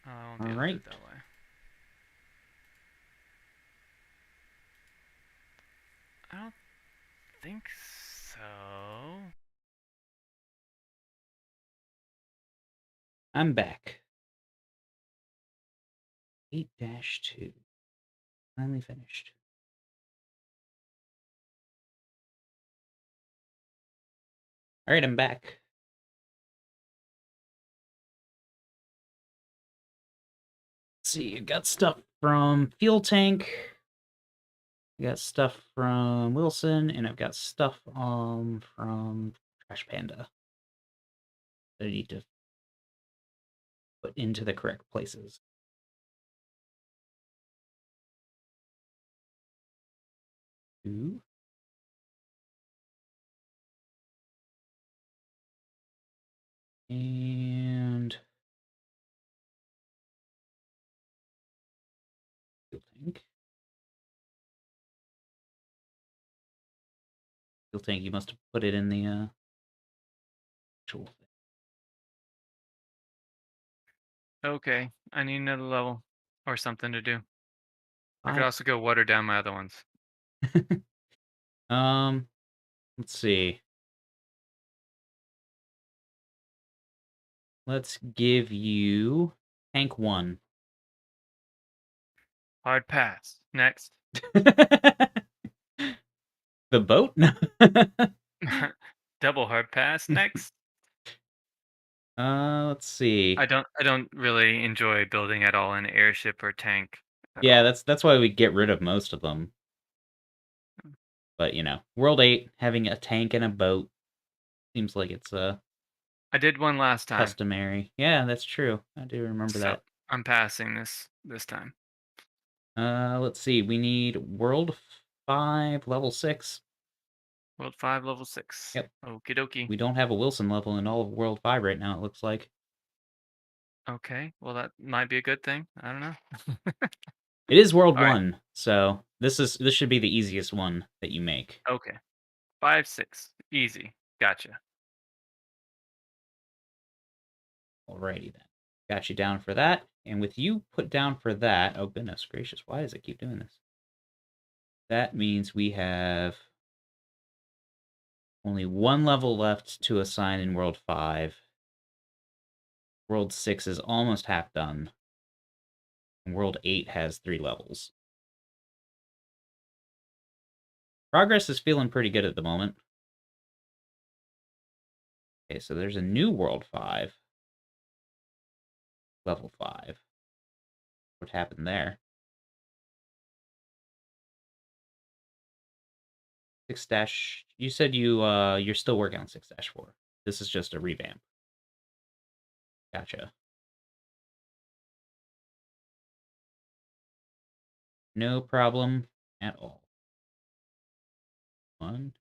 Oh, I won't All be able to do right. it that way. I don't think so. I'm back. 8-2. Finally finished. All right, I'm back. Let's see, you got stuff from Fuel Tank. I got stuff from Wilson, and I've got stuff from Trash Panda that I need to put into the correct places. Two. And Fuel Tank. Fuel Tank, you must have put it in the actual thing. Okay, I need another level or something to do. I could Five. also go water down my other ones. um, let's see. Let's give you Tank 1. Hard pass. Next. The boat? Double hard pass. Next. Let's see. I don't really enjoy building at all an airship or tank at Yeah, all. that's why we get rid of most of them. Hmm. But, World 8, having a tank and a boat seems like it's I did one last time, customary. Yeah, that's true. I do remember so that. I'm passing this time. Let's see. We need World 5, Level 6. World 5, level 6. Yep. Okie dokie. We don't have a Wilson level in all of World 5 right now, it looks like. Okay, well that might be a good thing. I don't know. It is World All right. 1, so this should be the easiest one that you make. Okay. 5, 6. Easy. Gotcha. Alrighty then. Got you down for that. And with you put down for that, oh goodness gracious, why does it keep doing this? That means we have only one level left to assign in World 5. World 6 is almost half done. And World 8 has 3 levels. Progress is feeling pretty good at the moment. Okay, so there's a new World 5. Level 5. What happened there? 6 dash. You said you're still working on 6-4. This is just a revamp. Gotcha. No problem at all. One.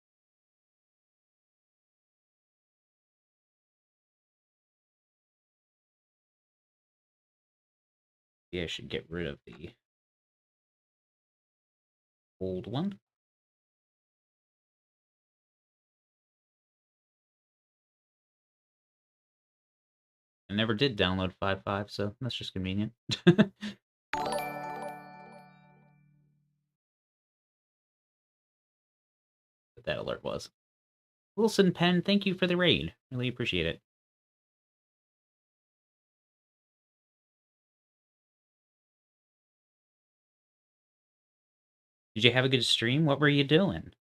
Yeah, I should get rid of the old one. I never did download 5.5, so that's just convenient. What that alert was. Wilson Penn, thank you for the raid. Really appreciate it. Did you have a good stream? What were you doing?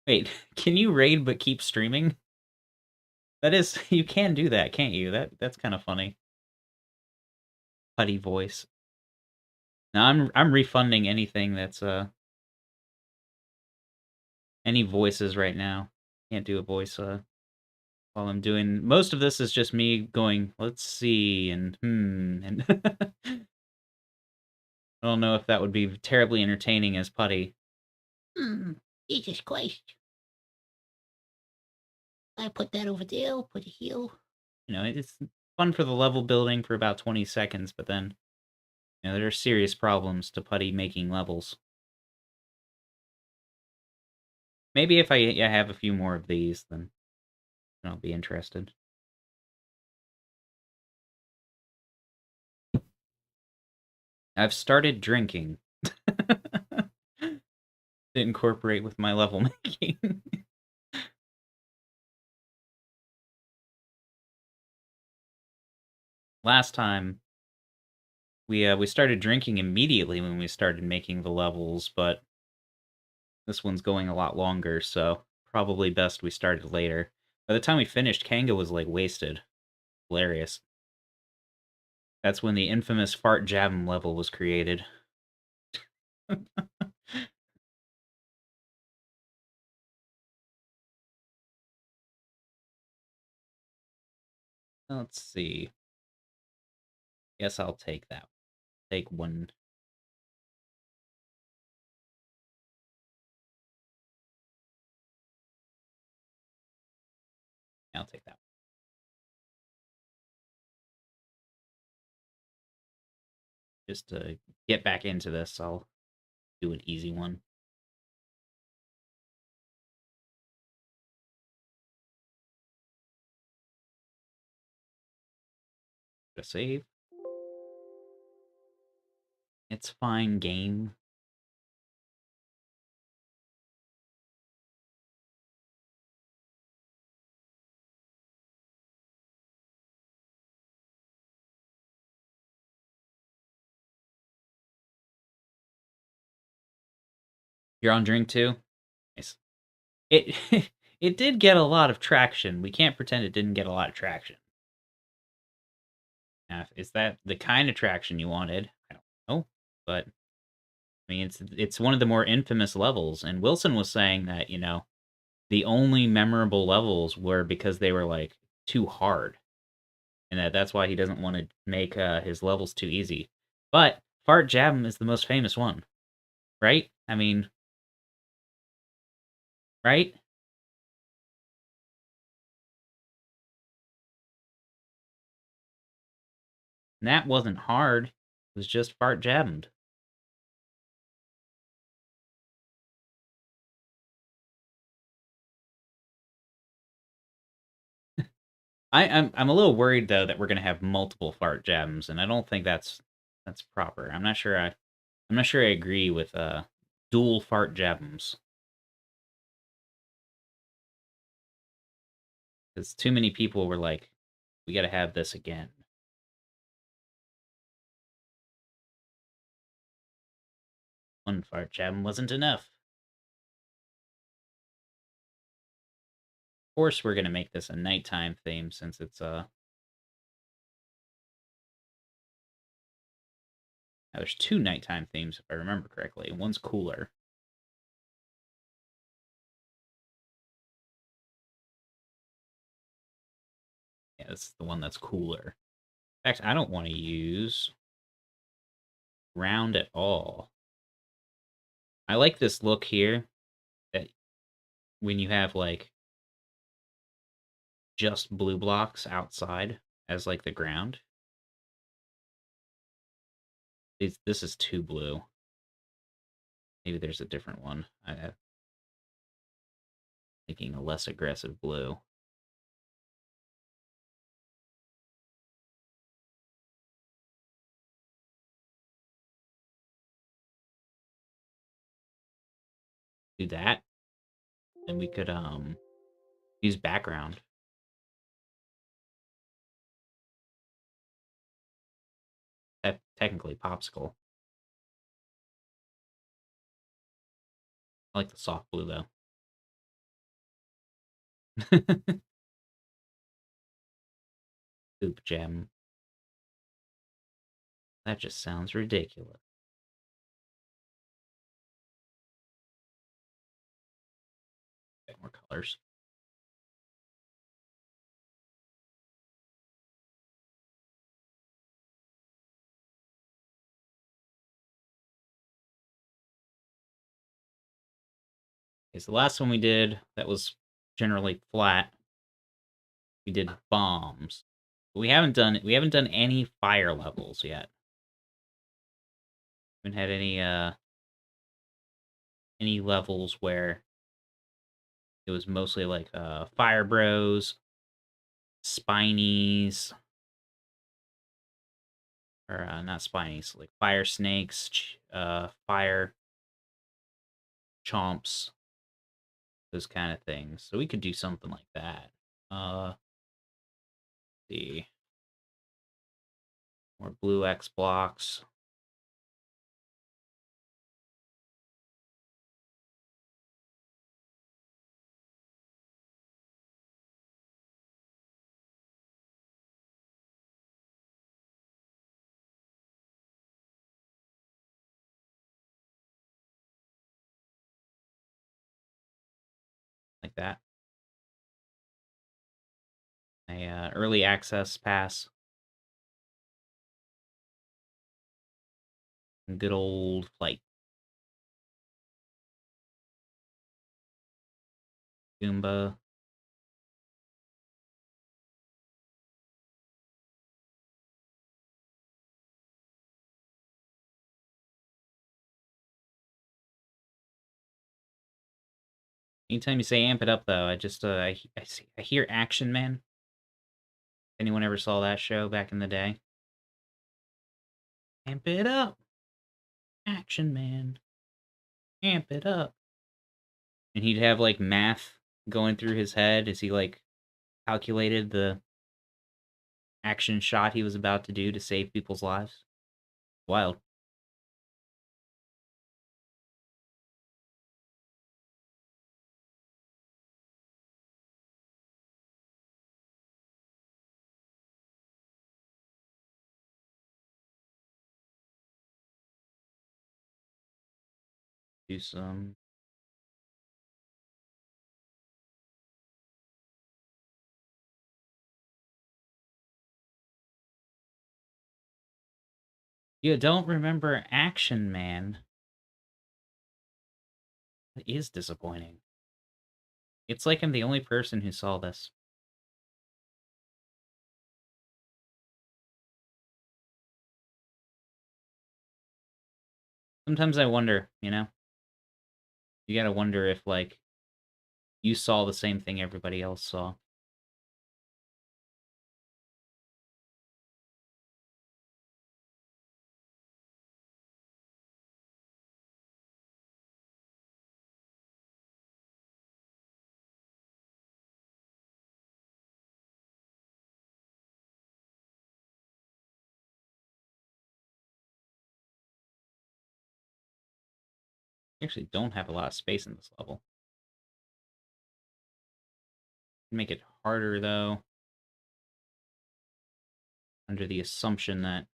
Wait, can you raid but keep streaming? That is, you can do that, can't you? That's kind of funny. Putty voice. Now I'm refunding anything that's any voices right now. Can't do a voice while I'm doing most of this is just me going, let's see, and and I don't know if that would be terribly entertaining as Putty. Jesus Christ. I put that over there, put it here. It's fun for the level building for about 20 seconds, but then, there are serious problems to Putty making levels. Maybe if I have a few more of these, then I'll be interested. I've started drinking to incorporate with my level making. Last time we started drinking immediately when we started making the levels, but this one's going a lot longer, so probably best we started later. By the time we finished, Kanga was like wasted. Hilarious. That's when the infamous fart jabum level was created. Let's see. Guess I'll take that. Take one. I'll take that. Just to get back into this, I'll do an easy one. To save. It's fine, game. You're on drink two? Nice. It it did get a lot of traction. We can't pretend it didn't get a lot of traction. Now, is that the kind of traction you wanted? I don't know, but I mean, it's one of the more infamous levels, and Wilson was saying that, the only memorable levels were because they were, like, too hard, and that's why he doesn't wanna make, his levels too easy. But Fart Jab'em is the most famous one, right? I mean, right? And that wasn't hard, it was just Fart Jab'emed. I'm a little worried, though, that we're gonna have multiple Fart Jab'ems, and I don't think that's proper. I'm not sure I agree with, dual Fart Jab'ems. 'Cause too many people were like, "We gotta have this again." One fart jam wasn't enough. Of course, we're gonna make this a nighttime theme since it's, now there's 2 nighttime themes if I remember correctly, one's cooler. Yeah, this is the one that's cooler. In fact, I don't wanna use round at all. I like this look here, that when you have, like, just blue blocks outside as, like, the ground. This is too blue. Maybe there's a different one. I'm thinking a less aggressive blue. Do that, and we could, use background. Technically popsicle. I like the soft blue, though. Poop gem. That just sounds ridiculous. Get more colors. Okay, so the last one we did, that was generally flat. We did bombs. But we haven't done any fire levels yet. We haven't had any levels where it was mostly like Fire Bros, Spinies, or not Spinies, like Fire Snakes, Fire Chomps, those kind of things. So we could do something like that. See, more blue X blocks. Like that. A early access pass. Good old flight. Goomba. Anytime you say amp it up, though, I just I hear Action Man. Anyone ever saw that show back in the day? Amp it up, Action Man. Amp it up. And he'd have like math going through his head as he like calculated the action shot he was about to do to save people's lives. Wild. Do some. You don't remember Action Man? That is disappointing. It's like I'm the only person who saw this. Sometimes I wonder, you know? You gotta wonder if, like, you saw the same thing everybody else saw. You actually don't have a lot of space in this level. Make it harder, though, under the assumption that it's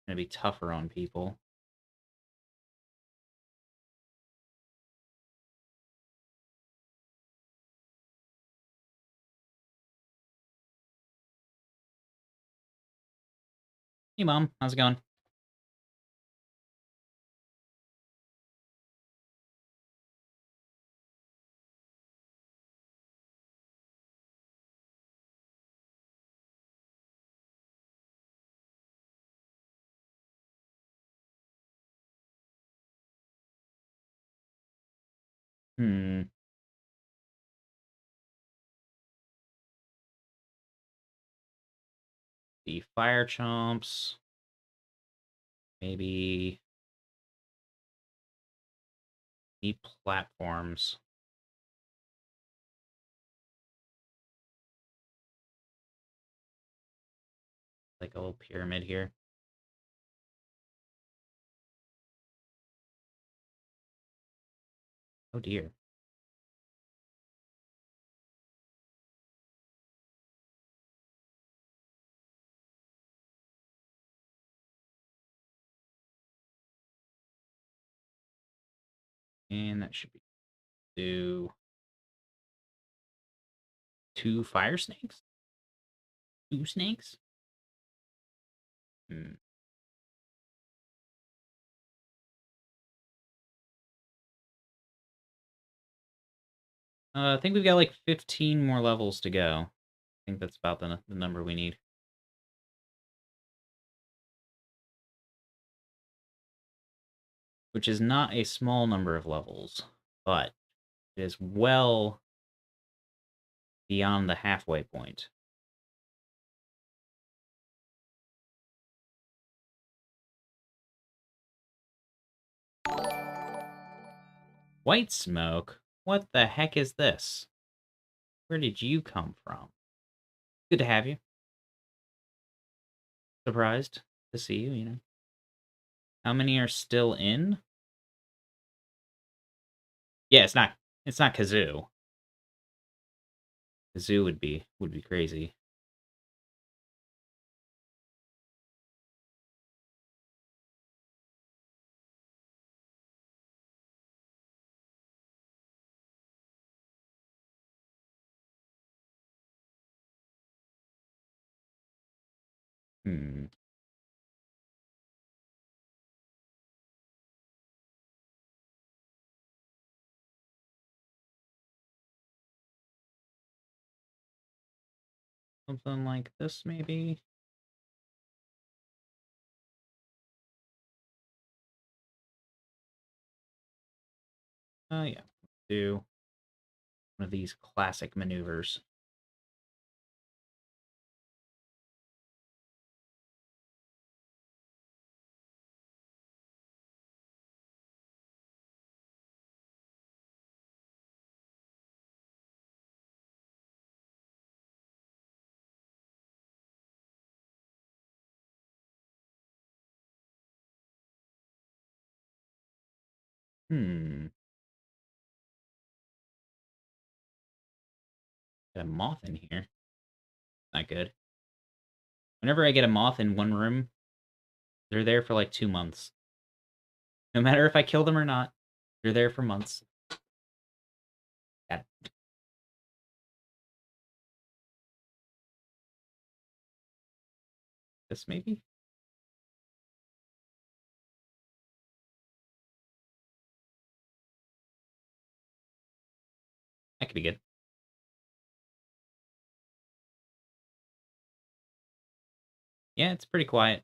gonna be tougher on people. Hey, Mom. How's it going? Hmm. The Fire Chomps. Maybe the platforms. Like a little pyramid here. Oh dear. And that should be do 2 fire snakes? 2 snakes? Hmm. I think we've got like 15 more levels to go. I think that's about the number we need. Which is not a small number of levels, but It is well beyond the halfway point. White smoke? What the heck is this? Where did you come from? Good to have you. Surprised to see you, you know. How many are still in? Yeah, it's not Kazoo. Kazoo would be crazy. Hmm. Something like this, maybe? Oh, yeah. Do one of these classic maneuvers. Hmm. Got a moth in here. Not good. Whenever I get a moth in one room, they're there for like 2 months. No matter if I kill them or not, they're there for months. Got this, maybe? That could be good. Yeah, it's pretty quiet.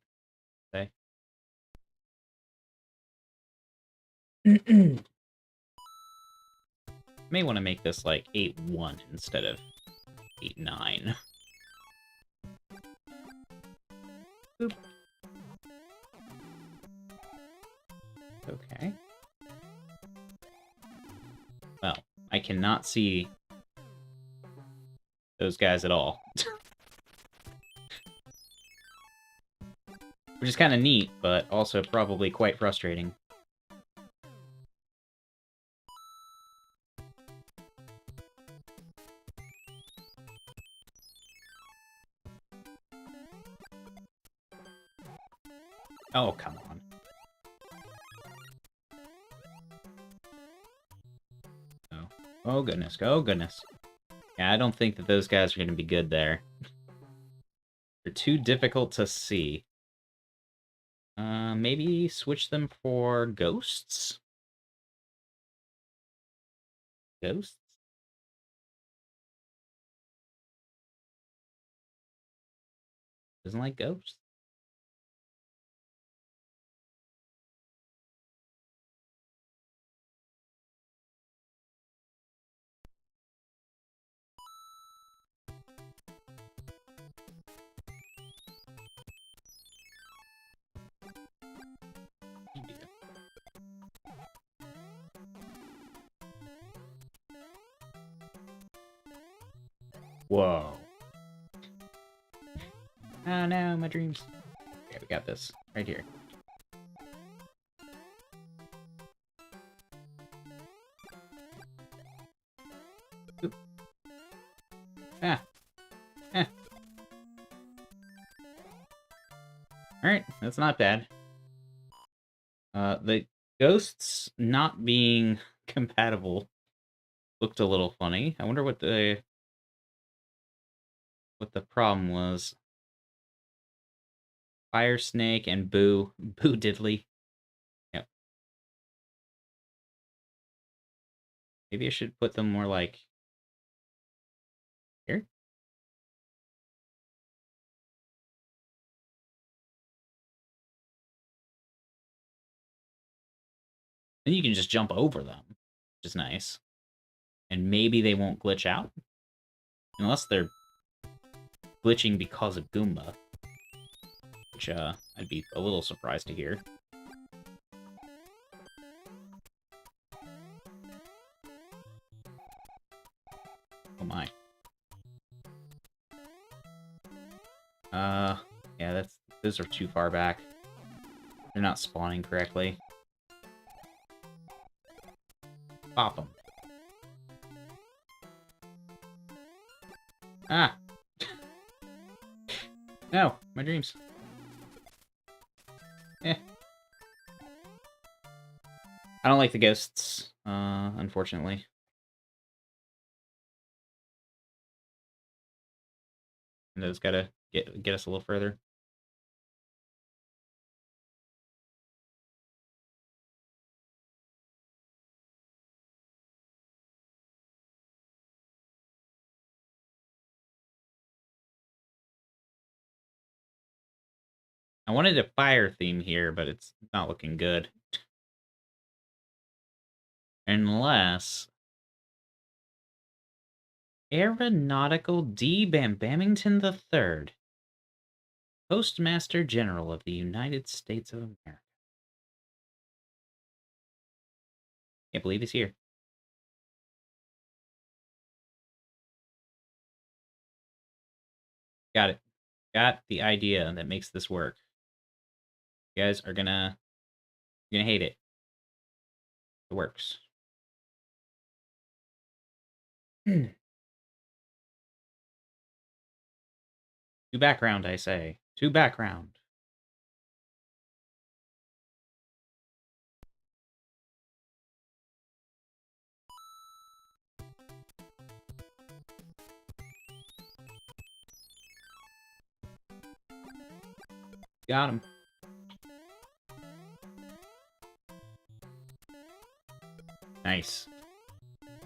Say. May want to make this like 8-1 instead of 8-9. Boop. Okay. Well, I cannot see those guys at all. Which is kind of neat, but also probably quite frustrating. Oh, come on. Oh. Oh, goodness. Oh, goodness. Yeah, I don't think that those guys are going to be good there. They're too difficult to see. Maybe switch them for ghosts? Ghosts? Doesn't like ghosts? Whoa. Oh no, my dreams. Okay, we got this. Right here. Oop. Ah. Eh. Alright, that's not bad. The ghosts not being compatible looked a little funny. I wonder what the problem was. Fire Snake and Boo. Boo Diddley. Yep. Maybe I should put them more like here. Then you can just jump over them, which is nice. And maybe they won't glitch out? Unless they're glitching because of Goomba. Which, I'd be a little surprised to hear. Oh my. Yeah, those are too far back. They're not spawning correctly. Pop them. Ah! No, my dreams. Eh. I don't like the ghosts, unfortunately. And those gotta get us a little further. I wanted a fire theme here, but it's not looking good. Unless... Aeronautical D. Bamington III, Postmaster General of the United States of America. Can't believe he's here. Got it. Got the idea that makes this work. You guys are you're gonna hate it. It works. To background, I say. To background. Got him. Nice.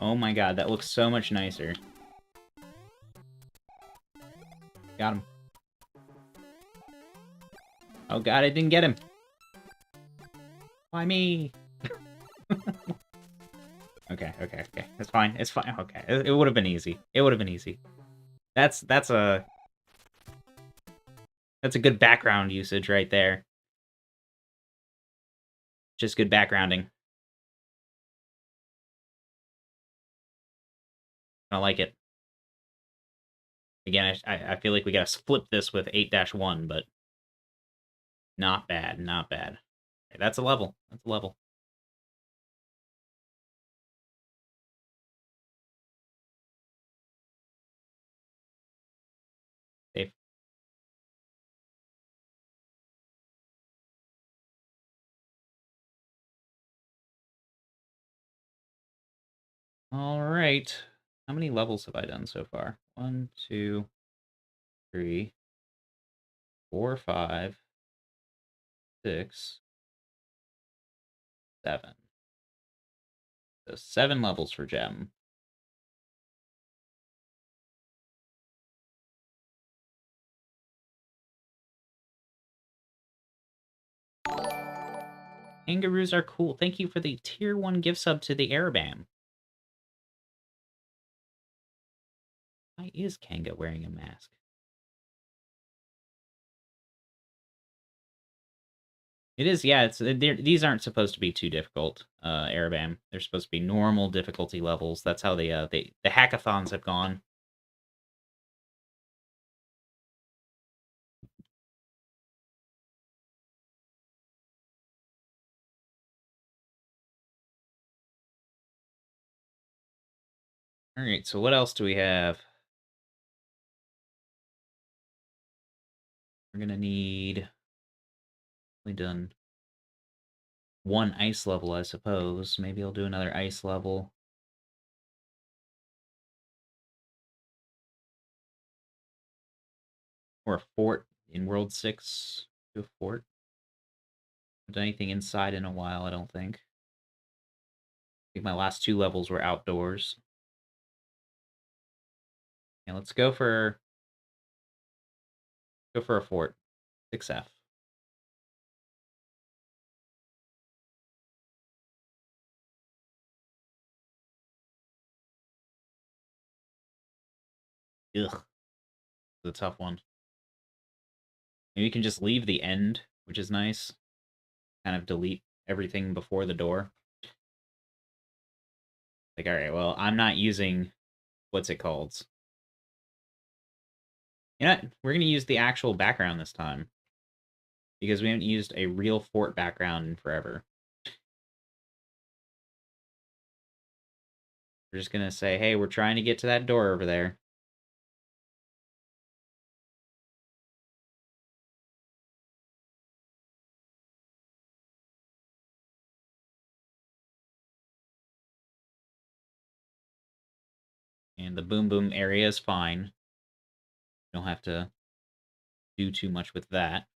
Oh my god, that looks so much nicer. Got him. Oh god, I didn't get him. Why me? Okay. It's fine. It's fine. Okay. It would have been easy. It would have been easy. That's a good background usage right there. Just good backgrounding. I like it. Again, I feel like we gotta flip this with 8-1, but not bad, not bad. Okay, that's a level. That's a level. Safe. All right. How many levels have I done so far? 1, 2, 3, 4, 5, 6, 7. So 7 levels for Gem. Kangaroos are cool. Thank you for the tier 1 gift sub to the Airbam. Why is Kanga wearing a mask? It is, yeah. These aren't supposed to be too difficult, Airbam. They're supposed to be normal difficulty levels. That's how the hackathons have gone. All right, so what else do we have? We're gonna need... We done one ice level, I suppose. Maybe I'll do another ice level. Or a fort in World 6. Do a fort. Haven't done anything inside in a while, I don't think. I think my last 2 levels were outdoors. Yeah, let's go for a fort. 6F. Ugh, the tough one. Maybe you can just leave the end, which is nice. Kind of delete everything before the door. Like, all right, well, I'm not using what's it called? You know, we're gonna use the actual background this time because we haven't used a real fort background in forever. We're just gonna say, hey, we're trying to get to that door over there. And the boom boom area is fine. You don't have to do too much with that.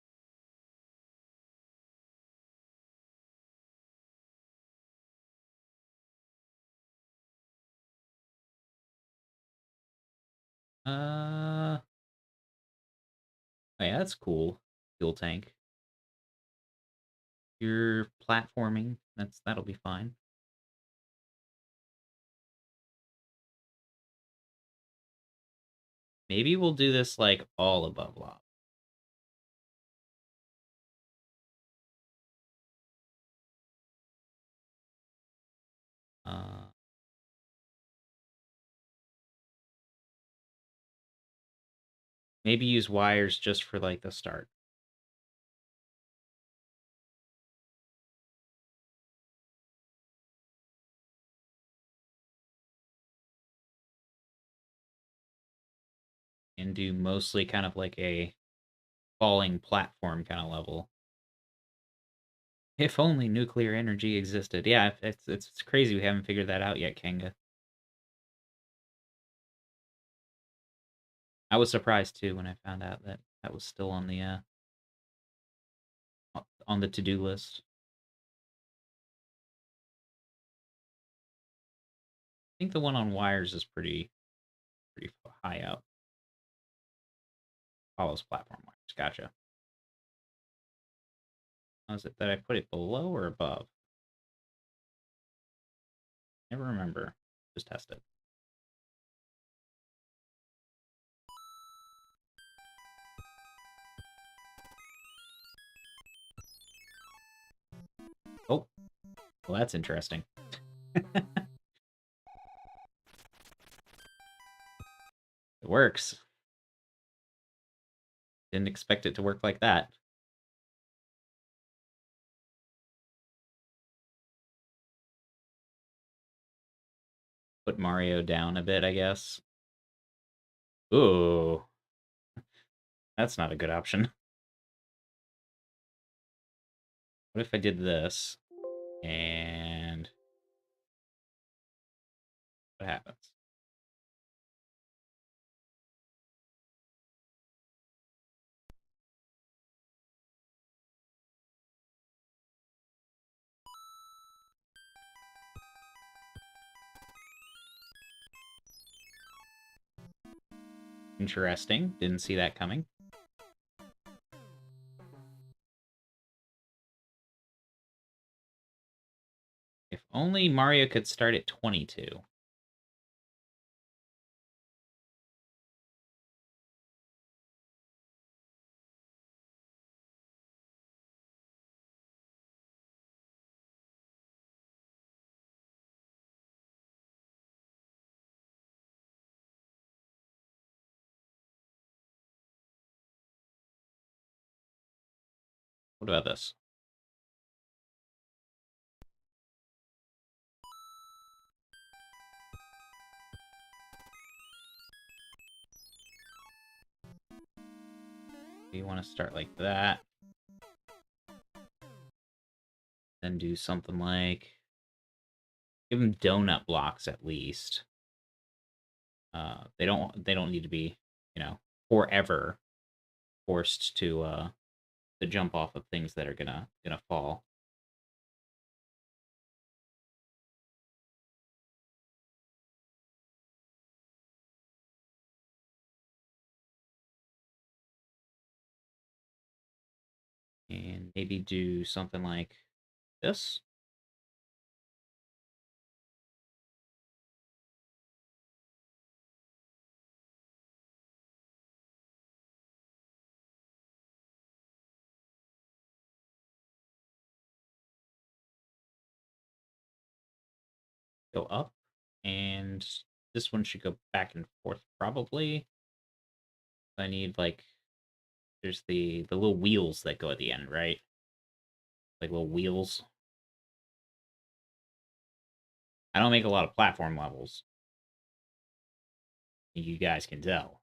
Oh yeah, that's cool. Fuel tank. You're platforming. That'll be fine. Maybe we'll do this like all above lava. Uh, Maybe use wires just for like the start. And do mostly kind of like a falling platform kind of level. If only nuclear energy existed. Yeah, it's crazy we haven't figured that out yet, Kanga. I was surprised too when I found out that that was still on the to-do list. I think the one on wires is pretty high up. Follows platform wires. Gotcha. How is it that I put it below or above? Never remember. Just test it. Oh, well, that's interesting. It works. Didn't expect it to work like that. Put Mario down a bit, I guess. Ooh, that's not a good option. What if I did this? And what happens? Interesting. Didn't see that coming. If only Mario could start at 22. What about this? You want to start like that. Then do something like... Give them donut blocks at least. They don't need to be, forever forced to jump off of things that are gonna fall. And maybe do something like this. go up, and this one should go back and forth probably. I need like there's the little wheels that go at the end, right? Like little wheels. I don't make a lot of platform levels. You guys can tell.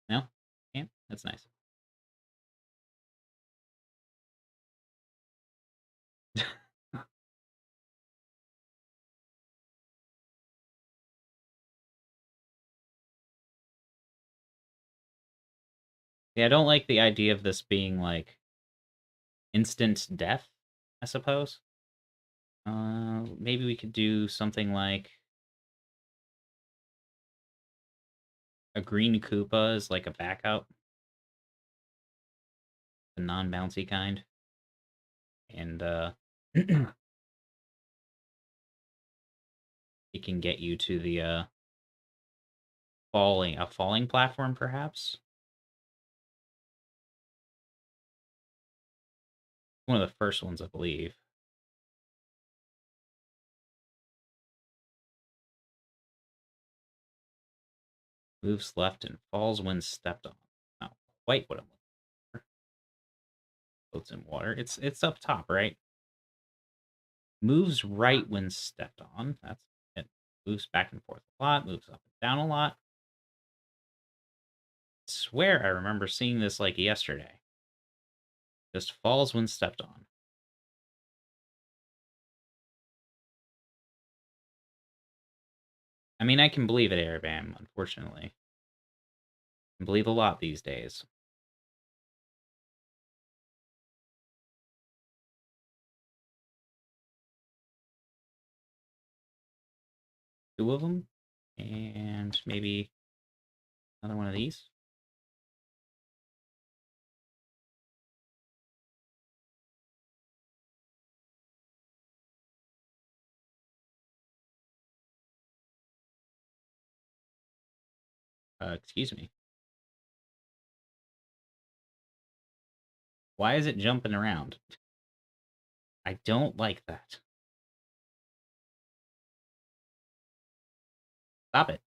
No? Yeah, that's nice. Yeah, I don't like the idea of this being like instant death, I suppose. Maybe we could do something like a green Koopa is like a backup, the non-bouncy kind. And it can get you to the falling platform perhaps. One of the first ones, I believe. Moves left and falls when stepped on. Not quite what I'm looking for. Floats in water. It's up top, right? Moves right when stepped on. That's it. Moves back and forth a lot. Moves up and down a lot. I swear I remember seeing this like yesterday. Just falls when stepped on. I mean, I can believe it, Airbam, unfortunately. I can believe a lot these days. Two of them. And maybe another one of these. Excuse me. Why is it jumping around? I don't like that. Stop it.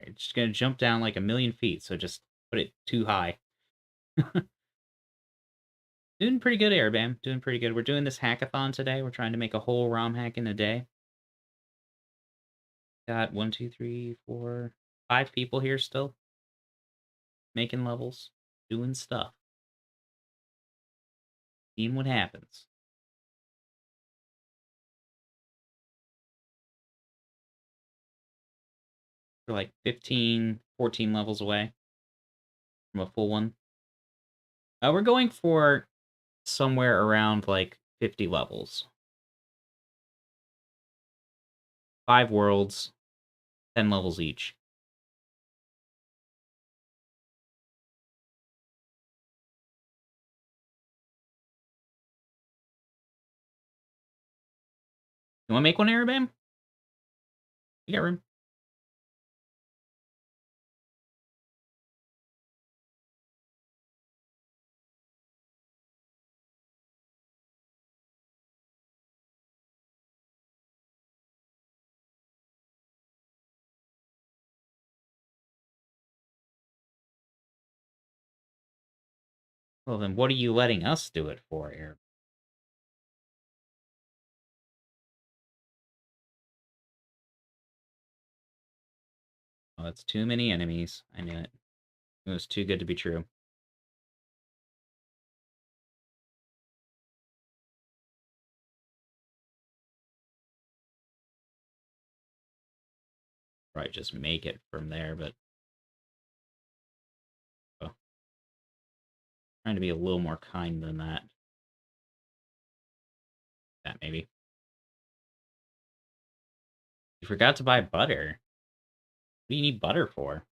It's just gonna jump down like a million feet, so just put it too high. Doing pretty good, Airbam. Doing pretty good. We're doing this hackathon today. We're trying to make a whole ROM hack in a day. Got 1, 2, 3, 4, 5 people here still. Making levels. Doing stuff. Seeing what happens. We're like 15, 14 levels away from a full one. We're going for somewhere around like 50 levels. 5 worlds, 10 levels each. You want to make one, Arabam? You got room. Well, then what are you letting us do it for, Arab? Oh, that's too many enemies. I knew it. It was too good to be true. Probably just make it from there, but... Oh. Trying to be a little more kind than that. That, maybe. You forgot to buy butter. What do you need butter for?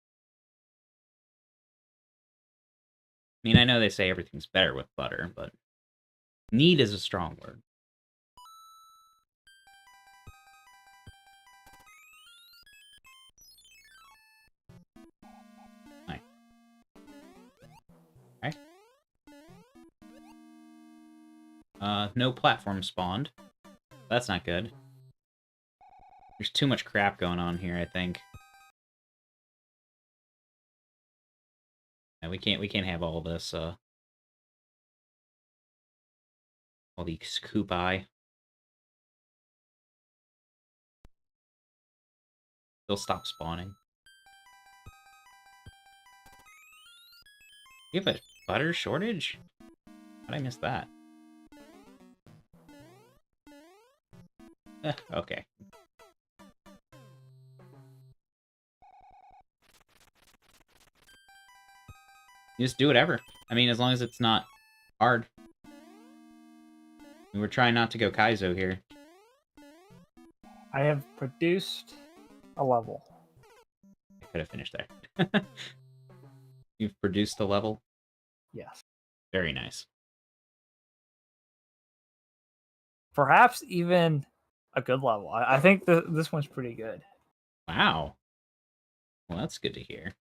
I mean, I know they say everything's better with butter, but... Need is a strong word. Hi. No platform spawned. That's not good. There's too much crap going on here, I think. Yeah, we can't have all this, all these Koopai. They'll stop spawning. You have a butter shortage? How'd I miss that? Okay. You just do whatever. I mean, as long as it's not hard. We're trying not to go Kaizo here. I have produced a level. I could have finished there. You've produced a level? Yes. Very nice. Perhaps even a good level. I think this one's pretty good. Wow. Well, that's good to hear.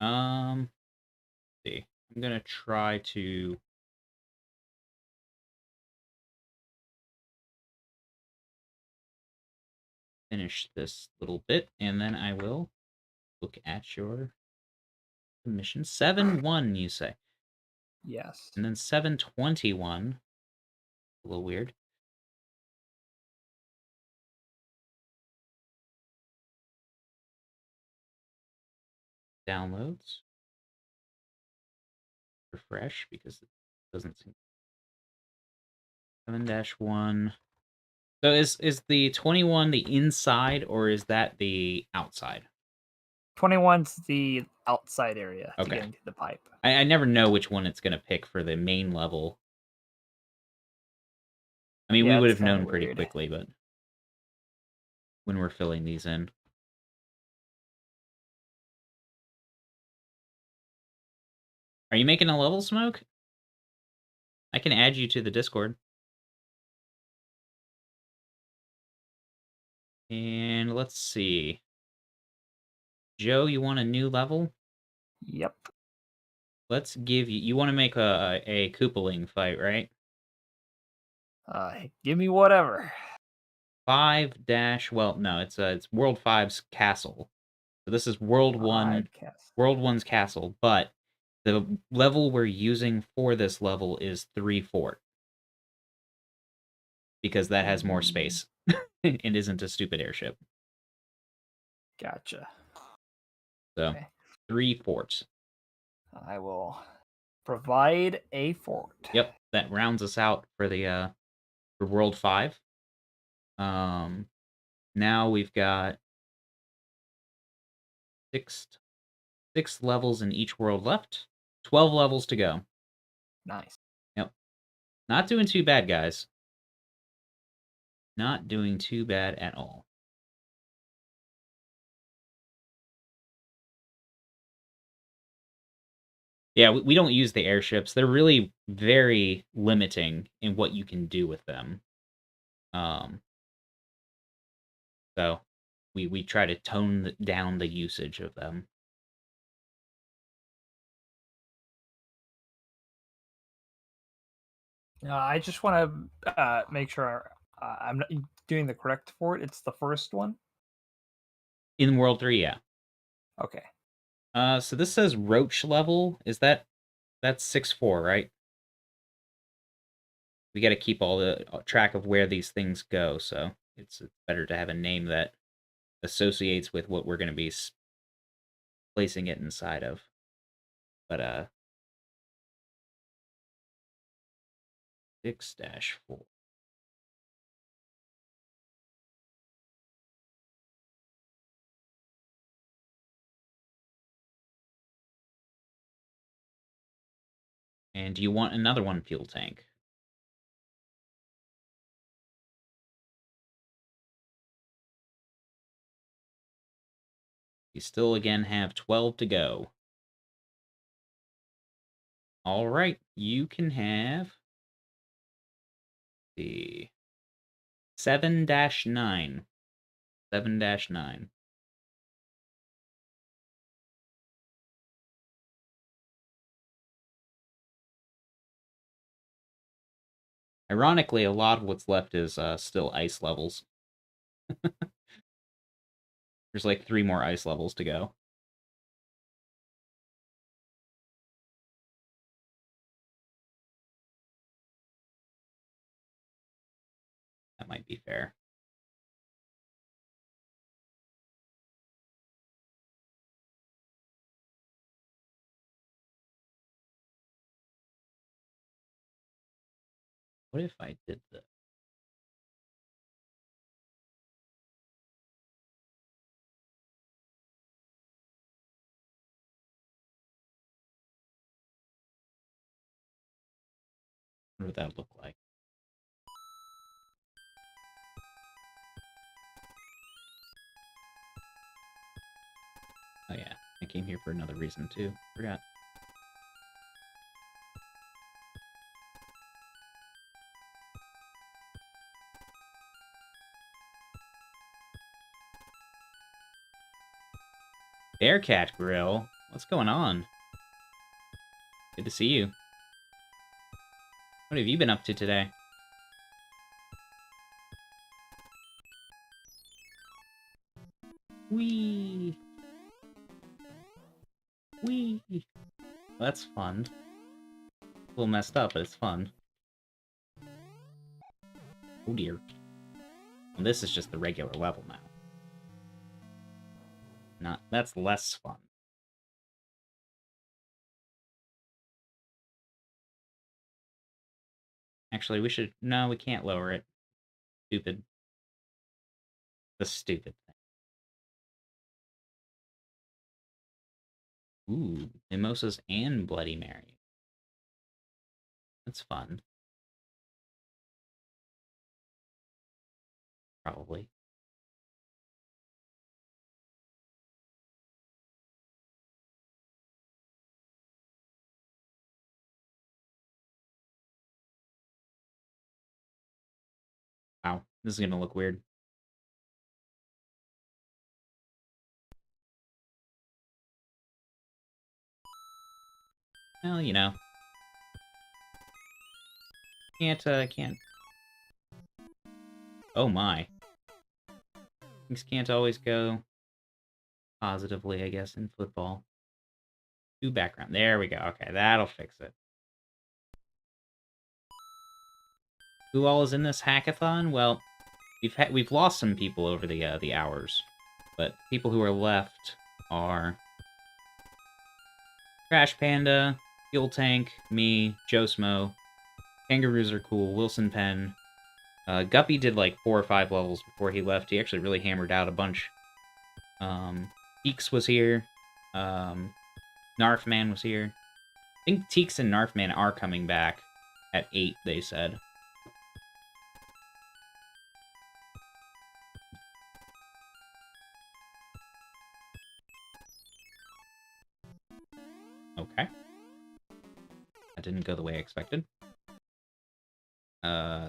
Let's see. I'm gonna try to finish this little bit, and then I will look at your submission. 7-1, you say? Yes. And then 721. A little weird. Downloads. Refresh, because it doesn't seem... 7-1. So is the 21 the inside, or is that the outside? 21's the outside area to Okay. get into the pipe. I never know which one it's going to pick for the main level. I mean, we Yeah, would it's have known kinda pretty weird. quickly, but when we're filling these in. Are you making a level, Smoke? I can add you to the Discord. And let's see. Joe, you want a new level? Yep. Let's give you... You want to make a Koopaling fight, right? Give me whatever. 5 dash... Well, no, it's World 5's castle. So this is World 1... Podcast. World 1's castle, but the level we're using for this level is 3 fort. Because that has more space. It isn't a stupid airship. Gotcha. So, Okay. 3 forts. I will provide a fort. Yep, that rounds us out for the for World 5. Now we've got six levels in each world left. 12 levels to go. Nice. Yep. Not doing too bad, guys. Not doing too bad at all. Yeah, we don't use the airships. They're really very limiting in what you can do with them. So we try to tone down the usage of them. I just want to make sure I'm not doing the correct fort. It's the first one. In World 3, yeah. Okay. So this says Roach level. That's 6-4, right? We got to keep all the track of where these things go, so it's better to have a name that associates with what we're going to be placing it inside of. But 6-4. And do you want another one fuel tank? You still again have 12 to go. All right, you can have the 7-9. 7-9. Ironically, a lot of what's left is still ice levels. There's like 3 more ice levels to go. That might be fair. What if I did this? What would that look like? Oh yeah, I came here for another reason too. Forgot. Bearcat Grill? What's going on? Good to see you. What have you been up to today? Whee! Whee! Well, that's fun. A little messed up, but it's fun. Oh dear. Well, this is just the regular level now. That's less fun. Actually, we should... No, we can't lower it. Stupid. The stupid thing. Ooh, mimosas and Bloody Mary. That's fun. Probably. Wow, this is gonna look weird. Well, you know. Can't... Oh my. Things can't always go positively, I guess, in football. Do background. There we go. Okay, that'll fix it. Who all is in this hackathon? Well, we've lost some people over the hours, but people who are left are Crash Panda, Fuel Tank, me, Joe Smo, Kangaroos Are Cool, Wilson Penn. Guppy did like 4 or 5 levels before he left. He actually really hammered out a bunch. Teeks was here. Narfman was here. I think Teeks and Narfman are coming back at 8, they said. Okay. That didn't go the way I expected.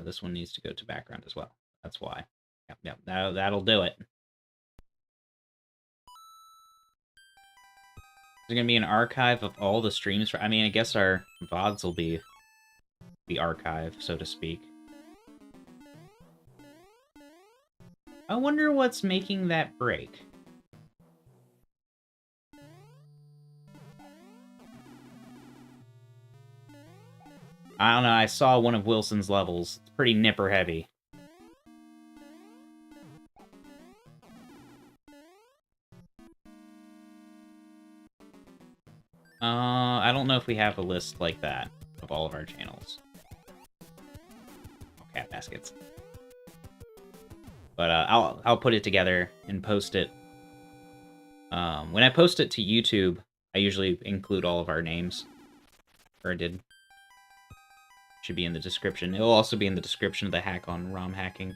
This one needs to go to background as well. That's why. Yep, that'll do it. There's gonna be an archive of all the streams. I mean, I guess our VODs will be the archive, so to speak. I wonder what's making that break. I don't know, I saw one of Wilson's levels. It's pretty nipper heavy. I don't know if we have a list like that of all of our channels. Oh, cat baskets. But I'll put it together and post it. When I post it to YouTube, I usually include all of our names. Or I did. Should be in the description. It'll also be in the description of the hack on ROM hacking.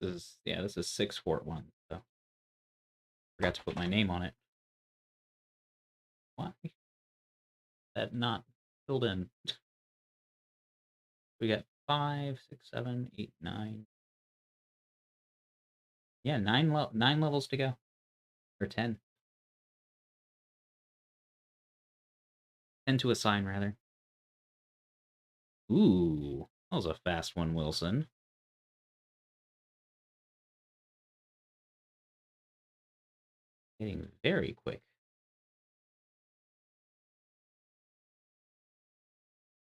This is 6 Fort 1. So Forgot to put my name on it. Why? That not filled in. We got 5, 6, 7, 8, 9. Yeah, 9 levels to go. Or 10. 10 to assign, rather. Ooh, that was a fast one, Wilson. Getting very quick.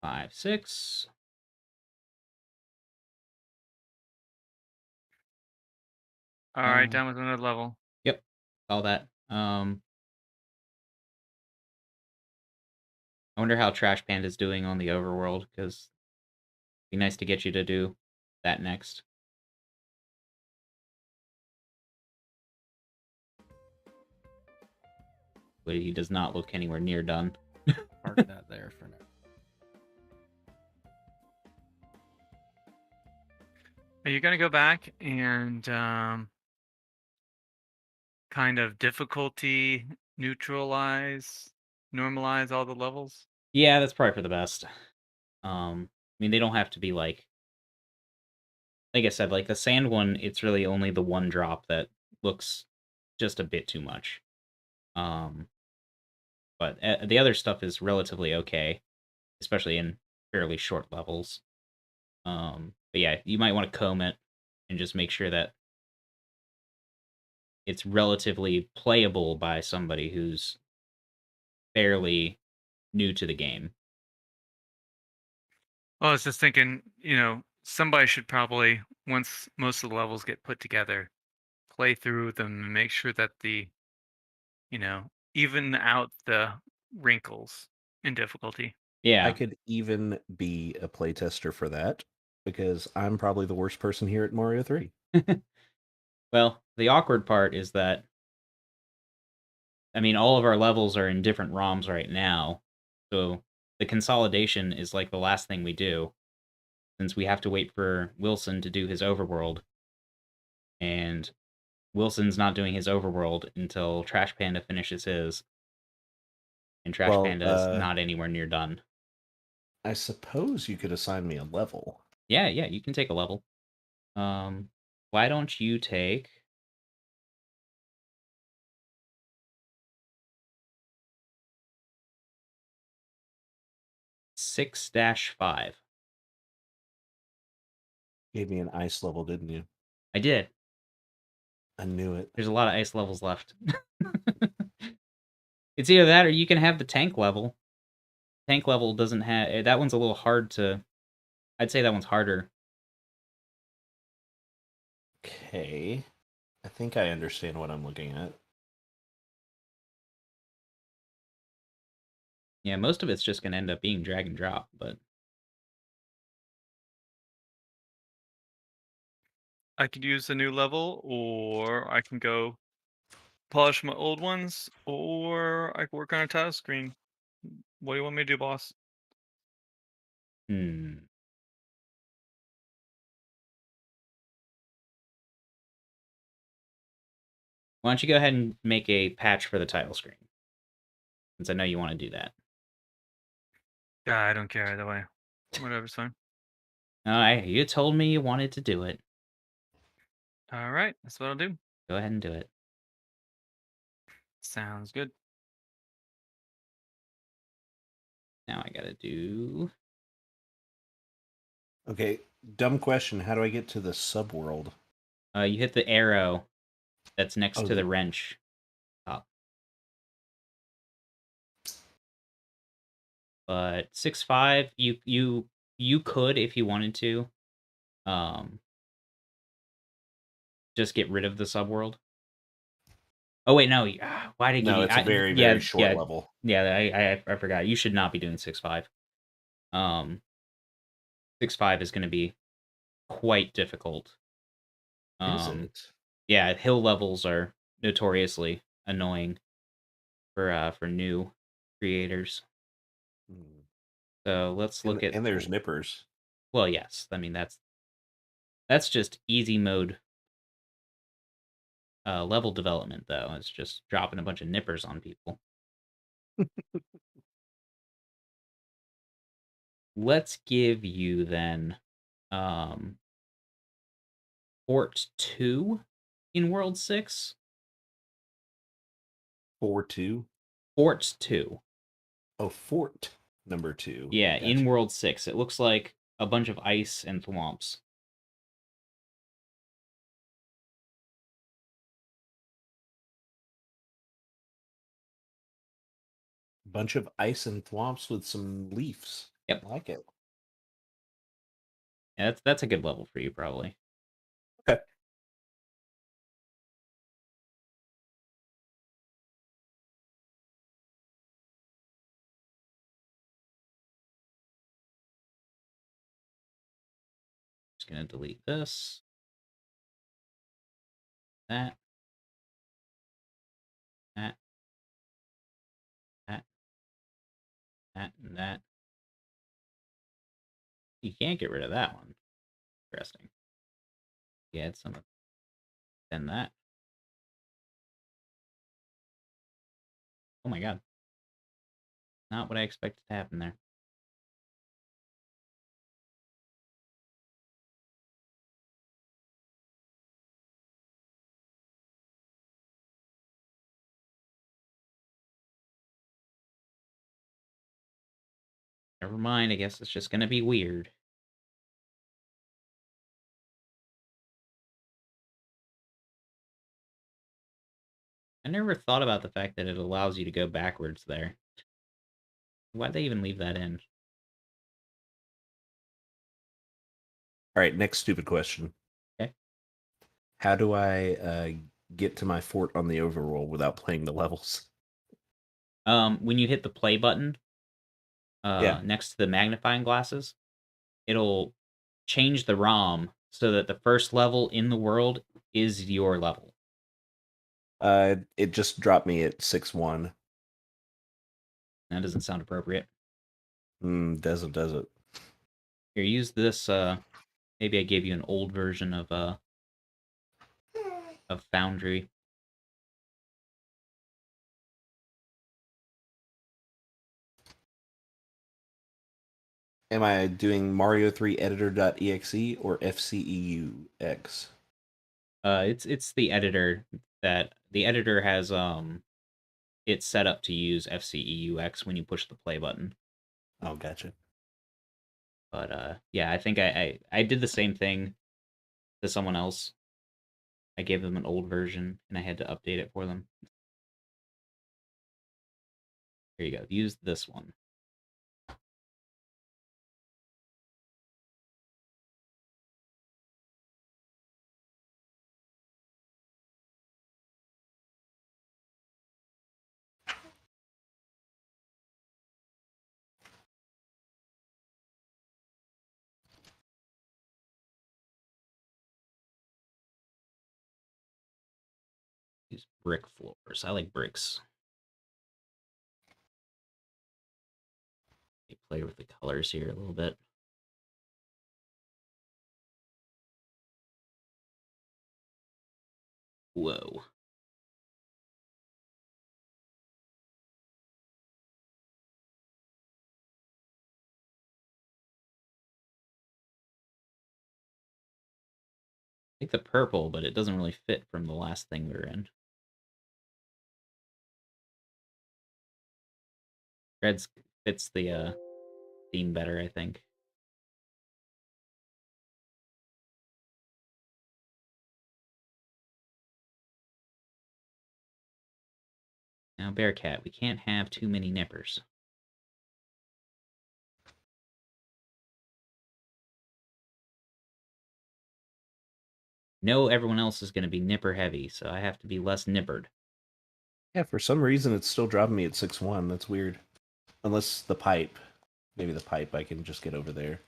5, 6. All right, down with another level. Yep, all that. I wonder how Trash Panda's doing on the overworld, because it'd be nice to get you to do that next. But he does not look anywhere near done. Park that there for now. Are you gonna go back and kind of difficulty normalize all the levels? Yeah, that's probably for the best. I mean, they don't have to be like I said, like the sand one, it's really only the one drop that looks just a bit too much. But the other stuff is relatively okay, especially in fairly short levels. But yeah, you might want to comb it and just make sure that it's relatively playable by somebody who's fairly new to the game. Well, I was just thinking, somebody should probably, once most of the levels get put together, play through them and make sure that even out the wrinkles in difficulty. I Yeah. could even be a playtester for that because I'm probably the worst person here at Mario 3. Well, the awkward part is that, I mean, all of our levels are in different ROMs right now, so the consolidation is like the last thing we do, since we have to wait for Wilson to do his overworld, and Wilson's not doing his overworld until Trash Panda finishes his, and Trash Well, Panda is not anywhere near done. I suppose you could assign me a level. Yeah, you can take a level. Why don't you take 6-5? Gave me an ice level, didn't you? I did. I knew it. There's a lot of ice levels left. It's either that or you can have the tank level. Tank level doesn't have... That one's a little hard to... I'd say that one's harder. Okay. I think I understand what I'm looking at. Yeah, most of it's just going to end up being drag and drop, but... I could use a new level, or I can go polish my old ones, or I can work on a title screen. What do you want me to do, boss? Hmm. Why don't you go ahead and make a patch for the title screen? Since I know you want to do that. I don't care either way. Whatever's fine. You told me you wanted to do it. All right, that's what I'll do. Go ahead and do it. Sounds good. Now I gotta do... Okay, dumb question. How do I get to the subworld? You hit the arrow that's next Oh, to the wrench top. But 6-5, you could, if you wanted to, just get rid of the subworld. Oh wait, no. Why did I give no, you? it's a very, very short level. Yeah, I forgot. You should not be doing 6-5. 6-5 is going to be quite difficult. Is it? Yeah, hill levels are notoriously annoying for new creators. Hmm. So let's look at... And there's nippers. Well, yes. I mean, that's just easy mode. level development, though. It's just dropping a bunch of nippers on people. Let's give you, then, Fort 2 in World 6. 4-2. Fort 2. Oh, Fort number 2. Yeah, in Gotcha. World 6. It looks like a bunch of ice and thwomps. Bunch of ice and thwomps with some leaves. Yep. I like it. Yeah, that's a good level for you, probably. Okay. Just gonna delete this. That. That. That. That and that. You can't get rid of that one. Interesting. You add some of then that. Oh my god. Not what I expected to happen there. Never mind, I guess it's just gonna be weird. I never thought about the fact that it allows you to go backwards there. Why'd they even leave that in? All right, next stupid question. Okay. How do I get to my fort on the overworld without playing the levels? When you hit the play button, Yeah. next to the magnifying glasses, it'll change the ROM so that the first level in the world is your level. It just dropped me at 6-1. That doesn't sound appropriate. Does it? Here, use this. Maybe I gave you an old version of Foundry. Am I doing Mario 3 editor.exe or FCEUX? It's the editor that the editor has it's set up to use FCEUX when you push the play button. Oh, gotcha. But yeah, I think I did the same thing to someone else. I gave them an old version and I had to update it for them. Here you go. Use this one. Use brick floors. I like bricks. Play with the colors here a little bit. Whoa. I like the purple, but it doesn't really fit from the last thing we were in. Red fits the theme better, I think. Now, Bearcat, we can't have too many nippers. No, everyone else is going to be nipper heavy, so I have to be less nippered. Yeah, for some reason it's still dropping me at 6-1. That's weird. Unless the pipe. Maybe the pipe I can just get over there.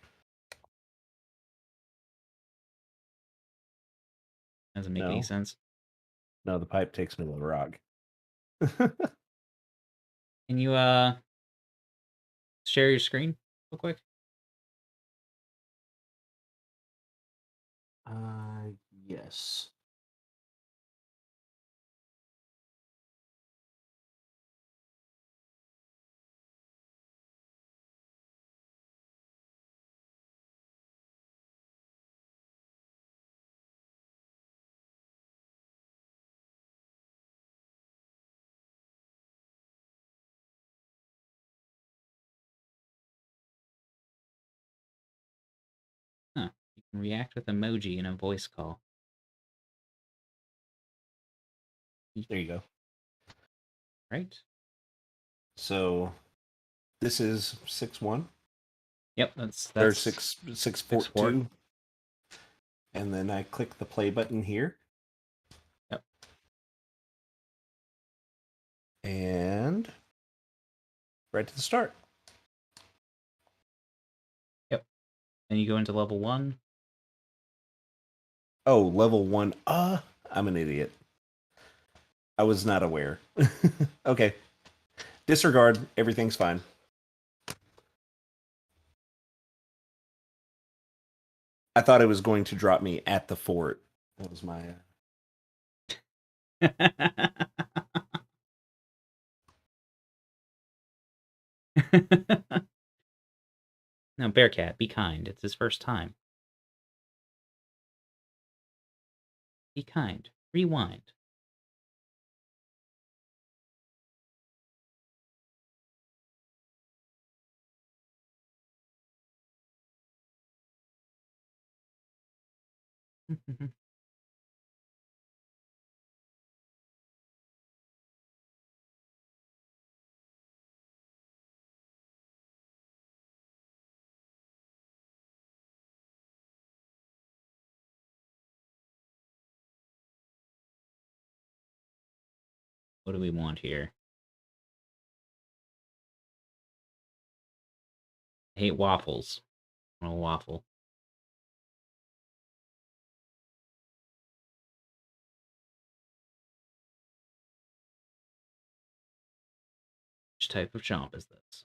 Doesn't make any No. sense. No, the pipe takes me to the rock. Can you share your screen real quick? Yes. React with emoji in a voice call. There you go. Right? So this is 6-1 Yep, that's or 6 6-4-2. 6-4. And then I click the play button here. Yep. And right to the start. Yep. Then you go into level 1. Oh, level 1. I'm an idiot. I was not aware. Okay. Disregard. Everything's fine. I thought it was going to drop me at the fort. That was my... Now, Bearcat, be kind. It's his first time. Be kind. Rewind. What do we want here? I hate waffles. I want a waffle. Which type of chomp is this?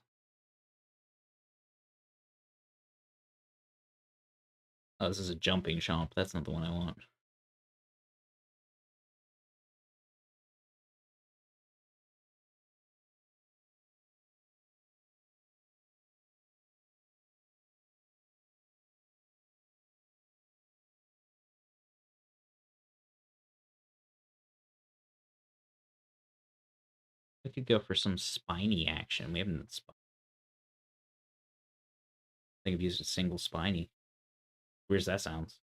Oh, this is a jumping chomp. That's not the one I want. We could go for some spiny action. We haven't done I think I've used a single spiny. Where's that sounds?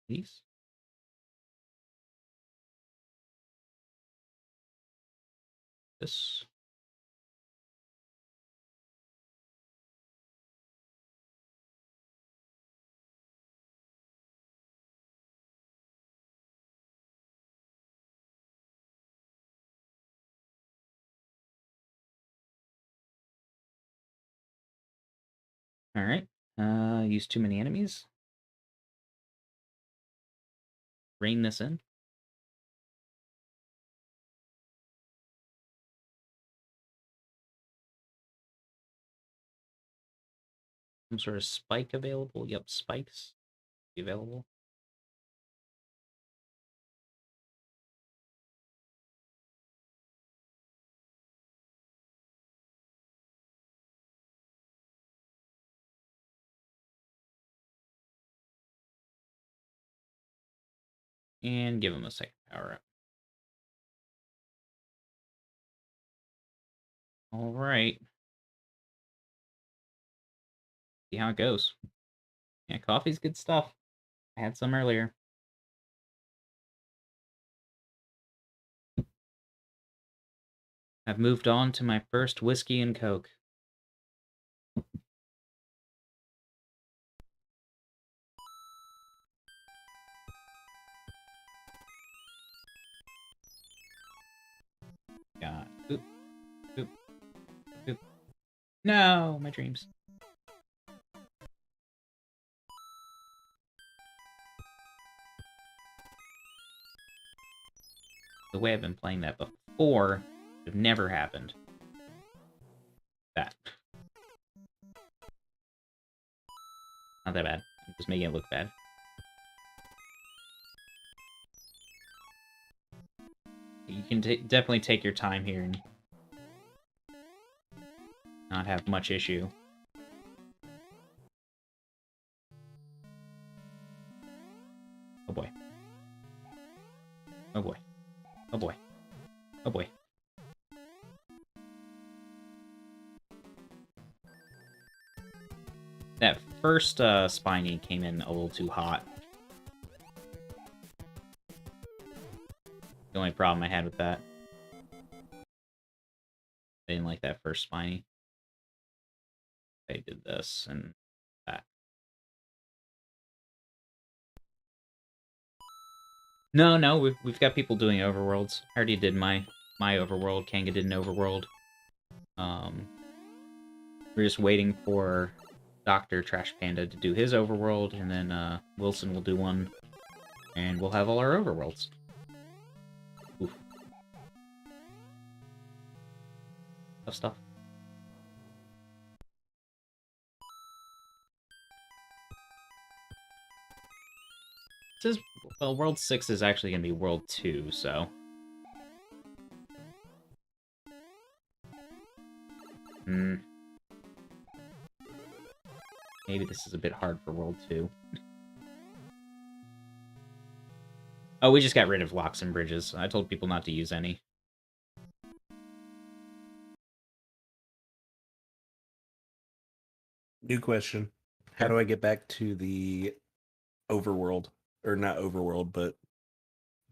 These? This? Alright. Use too many enemies. Rein this in. Some sort of spike available. Yep, spikes available. And give him a second power up. Alright. See how it goes. Yeah, coffee's good stuff. I had some earlier. I've moved on to my first whiskey and Coke. God. Oop. Oop. Oop. No, my dreams. The way I've been playing that before, it would have never happened. That. Not that bad. I'm just making it look bad. You can definitely take your time here and not have much issue. Oh boy. Oh boy. Oh boy. Oh boy. That first spiny came in a little too hot. The only problem I had with that. I didn't like that first spiny. I did this and that. No, we've got people doing overworlds. I already did my overworld. Kanga did an overworld. We're just waiting for Dr. Trash Panda to do his overworld, and then Wilson will do one, and we'll have all our overworlds. Oof. Tough stuff. This is, well, World 6 is actually going to be World 2, so... Maybe this is a bit hard for World 2. Oh, we just got rid of locks and bridges. I told people not to use any. New question. How do I get back to the overworld? Or not overworld, but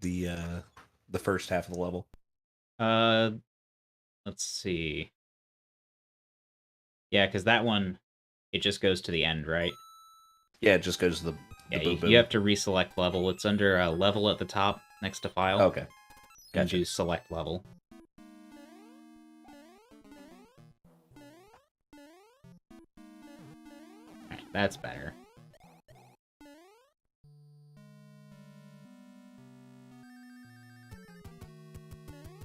the first half of the level. Let's see. Yeah, because that one, it just goes to the end, right? Yeah, it just goes to the Yeah, boom, boom. you have to reselect level. It's under level at the top next to file. Okay. And Gotcha. you select level. Alright, that's better.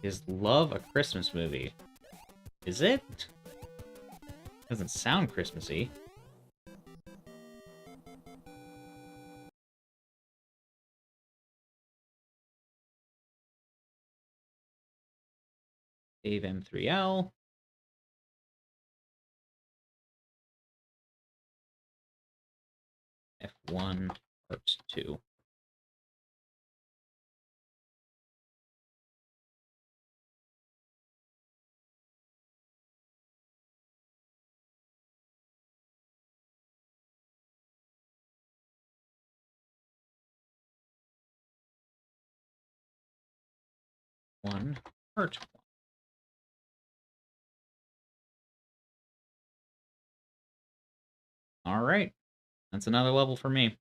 Is Love a Christmas movie? Is it? Doesn't sound Christmassy. Save M3L. F1 Part 2. One Part 1. All right, that's another level for me.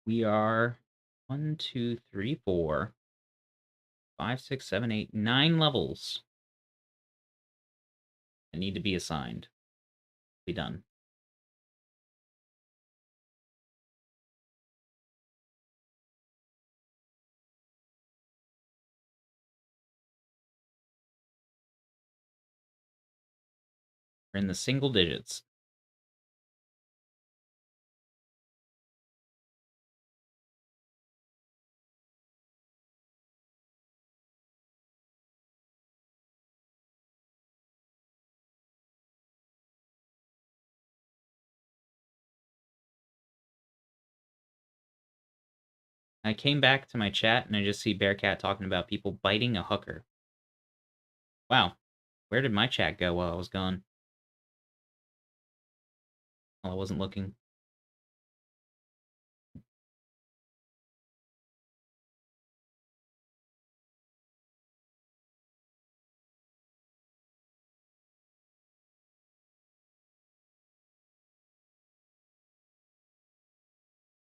We are 1, 2, 3, 4, 5, 6, 7, 8, 9 levels that need to be assigned. Be done. We're in the single digits. I came back to my chat and I just see Bearcat talking about people biting a hooker. Wow. Where did my chat go while I was gone? Well, I wasn't looking.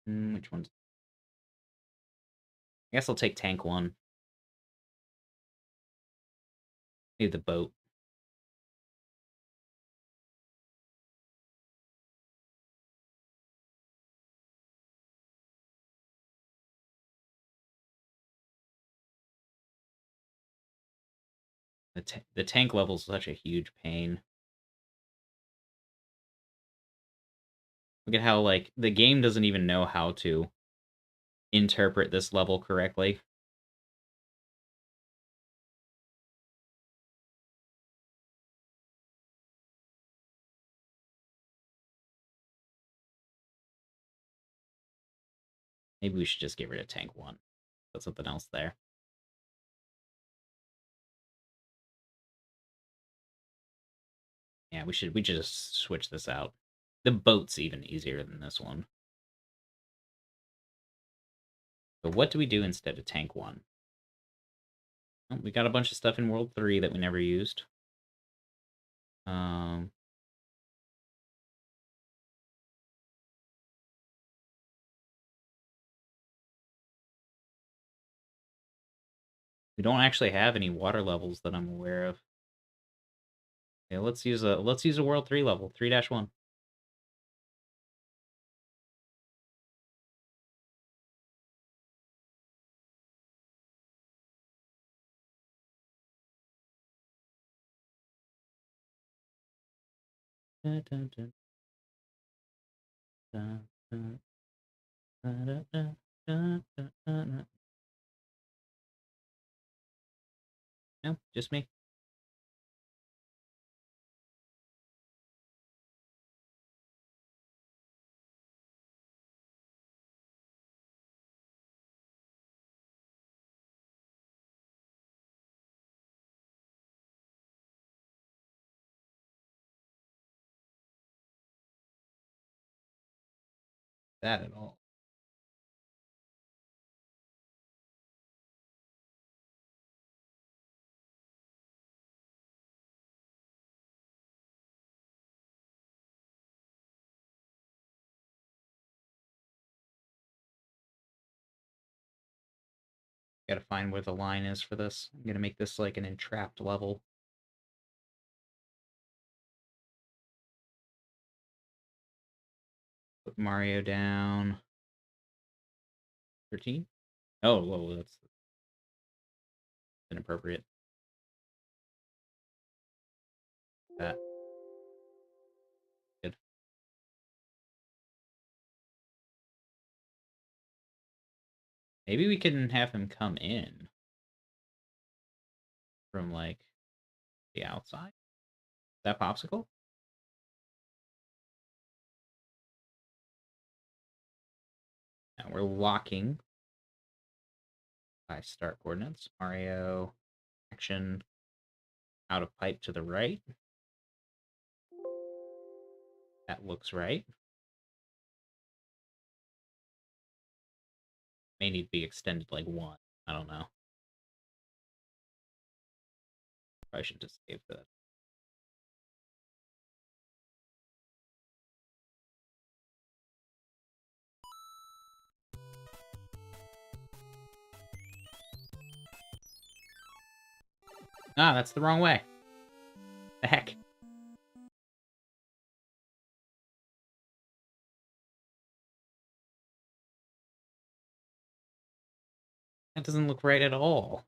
Which one's... I guess I'll take tank 1. Maybe the boat. The tank level is such a huge pain. Look at how, like, the game doesn't even know how to interpret this level correctly. Maybe we should just get rid of tank 1. Put something else there. Yeah, we should just switch this out. The boat's even easier than this one. But what do we do instead of tank 1? Oh, we got a bunch of stuff in World 3 that we never used. We don't actually have any water levels that I'm aware of. Yeah, let's use a World 3 level, 3-1. Dun, dun, dun. Dun, dun, dun, dun, dun, dun, dun, dun. No, just me. That at all. Gotta find where the line is for this. I'm gonna make this like an entrapped level. Put Mario down. 13? Oh, whoa, that's inappropriate. That. Good. Maybe we can have him come in from, like, the outside? That popsicle? Now we're locking by start coordinates. Mario, action, out of pipe to the right. That looks right. May need to be extended like 1. I don't know. Probably should just save that. Ah, that's the wrong way. The heck? That doesn't look right at all.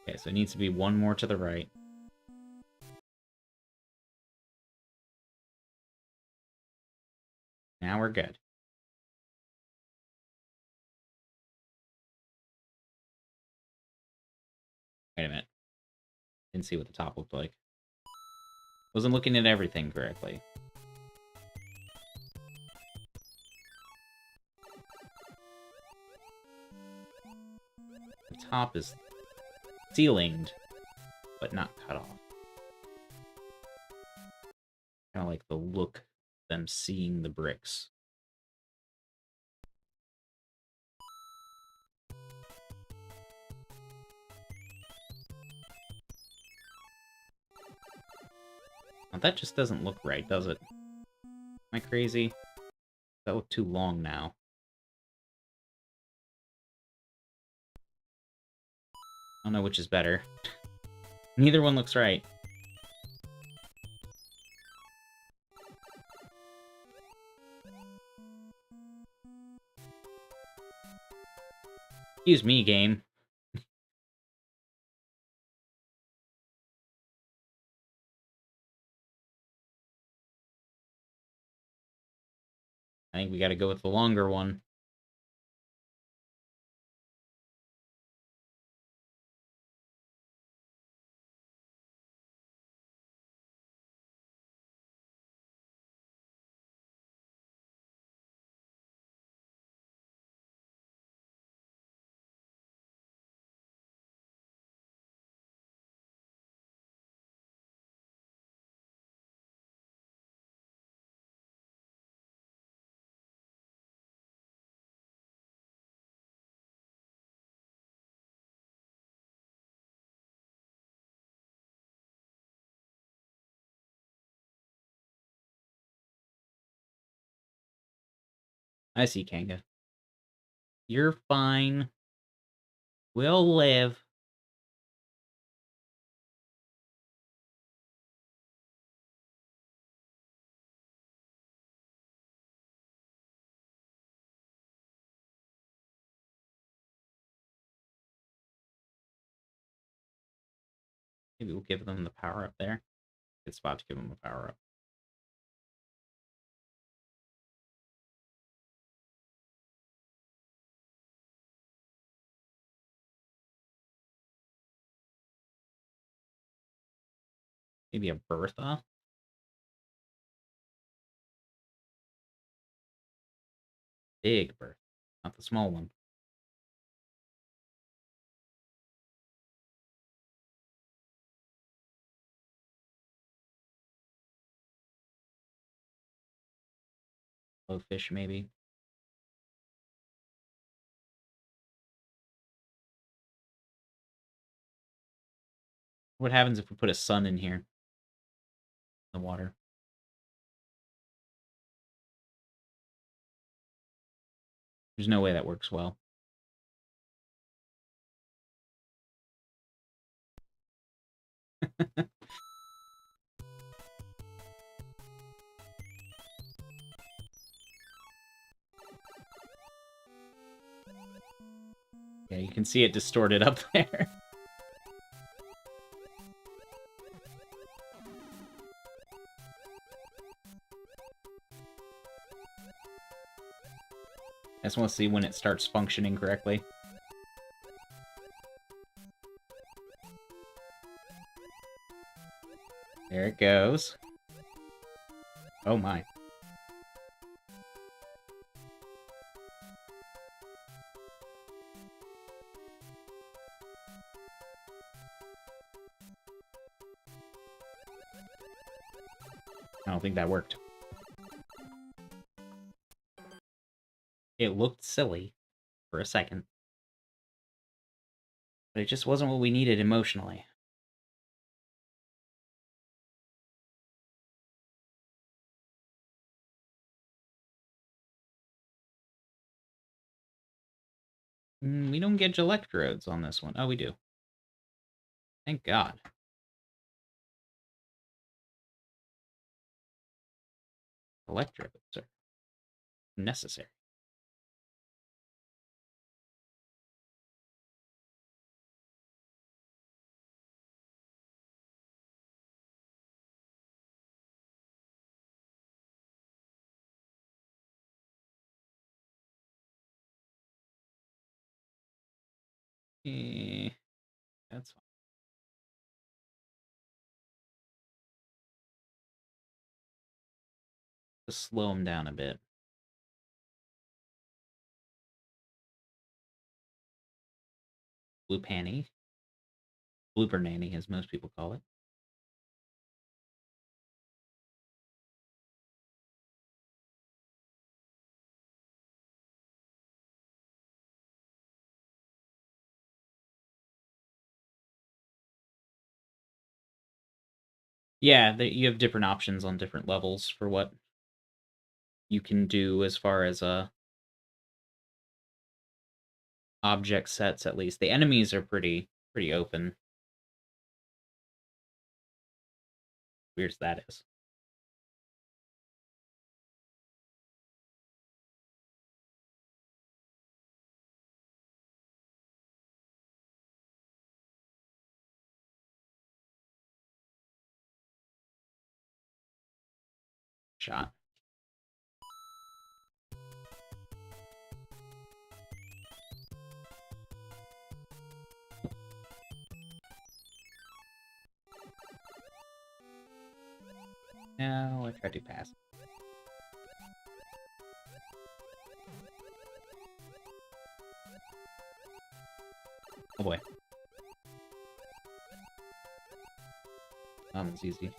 Okay, so it needs to be 1 more to the right. Now we're good. Wait a minute. Didn't see what the top looked like. Wasn't looking at everything correctly. The top is ceilinged, but not cut off. Kind of like the look of them seeing the bricks. Now, that just doesn't look right, does it? Am I crazy? That look too long now. I don't know which is better. Neither one looks right. Excuse me, game. I think we gotta go with the longer one. I see, Kanga. You're fine. We'll live. Maybe we'll give them the power up there. Good spot to give them a power up. Maybe a Bertha? Big Bertha, not the small one. Blowfish, maybe. What happens if we put a sun in here? In the water. There's no way that works well. Yeah, you can see it distorted up there. I just want to see when it starts functioning correctly. There it goes. Oh my. I don't think that worked. It looked silly for a second. But it just wasn't what we needed emotionally. We don't get electrodes on this one. Oh, we do. Thank God. Electrodes are necessary. That's fine. to slow him down a bit. Blue panny. Blooper nanny, as most people call it. Yeah, you have different options on different levels for what you can do as far as object sets, at least. The enemies are pretty open. Weird as that is. Shot. Now I try to pass. Oh boy. That was easy.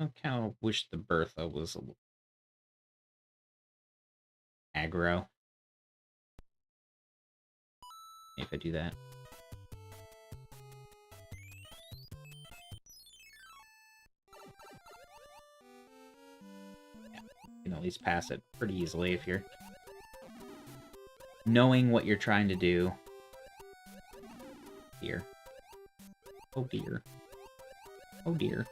I kind of wish the Bertha was a little aggro. If I do that. Yeah, you can at least pass it pretty easily if you're knowing what you're trying to do. Dear. Oh dear. Oh dear.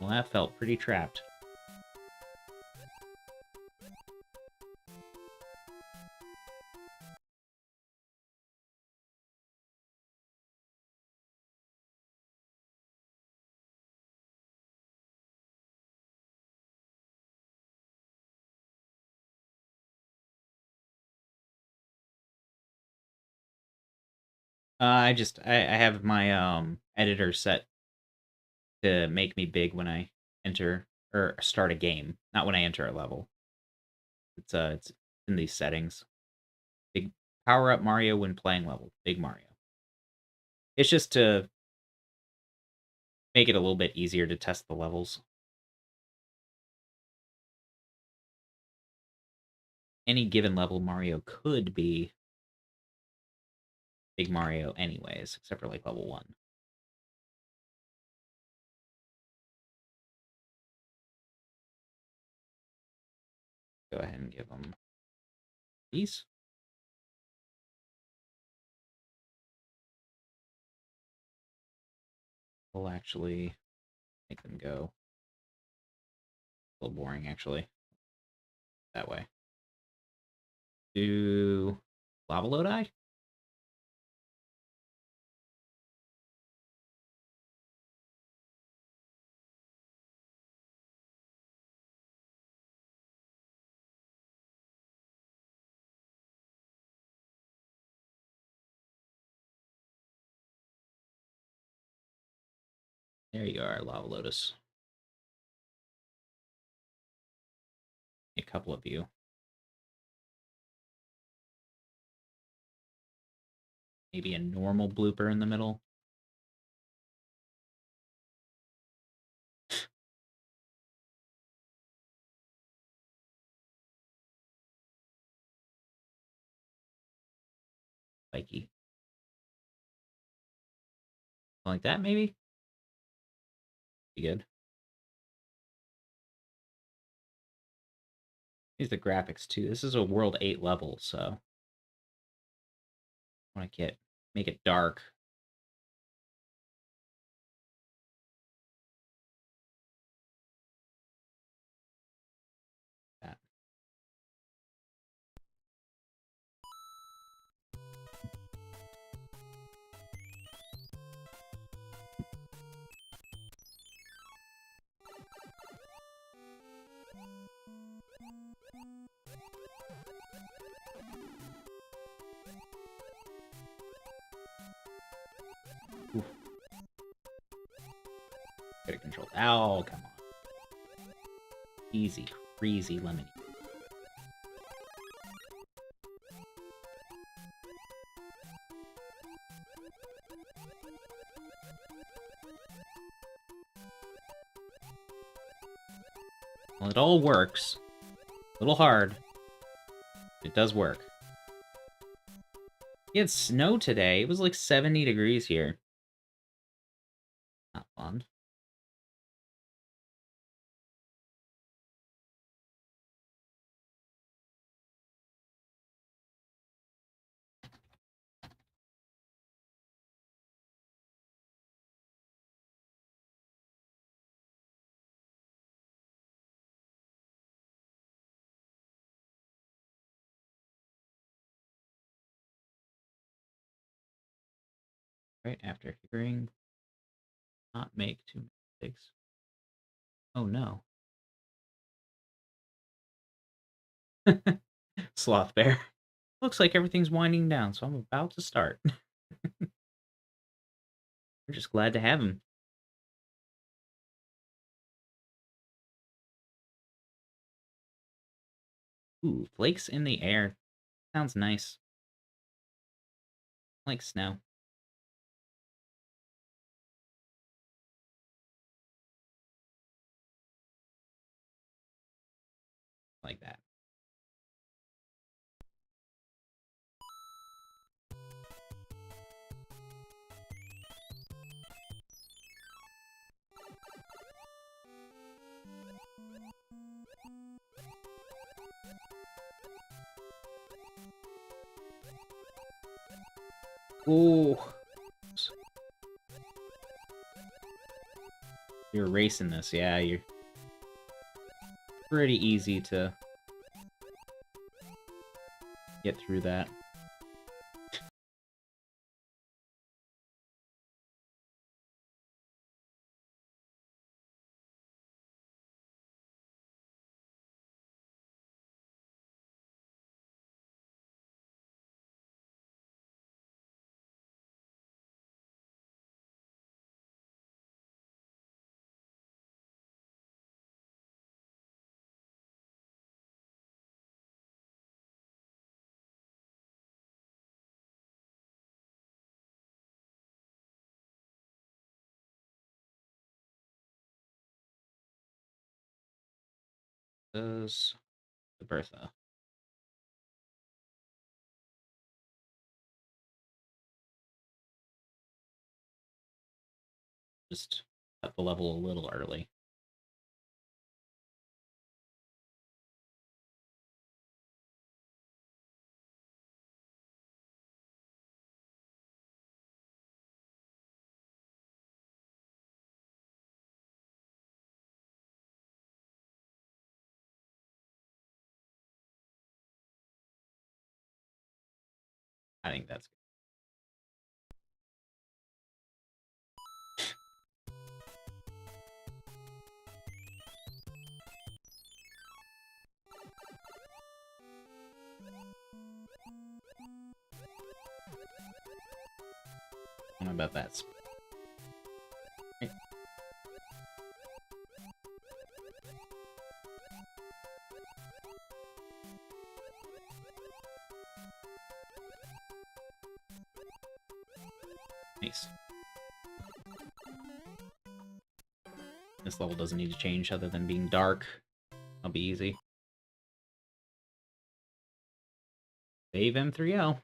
Well, that felt pretty trapped. I have my editor set to make me big when I enter or start a game, not when I enter a level. It's in these settings. Big power up Mario when playing level. Big Mario. It's just to make it a little bit easier to test the levels. Any given level, Mario could be Big Mario anyways, except for like level 1. Go ahead and give them these. We'll actually make them go. A little boring, actually. That way. Do Lava Lodi? There you are, Lava Lotus. A couple of you. Maybe a normal blooper in the middle. Spiky. Like that, maybe? Be good. Here's the graphics, too. This is a World 8 level, so... I want to make it dark. That. controlled. Oh, come on. Easy, crazy lemony. Well, it all works. A little hard. It does work. We had snow today. It was like 70 degrees here. Not fun. Right after hearing not make too many mistakes. Oh no. Sloth Bear. Looks like everything's winding down, so I'm about to start. We're just glad to have him. Ooh, flakes in the air. Sounds nice. I like snow. Like that. Ooh. You're racing this, yeah, you're pretty easy to get through that. Does the Bertha. Just cut the level a little early. I think that's good. I don't know about that. Right. Nice. This level doesn't need to change other than being dark. That'll be easy. Save M3L.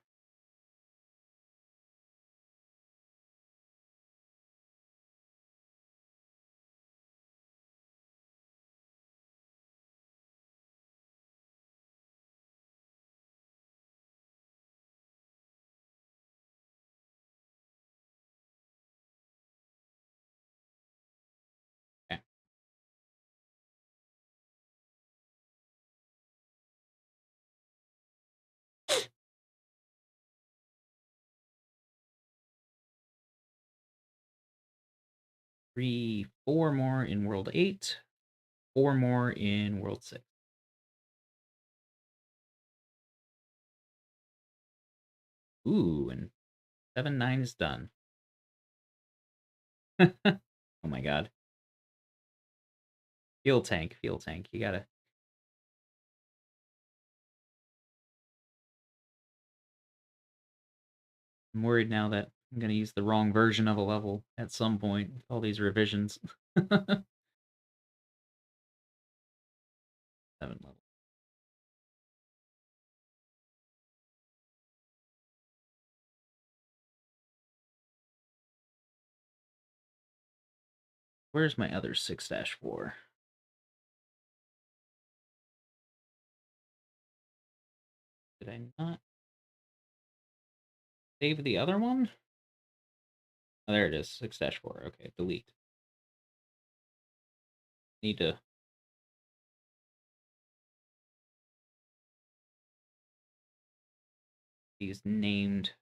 Okay. Four more in World 8. 4 more in World 6. Ooh, and 7-9 is done. Oh my god. Fuel tank. You gotta. I'm worried now that I'm gonna use the wrong version of a level at some point with all these revisions. 7 level. Where's my other 6-4? Did I not save the other one? Oh, there it is. 6-4. Okay, delete. Need to. These named.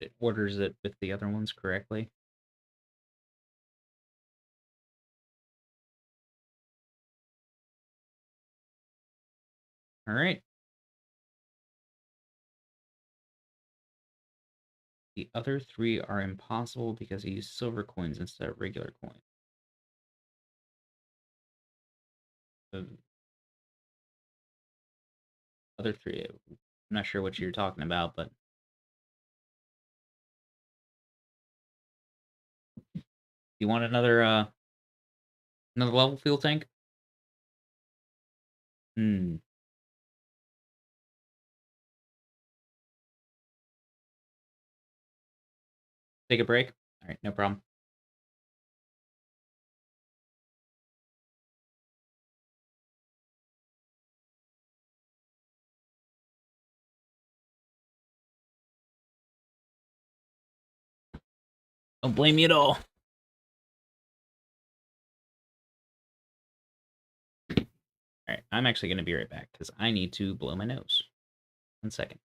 It orders it with the other ones correctly. All right. The other 3 are impossible because I use silver coins instead of regular coins. The other 3, I'm not sure what you're talking about, but you want another level fuel tank? Take a break? All right, no problem. Don't blame me at all. All right, I'm actually going to be right back because I need to blow my nose. 1 second.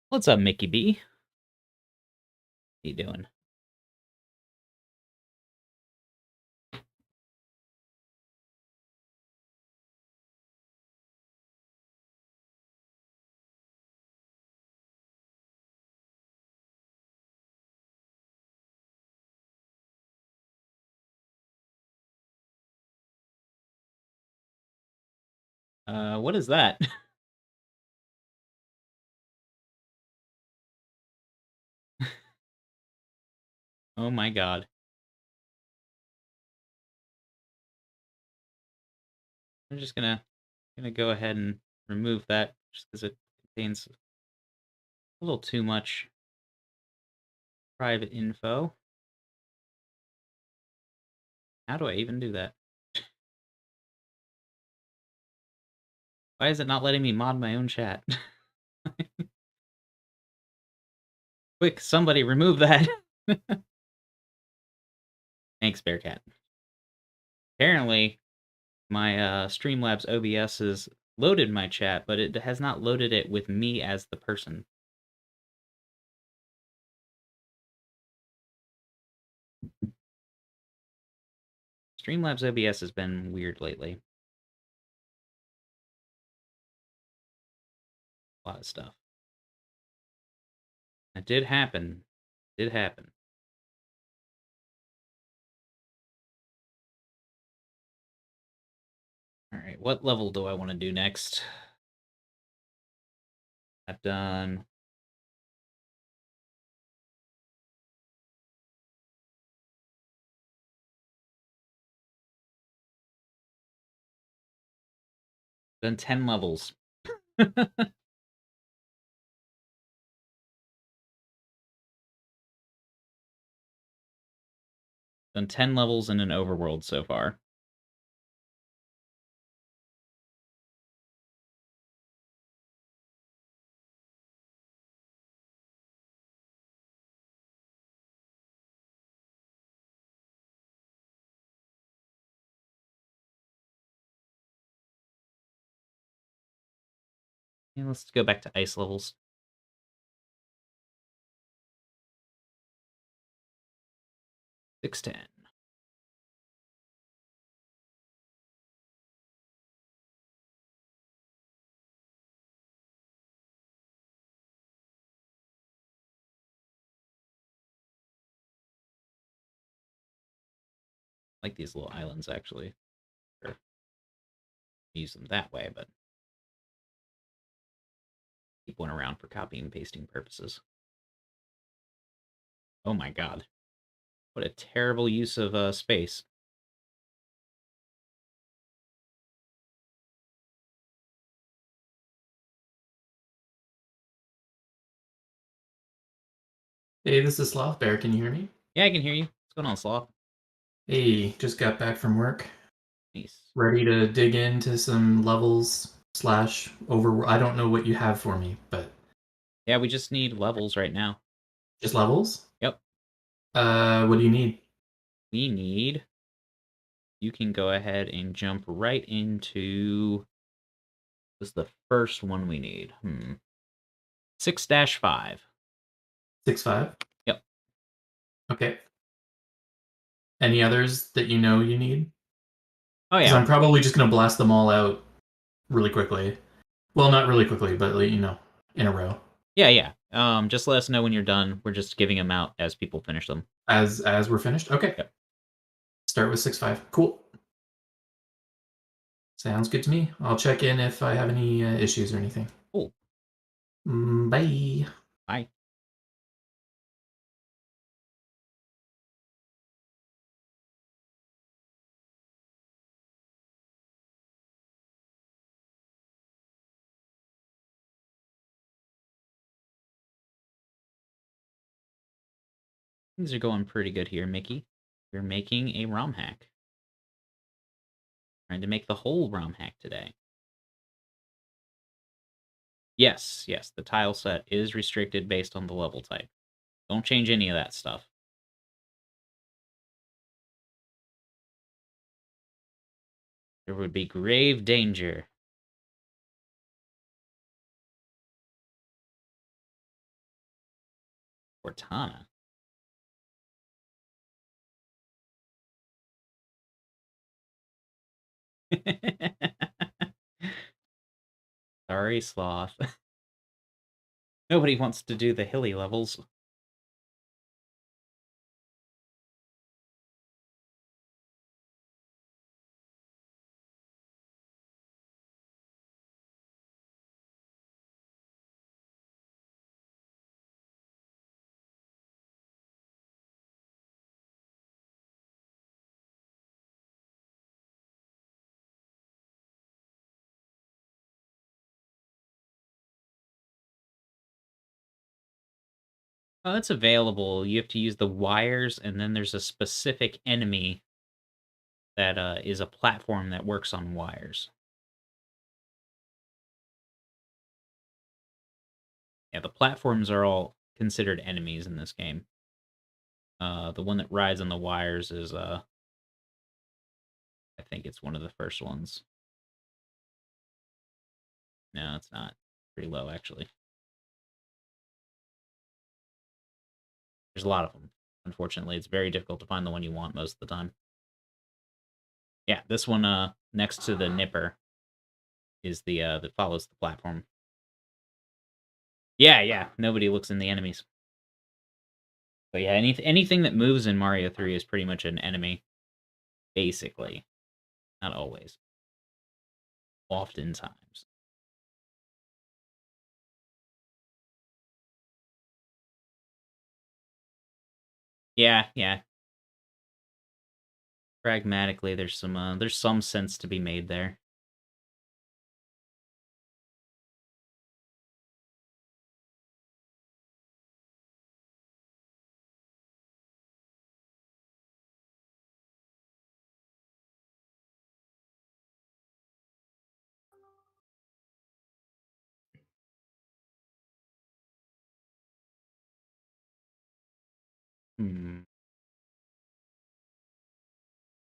What's up, Mickey B? How you doing? What is that? Oh my god. I'm just gonna go ahead and remove that just because it contains a little too much private info. How do I even do that? Why is it not letting me mod my own chat? Quick, somebody remove that. Thanks, Bearcat. Apparently, my Streamlabs OBS has loaded my chat, but it has not loaded it with me as the person. Streamlabs OBS has been weird lately. A lot of stuff. It did happen. It did happen. Alright, what level do I want to do next? I've done... done 10 levels. Done 10 levels in an overworld so far. And let's go back to ice levels. $6.10. I like these little islands, actually. Sure. Use them that way, but keep one around for copying and pasting purposes. Oh my god. What a terrible use of space. Hey, this is Sloth Bear. Can you hear me? Yeah, I can hear you. What's going on, Sloth? Hey, just got back from work. Nice. Ready to dig into some levels slash over. I don't know what you have for me, but Yeah, we just need levels right now. just levels? Yep. What do you need? We need... You can go ahead and jump right into... This is the first one we need. 6-5. 6-5? Yep. Okay. Any others that you know you need? Oh Because yeah. I'm probably just going to blast them all out really quickly. Well, not really quickly, but, like, in a row. Yeah. Just let us know when you're done. We're just giving them out as people finish them. As we're finished? Okay. Yep. Start with 6-5. Cool. Sounds good to me. I'll check in if I have any issues or anything. Cool. Bye. Bye. Things are going pretty good here, Mickey. You're making a ROM hack. Trying to make the whole ROM hack today. Yes, the tile set is restricted based on the level type. Don't change any of that stuff. There would be grave danger. Cortana. Sorry, Sloth. Nobody wants to do the hilly levels. Oh, it's available. You have to use the wires, and then there's a specific enemy that is a platform that works on wires. Yeah, the platforms are all considered enemies in this game. The one that rides on the wires is I think it's one of the first ones. No, it's not. Pretty low, actually. There's a lot of them. Unfortunately, it's very difficult to find the one you want most of the time. Yeah, this one next to the Nipper is the that follows the platform. Yeah, nobody looks in the enemies. But yeah, anything that moves in Mario 3 is pretty much an enemy. Basically. Not always. Oftentimes. Yeah. Pragmatically, there's some sense to be made there.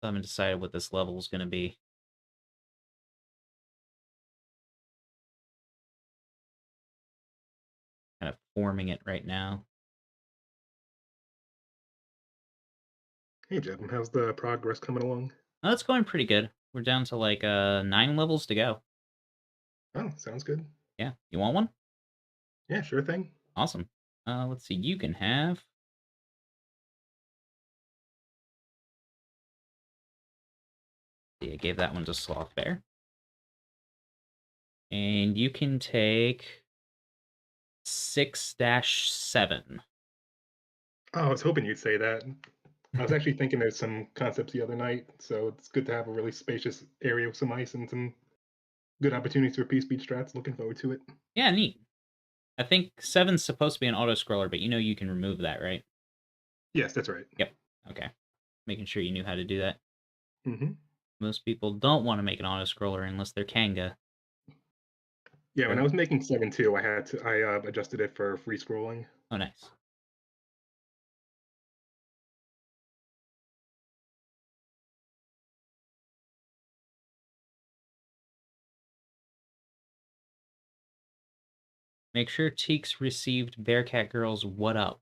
I haven't decided what this level is going to be. Kind of forming it right now. Hey, Jeb, how's the progress coming along? Oh, it's going pretty good. We're down to like 9 levels to go. Oh, sounds good. Yeah, you want one? Yeah, sure thing. Awesome. Let's see. You can have. See, I gave that one to Sloth Bear. And you can take 6-7. Oh, I was hoping you'd say that. I was actually thinking there's some concepts the other night, so it's good to have a really spacious area with some ice and some good opportunities for P-Speed strats. Looking forward to it. Yeah, neat. I think 7's supposed to be an auto-scroller, but you know you can remove that, right? Yes, that's right. Yep. Okay. Making sure you knew how to do that. Mm-hmm. Most people don't want to make an auto-scroller unless they're Kanga. Yeah, when I Sure. was making 7 too, I adjusted it for free scrolling. Oh, nice. Make sure Teeks received Bearcat Girl's What Up.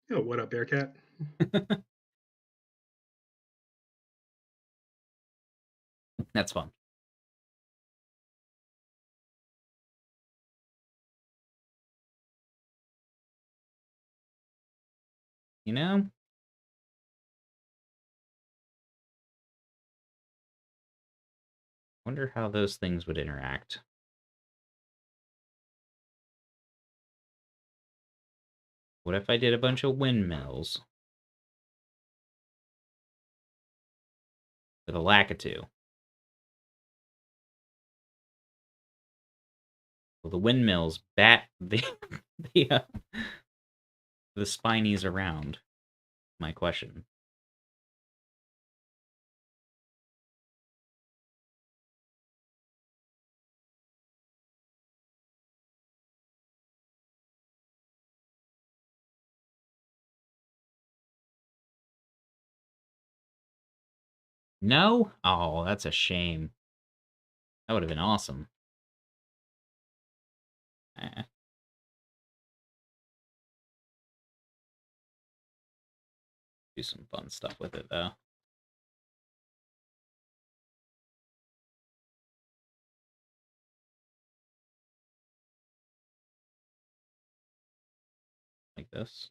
Yo, what up, Bearcat? That's fun. You know? Wonder how those things would interact. What if I did a bunch of windmills? With a Lakitu. Well, the windmills bat the spinies around. My question. No? Oh, that's a shame. That would have been awesome. Eh. Do some fun stuff with it, though. Like this.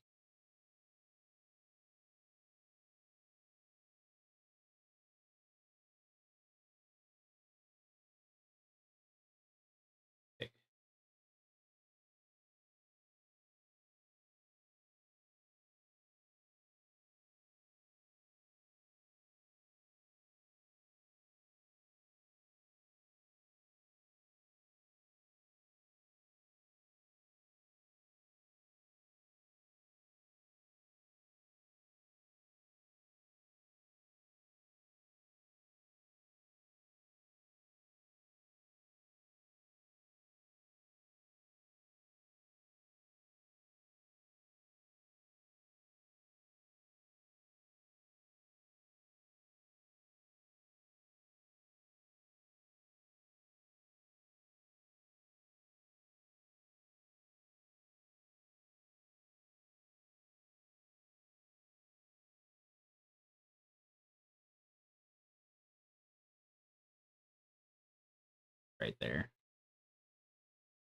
right there.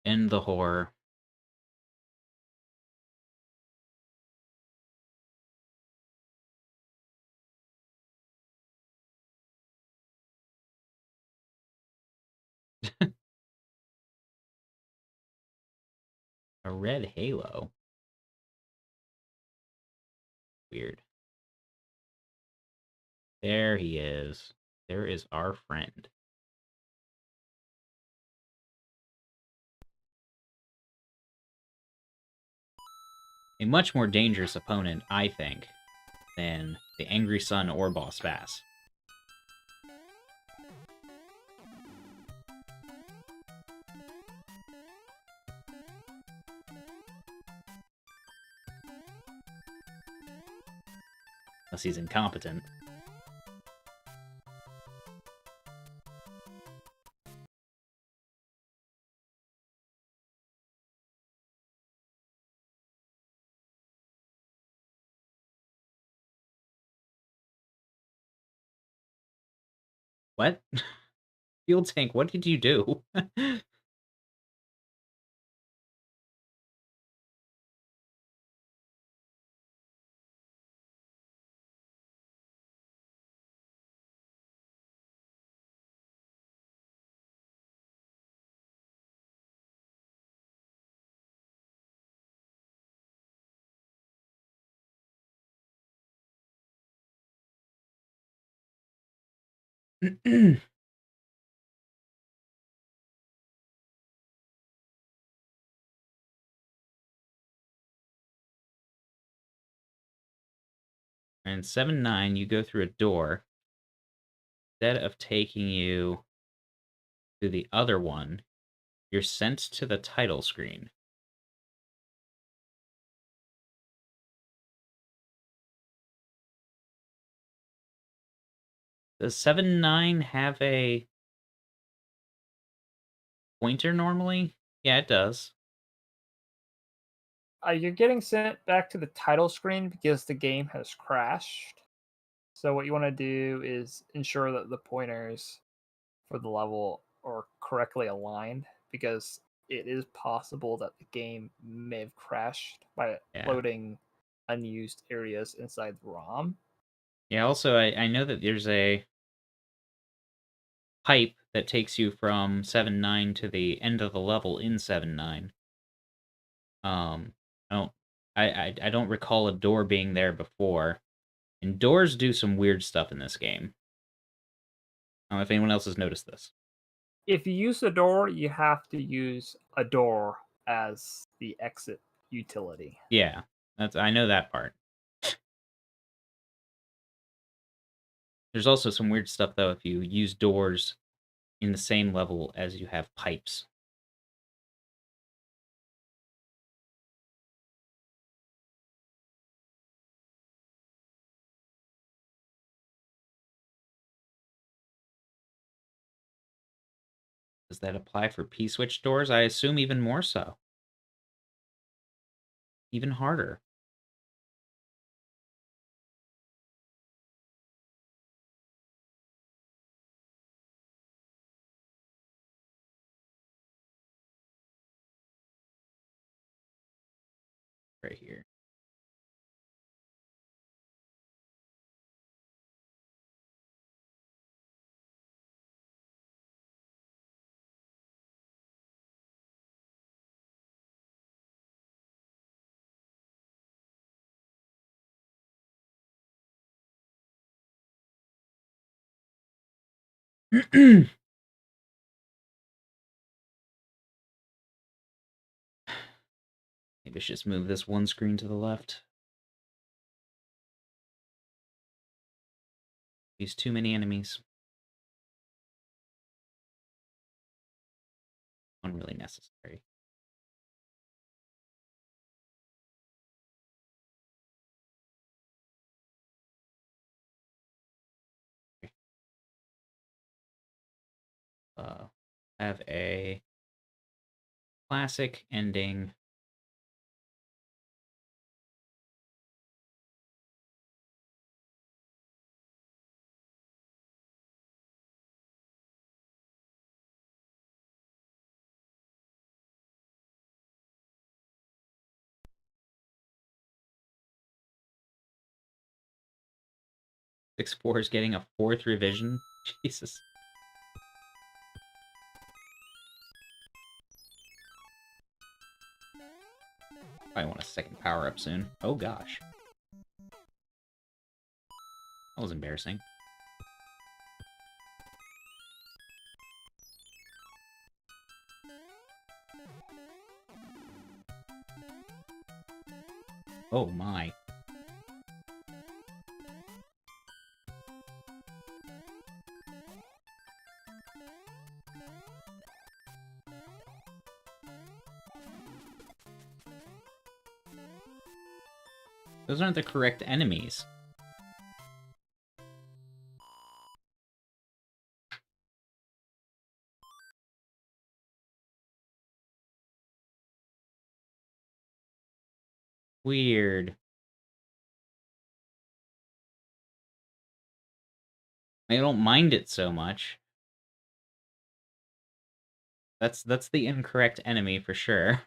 End the horror. A red halo. Weird. There he is. There is our friend. A much more dangerous opponent, I think, than the Angry Sun or Boss Bass. Unless he's incompetent. What? Fuel tank, what did you do? And 7-9, you go through a door. Instead of taking you to the other one, you're sent to the title screen. Does 7-9 have a pointer normally? Yeah, it does. You're getting sent back to the title screen because the game has crashed. So what you want to do is ensure that the pointers for the level are correctly aligned, because it is possible that the game may have crashed by Yeah. loading unused areas inside the ROM. Yeah, also, I know that there's a pipe that takes you from 7-9 to the end of the level in 7-9. I don't I don't recall a door being there before. And doors do some weird stuff in this game. I don't know if anyone else has noticed this. If you use the door, you have to use a door as the exit utility. Yeah, I know that part. There's also some weird stuff though if you use doors in the same level as you have pipes. Does that apply for P-switch doors? I assume even more so. Even harder. Right here. Maybe I should just move this one screen to the left. Use too many enemies. Unreally necessary. Have a classic ending. 6-4 is getting a 4th revision. Jesus. I want a second power up soon. Oh gosh. That was embarrassing. Oh my. Those aren't the correct enemies. Weird. I don't mind it so much. That's the incorrect enemy for sure.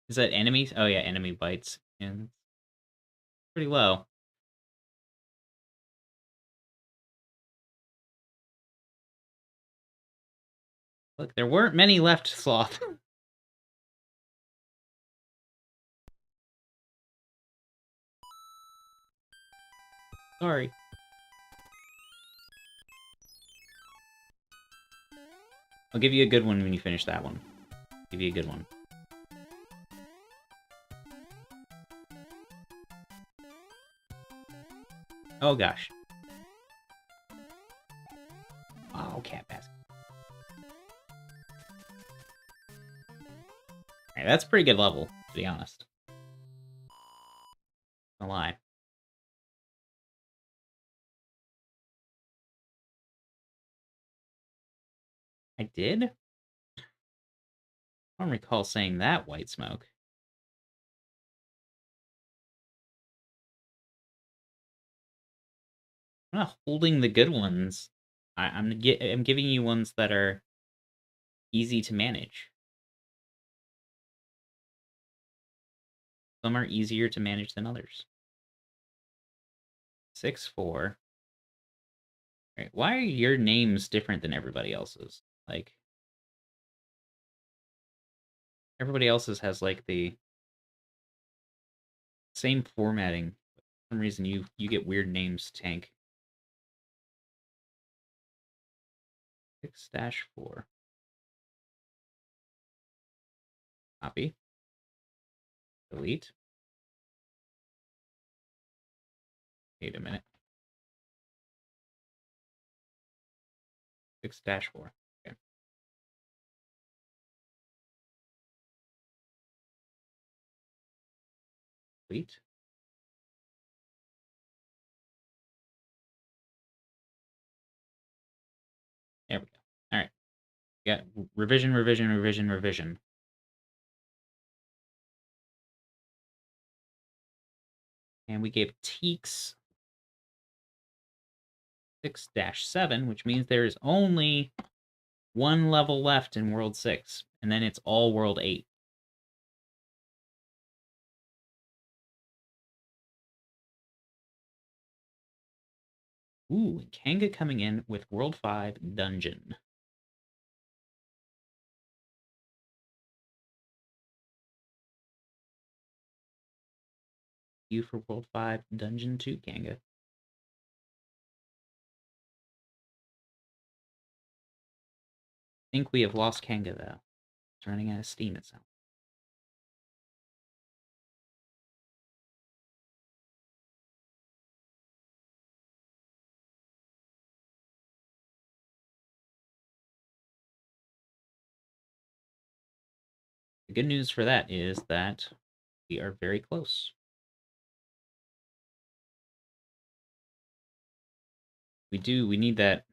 Is that enemies? Oh yeah, enemy bites. And pretty low. Look, there weren't many left, Sloth. Sorry. I'll give you a good one when you finish that one. Give you a good one. Oh gosh. Oh, cat basket. Alright, that's a pretty good level, to be honest. No lie. I did? I don't recall saying that, White Smoke. I'm not holding the good ones. I'm giving you ones that are easy to manage. Some are easier to manage than others. 6-4. Right, why are your names different than everybody else's? Like, everybody else's has like the same formatting. For some reason you get weird names, Tank. 6-4. Copy. Delete. Wait a minute. 6-4. Okay. Delete. There we go. All right. Got revision, revision, revision, revision. And we gave Teeks 6-7, which means there is only one level left in World 6, and then it's all World 8. Ooh, Kanga coming in with World 5 Dungeon. You for World 5 Dungeon 2, Kanga. I think we have lost Kanga, though. It's running out of steam, it sounds. The good news for that is that we are very close. We need that.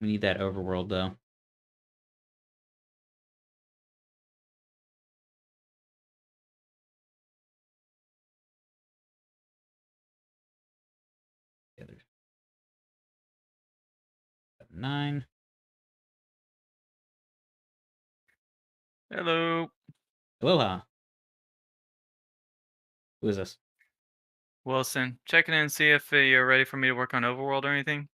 We need that overworld, though. The other 9. Hello. Aloha. Who is this? Wilson. Checking in, see if you're ready for me to work on Overworld or anything.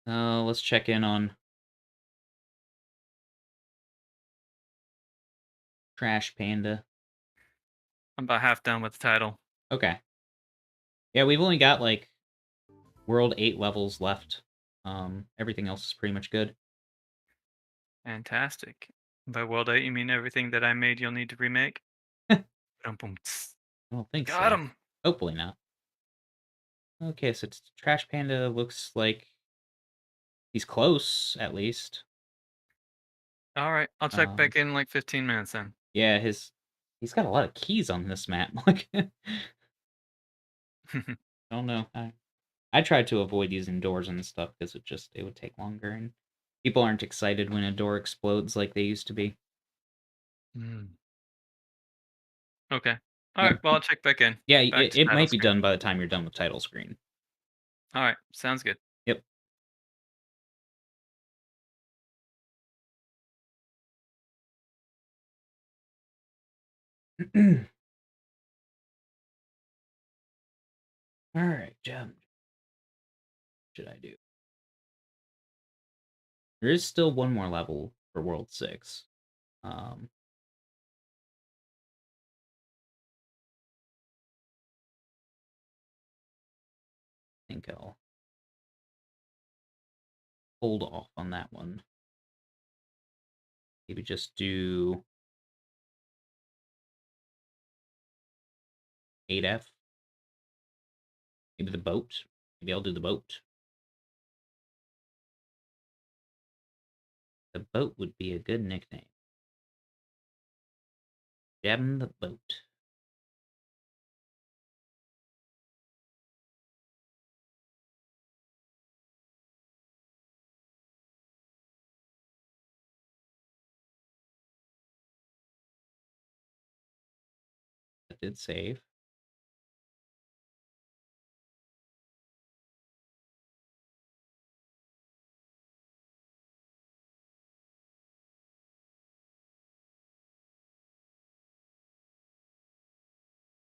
Let's check in on Trash Panda. I'm about half done with the title. Okay. Yeah, we've only got like World 8 levels left. Everything else is pretty much good. Fantastic. By World 8, you mean everything that I made you'll need to remake? Boom. I don't think Got so. him. Hopefully not. Okay, so Trash Panda looks like he's close, at least. All right, I'll check back in like 15 minutes then. Yeah, he's got a lot of keys on this map. Like, I don't know. I tried to avoid using doors and stuff because it would take longer, and people aren't excited when a door explodes like they used to be. Okay. All Yep. right, well, I'll check back in. Yeah, Back to it title might be screen. done by the time you're done with title screen. All right, sounds good. Yep. All right, Jim. What should I do? There is still one more level for World 6. I think I'll hold off on that one. Maybe just do 8F. Maybe the boat. Maybe I'll do the boat. The boat would be a good nickname. Jam the boat. That did save.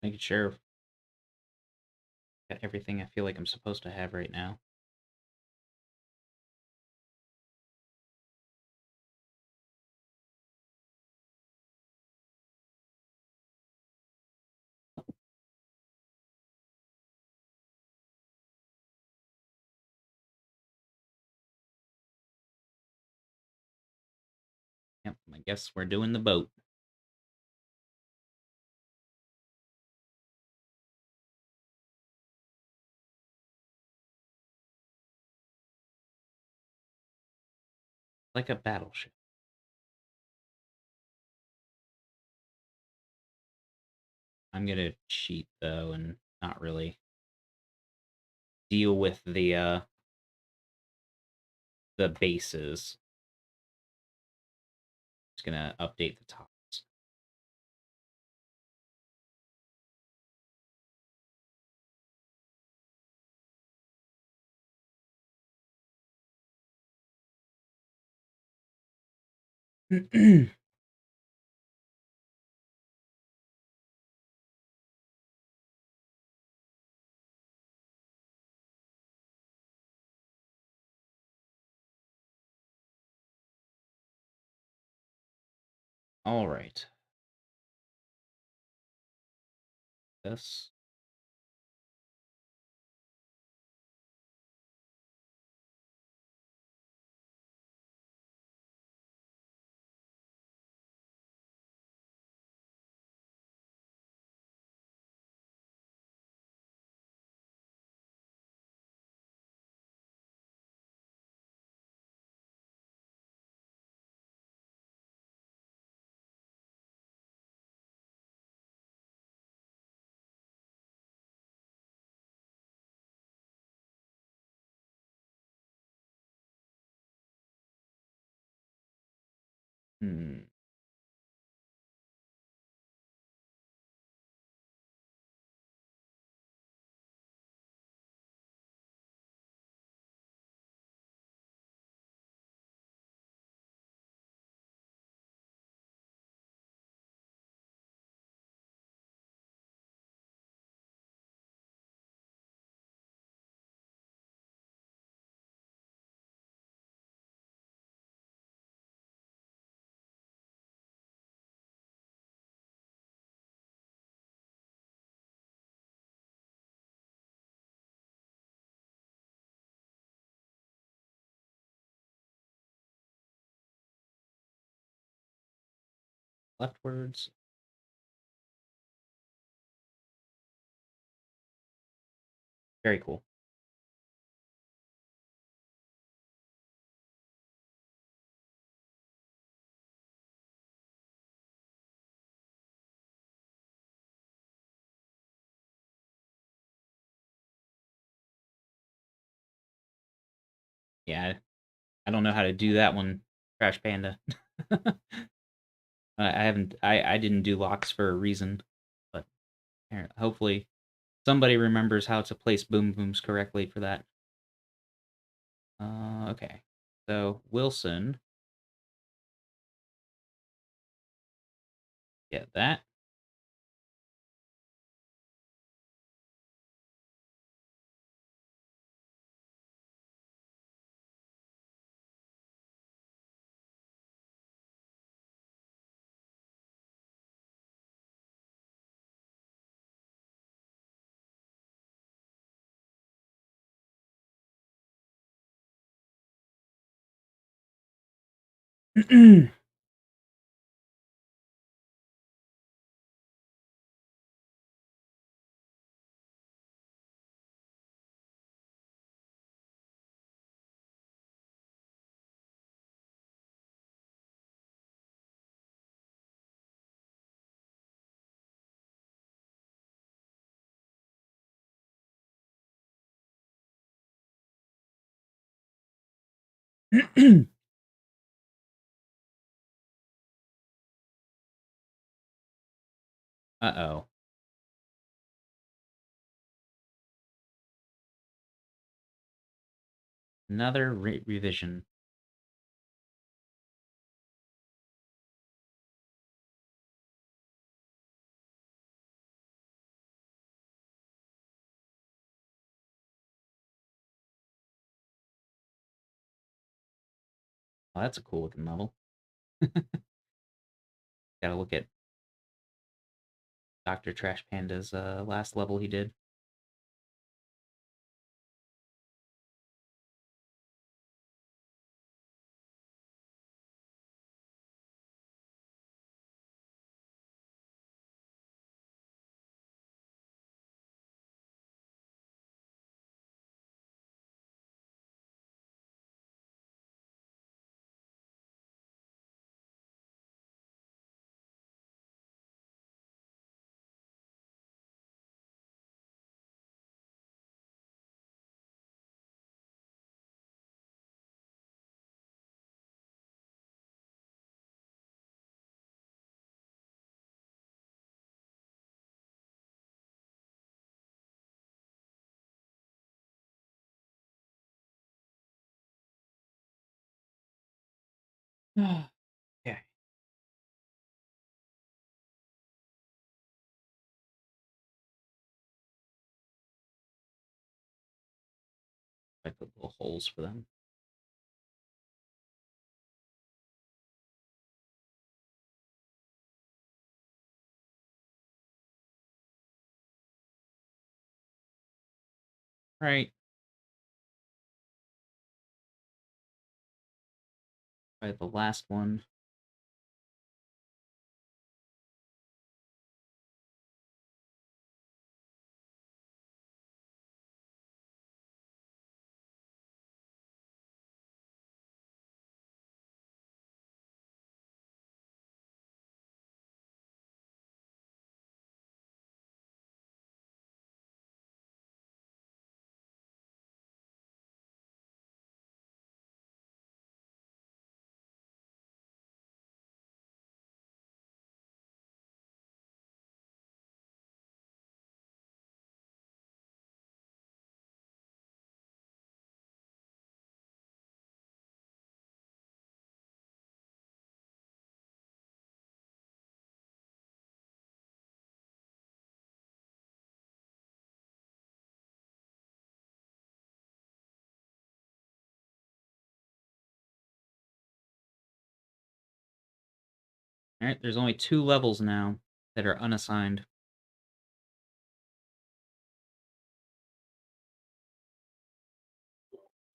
Making sure I've got everything I feel like I'm supposed to have right now. Yep, I guess we're doing the boat. Like a battleship. I'm gonna cheat though and not really deal with the bases. Just gonna update the tops. All right. This. Hmm. leftwards. Very cool. Yeah, I don't know how to do that one, Crash Panda. I haven't. I didn't do locks for a reason, but hopefully somebody remembers how to place boom booms correctly for that. Okay, so Wilson, get that. Uh-oh. Another revision. Oh, that's a cool looking level. Gotta look at Dr. Trash Panda's last level he did. Okay. I put little holes for them. Right. Probably the last one. All right, there's only 2 levels now that are unassigned.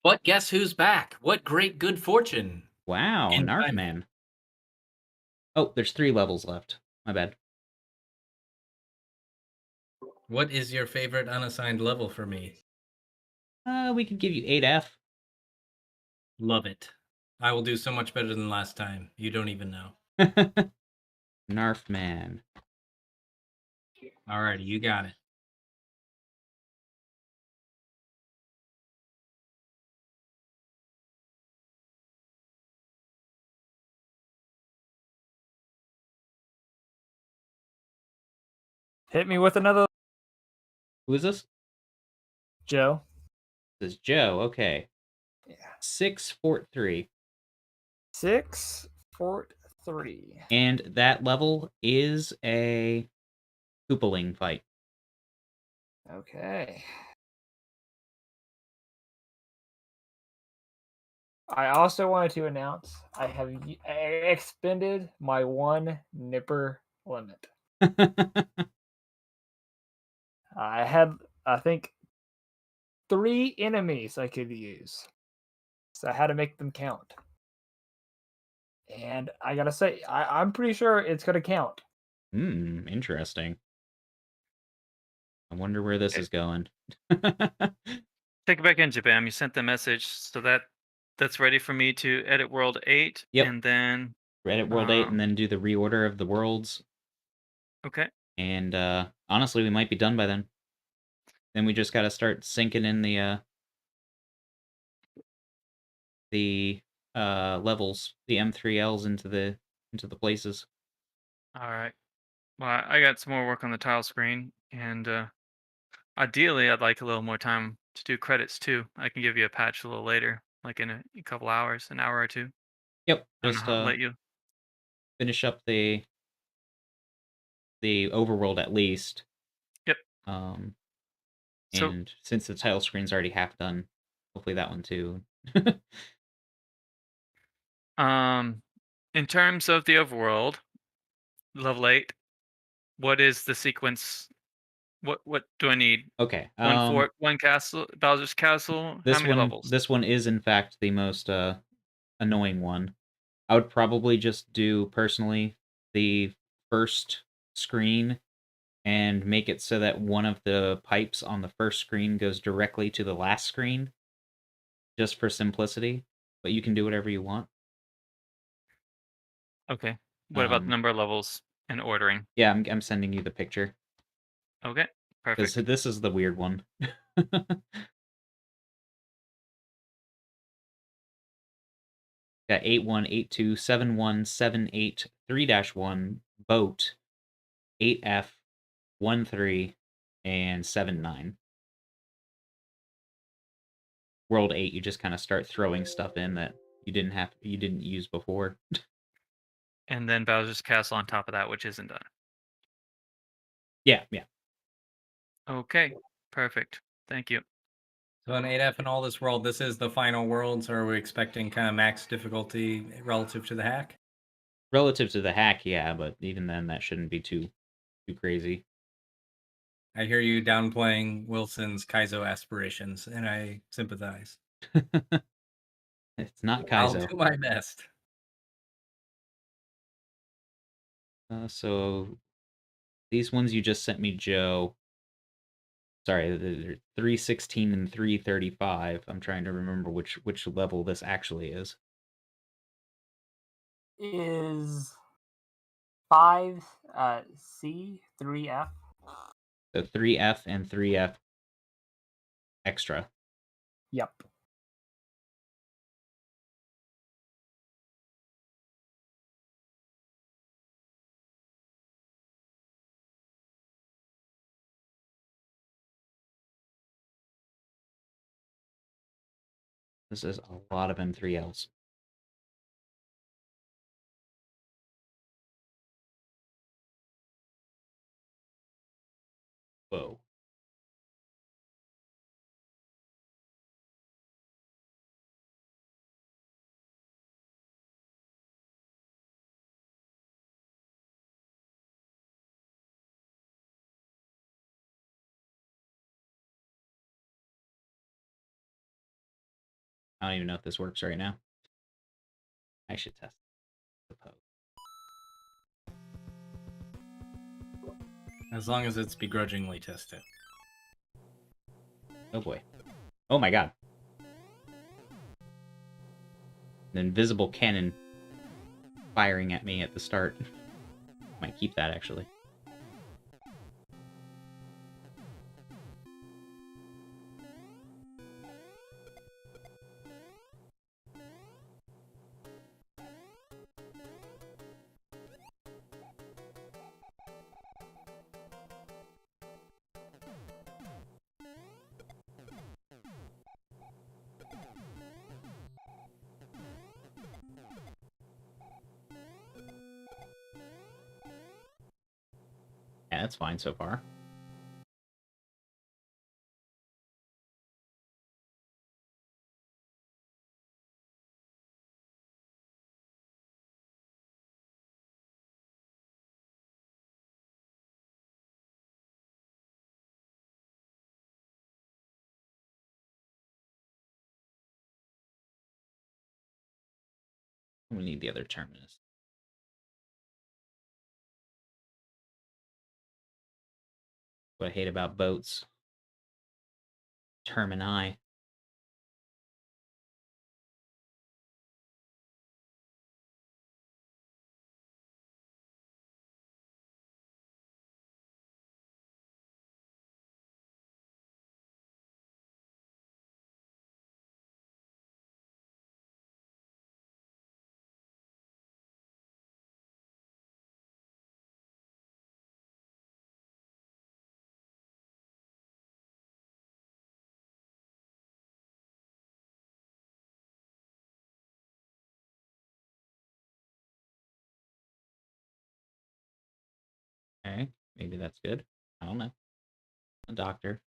But guess who's back? What great good fortune. Wow, And Narcman. Oh, there's 3 levels left. My bad. What is your favorite unassigned level for me? We could give you 8F. Love it. I will do so much better than last time. You don't even know. Narf man. Alrighty, you got it. Hit me with another Who is this? Joe. This is Joe. Okay. Yeah. 6 Fort 3. 6 Fort 3. And that level is a Koopaling fight. Okay. I also wanted to announce I have expended my 1 nipper limit. I had, I think, 3 enemies I could use. So I had to make them count. And I gotta say, I'm pretty sure it's gonna count. Interesting. I wonder where this is going. Take it back in, Jabam. You sent the message, so that's ready for me to edit World 8, Yep. and then Edit World 8 and then do the reorder of the worlds. okay. And honestly, we might be done by then. Then we just got to start sinking in the levels, the M3Ls into the places. All right. Well, I got some more work on the tile screen, and ideally, I'd like a little more time to do credits too. I can give you a patch a little later, like in a couple hours, an hour or two. Yep, I don't know just how late you. finish up the overworld at least. Yep. And since the title screen's already half done, hopefully that one too. In terms of the overworld, level 8, what is the sequence? What do I need? Okay. One fort, one castle, Bowser's Castle. How many levels? This one is in fact the most annoying one. I would probably just do personally the first screen and make it so that one of the pipes on the first screen goes directly to the last screen, just for simplicity. But you can do whatever you want. Okay. What about the number of levels and ordering? Yeah, I'm sending you the picture. Okay. Perfect. This is the weird one. Got 81827178 boat 8F 13 and 79. World 8, you just kind of start throwing stuff in that you didn't use before. And then Bowser's Castle on top of that, which isn't done. Yeah. Okay. Perfect. Thank you. So in 8F and all this world, this is the final world, so are we expecting kind of max difficulty relative to the hack? Relative to the hack, yeah, but even then that shouldn't be too crazy. I hear you downplaying Wilson's Kaizo aspirations, and I sympathize. It's not I'll Kaizo. do my best. So these ones you just sent me, Joe. Sorry, they're 316 and 335. I'm trying to remember which level this actually is. Is 5 C 3F. So 3F and 3F extra. Yep. This is a lot of M3Ls. Whoa. I don't even know if this works right now. I should test. Suppose. As long as it's begrudgingly tested. Oh boy. Oh my god. An invisible cannon firing at me at the start. Might keep that, actually. Yeah, that's fine so far. We need the other terminus. What I hate about boats. Termini. Okay, maybe that's good. I don't know. A doctor.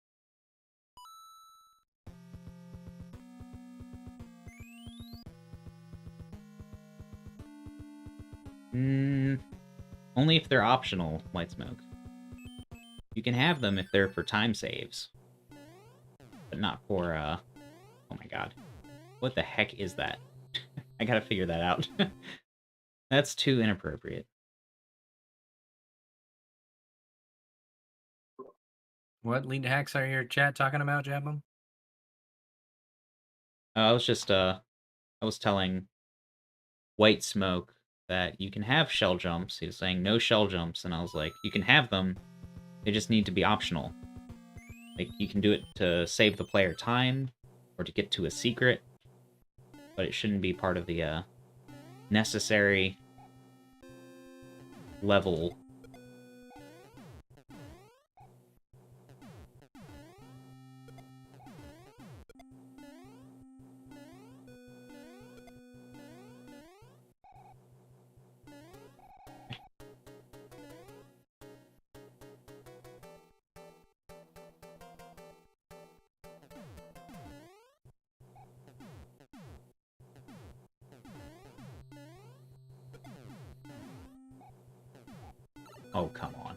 Only if they're optional, White Smoke. You can have them if they're for time saves. But not for, oh my god. What the heck is that? I gotta figure that out. That's too inappropriate. What lead hacks are your chat talking about, Jabum? I was just, I was telling White Smoke that you can have shell jumps. He was saying no shell jumps, and I was like, you can have them, they just need to be optional. Like, you can do it to save the player time, or to get to a secret, but it shouldn't be part of the, necessary level. Oh, come on.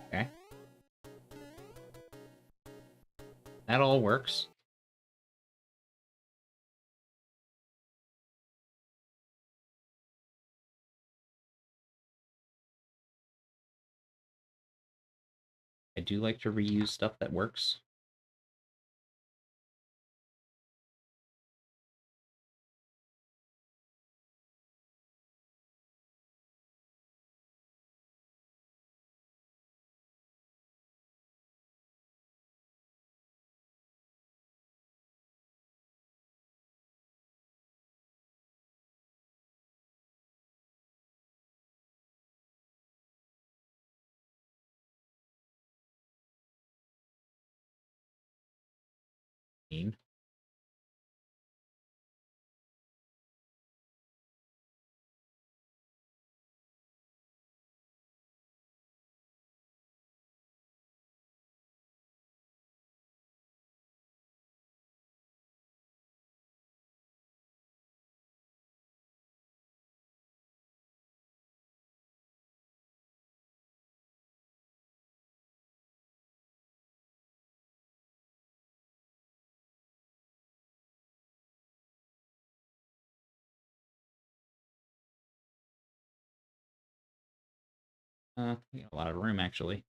Okay. That all works. I do like to reuse stuff that works. Mean. We got a lot of room, actually.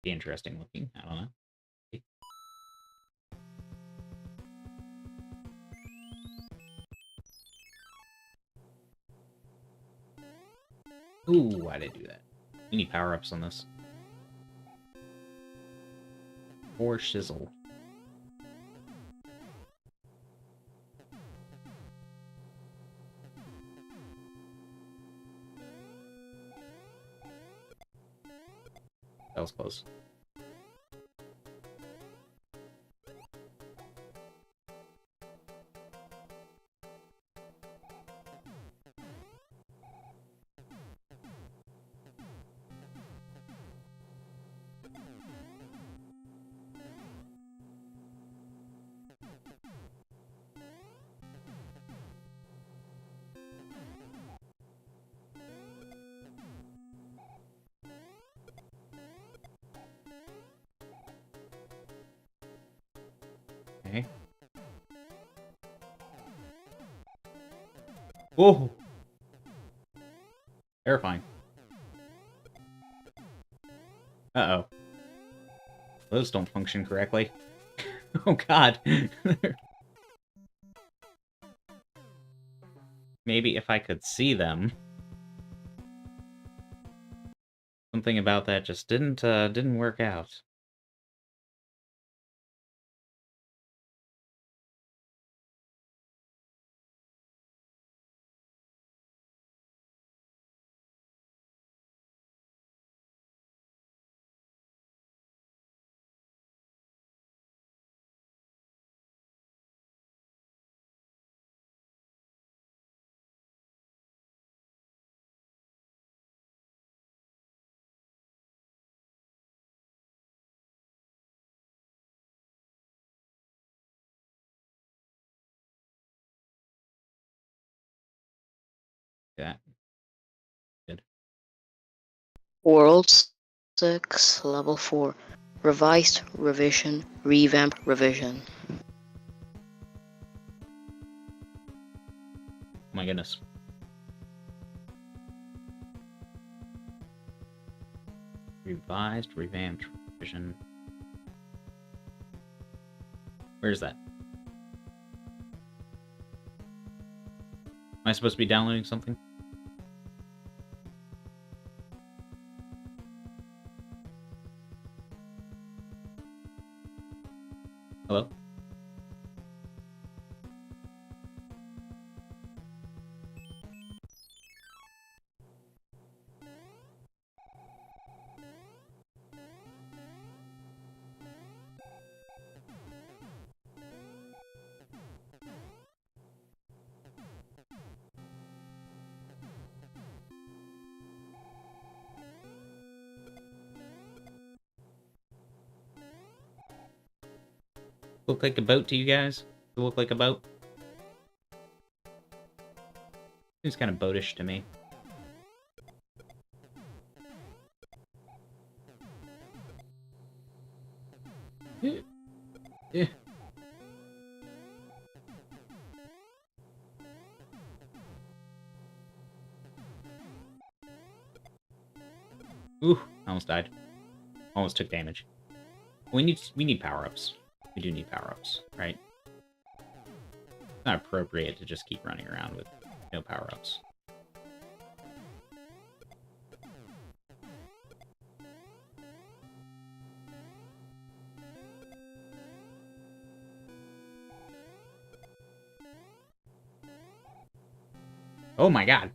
Be interesting looking. I don't know. Ooh, why did I do that? We need power-ups on this. Or shizzle. That was close. Okay. Whoa! Terrifying. Uh-oh. Those don't function correctly. Oh god. Maybe if I could see them. Something about that just didn't work out. Yeah. Good. World 6, Level 4. Revised, revision, revamp, revision. Oh my goodness. Revised, revamped, revision. Where's that? Am I supposed to be downloading something? Hello? Look like a boat to you guys? Does it look like a boat? Seems kind of boatish to me. Yeah. Ooh, I almost died. Almost took damage. We need power-ups. We do need power-ups, right? It's not appropriate to just keep running around with no power-ups. Oh my god.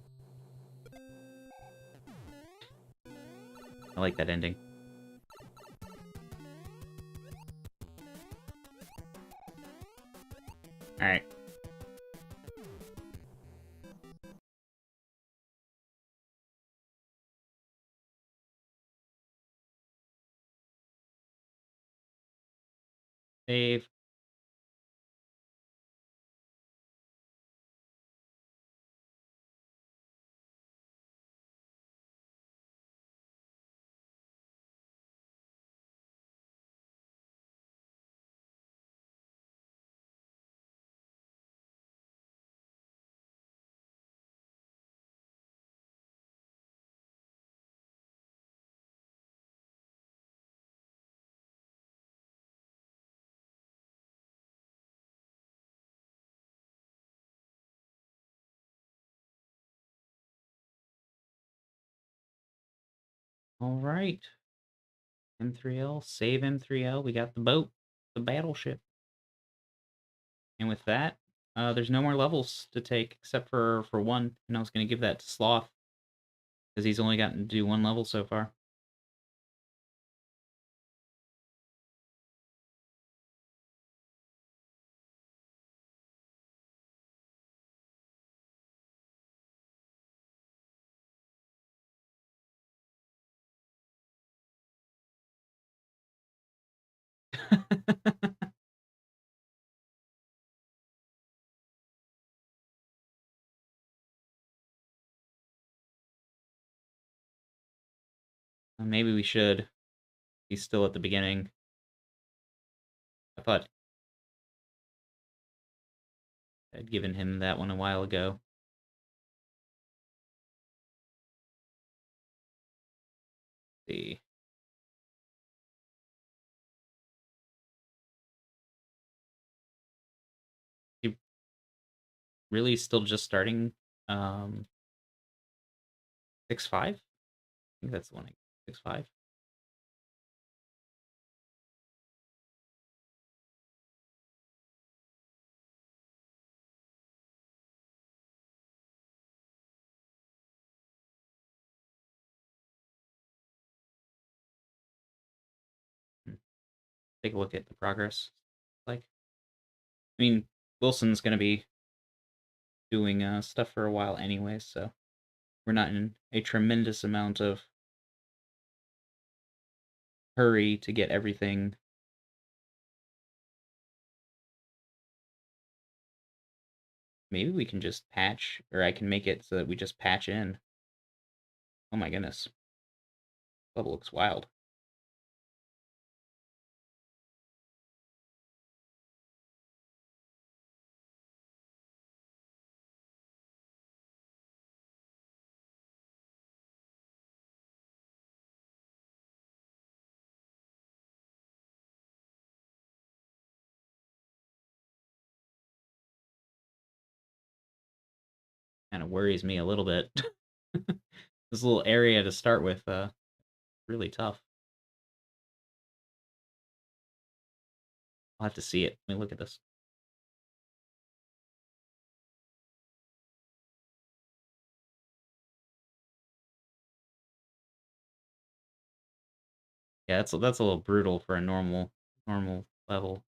I like that ending. Alright. Save. Alright. M3L, save M3L. We got the boat, the battleship. And with that, there's no more levels to take except for one. And I was going to give that to Sloth because he's only gotten to do one level so far. Maybe we should. He's still at the beginning. I thought I'd given him that one a while ago. Let's see. He really still just starting 6-5? I think that's the one. 6-5. Take a look at the progress. Like, I mean, Wilson's gonna be doing stuff for a while anyway, so we're not in a tremendous amount of hurry to get everything. Maybe we can just patch, or I can make it so that we just patch in. Oh my goodness. Level looks wild. Kind of worries me a little bit. This little area to start with, really tough. I'll have to see it. Let me look at this. Yeah, that's a little brutal for a normal level.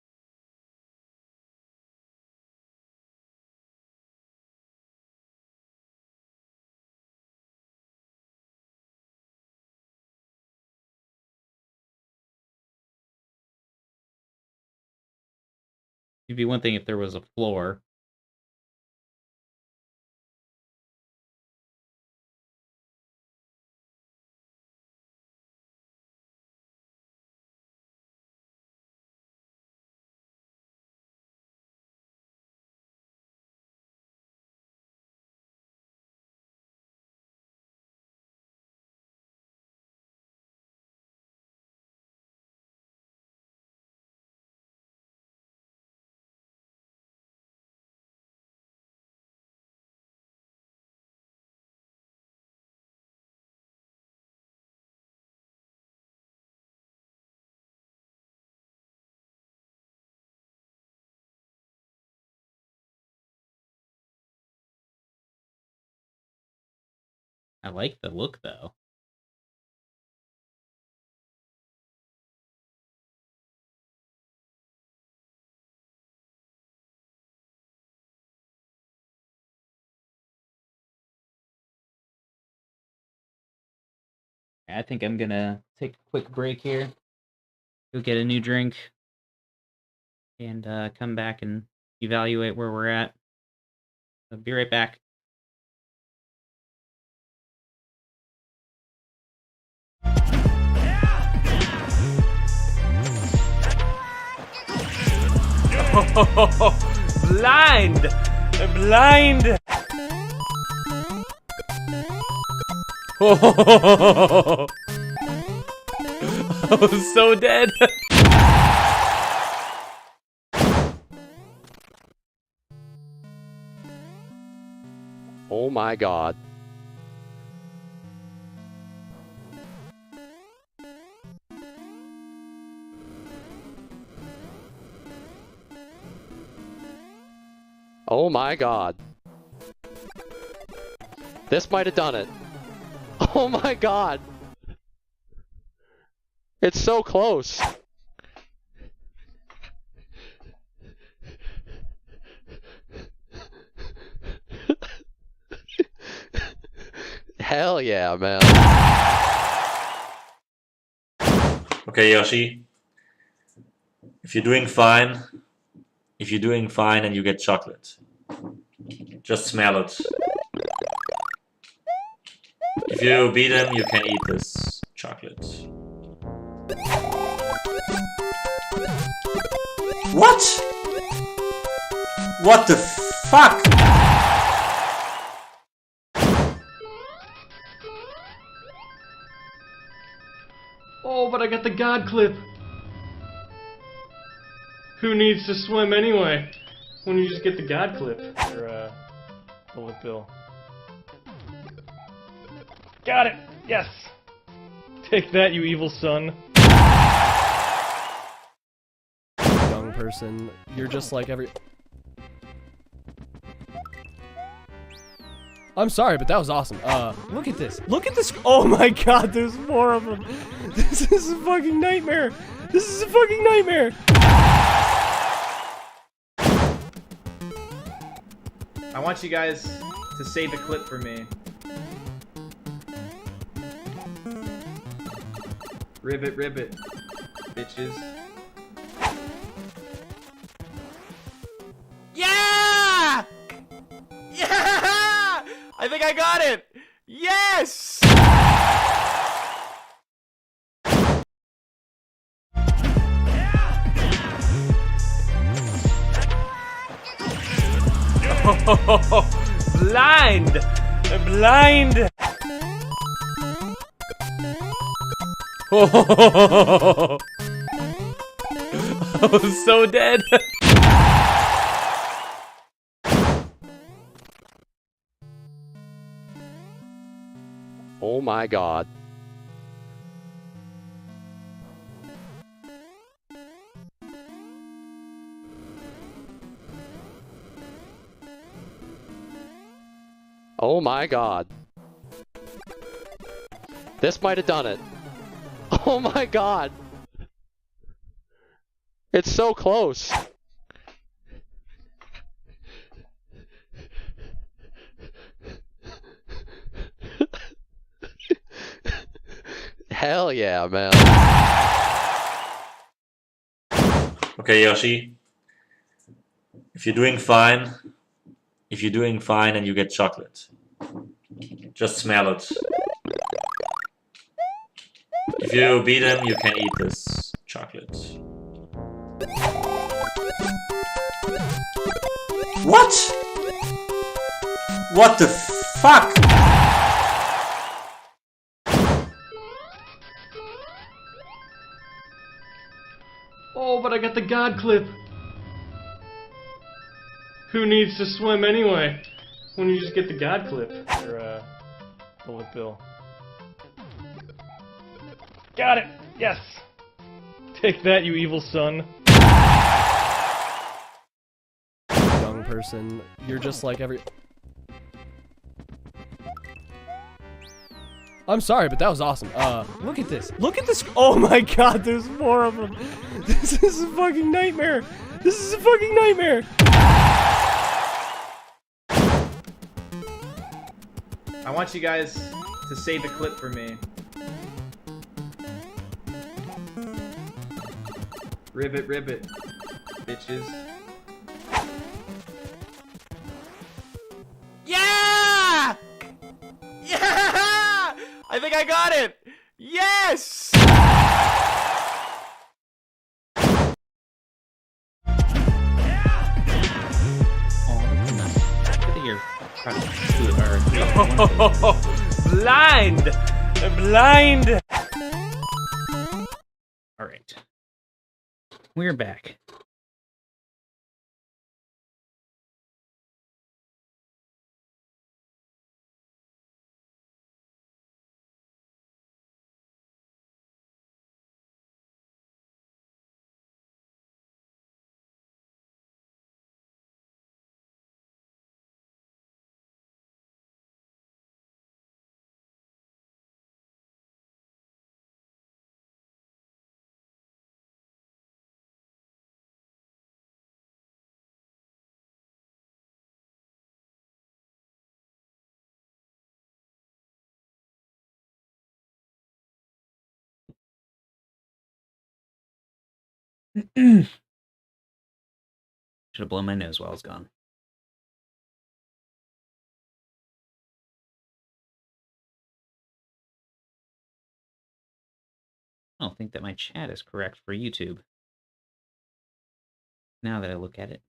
It'd be one thing if there was a floor. I like the look, though. I think I'm gonna take a quick break here, go get a new drink, and come back and evaluate where we're at. I'll be right back. Blind! Blind! Oh, I was so dead. Oh my god. Oh my god. This might have done it. Oh my god. It's so close. Hell yeah, man. Okay, Yoshi. If you're doing fine and you get chocolate, just smell it. If you beat him, you can eat this chocolate. What? What the fuck? Oh, but I got the God clip. Who needs to swim anyway? When you just get the God clip. Or, bullet bill. Got it! Yes! Take that, you evil son. Young person, you're just like every... I'm sorry, but that was awesome. Look at this. Look at this. Oh my god, there's more of them. This is a fucking nightmare. This is a fucking nightmare. I want you guys to save a clip for me. Ribbit, ribbit, bitches. Yeah! Yeah! I think I got it! Yes! Blind! Blind! Oh, I was so dead. Oh my god. Oh my god. This might have done it. Oh my god. It's so close. Hell yeah, man. Okay, Yoshi. If you're doing fine and you get chocolate, just smell it. If you beat him, you can eat this chocolate. What? What the fuck? Oh, but I got the God clip. Who needs to swim anyway? When you just get the God clip. Or, bullet bill. Got it! Yes! Take that, you evil son. Young person, you're just like every... I'm sorry, but that was awesome. Look at this. Look at this. Oh my god, there's more of them. This is a fucking nightmare. This is a fucking nightmare. I want you guys to save the clip for me. Ribbit, ribbit, bitches. Yeah! Yeah! I think I got it. Yes! Blind! Blind! Alright. We're back. Should have blown my nose while I was gone. I don't think that my chat is correct for YouTube. Now that I look at it.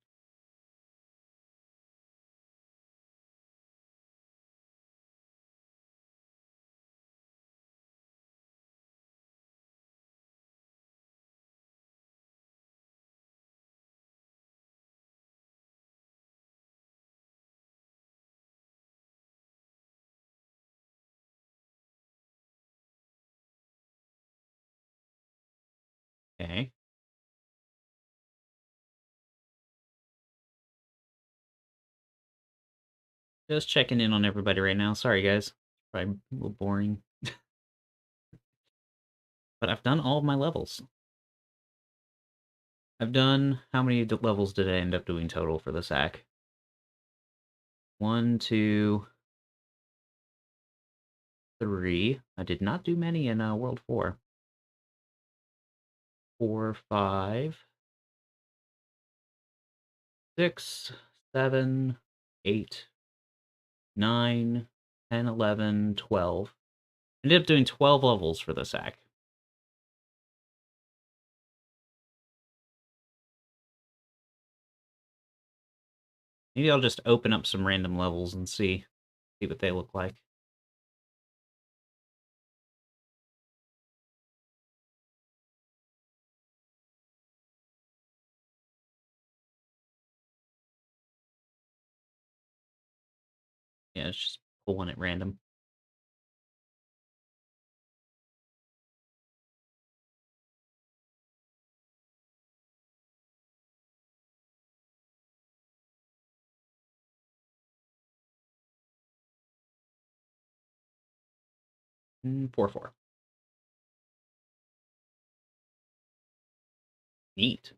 Okay. Just checking in on everybody right now. Sorry, guys. Probably a little boring. But I've done all of my levels. I've done... How many levels did I end up doing total for the SAC? 1, 2, 3. I did not do many in World 4. 4, 5, 6, 7, 8, 9, 10, 11, 12. I ended up doing 12 levels for the SAC. Maybe I'll just open up some random levels and see what they look like. Yeah, it's just pull one at random. Mm, 4, 4. Neat.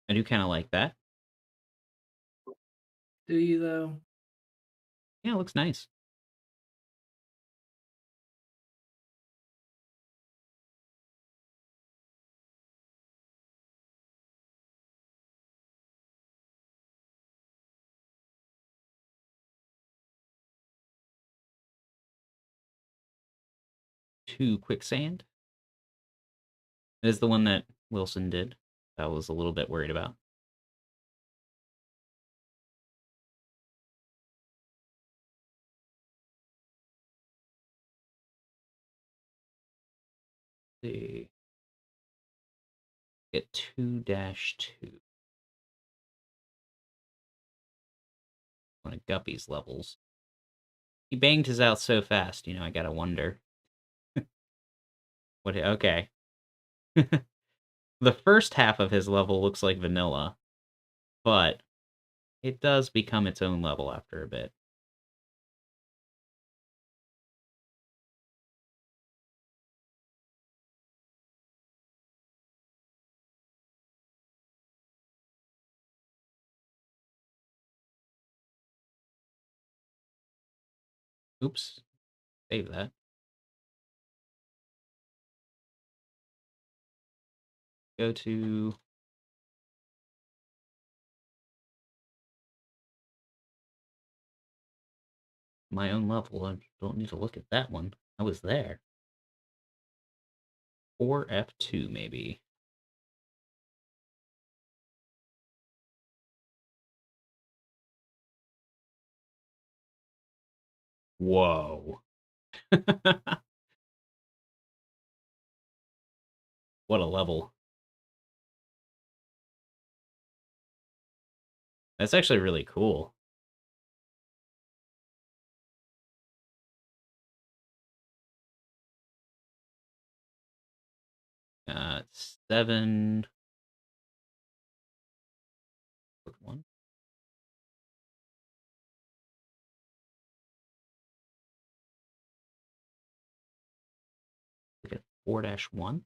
I do kind of like that. Do you, though? Yeah, it looks nice. To quicksand. It is the one that Wilson did. I was a little bit worried about. Let's see. Get 2-2. One of Guppy's levels. He banged his out so fast, I gotta wonder. What? Okay. The first half of his level looks like vanilla. but it does become its own level after a bit. Oops. Save that. Go to my own level. I don't need to look at that one. I was there. Or F2 maybe. Whoa. What a level. That's actually really cool. Uh, 7. One. Look at 4-1.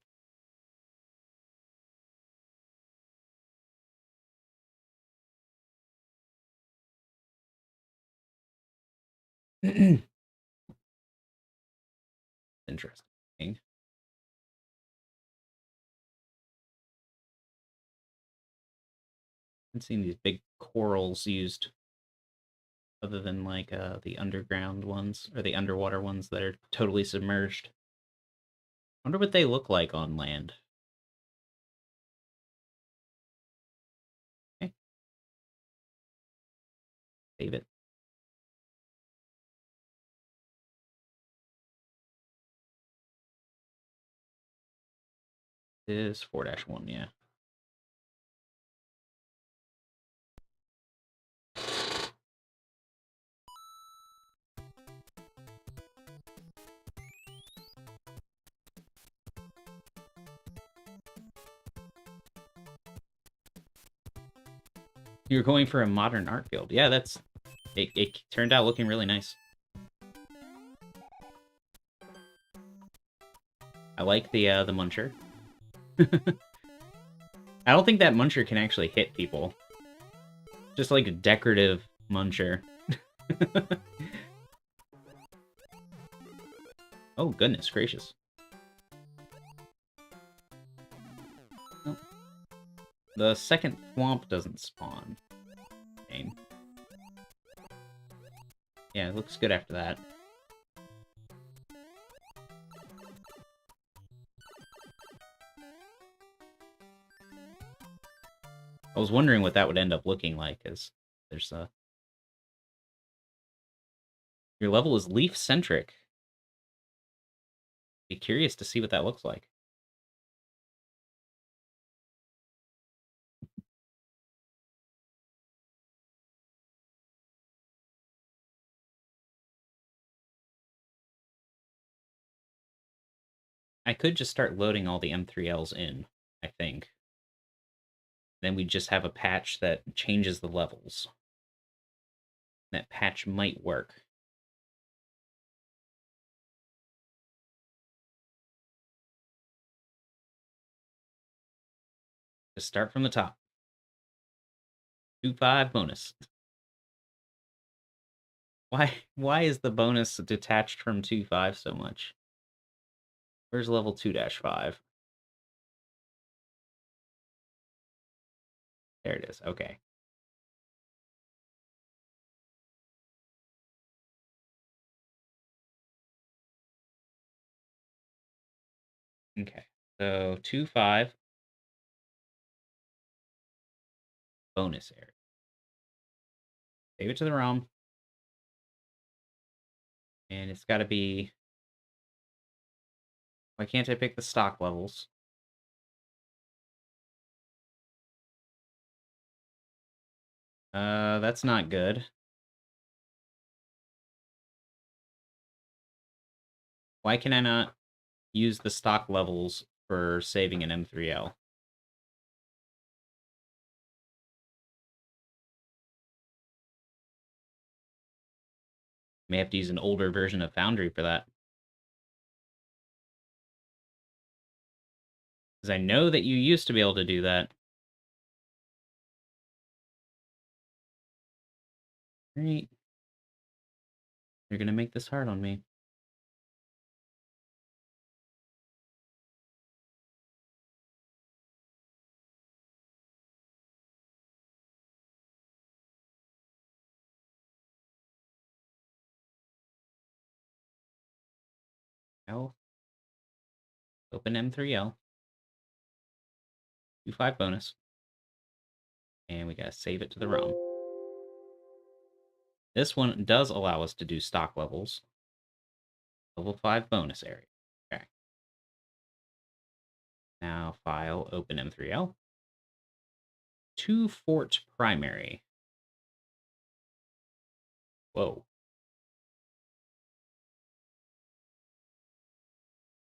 Interesting. I've seen these big corals used other than like the underground ones or the underwater ones that are totally submerged. Wonder what they look like on land. Okay. Save it. It is 4-1, yeah. You're going for a modern art field. Yeah, that's it turned out looking really nice. I like the muncher. I don't think that muncher can actually hit people. Just like a decorative muncher. Oh, goodness gracious. Oh. The second swamp doesn't spawn. Game. Yeah, it looks good after that. I was wondering what that would end up looking like, as there's a... Your level is leaf-centric. Be curious to see what that looks like. I could just start loading all the M3Ls in, I think. Then we just have a patch that changes the levels. That patch might work. Just start from the top. 2-5 bonus. Why is the bonus detached from 2-5 so much? Where's level 2-5? There it is. Okay. Okay. So 2-5 bonus area. Save it to the ROM. And it's got to be... Why can't I pick the stock levels? That's not good. Why can I not use the stock levels for saving an M3L? May have to use an older version of Foundry for that. Because I know that you used to be able to do that. Great. You're gonna make this hard on me. L. Open M3L. Do 5 bonus. And we gotta save it to the ROM. This one does allow us to do stock levels. Level 5 bonus area. Okay. Now file, open M3L. 2 fort primary. Whoa.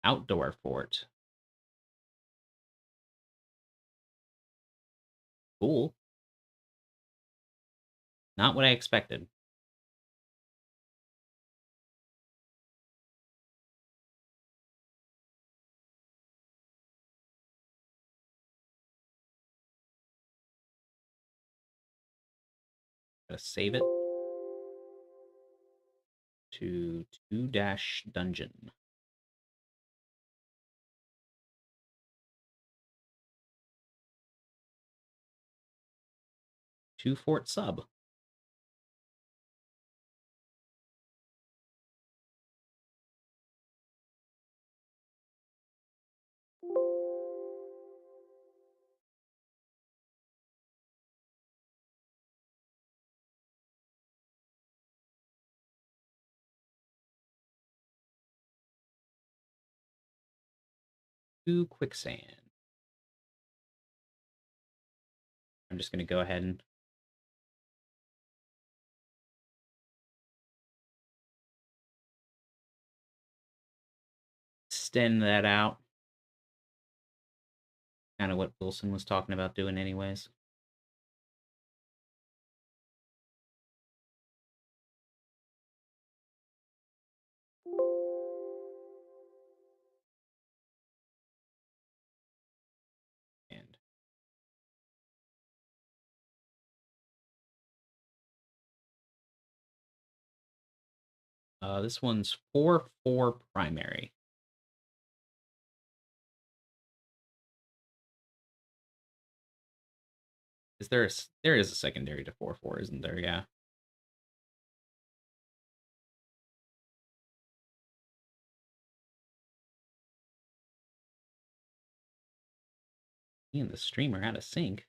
Outdoor fort. Cool. Not what I expected. Gotta save it to 2-dungeon. Two fort sub. To quicksand. I'm just going to go ahead and extend that out. Kind of what Wilson was talking about doing anyways. And this one's 4-4 primary. There is a secondary to 4-4, isn't there? Yeah. Me and the streamer out of sync.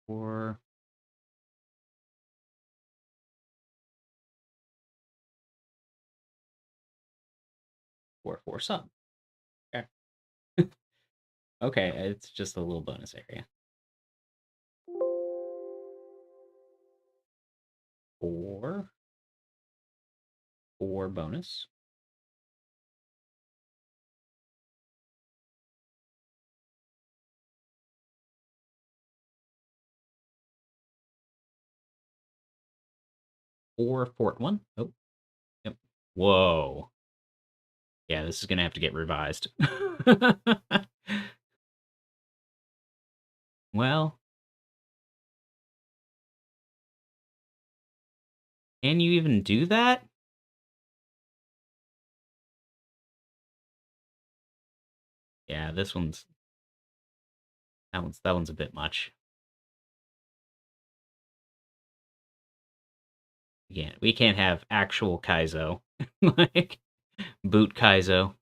Or 4-4 sub. Okay. Okay, it's just a little bonus area. 4 bonus. Or fort 1. Oh, yep. Whoa. Yeah, this is gonna have to get revised. Well, can you even do that? Yeah, that one's a bit much. Again, we can't have actual Kaizo. Like boot Kaizo.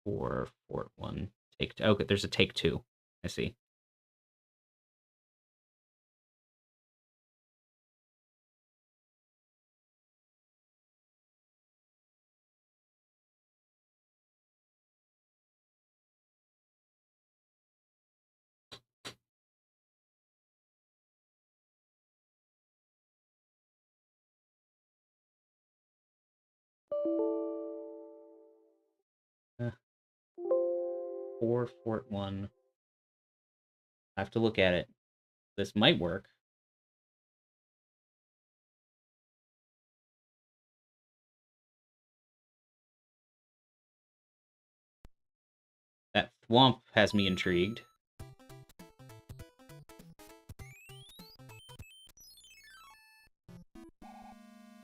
Or fort 1. Take 2. Okay, there's a take 2. I see. Four Fort 1. I have to look at it. This might work. That thwomp has me intrigued.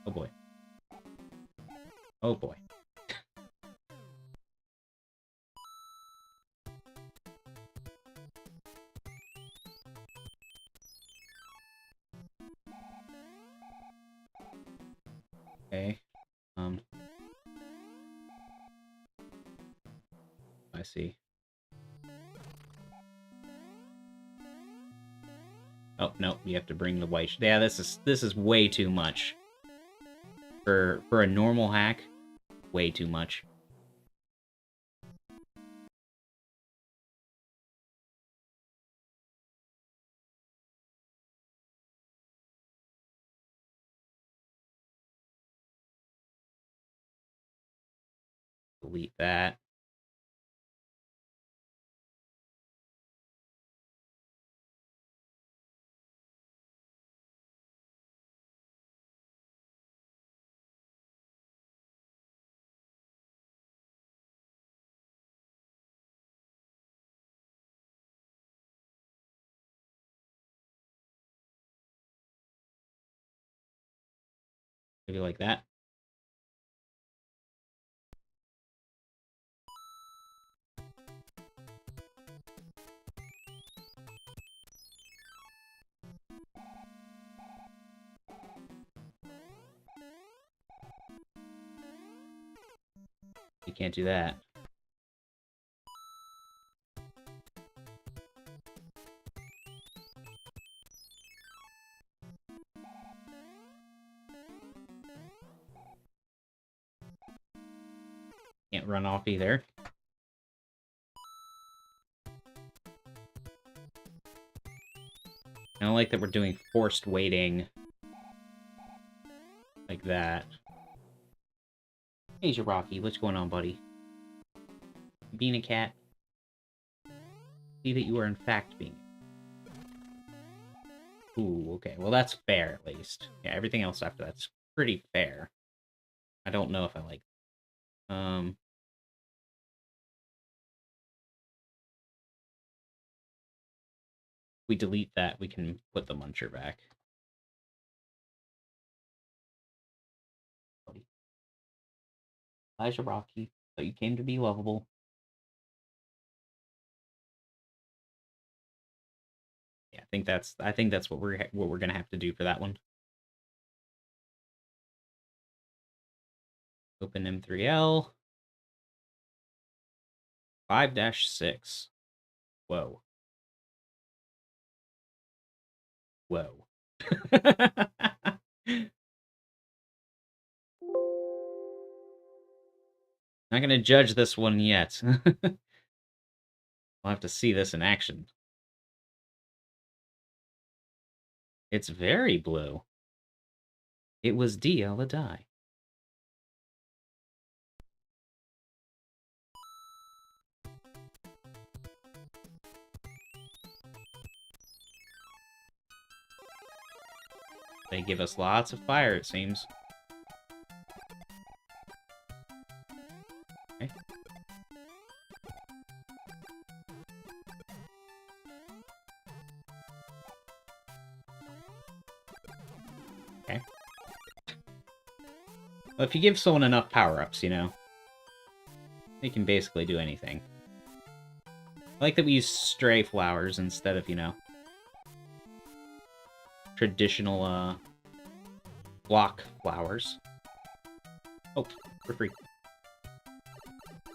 Oh boy. Oh boy. Okay. I see. Oh no, you have to bring the white. Yeah, this is way too much. For a normal hack, way too much. Delete that. Maybe like that. You can't do that. Can't run off either. I don't like that we're doing forced waiting like that. Hey, Jiraki, what's going on, buddy? Being a cat? See that you are in fact being. Ooh, okay. Well, that's fair, at least. Yeah, everything else after that's pretty fair. I don't know if I like. We delete that, we can put the muncher back. Elijah Rocky, but you came to be lovable. Yeah, I think that's what we're gonna have to do for that one. Open M3L. 5-6. Whoa. Whoa. Not gonna judge this one yet. We'll have to see this in action. It's very blue. It was die. They give us lots of fire, it seems. Okay. Okay. Well, if you give someone enough power-ups, you know, they can basically do anything. I like that we use stray flowers instead of, you know, traditional, block flowers. Oh, for free. I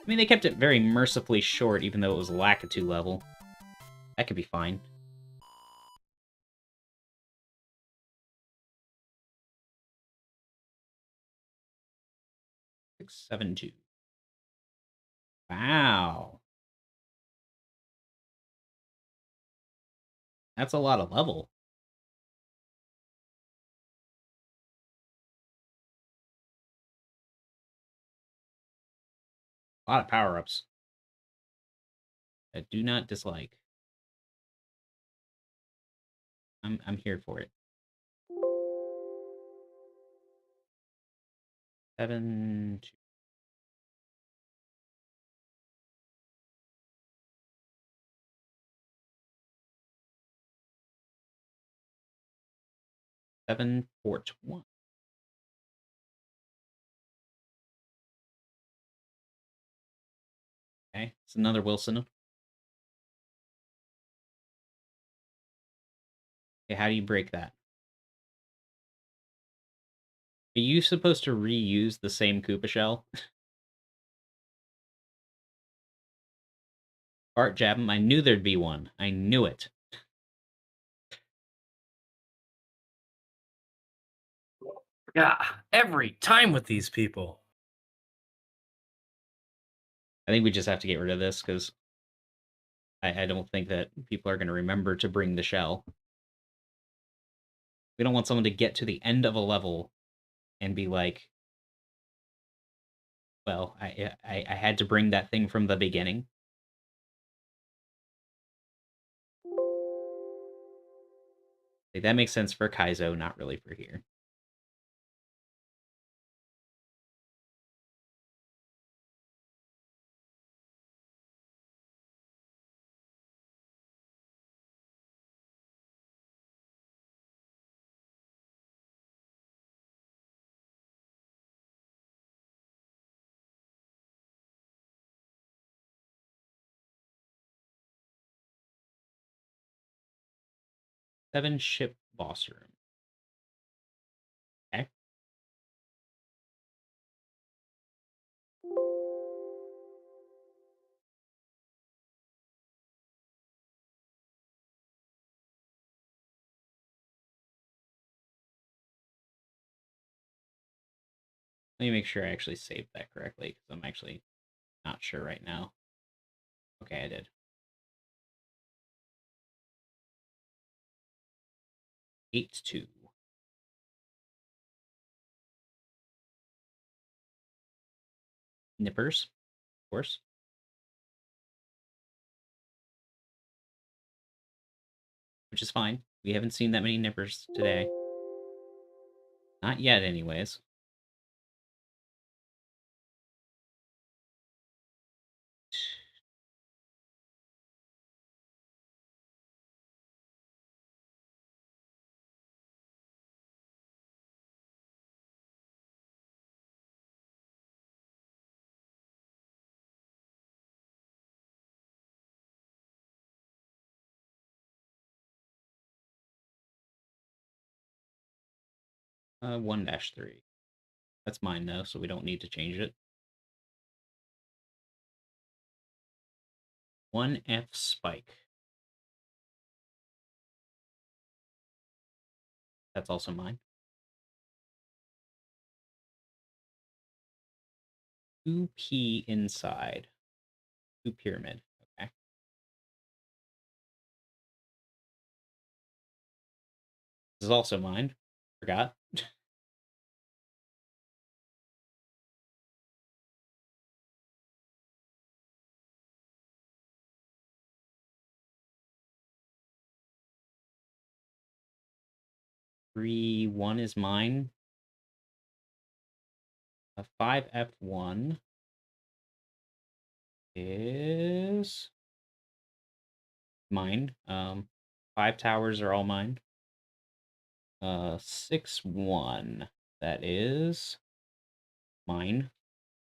mean, they kept it very mercifully short, even though it was Lakitu level. That could be fine. Six, 7, 2. Wow. That's a lot of level. A lot of power-ups. I do not dislike. I'm here for it. 7, 2. Seven, 4, 1. Okay, it's another Wilson. Okay, how do you break that? Are you supposed to reuse the same Koopa shell? Art Jabum, I knew there'd be one. I knew it. Yeah, every time with these people. I think we just have to get rid of this, because I don't think that people are going to remember to bring the shell. We don't want someone to get to the end of a level and be like, well, I had to bring that thing from the beginning. Like, that makes sense for Kaizo, not really for here. Seven ship boss room. Okay. Let me make sure I actually saved that correctly, because I'm actually not sure right now. Okay, I did. 8-2. Nippers, of course. Which is fine. We haven't seen that many nippers today. Not yet, anyways. Uh, 1-3. That's mine, though, so we don't need to change it. 1F spike. That's also mine. 2P inside. 2 pyramid. Okay. This is also mine. Forgot. Three, 1 is mine. A 5F1 is mine. 5 towers are all mine. 6-1, that is mine.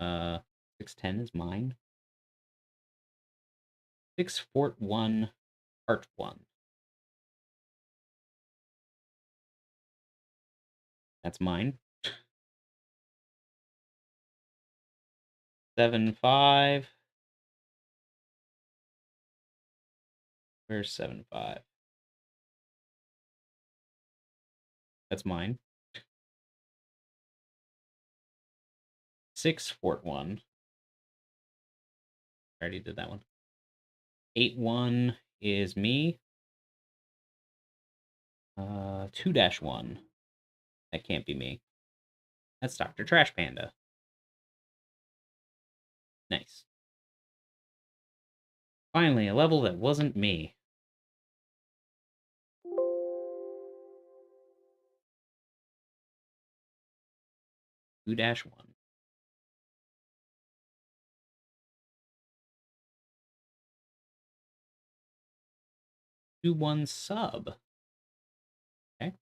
6-10 is mine. 6-Fort-1, Part 1. That's mine. 7-5. Where's 7-5? That's mine. 6-Fort-1. I already did that one. 8-1 is me. 2-1. That can't be me. That's Dr. Trash Panda. Nice. Finally, a level that wasn't me. -1. 2-1 sub. Okay.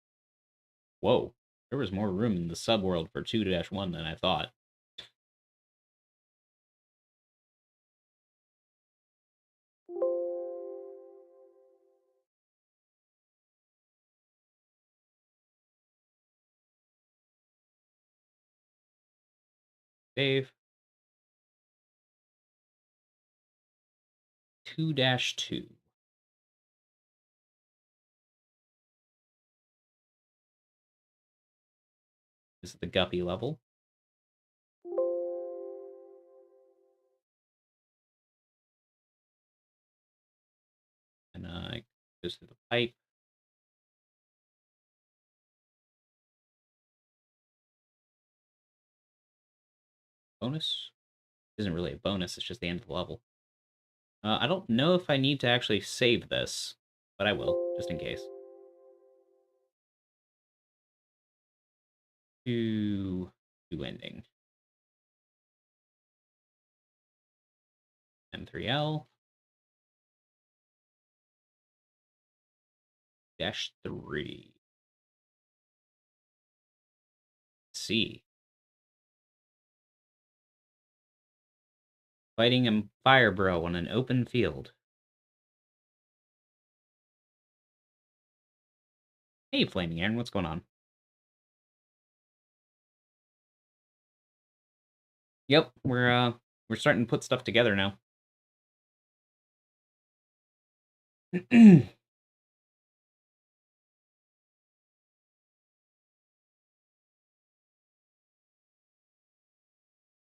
Whoa. There was more room in the sub world for 2-1 than I thought. Save. 2-2. This is the Guppy level. And it goes through the pipe. Bonus? Isn't really a bonus, it's just the end of the level. I don't know if I need to actually save this, but I will, just in case. To ending. M3L. -3. C. Fighting a fire bro on an open field. Hey, Flaming Aaron, what's going on? Yep, we're starting to put stuff together now.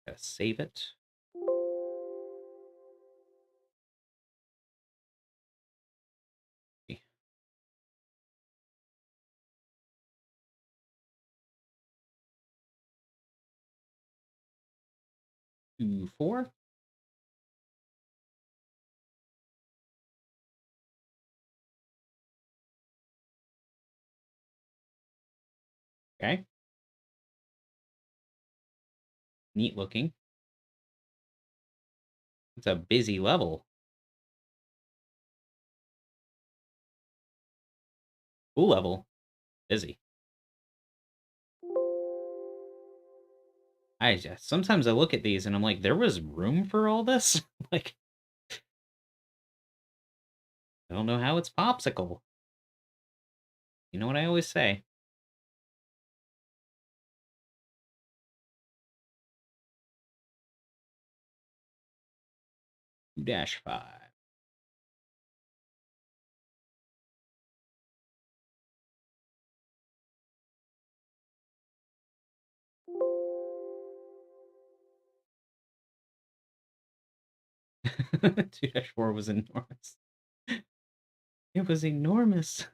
Gotta save it. Two, 4. Okay. Neat looking. It's a busy level. Cool level. Busy. Sometimes I look at these and I'm like, there was room for all this? Like, I don't know how it's popsicle. You know what I always say? -5. -4 was enormous. It was enormous. It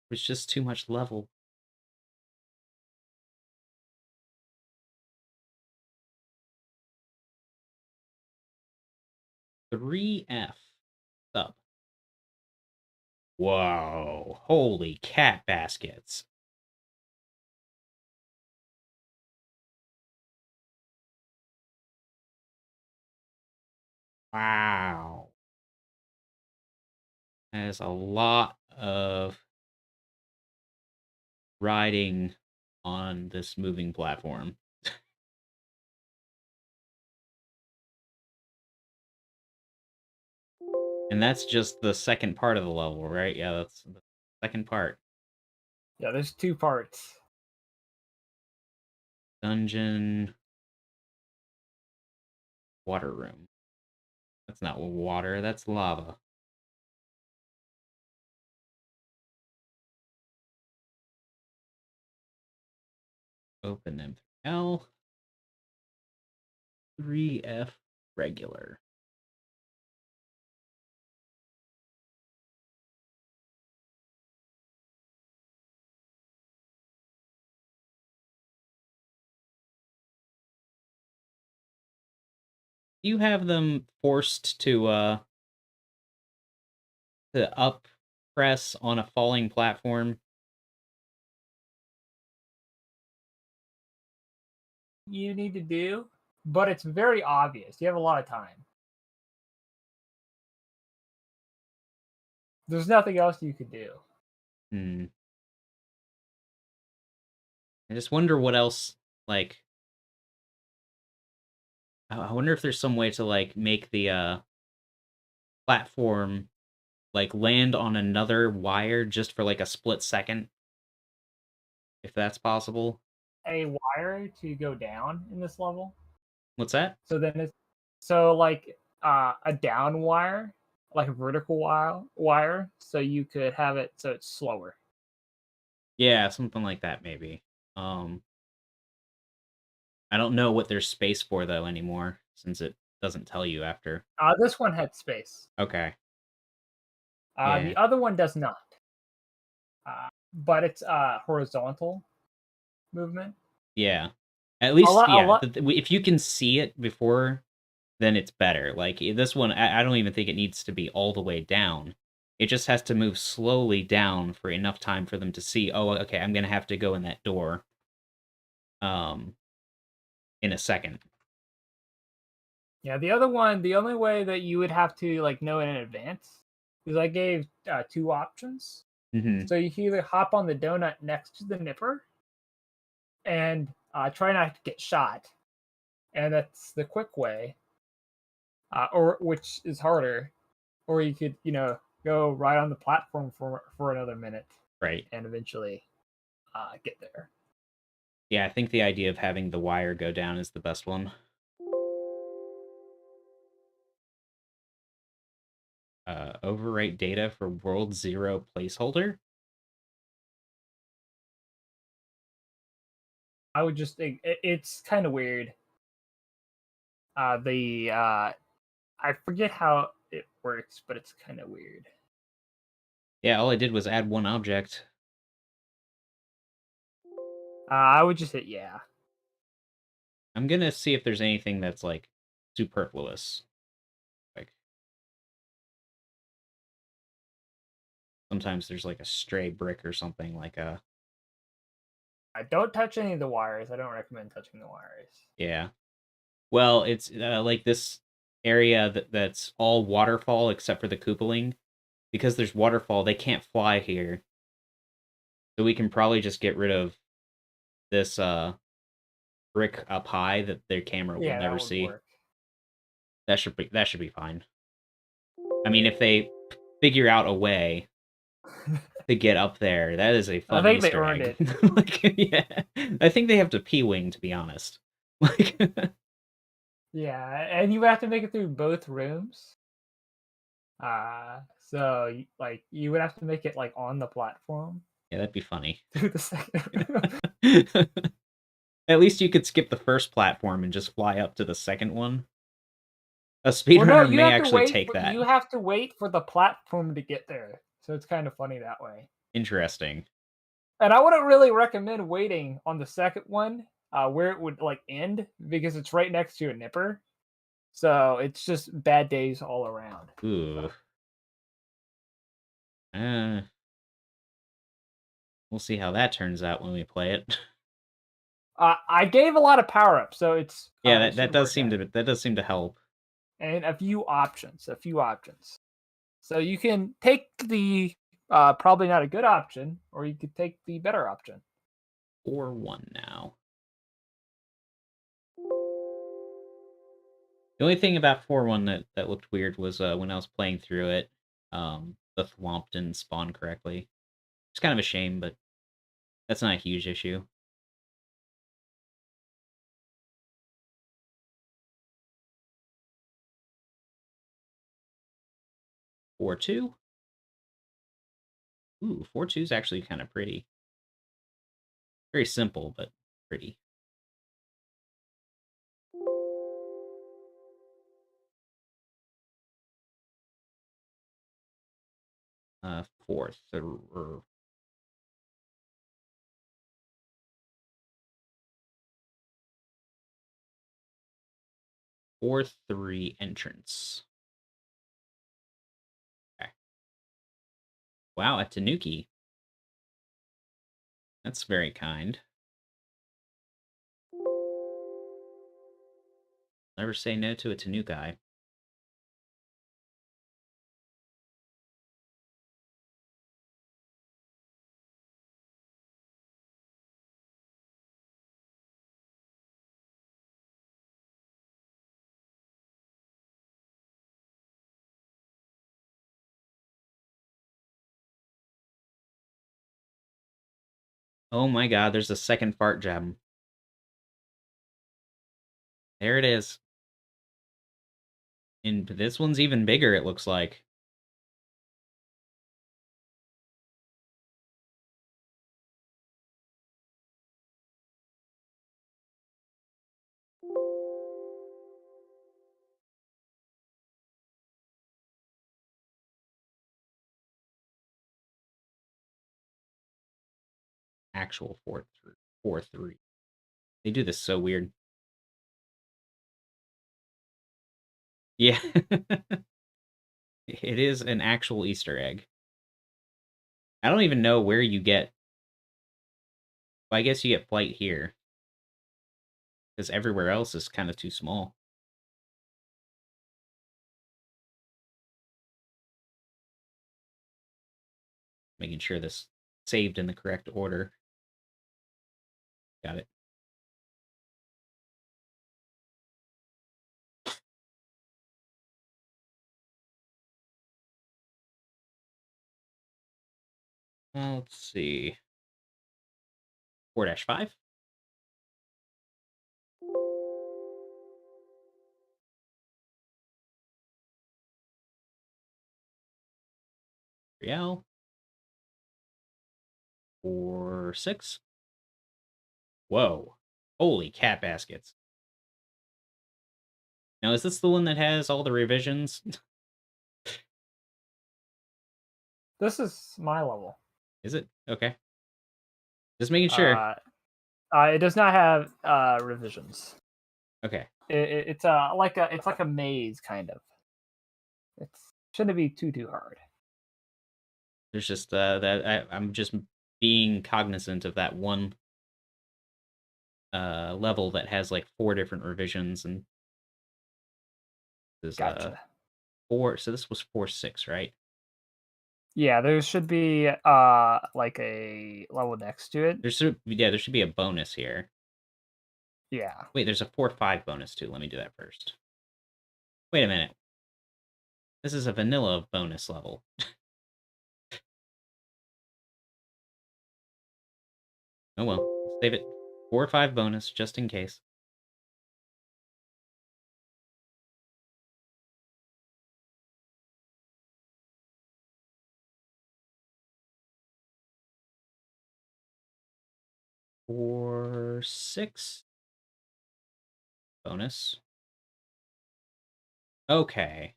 was just too much level. -3F. Sub. Whoa. Holy cat baskets. Wow. That is a lot of riding on this moving platform. And that's just the second part of the level, right? Yeah, that's the second part. Yeah, there's 2 parts. Dungeon. Water room. That's not water, that's lava. Open M3L. 3F regular. you have them forced to up press on a falling platform? You need to do, but it's very obvious. You have a lot of time. There's nothing else you could do. Hmm. I just wonder what else, like... I wonder if there's some way to, like, make the, platform, like, land on another wire just for, like, a split second. If that's possible. A wire to go down in this level. What's that? So then it's like a down wire, like a vertical wire, so you could have it so it's slower. Yeah, something like that, maybe. I don't know what there's space for, though, anymore, since it doesn't tell you after. This one had space. Okay. The other one does not. But it's horizontal movement. Yeah. At least, lot- if you can see it before, then it's better. Like, this one, I don't even think it needs to be all the way down. It just has to move slowly down for enough time for them to see, oh, okay, I'm gonna have to go in that door. In a second. Yeah, the other one, the only way that you would have to like know in advance is I gave 2 options. Mm-hmm. So you can either hop on the donut next to the nipper and try not to get shot, and that's the quick way, or which is harder, or you could go right on the platform for another minute, right, and eventually get there. Yeah, I think the idea of having the wire go down is the best one. Overwrite data for World 0 placeholder? I would just think it's kind of weird. I forget how it works, but it's kind of weird. Yeah, all I did was add one object. I would just hit yeah. I'm gonna see if there's anything that's, like, superfluous. Like... sometimes there's, like, a stray brick or something, like a... I don't touch any of the wires. I don't recommend touching the wires. Yeah. Well, it's, like, this area that's all waterfall except for the Koopaling. Because there's waterfall, they can't fly here. So we can probably just get rid of this, brick up high that their camera will never see. Work. That should be fine. I mean, if they figure out a way to get up there, that is a fun I think Easter they earned egg. it. Like, yeah, I think they have to P-wing, to be honest. Like, yeah, and you have to make it through both rooms. So like you would have to make it like on the platform. Yeah, that'd be funny. Through the second. At least you could skip the first platform and just fly up to the second one. A speedrunner may actually take that. You have to wait for the platform to get there, so it's kind of funny that way. Interesting. And I wouldn't really recommend waiting on the second one, where it would like end, because it's right next to a nipper. So it's just bad days all around. Ooh. We'll see how that turns out when we play it. I gave a lot of power ups, so it's yeah, that does seem to help. And a few options. So you can take the probably not a good option, or you could take the better option. 4-1 now. The only thing about 4-1 that looked weird was when I was playing through it, the thwomp didn't spawn correctly. It's kind of a shame, but that's not a huge issue. Four two. Ooh, 4-2 is actually kind of pretty. Very simple, but pretty. Fourth, or 4-3 entrance. Okay. Wow, a Tanuki. That's very kind. Never say no to a Tanuki. Oh my god, there's a second fart gem. There it is. And this one's even bigger, it looks like. Actual 4-3. They do this so weird. Yeah. It is an actual Easter egg. I don't even know where you get... Well, I guess you get flight here. Because everywhere else is kind of too small. Making sure this saved in the correct order. Got it. Let's see. 4-5. Real. 4-6. Whoa. Holy cat baskets. Now, is this the one that has all the revisions? This is my level. Is it? Okay. Just making sure. It does not have revisions. Okay. It's like a maze kind of. It shouldn't be too hard. There's just that I'm just being cognizant of that one level that has like 4 different revisions, and this is Gotcha. 4. So this was 4-6, right? Yeah, there should be like a level next to it. There should be a bonus here. Yeah. Wait, there's a 4-5 bonus too. Let me do that first. Wait a minute. This is a vanilla bonus level. Oh well, we'll save it. 4-5 bonus just in case. Four, 6 bonus. Okay.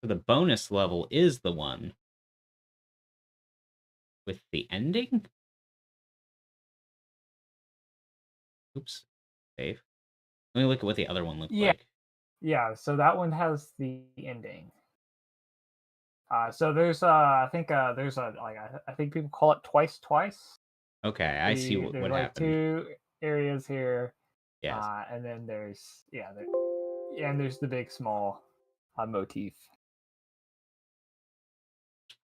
So the bonus level is the one with the ending? Oops. Save. Let me look at what the other one looks like. Yeah, so that one has the ending. So there's I think there's a like I think people call it twice. Okay, I see There's what like happened. 2 areas here. Yes. And then there's and there's the big small motif.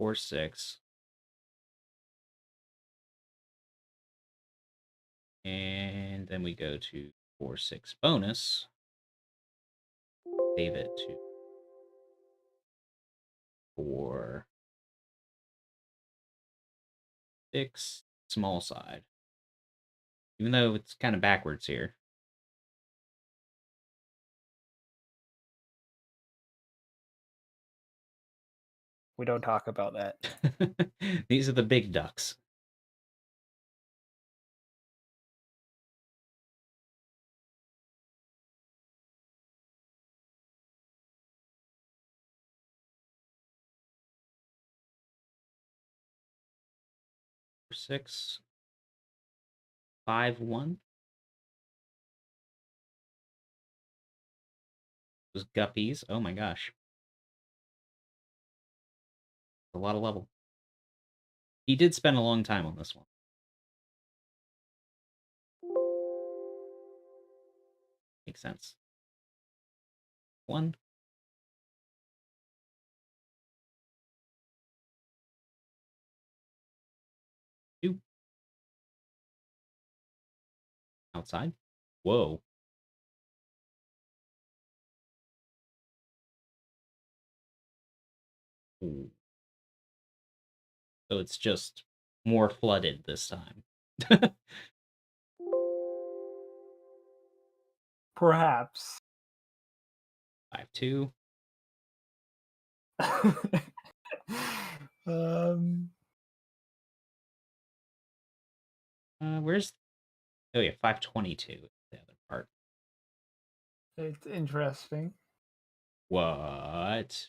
4-6. And then we go to 4-6 bonus. Save it to 4-6 small side. Even though it's kind of backwards here. We don't talk about that. These are the big ducks. Six, 5-1. Those guppies. Oh my gosh. A lot of level. He did spend a long time on this one. Makes sense. 1. Two. Outside. Whoa. Ooh. So it's just more flooded this time. Perhaps. 5-2. um. Where's... Oh yeah, 522. The other part. It's interesting. What?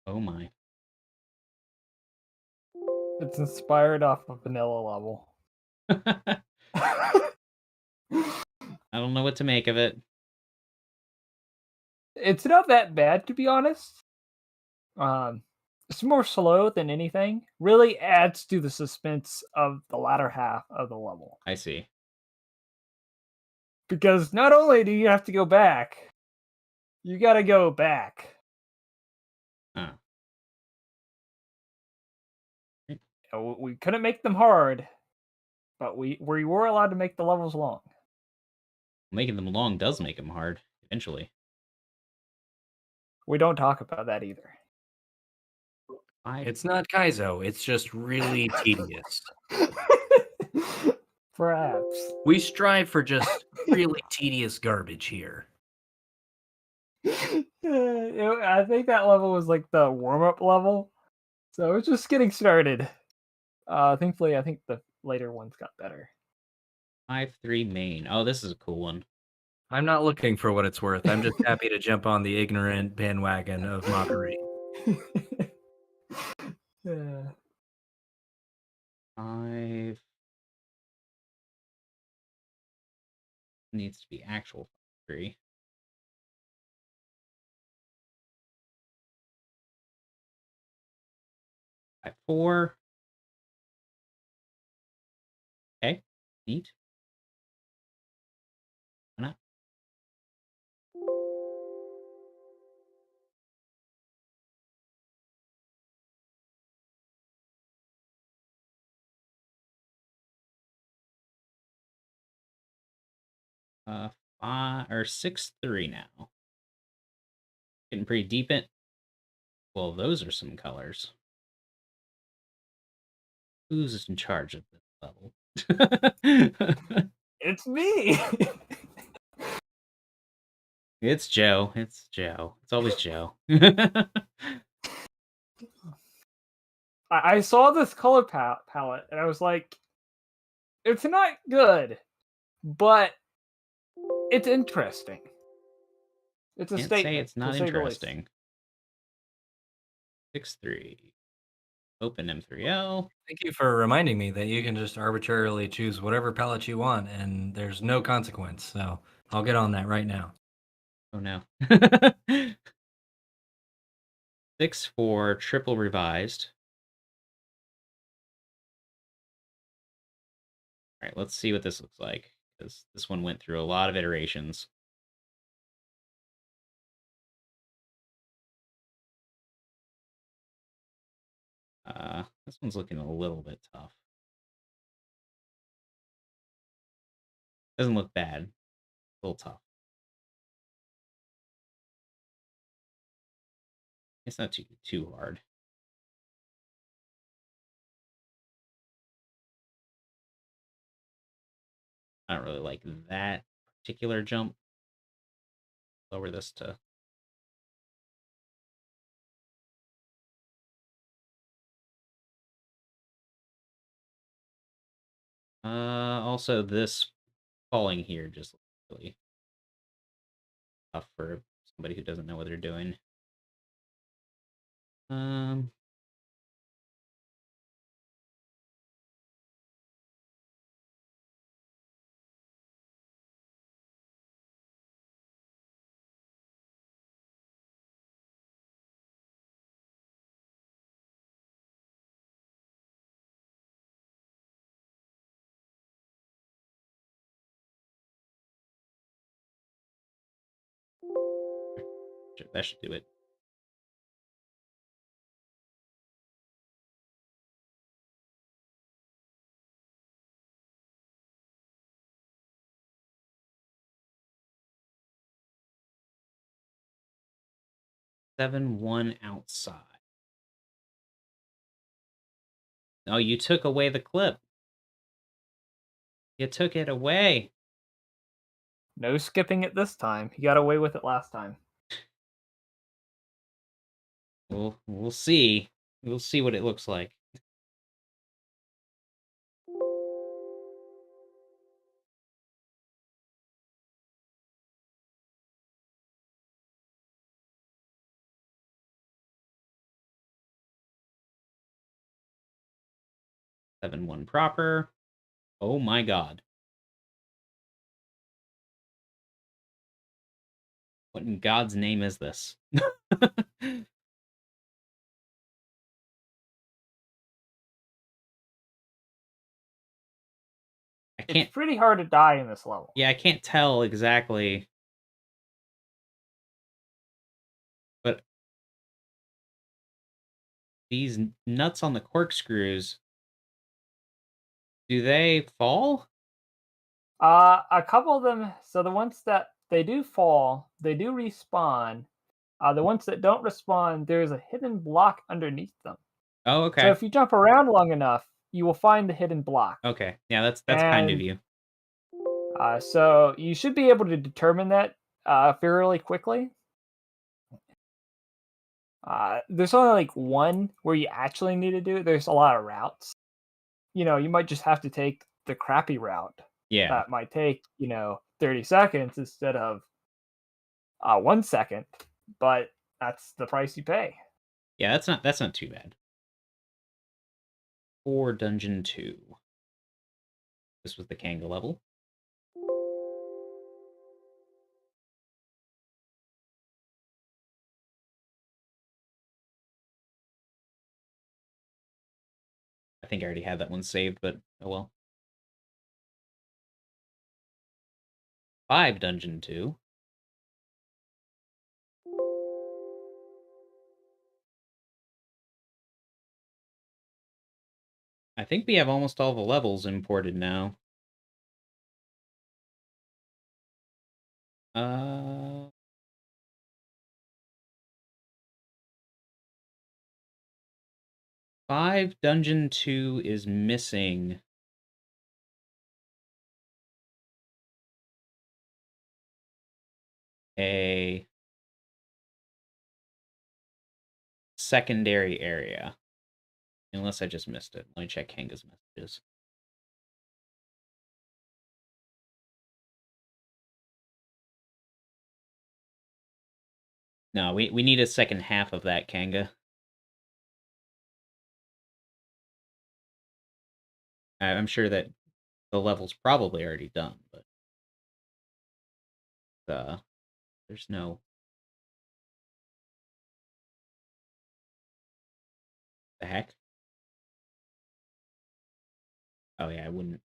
Oh my. It's inspired off a vanilla level. I don't know what to make of it. It's not that bad, to be honest. It's more slow than anything. Really adds to the suspense of the latter half of the level. I see. Because not only do you have to go back, you gotta go back. Huh. We couldn't make them hard, but we were allowed to make the levels long. Making them long does make them hard, eventually. We don't talk about that either. It's not Kaizo, it's just really tedious. Perhaps. We strive for just really tedious garbage here. I think that level was like the warm-up level. So it's just getting started. Thankfully, I think the later ones got better. 5-3 main. Oh, this is a cool one. I'm not looking for what it's worth. I'm just happy to jump on the ignorant bandwagon of mockery. Yeah. 5 needs to be actual 3. At 4. Okay, neat. Why not? Uh, 6-3 now. Getting pretty deep in. Well, those are some colors. Who's in charge of this level? It's me. It's Joe. It's Joe. It's always Joe. I saw this color palette and I was like, it's not good, but it's interesting. It's a Can't statement. say it's not to say the least. interesting. 6-3. Open M3L. Thank you for reminding me that you can just arbitrarily choose whatever palette you want and there's no consequence. So I'll get on that right now. Oh no. 6-4, triple revised. All right, let's see what this looks like, because this one went through a lot of iterations. This one's looking a little bit tough. Doesn't look bad. A little tough. It's not too hard. I don't really like that particular jump. Lower this to... Also this falling here just really tough for somebody who doesn't know what they're doing. That should do it. One outside. Oh, you took away the clip. You took it away. No skipping it this time. You got away with it last time. We'll see. We'll see what it looks like. One proper. Oh my god. What in God's name is this? It's pretty hard to die in this level. Yeah, I can't tell exactly. But these nuts on the corkscrews, do they fall? A couple of them. So the ones that they do fall, they do respawn. The ones that don't respawn, there's a hidden block underneath them. Oh, okay. So if you jump around long enough, you will find the hidden block. Okay, yeah, that's kind of you. So you should be able to determine that fairly quickly. There's only like one where you actually need to do it. There's a lot of routes. You know, you might just have to take the crappy route. Yeah. That might take, 30 seconds instead of 1 second, but that's the price you pay. Yeah, that's not too bad. For Dungeon 2. This was the Kanga level. I think I already had that one saved, but oh well. 5 Dungeon 2. I think we have almost all the levels imported now. 5 Dungeon 2 is missing a secondary area. Unless I just missed it. Let me check Kanga's messages. No, we need a second half of that, Kanga. I'm sure that the level's probably already done, but there's no... The heck? Oh yeah, I wouldn't.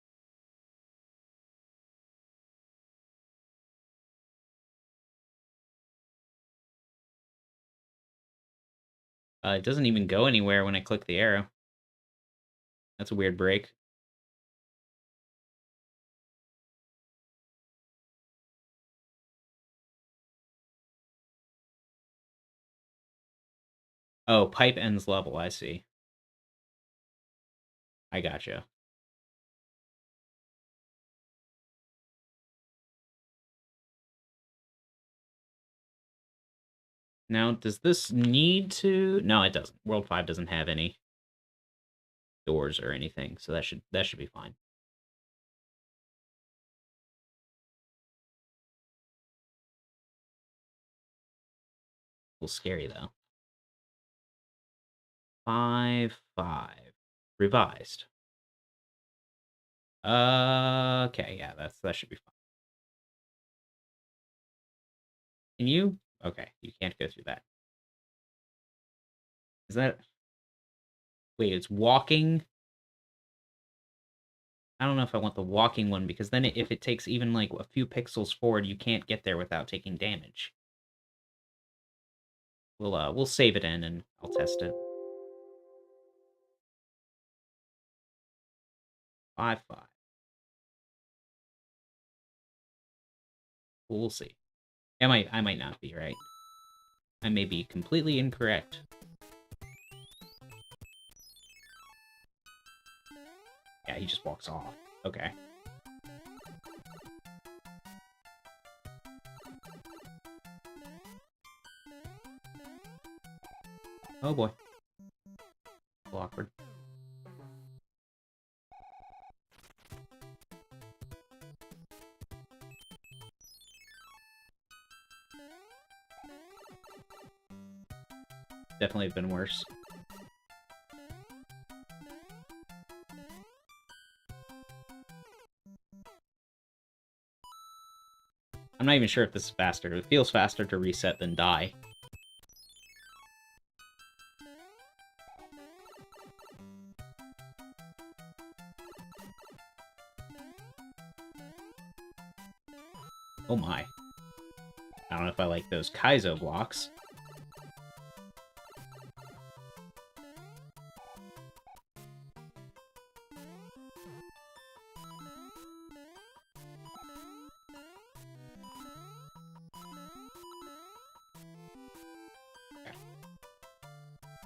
It doesn't even go anywhere when I click the arrow. That's a weird break. Oh, pipe ends level, I see. I gotcha. Now, does this need to... No, it doesn't. World 5 doesn't have any doors or anything, so that should be fine. A little scary, though. 5. Revised. Okay, yeah, that should be fine. Can you? Okay, you can't go through that. Is that... Wait, it's walking? I don't know if I want the walking one, because then if it takes even, like, a few pixels forward, you can't get there without taking damage. We'll save it in and I'll test it. 5-5. We'll see. I might not be right. I may be completely incorrect. Yeah, he just walks off. Okay. Oh boy. A little awkward. Definitely been worse. I'm not even sure if this is faster. It feels faster to reset than die. Oh my. I don't know if I like those Kaizo blocks.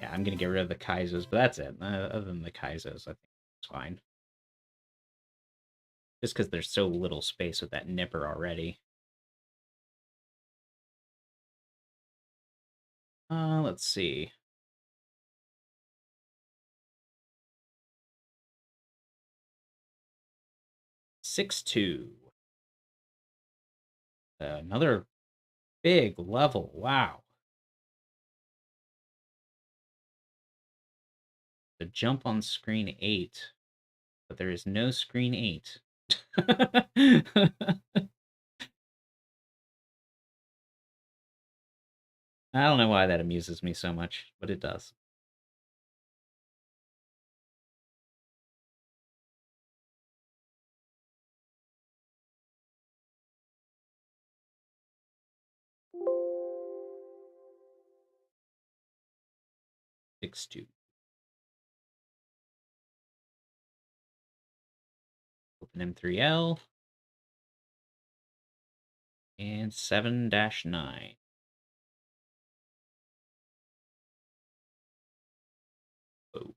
Yeah, I'm gonna get rid of the Kaizos, but that's it. Other than the Kaizos, I think it's fine. Just because there's so little space with that Nipper already. Let's see. Six-2. Another big level. Wow. The jump on screen 8, but there is no screen 8. I don't know why that amuses me so much, but it does. Six-2. Open M3L. And 7-9. Oh.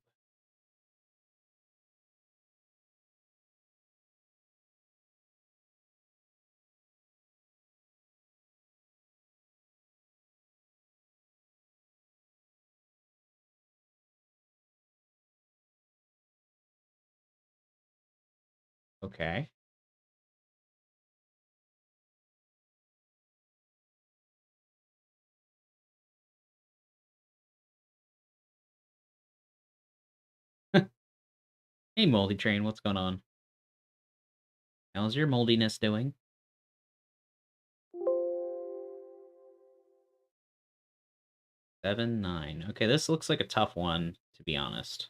Okay. Hey, Moldy Train, what's going on? How's your moldiness doing? 7-9. Okay, this looks like a tough one, to be honest.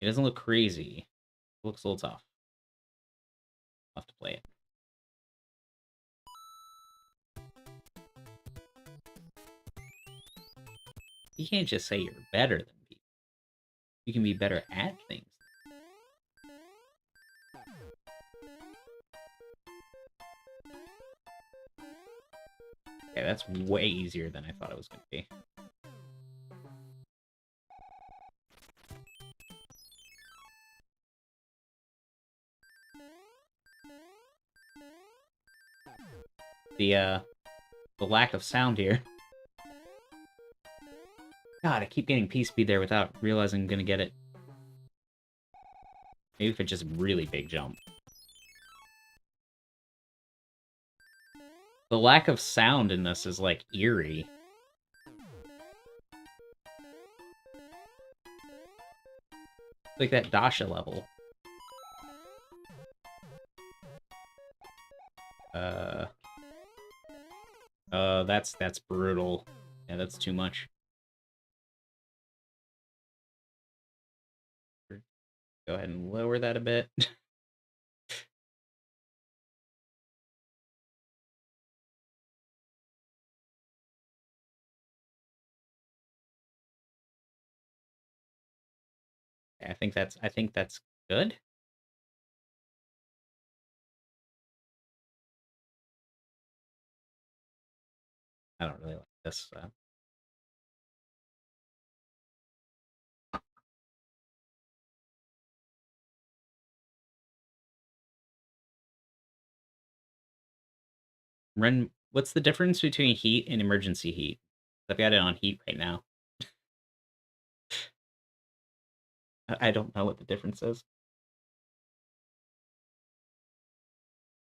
It doesn't look crazy. It looks a little tough. I'll have to play it. You can't just say you're better than people. You can be better at things. Okay, that's way easier than I thought it was going to be. The lack of sound here. God, I keep getting P-speed there without realizing I'm gonna get it. Maybe if it's just really big jump. The lack of sound in this is, like, eerie. Like that Dasha level. That's brutal. Yeah, that's too much. Go ahead and lower that a bit. I think that's good. I don't really like this. What's the difference between heat and emergency heat? I've got it on heat right now. I don't know what the difference is.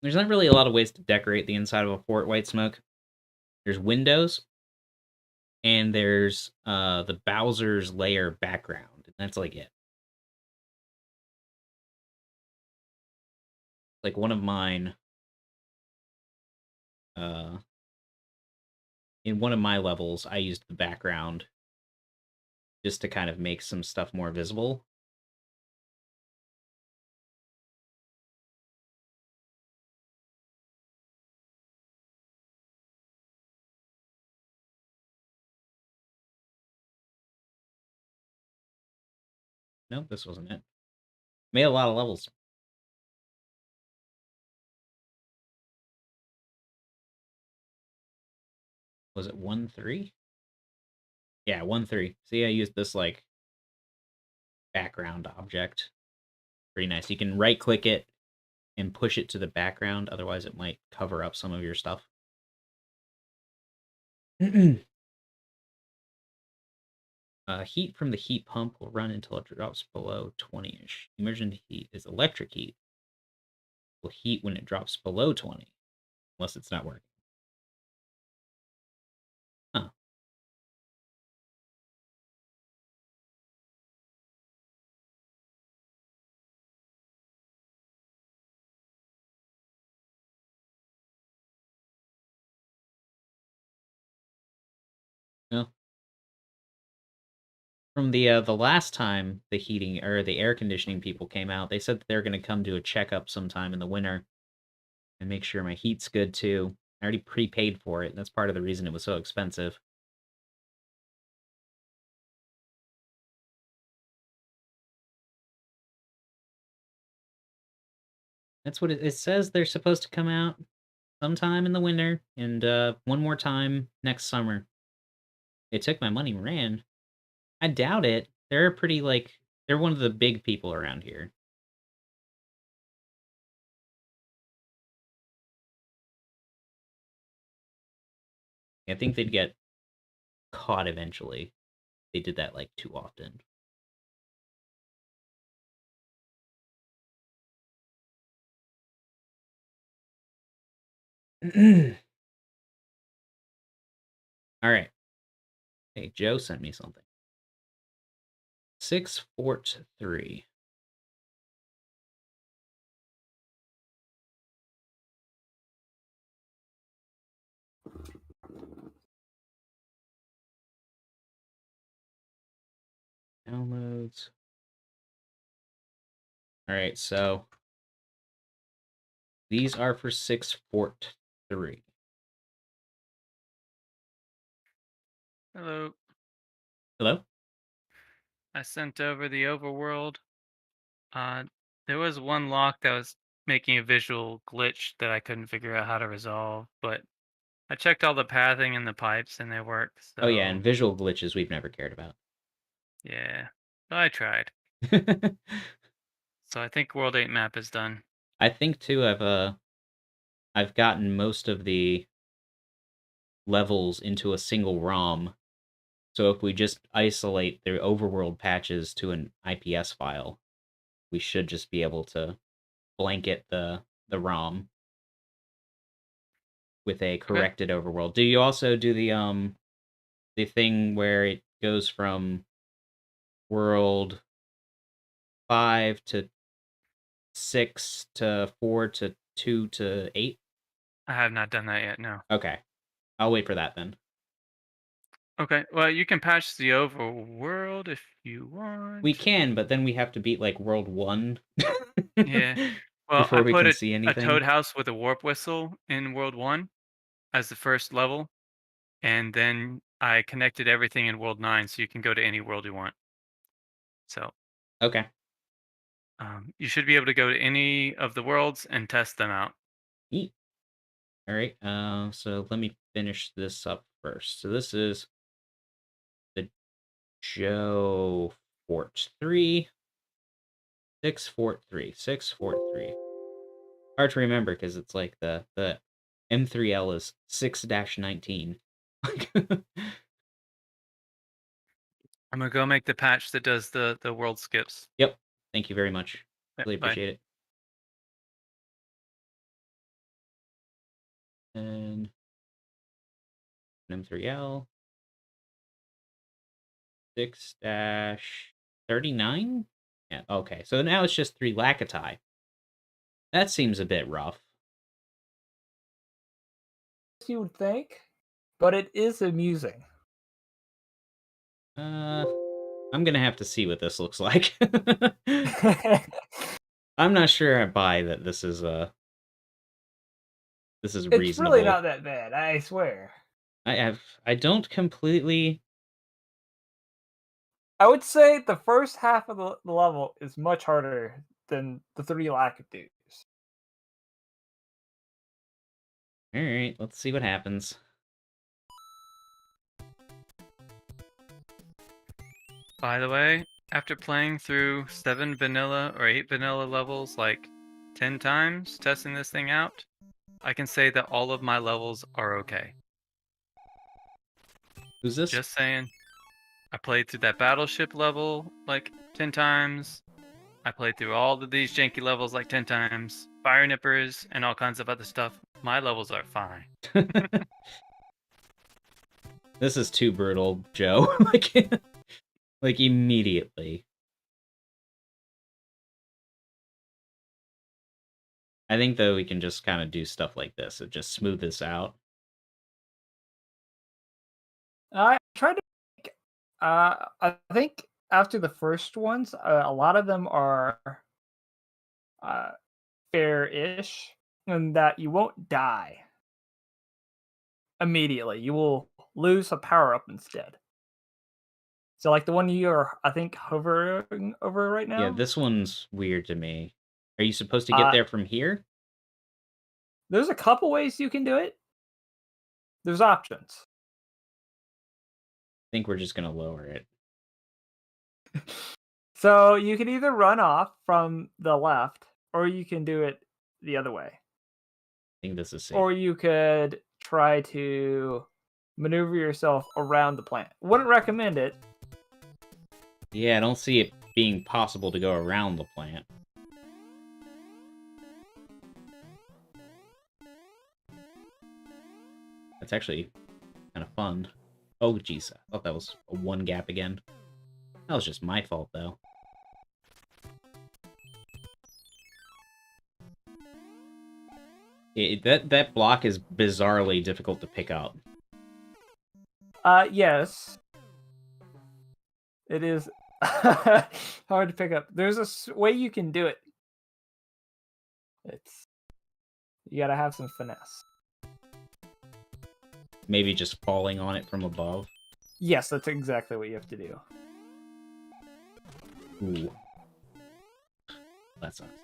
There's not really a lot of ways to decorate the inside of a Fort White Smoke. There's windows, and there's the Bowser's lair background. And that's like it. Like one of mine, in one of my levels, I used the background just to kind of make some stuff more visible. Nope, this wasn't it. Made a lot of levels. Was it 1-3? Yeah, 1-3. See, I used this like background object. Pretty nice. You can right click it and push it to the background, otherwise it might cover up some of your stuff. Heat from the heat pump will run until it drops below 20-ish. Emergency heat is electric heat. Will heat when it drops below 20, unless it's not working. Huh. No. From the last time the heating or the air conditioning people came out, they said that they're going to come do a checkup sometime in the winter and make sure my heat's good too. I already prepaid for it, and that's part of the reason it was so expensive. That's what it says. They're supposed to come out sometime in the winter and one more time next summer. They took my money and ran. I doubt it. They're pretty they're one of the big people around here. I think they'd get caught eventually. They did that like too often. All right. Hey, Joe sent me something. 6 Fort 3. Downloads. All right, so these are for 6 Fort 3. Hello. Hello? I sent over the overworld. There was one lock that was making a visual glitch that I couldn't figure out how to resolve, but I checked all the pathing and the pipes and they work, so... Oh yeah, and visual glitches we've never cared about. Yeah, I tried. So I think World 8 map is done. I think too I've gotten most of the levels into a single ROM. So if we just isolate the overworld patches to an IPS file, we should just be able to blanket the ROM with a corrected overworld. Do you also do the thing where it goes from world 5 to 6 to 4 to 2 to 8? I have not done that yet, no. Okay. I'll wait for that then. Okay, well, you can patch the overworld if you want. We can, but then we have to beat like world 1 Yeah. Well, before I we put can a see a anything. toad house with a warp whistle in world 1 as the first level, and then I connected everything in world 9 so you can go to any world you want. So Okay. You should be able to go to any of the worlds and test them out. Neat. All right. So let me finish this up first. So this is the Joe Fort 3, 6 Fort 3, 6 Fort 3. Hard to remember because it's like the M3L is 6-19. I'm gonna go make the patch that does the world skips. Yep. Thank you very much. Yeah, Really bye. appreciate it. And M3L 6-39. Yeah. Okay. So now it's just 3 Lakatai. That seems a bit rough. You would think, but it is amusing. I'm gonna have to see what this looks like. I'm not sure I buy that this is reasonable. It's really not that bad, I swear. I don't completely. I would say the first half of the level is much harder than the 3 Lakitus. All right, let's see what happens. By the way, after playing through 7 vanilla or 8 vanilla levels like 10 times, testing this thing out, I can say that all of my levels are okay. Who's this? Just saying. I played through that battleship level like 10 times. I played through all of these janky levels like 10 times. Fire nippers and all kinds of other stuff. My levels are fine. This is too brutal, Joe. like immediately. I think though we can just kind of do stuff like this and just smooth this out. I tried to I think after the first ones, a lot of them are fair-ish, and that you won't die immediately. You will lose a power-up instead. So, like the one you're, I think, hovering over right now? Yeah, this one's weird to me. Are you supposed to get there from here? There's a couple ways you can do it. There's options. I think we're just gonna lower it. So you can either run off from the left, or you can do it the other way. I think this is safe. Or you could try to maneuver yourself around the plant. Wouldn't recommend it. Yeah, I don't see it being possible to go around the plant. That's actually kind of fun. Oh, jeez. I thought that was a 1 gap again. That was just my fault, though. That block is bizarrely difficult to pick up. Yes. It is hard to pick up. There's a way you can do it. You gotta have some finesse. Maybe just falling on it from above. Yes, that's exactly what you have to do. Ooh. That sucks.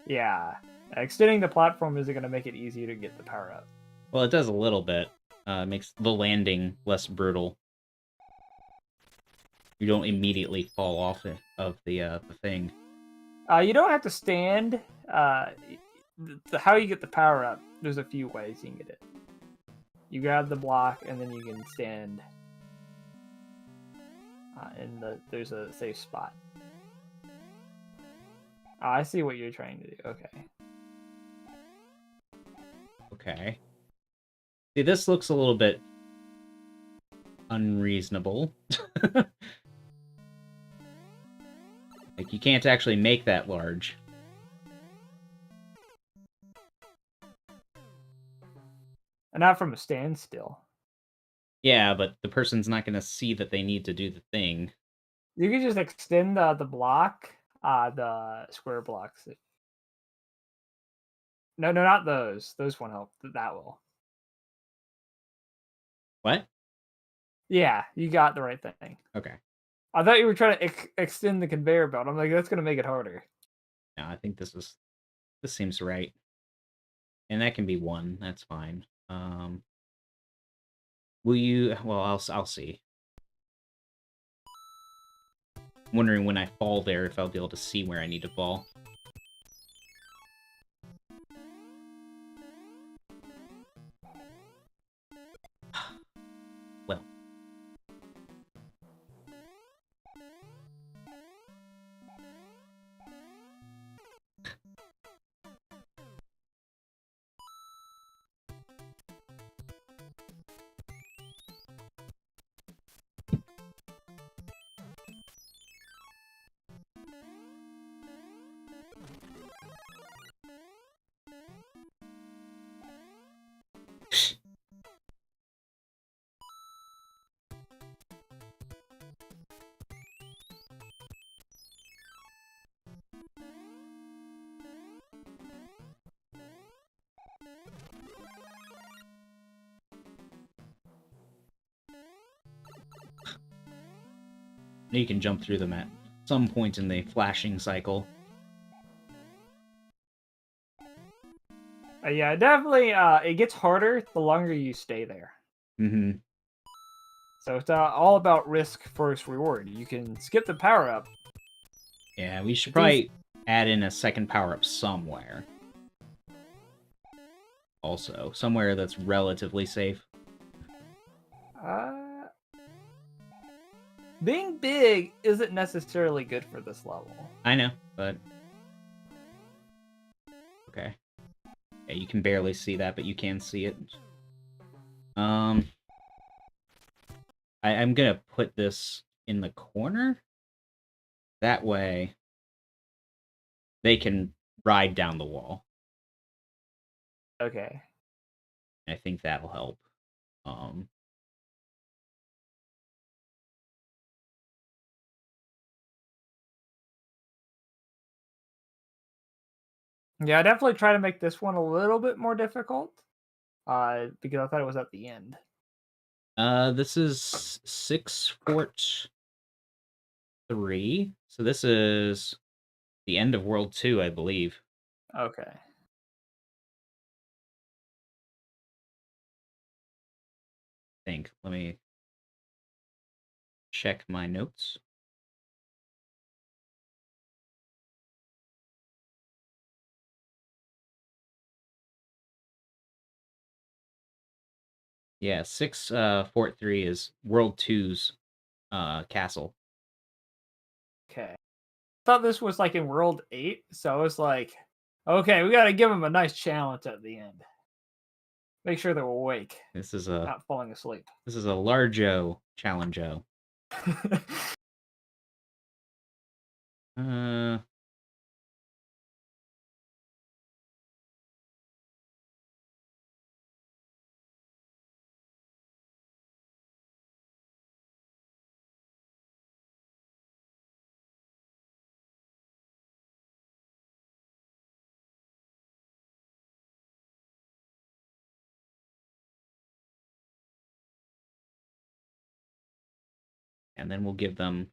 Yeah. Extending the platform isn't going to make it easier to get the power up. Well, it does a little bit. It makes the landing less brutal. You don't immediately fall off of the thing. You don't have to stand. How you get the power up, there's a few ways you can get it. You grab the block, and then you can stand. There's a safe spot. Oh, I see what you're trying to do. Okay. Okay. See, this looks a little bit unreasonable. Like, you can't actually make that large. And not from a standstill. Yeah, but the person's not going to see that they need to do the thing. You can just extend the block, the square blocks. No, not those. Those won't help. That will. What? Yeah, you got the right thing. Okay. I thought you were trying to extend the conveyor belt. I'm like, that's gonna make it harder. No, I think this seems right. And that can be 1. That's fine. Will you? Well, I'll see. I'm wondering when I fall there if I'll be able to see where I need to fall. Well. You can jump through them at some point in the flashing cycle. Yeah, definitely. It gets harder the longer you stay there. Mm-hmm. So it's all about risk versus reward. You can skip the power up. Yeah, we should probably add in a second power-up somewhere. Also, somewhere that's relatively safe. Being big isn't necessarily good for this level. I know, but... Okay. Yeah, you can barely see that, but you can see it. I'm gonna put this in the corner. That way, they can ride down the wall. Okay. I think that'll help. Yeah, I definitely try to make this one a little bit more difficult. Because I thought it was at the end. This is 6 Fort 3. So this is the end of World 2, I believe. Okay. Let me check my notes. Yeah, 6 Fort 3 is World 2's castle. Okay. Thought this was like in World 8, so I was like, okay, we gotta give him a nice challenge at the end. Make sure they're awake. This is not falling asleep. This is a large-o challenge-o. And then we'll give them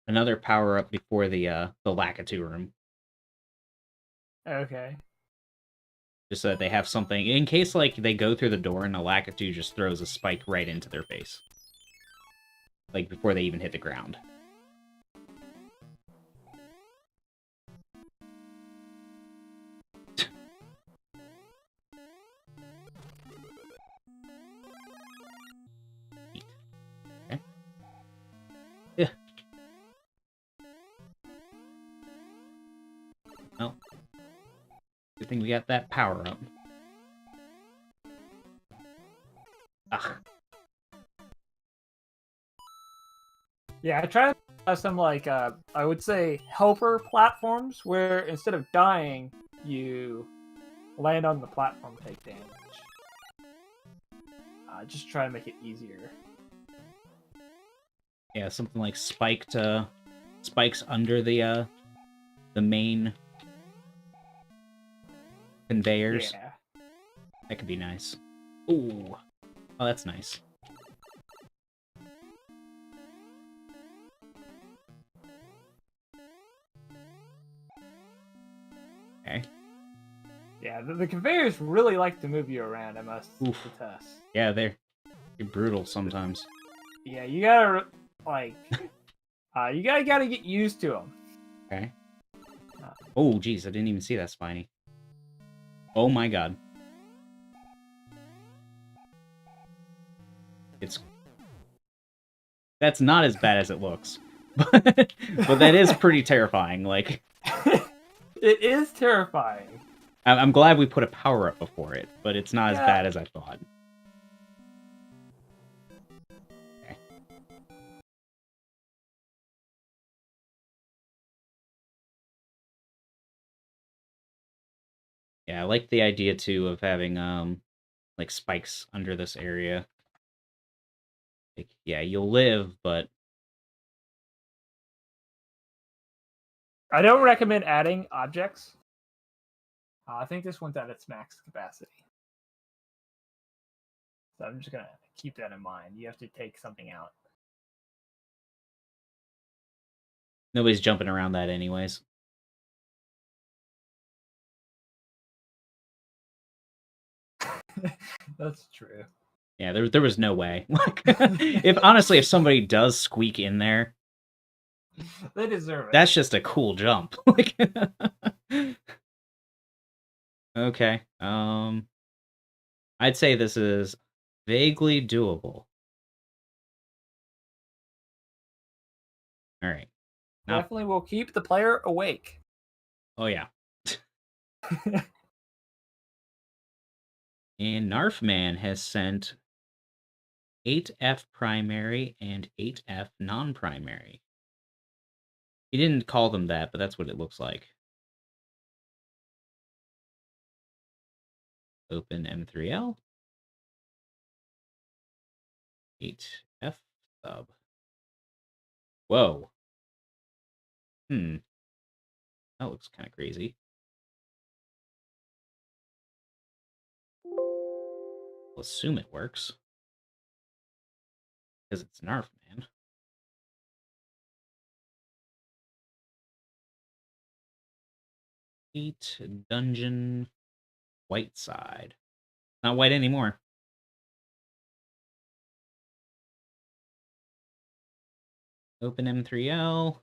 another power-up before the Lakitu room. Okay. Just so that they have something, in case, like, they go through the door and a Lakitu just throws a spike right into their face. Like, before they even hit the ground. Okay. Yeah. Well, good thing we got that power up. Ugh. Yeah, I try to have some like I would say helper platforms where instead of dying, you land on the platform, take damage. Just try to make it easier. Yeah, something like spikes under the main conveyors. Yeah. That could be nice. Ooh. Oh, that's nice. Okay. Yeah, the conveyors really like to move you around, I must attest. Yeah, they're brutal sometimes. Yeah, you gotta, like, you gotta get used to them. Okay. Oh, geez, I didn't even see that Spiny. Oh my god. That's not as bad as it looks. But that is pretty terrifying, like... It is terrifying. I'm glad we put a power-up before it, but it's not as bad as I thought. Okay. Yeah, I like the idea, too, of having, like, spikes under this area. Like, yeah, you'll live, but... I don't recommend adding objects. I think this one's at its max capacity. So I'm just going to keep that in mind. You have to take something out. Nobody's jumping around that anyways. That's true. Yeah, there was no way. Like, if somebody does squeak in there, they deserve it. That's just a cool jump. Like, okay. I'd say this is vaguely doable. All right. Now, Definitely will keep the player awake. oh yeah. And Narfman has sent 8F primary and 8F non-primary. He didn't call them that, but that's what it looks like. Open M3L. 8F sub. Whoa. That looks kind of crazy. I'll assume it works. Because it's Narfman. Dungeon white side. Not white anymore. Open M3L.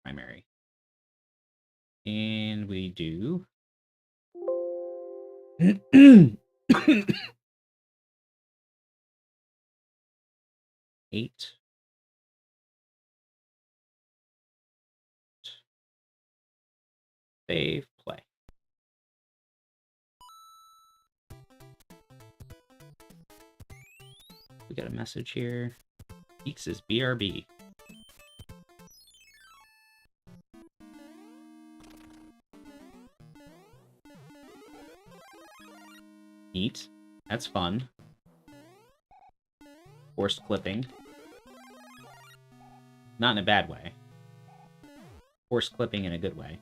Primary. And we do... 8. Save, play. We got a message here. Eeks is BRB. Neat. That's fun. Forced clipping. Not in a bad way. Forced clipping in a good way.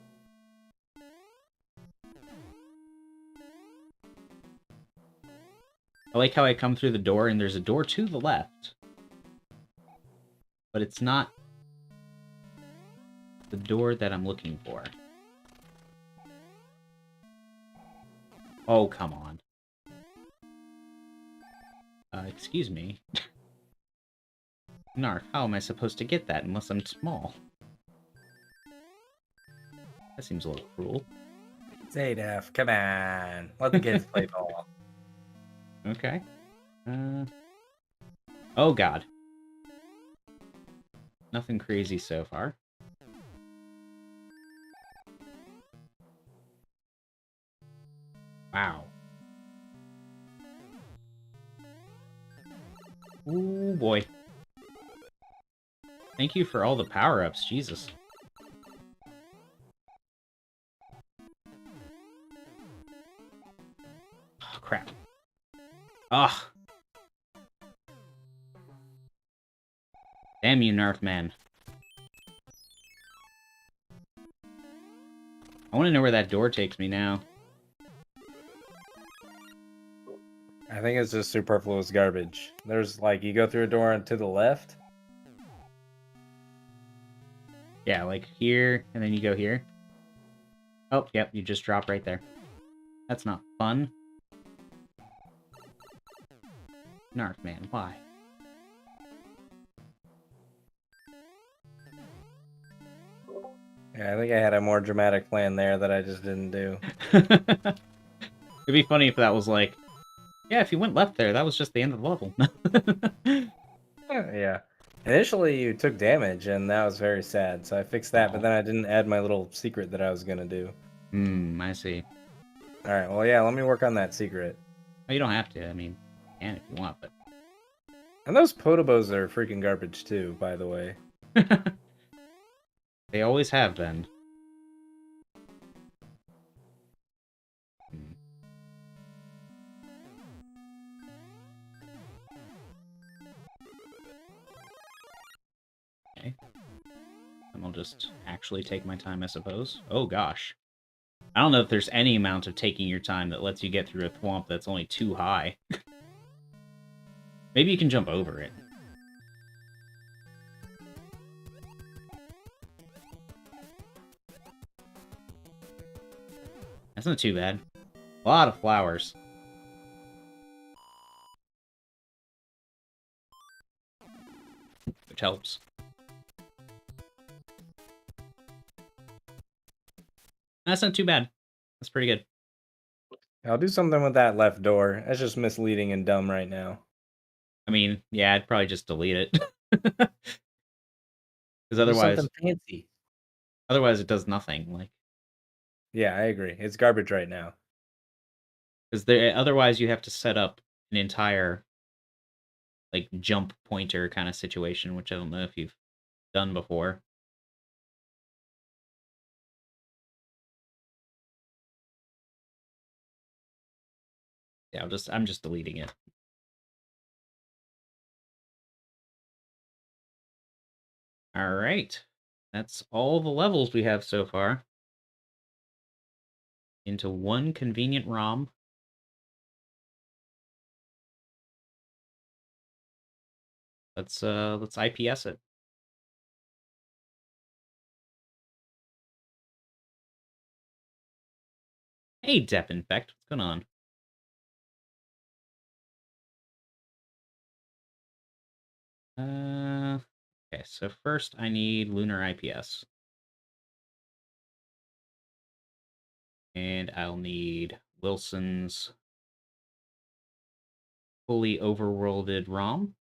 I like how I come through the door and there's a door to the left. But it's not the door that I'm looking for. Oh, come on. Excuse me. Narf, how am I supposed to get that unless I'm small? That seems a little cruel. It's 8F, come on. Let the kids play ball. Okay. Oh god. Nothing crazy so far. Wow. Ooh, boy. Thank you for all the power-ups, Jesus. Oh, crap. Ugh. Damn you, Narfman. I want to know where that door takes me now. I think it's just superfluous garbage. There's like, you go through a door and to the left. Yeah, like here, and then you go here. Oh, yep, you just drop right there. That's not fun. Narf, man, why? Yeah, I think I had a more dramatic plan there that I just didn't do. It'd be funny if that was like, yeah, if you went left there, that was just the end of the level. Yeah. Initially, you took damage, and that was very sad, so I fixed that, but then I didn't add my little secret that I was gonna do. I see. Alright, well, yeah, let me work on that secret. Oh, you don't have to. I mean, you can if you want, but... And those potobos are freaking garbage, too, by the way. They always have been. Okay. And I'll just actually take my time, I suppose. Oh, gosh. I don't know if there's any amount of taking your time that lets you get through a thwomp that's only too high. Maybe you can jump over it. That's not too bad. A lot of flowers. Which helps. That's not too bad. That's pretty good. I'll do something with that left door. That's just misleading and dumb right now. I mean, yeah, I'd probably just delete it. Because Do something fancy. Otherwise it does nothing. Like, yeah, I agree. It's garbage right now. Because otherwise you have to set up an entire like jump pointer kind of situation, which I don't know if you've done before. Yeah, I'm just deleting it. All right. That's all the levels we have so far. Into one convenient ROM. Let's IPS it. Hey, Dep Infect, what's going on? Okay, so first I need Lunar IPS. And I'll need Wilson's fully overworlded ROM.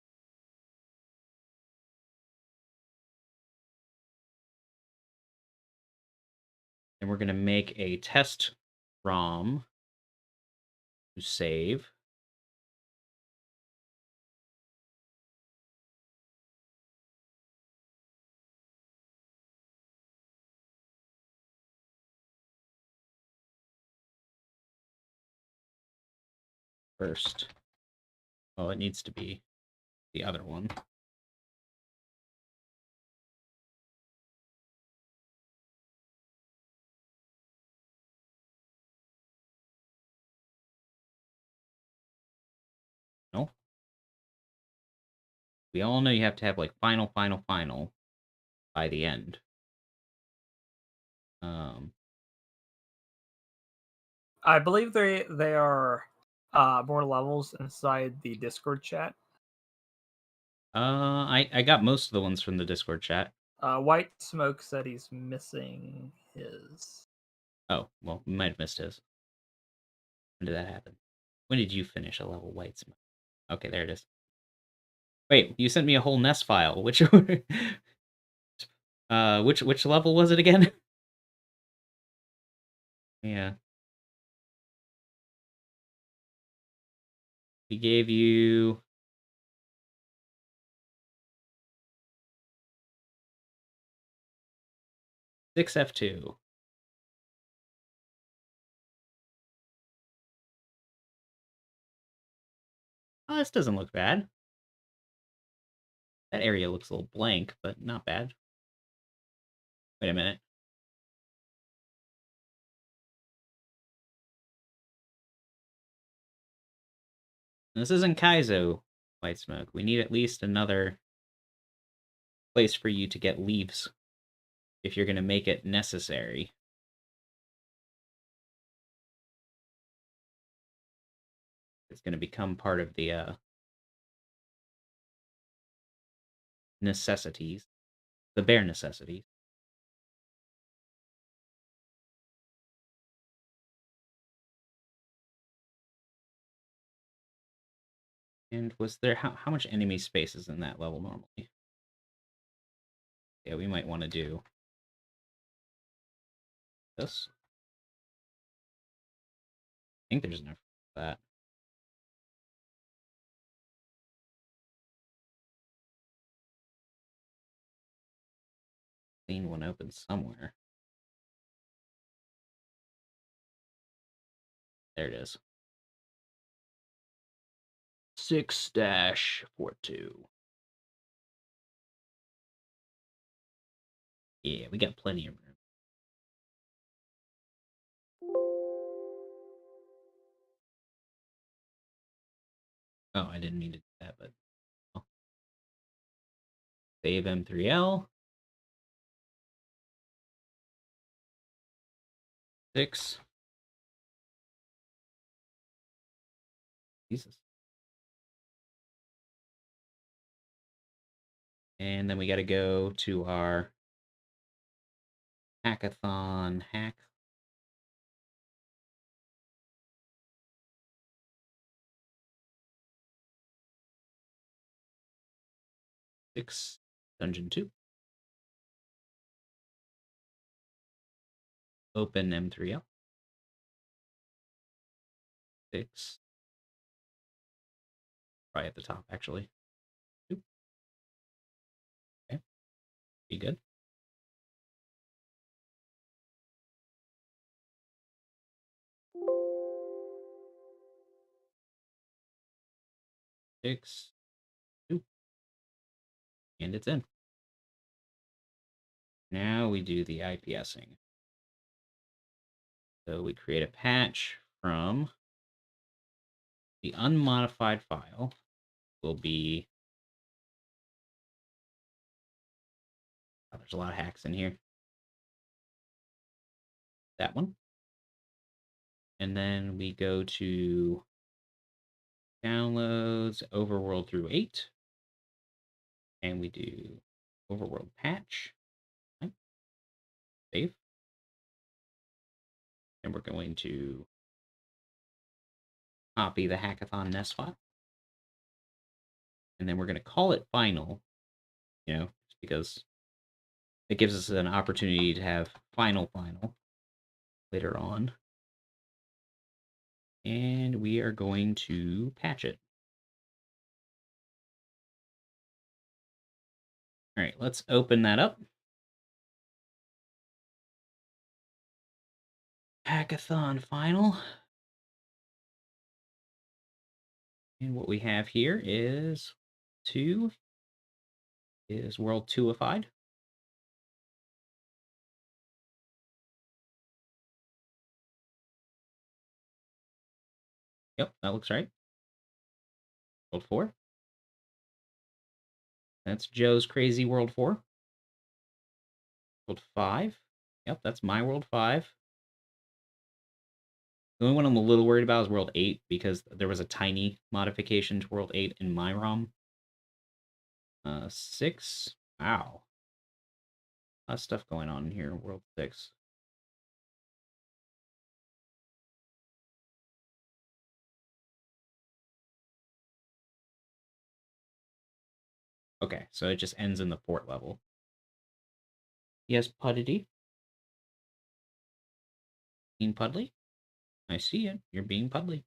And we're going to make a test ROM to save. First. Oh, it needs to be the other one. No. We all know you have to have like final by the end. I believe they are more levels inside the Discord chat. I got most of the ones from the Discord chat. White Smoke said he's missing his. Oh, well, we might have missed his. When did that happen? When did you finish a level, White Smoke? Okay, there it is. Wait, you sent me a whole NES file. Which which level was it again? Yeah. He gave you 6F2. Oh, this doesn't look bad. That area looks a little blank, but not bad. Wait a minute. This isn't Kaizo, White Smoke. We need at least another place for you to get leaves if you're going to make it necessary. It's going to become part of the necessities, the bare necessities. And was there how much enemy space is in that level normally? Yeah, we might want to do this. I think there's enough for that. Clean one open somewhere. There it is. 6-42. Yeah, we got plenty of room. Oh, I didn't mean to do that, but oh. Save M3L. 6. Jesus. And then we got to go to our hackathon hack. Six, Dungeon 2. Open M3L. 6. Probably at the top, actually. 2. Okay. Be good. Six, 2. And it's in. Now we do the IPSing. So we create a patch from the unmodified file. Will be... Oh, there's a lot of hacks in here. That one. And then we go to downloads, overworld through 8. And we do overworld patch. Okay. Save. And we're going to copy the hackathon nest file. And then we're going to call it final, just because it gives us an opportunity to have final later on. And we are going to patch it. All right, let's open that up. Hackathon final. And what we have here is 2 is world 2ified. Yep, that looks right. World 4. That's Joe's crazy world 4. World 5. Yep, that's my world 5. The only one I'm a little worried about is world 8 because there was a tiny modification to world 8 in my ROM. 6. Wow. A lot of stuff going on in here in world 6. Okay, so it just ends in the fort level. Yes, Puddity. Being Puddly? I see it. You're being Puddly.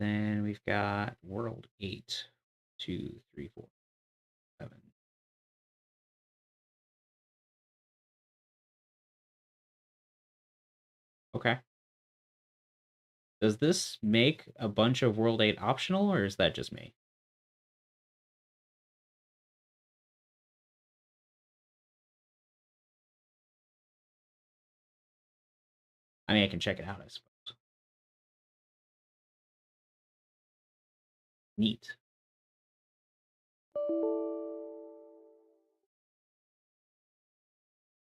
Then we've got world 8. 2, 3, 4, 7. Okay. Does this make a bunch of world 8 optional, or is that just me? I mean, I can check it out, I suppose. Neat.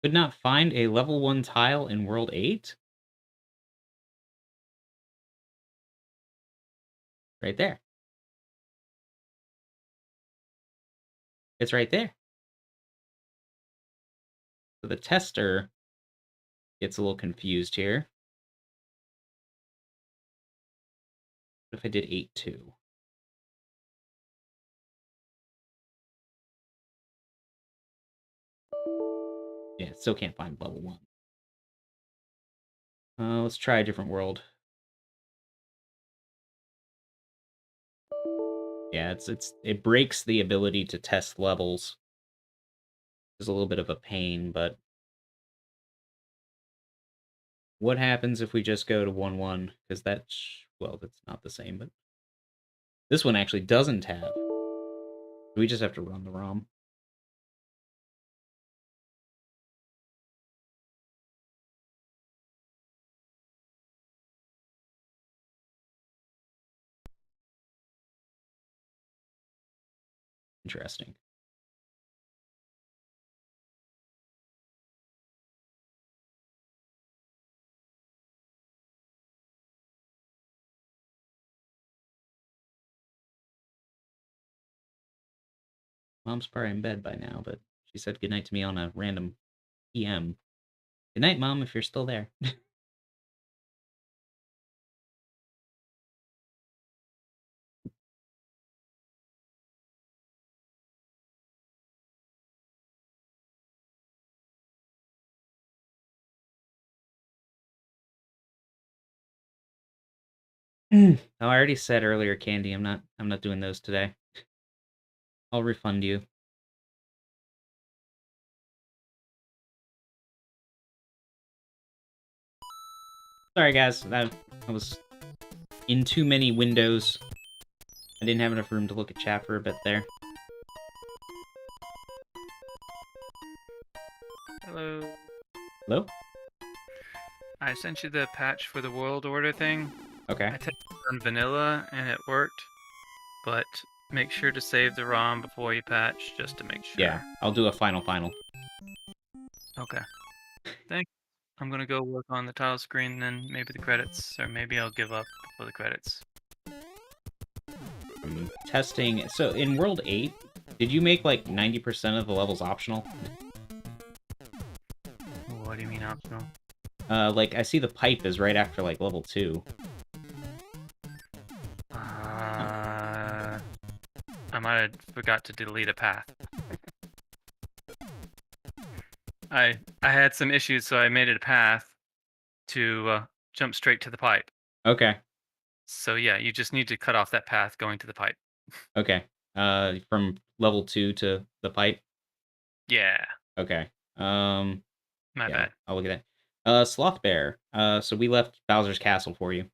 Could not find a level 1 tile in world 8? Right there. It's right there. So the tester gets a little confused here. What if I did 8-2? Yeah, still can't find level 1. Let's try a different world. Yeah, it breaks the ability to test levels. It's a little bit of a pain, but what happens if we just go to 1-1? Because well, that's not the same, but this one actually doesn't have. We just have to run the ROM. Interesting. Mom's probably in bed by now, but she said goodnight to me on a random PM. Good night, Mom, if you're still there. I already said earlier, Candy, I'm not doing those today. I'll refund you. Sorry, guys. I was in too many windows. I didn't have enough room to look at chat for a bit there. Hello. Hello? I sent you the patch for the world order thing. Okay. I tested it on vanilla and it worked, but make sure to save the ROM before you patch, just to make sure. Yeah, I'll do a final. Okay. Thanks. I'm gonna go work on the tile screen, then maybe the credits, or maybe I'll give up before the credits. I'm testing. So in World 8, did you make like 90% of the levels optional? What do you mean optional? Like I see the pipe is right after like level 2. I might have forgot to delete a path. I had some issues, so I made it a path to jump straight to the pipe. Okay. So yeah, you just need to cut off that path going to the pipe. Okay. From level 2 to the pipe? Yeah. Okay. My bad. I'll look at that. Sloth Bear. So we left Bowser's Castle for you.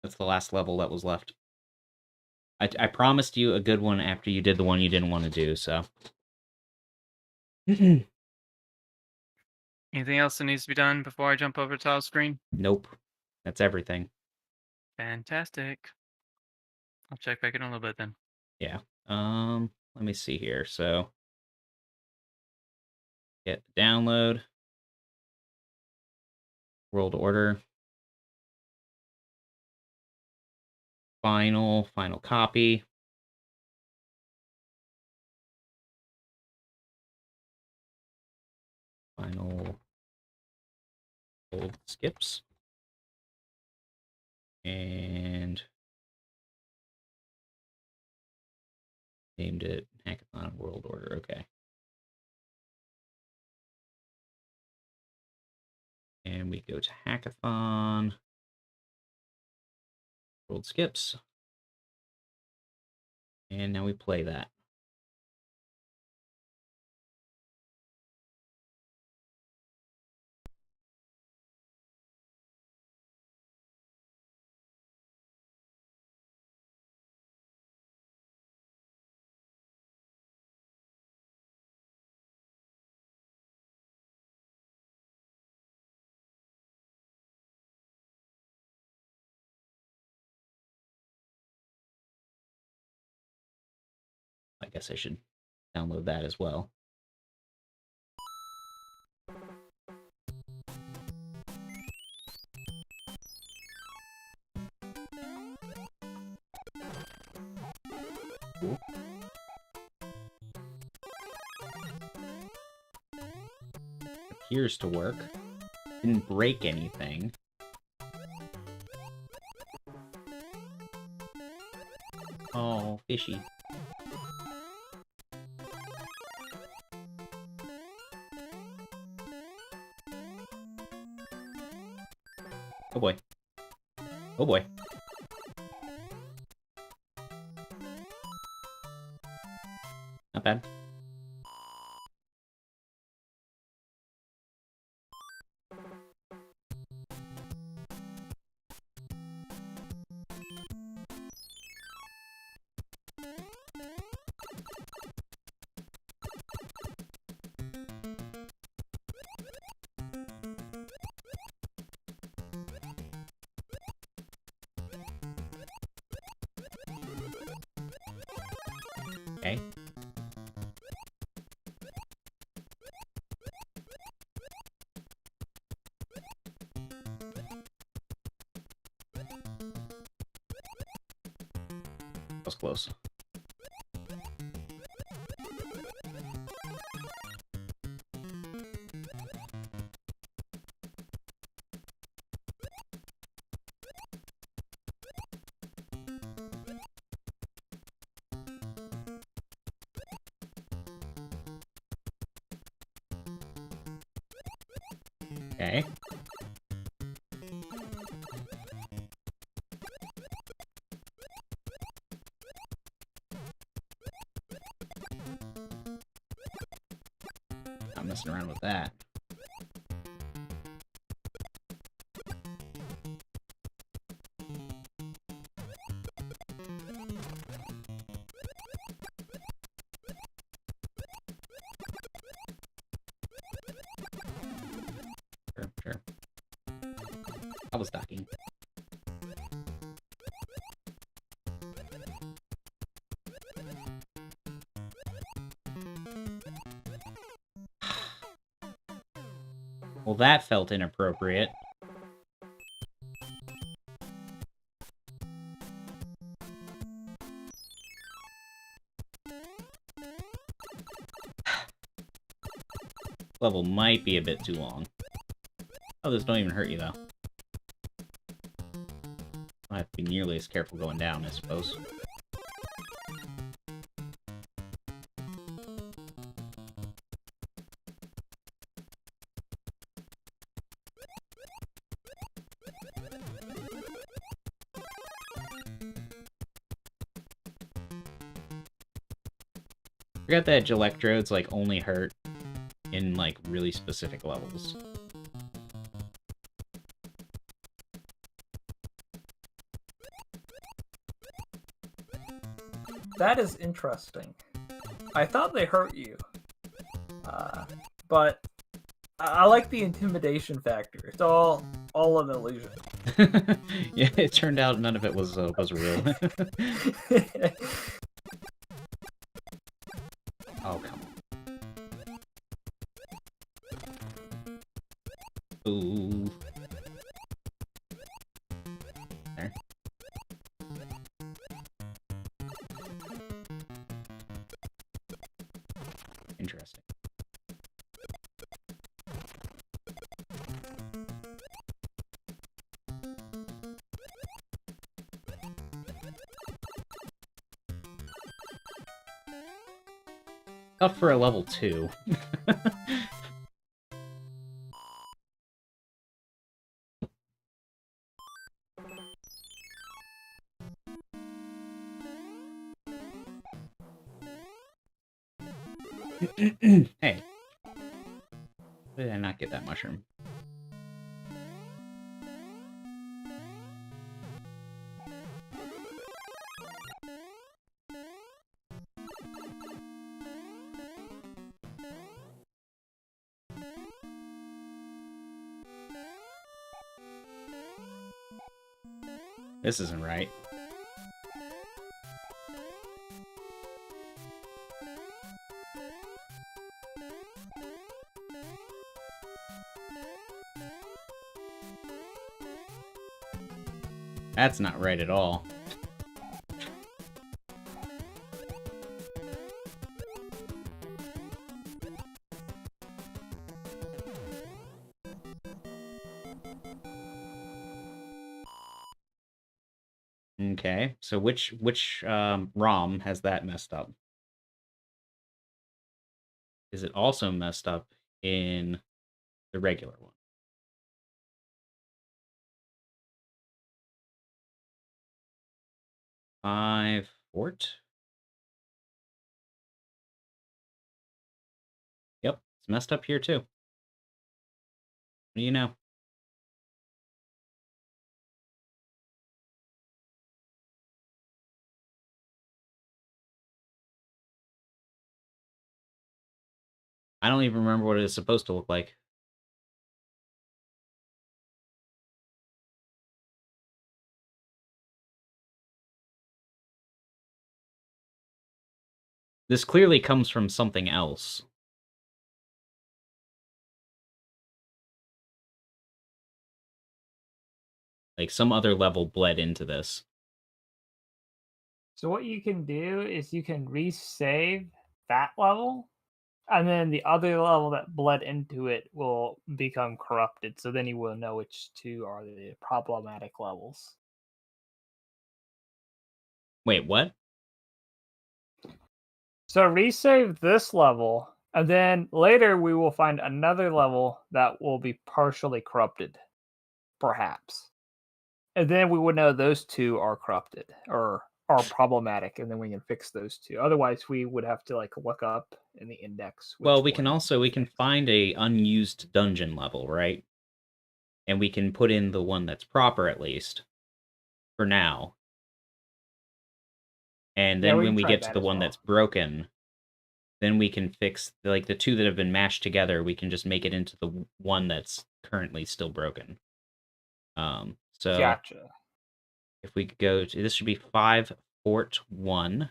That's the last level that was left. I promised you a good one after you did the one you didn't want to do, so. Anything else that needs to be done before I jump over to tile screen? Nope. That's everything. Fantastic. I'll check back in a little bit then. Yeah. Let me see here. So get the download. World order. Final copy. Final old skips. And named it Hackathon World Order. Okay. And we go to Hackathon. World skips. And now we play that. I guess I should download that as well. appears to work. Didn't break anything. Oh, fishy. Oh boy. Oh boy. Not bad. Okay. That was close. Okay. Not messing around with that. Sure. I was ducking. Well, that felt inappropriate. Level might be a bit too long. Oh, those don't even hurt you, though. I have to be nearly as careful going down, I suppose. Forgot that electrodes, like, only hurt in, like, really specific levels. That is interesting. I thought they hurt you. But I like the intimidation factor. It's all an illusion. Yeah, it turned out none of it was real. Oh, come on. Ooh. There. Interesting. Up for a level 2. Hey. Why did I not get that mushroom? This isn't right. That's not right at all. Okay, so which ROM has that messed up? Is it also messed up in the regular one? Five Fort. Yep, it's messed up here too. What do you know? I don't even remember what it is supposed to look like. This clearly comes from something else. Like some other level bled into this. So what you can do is you can resave that level, and then the other level that bled into it will become corrupted. So then you will know which two are the problematic levels. Wait, what? So resave this level, and then later we will find another level that will be partially corrupted, perhaps. And then we would know those two are corrupted or are problematic, and then we can fix those two. Otherwise, we would have to like look up in the index. Well, we can find a unused dungeon level, right? And we can put in the one that's proper at least for now. And then when we get to the one that's broken, then we can fix like the two that have been mashed together, we can just make it into the one that's currently still broken. So Gotcha. if we go to this should be 5 Fort 1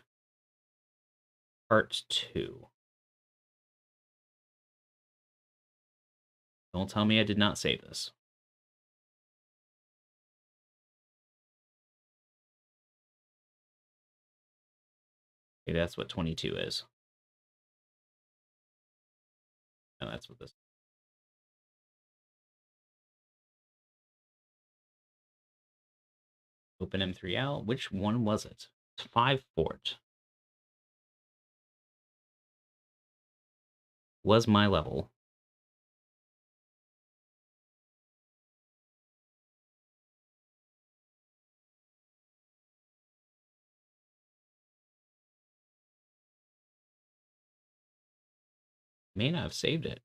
Part 2. Don't tell me I did not save this. Maybe that's what 22 is. No, that's what this. Open M3L. Which one was it? It's 5 Fort. Was my level. May not have saved it.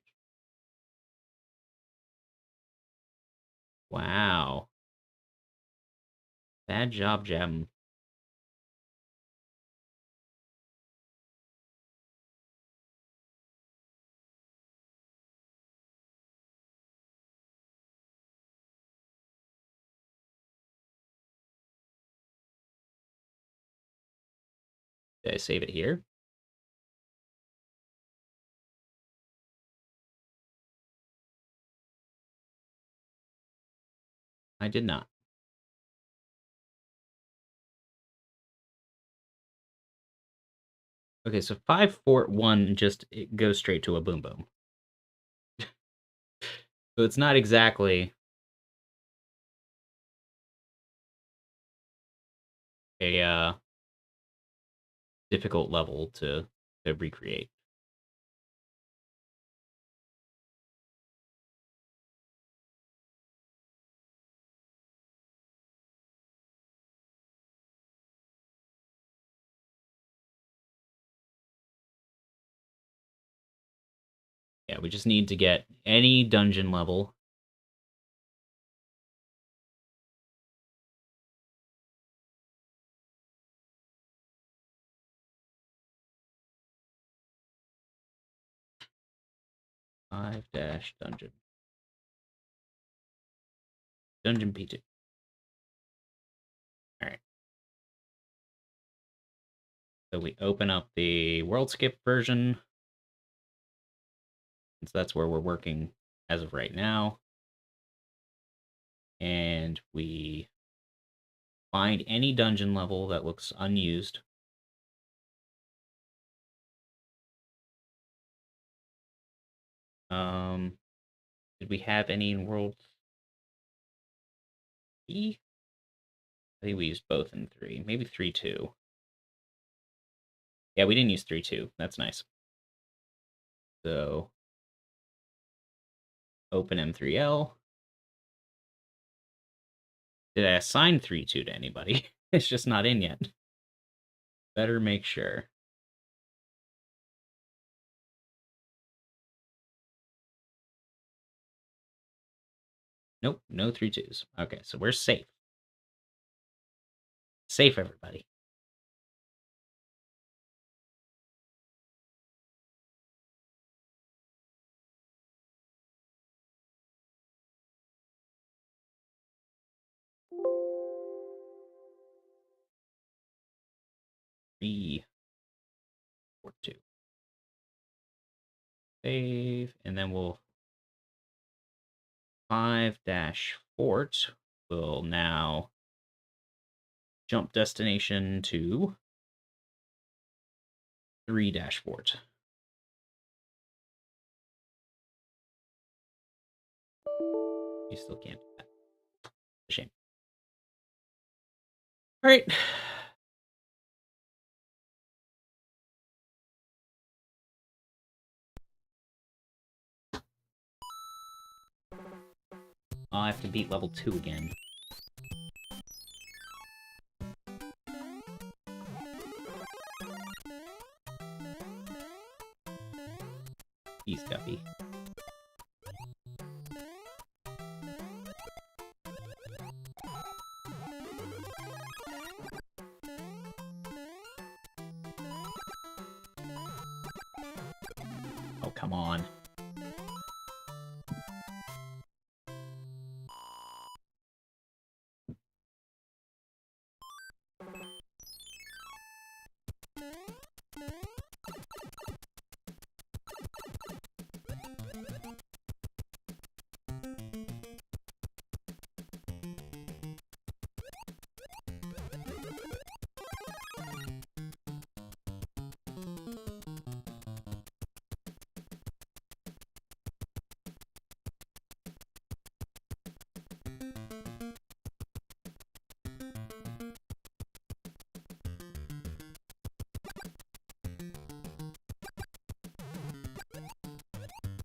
Wow. Bad job, Gem. Did I save it here? I did not. Okay, so 5 Fort 1 just it goes straight to a boom boom. So it's not exactly a difficult level to recreate. Yeah, we just need to get any dungeon level. Five dash dungeon. Dungeon P2. Alright. So we open up the world skip version. So that's where we're working as of right now. And we find any dungeon level that looks unused. Did we have any in World E? I think we used both in 3. Maybe 3-2. Yeah, we didn't use 3-2. That's nice. So, open M3L. Did I assign 3-2 to anybody? It's just not in yet. Better make sure. Nope, no 3-2s. Okay, so we're safe. Safe, everybody. B. 4-2. Save, and then we'll 5-fort will now jump destination to 3-fort. You still can't do that. A shame. All right. I'll have to beat level 2 again. He's Guppy. Oh, come on.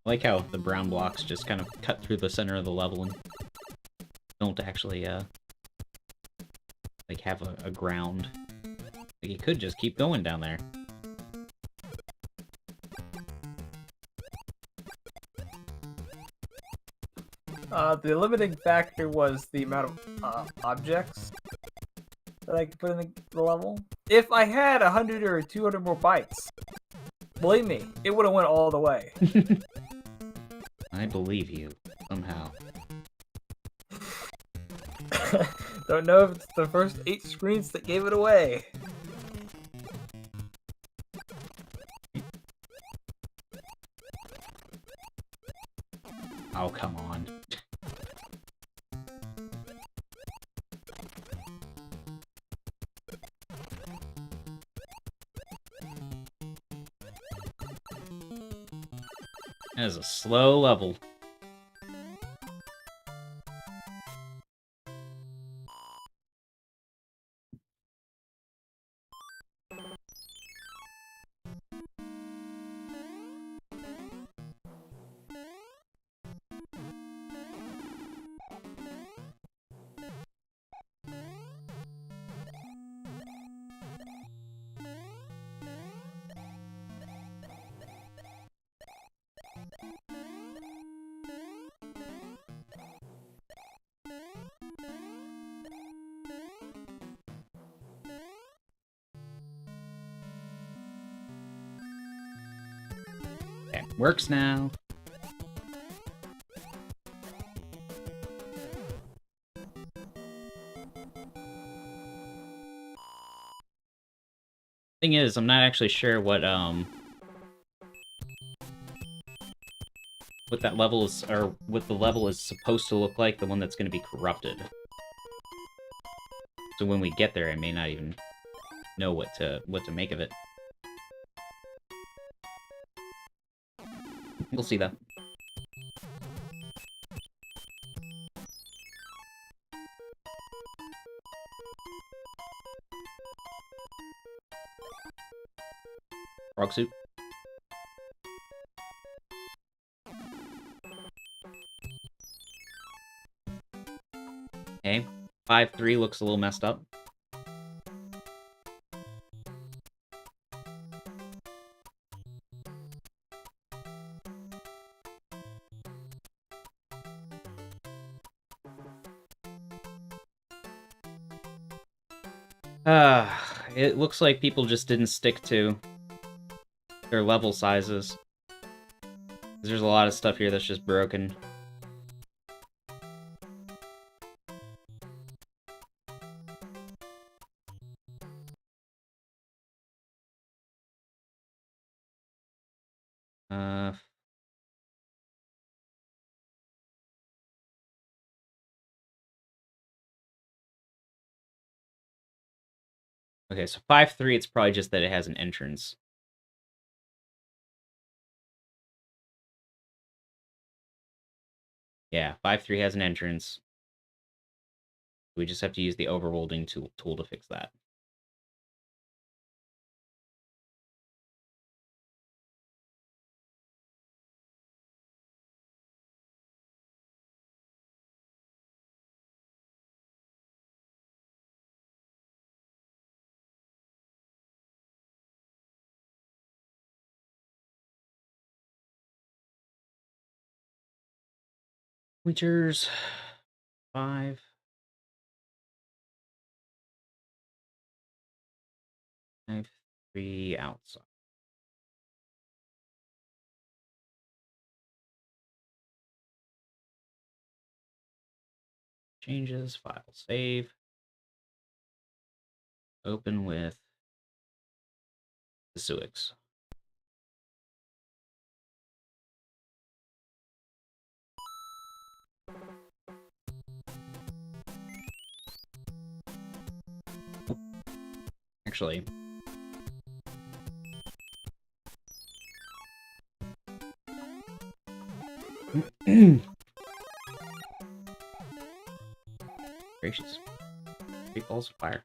I like how the brown blocks just kind of cut through the center of the level and don't actually, like, have a ground. Like, you could just keep going down there. The limiting factor was the amount of objects that I could put in the level. If I had 100 or 200 more bytes, believe me, it would have went all the way. I believe you, somehow. Don't know if it's the first 8 screens that gave it away. Oh, come on. That is a slow level. Okay, works now. Thing is, I'm not actually sure what that level is, or what the level is supposed to look like, the one that's going to be corrupted. So when we get there, I may not even know what to make of it. We'll see though. suit. Okay, 5-3 looks a little messed up. It looks like people just didn't stick to their level sizes. There's a lot of stuff here that's just broken. Okay, so 5-3, it's probably just that it has an entrance. Yeah, 5-3 has an entrance. We just have to use the overholding tool to fix that. Pointers 5. Five, 3 outside. Changes, file save. Open with the Suix. Actually, gracious. 3 balls of fire.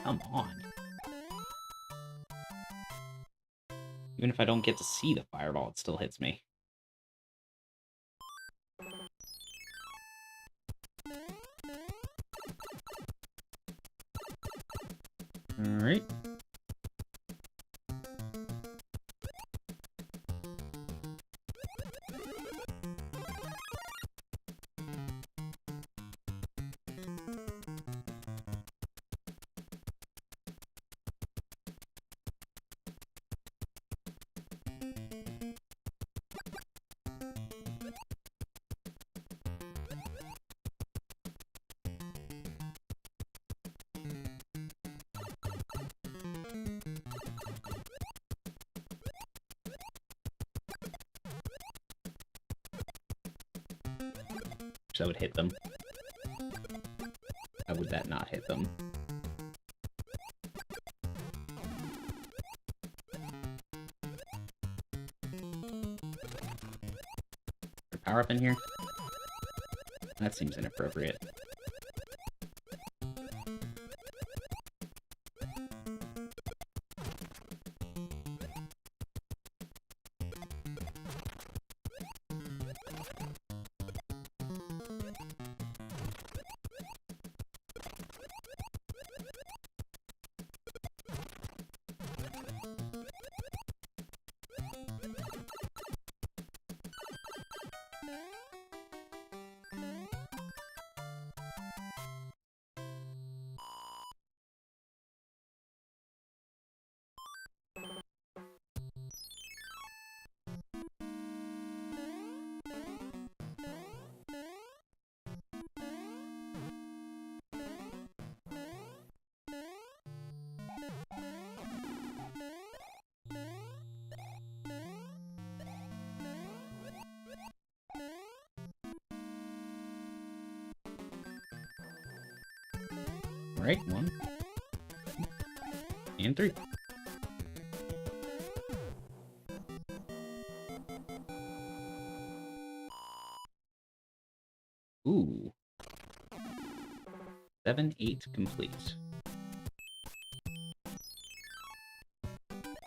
Come on. Even if I don't get to see the fireball, it still hits me. Alright. That would hit them. How would that not hit them? Power up in here? That seems inappropriate. Right, 1 and 3. Ooh. 7, 8 complete.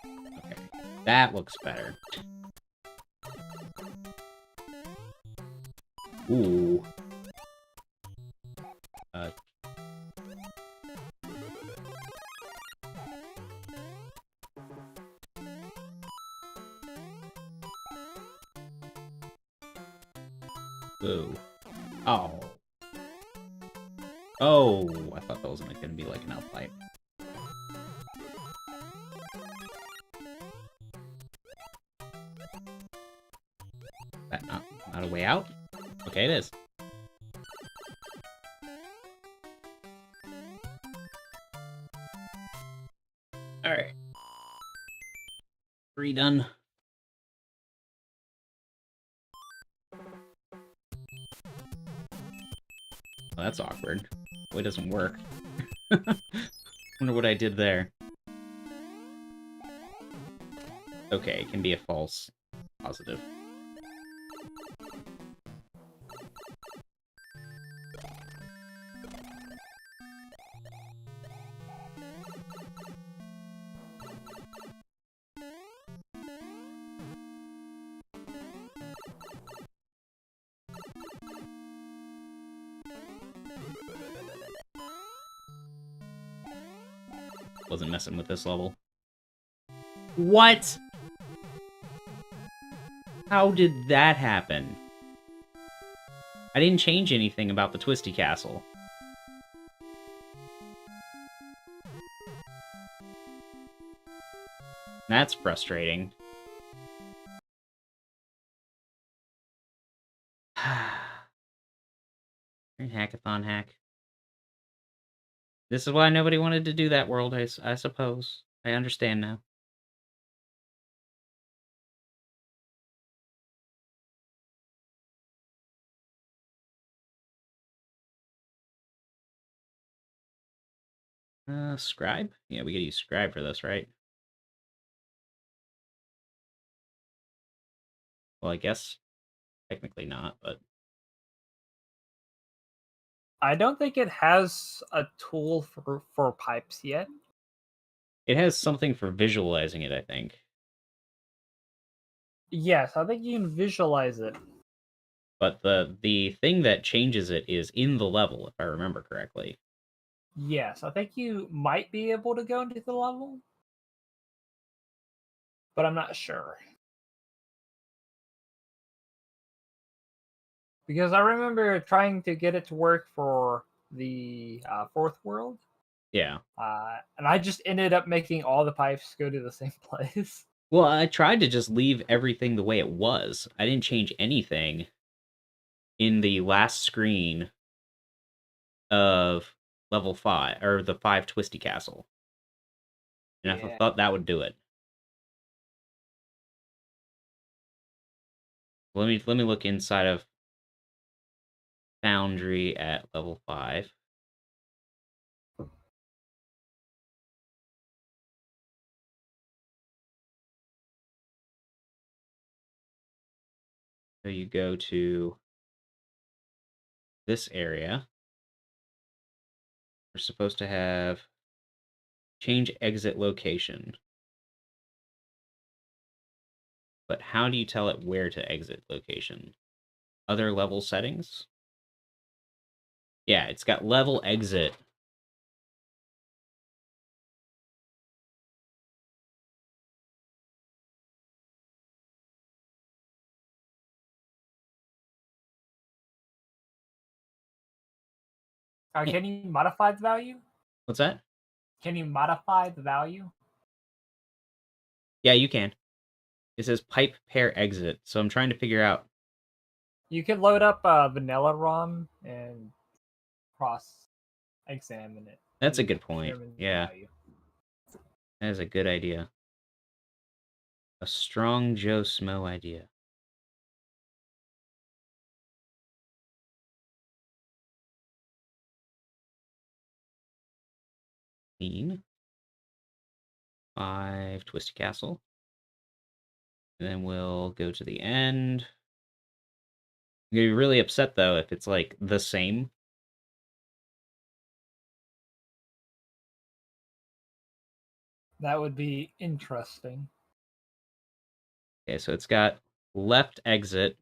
Okay, that looks better. Ooh. Ooh. Oh. Oh, I thought that was like gonna be like an up pipe. That not a way out? Okay, it is. Alright. 3 done. Well, that's awkward. Boy, it doesn't work. Wonder what I did there. Okay, it can be a false positive. Wasn't messing with this level. What? How did that happen? I didn't change anything about the Twisty Castle. That's frustrating. Hackathon hack. This is why nobody wanted to do that world, I suppose. I understand now. Scribe? Yeah, we gotta use Scribe for this, right? Well, I guess technically not, but... I don't think it has a tool for pipes yet. It has something for visualizing it, I think. Yes, I think you can visualize it. But the thing that changes it is in the level, if I remember correctly. Yes, I think you might be able to go into the level, but I'm not sure. Because I remember trying to get it to work for the fourth world. Yeah. And I just ended up making all the pipes go to the same place. Well, I tried to just leave everything the way it was. I didn't change anything in the last screen of level 5, or the 5 Twisty Castle. And I thought that would do it. Let me look inside of Foundry at level 5. So you go to this area. We're supposed to have change exit location. But how do you tell it where to exit location? Other level settings? Yeah, it's got level exit. Can you modify the value? What's that? Can you modify the value? Yeah, you can. It says pipe pair exit, so I'm trying to figure out. You can load up vanilla ROM and cross-examine it. That's a good point. Yeah. Value. That is a good idea. A strong Joe Smo idea. Clean. 5 Twisty Castle. And then we'll go to the end. I'm gonna be really upset though if it's like the same. That would be interesting. Okay, so it's got left exit,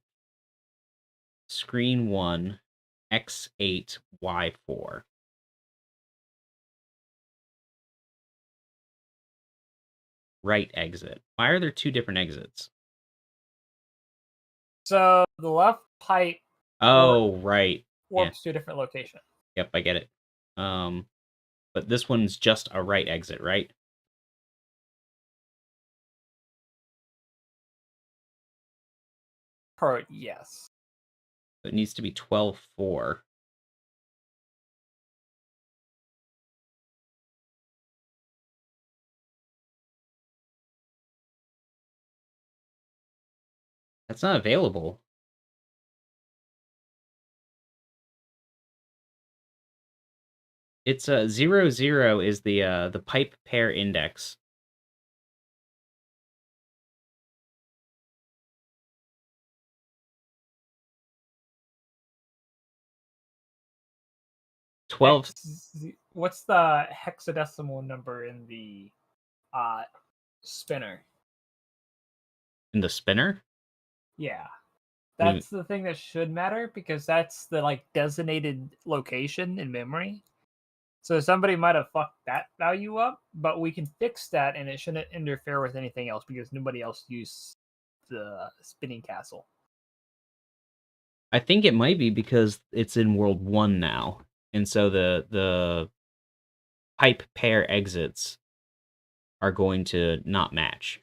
screen 1, X8, Y4. Right exit. Why are there two different exits? So the left pipe Oh, right. Yeah. warps to a different location. Yep, I get it. But this one's just a right exit, right? Yes. So it needs to be 12-4. That's not available. It's 0, 0 is the pipe pair index. What's the hexadecimal number in the spinner? In the spinner? Yeah. What do you That's the thing that should matter because that's the like designated location in memory. So somebody might have fucked that value up, but we can fix that and it shouldn't interfere with anything else because nobody else used the spinning castle. I think it might be because it's in World 1 now. And so the pipe pair exits are going to not match.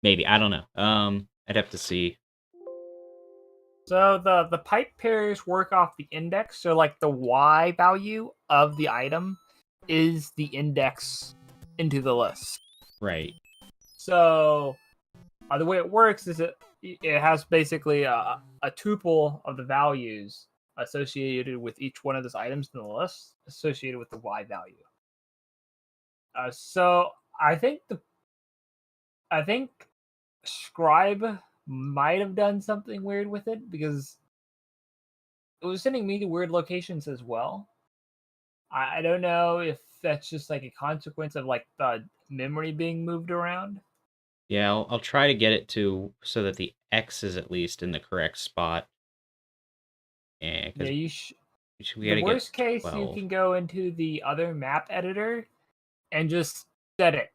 Maybe, I don't know. I'd have to see. So the pipe pairs work off the index. So like the Y value of the item is the index into the list. Right. So the way it works is it has basically a tuple of the values associated with each one of those items in the list associated with the Y value. So I think Scribe might have done something weird with it because it was sending me to weird locations as well. I don't know if that's just like a consequence of like the memory being moved around. Yeah, I'll try to get it to so that the X is at least in the correct spot. Yeah, Yeah, because we the gotta get worst case, you 12. can go into the other map editor and just set it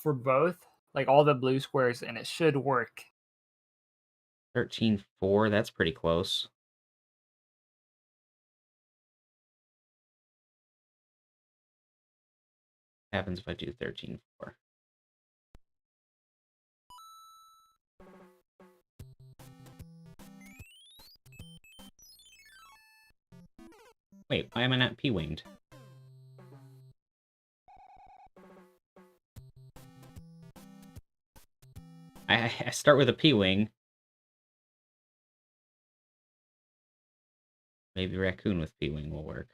for both, like all the blue squares, and it should work. 13-4, that's pretty close. Happens if I do 13-4. Wait, why am I not P-winged? I start with a P-wing. Maybe Raccoon with P-wing will work.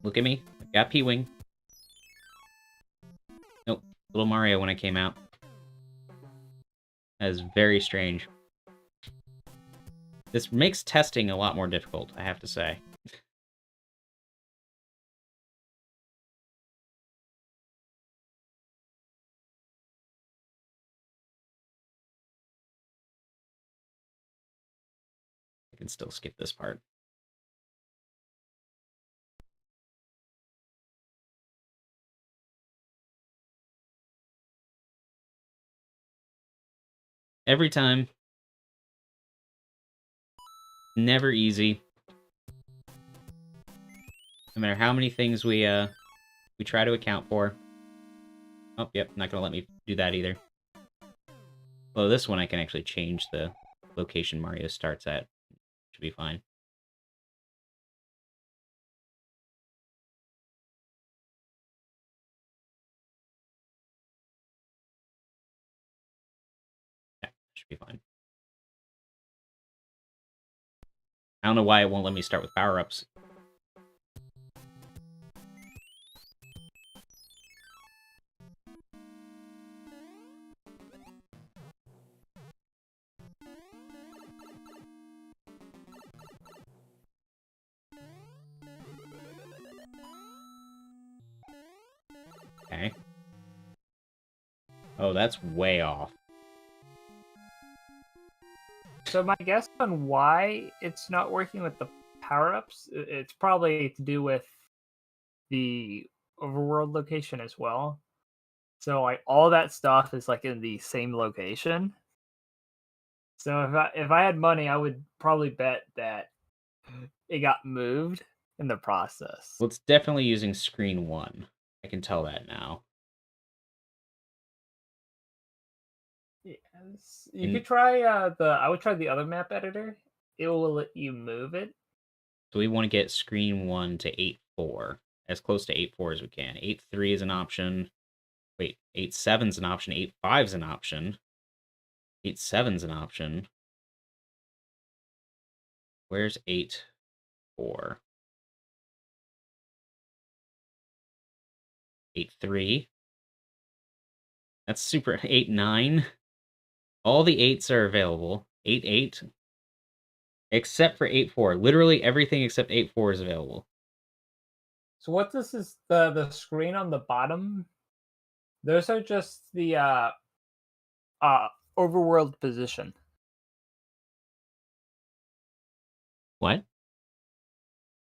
Look at me. I got P-wing. Nope. Little Mario when I came out. That is very strange. This makes testing a lot more difficult, I have to say. I can still skip this part. Every time. Never easy. No matter how many things we try to account for. Oh, yep, not gonna let me do that either. Well, this one I can actually change the location Mario starts at. Should be fine. Yeah, should be fine. I don't know why it won't let me start with power-ups. Okay. Oh, that's way off. So my guess on why it's not working with the power-ups, it's probably to do with the overworld location as well. So like all that stuff is like in the same location. So if I had money, I would probably bet that it got moved in the process. Well, it's definitely using screen 1. I can tell that now. Yes. You could try I would try the other map editor. It will let you move it. So we want to get screen 1 to 8.4, as close to 8.4 as we can. 8.3 is an option. Wait, 8.7 is an option. 8.5 is an option. 8.7 is an option. Where's 8.4? 8.3. That's super. 8.9. All the 8s are available. 8.8. Except for 8.4. Literally everything except 8.4 is available. So what this is the screen on the bottom, those are just the overworld position. What?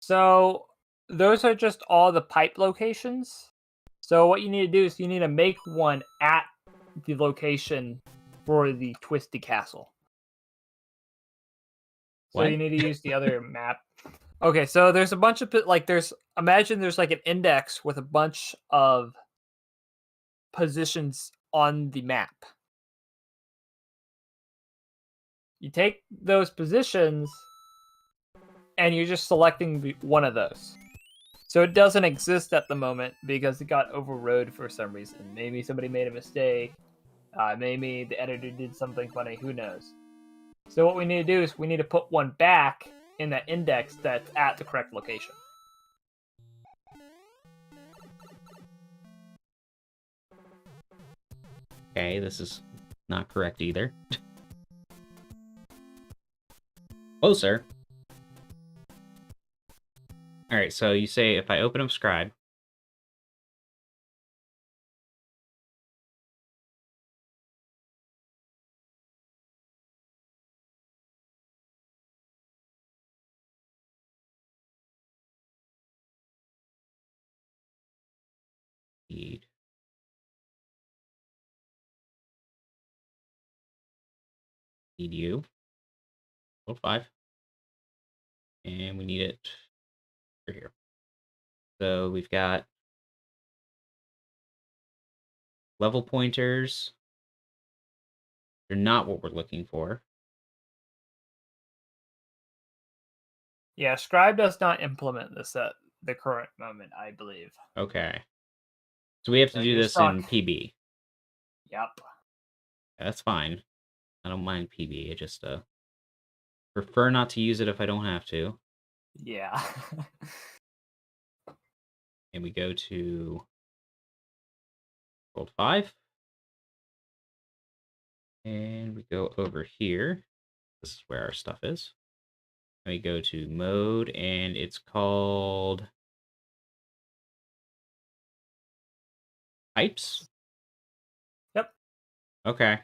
So those are just all the pipe locations. So what you need to do is you need to make one at the location for the Twisty Castle. So What? you need to use the other map. Okay, so there's a bunch of imagine there's like an index with a bunch of positions on the map. You take those positions and you're just selecting one of those. So it doesn't exist at the moment because it got overrode for some reason. Maybe somebody made a mistake. Maybe the editor did something funny. Who knows? So what we need to do is we need to put one back in that index that's at the correct location. Okay, this is not correct either. Closer. Alright, so you say if I open up Scribe. Need you. Code 5. And we need it over here. So we've got level pointers. They're not what we're looking for. Yeah, Scribe does not implement this at the current moment, I believe. Okay. So we have to So do you're this in stuck. PB. Yep. That's fine. I don't mind PB. I just prefer not to use it if I don't have to. Yeah. And we go to World 5. And we go over here. This is where our stuff is. And we go to mode, and it's called pipes. Yep. Okay.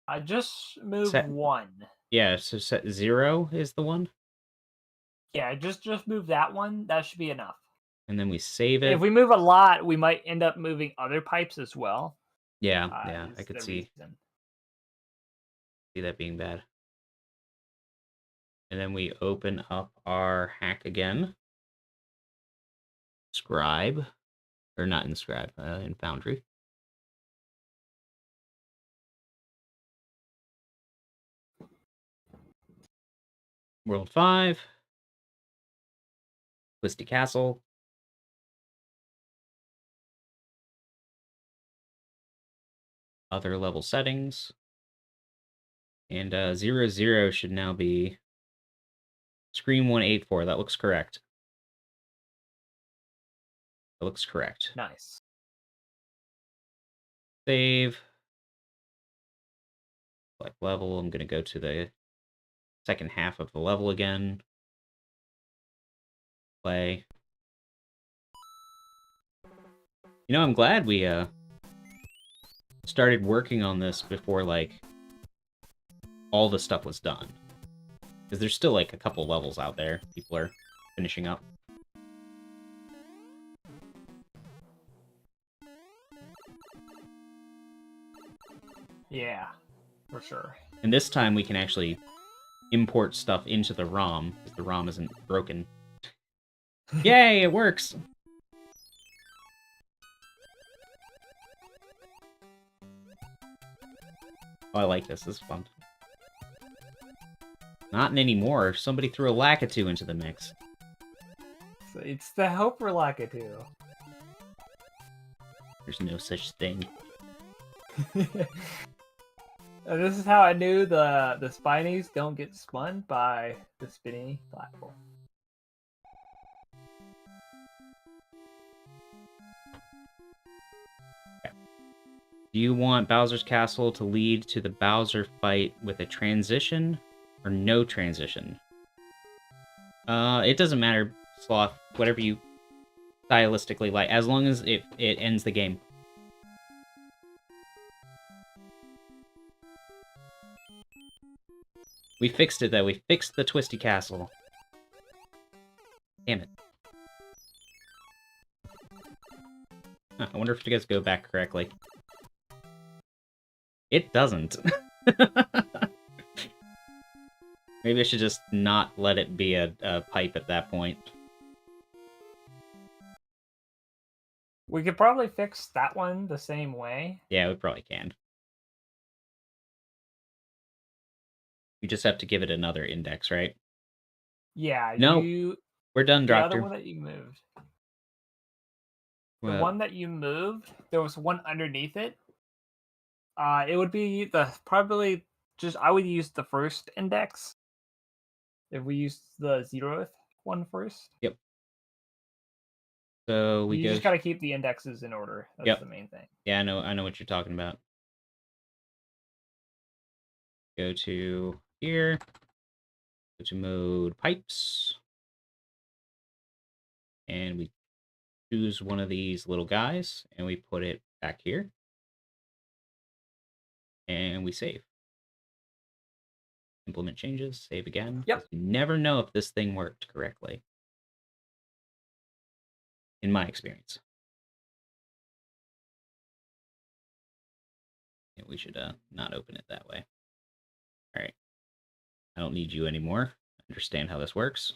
I just moved Set. one. Yeah, so set 0 is the one. Yeah, just move that one. That should be enough. And then we save it. If we move a lot, we might end up moving other pipes as well. Yeah, I could the see that being bad. And then we open up our hack again. Scribe. Or not in Scribe, in Foundry. World 5. Twisty Castle. Other level settings. And 00 should now be screen 184. That looks correct. That looks correct. Nice. Save. Select level. I'm going to go to the second half of the level again. Play. You know, I'm glad we started working on this before like all the stuff was done. Because there's still like a couple levels out there people are finishing up. Yeah, for sure. And this time we can actually import stuff into the ROM, because the ROM isn't broken. Yay, it works! Oh, I like this. This is fun. Not anymore. Somebody threw a Lakitu into the mix. So it's the helper Lakitu. There's no such thing. And this is how I knew the Spinies don't get spun by the spinny platform. Do you want Bowser's Castle to lead to the Bowser fight with a transition or no transition? It doesn't matter, Sloth. Whatever you stylistically like, as long as it ends the game. We fixed it, though. We fixed the Twisty Castle. Damn it. Huh, I wonder if it does go back correctly. It doesn't. Maybe I should just not let it be a pipe at that point. We could probably fix that one the same way. Yeah, we probably can. We just have to give it another index, right? Yeah, No, we're done, the Doctor. other one that you moved. The Well, one that you moved, there was one underneath it. It would be the probably just I would use the first index. If we use the 0th one first. Yep. So we You go. just gotta keep the indexes in order. That's Yep. the main thing. Yeah, I know what you're talking about. Go to here. Go to mode pipes. And we choose one of these little guys, and we put it back here. And we save. Implement changes, save again. Yep. You never know if this thing worked correctly. In my experience. Yeah, we should not open it that way. All right. I don't need you anymore. I understand how this works.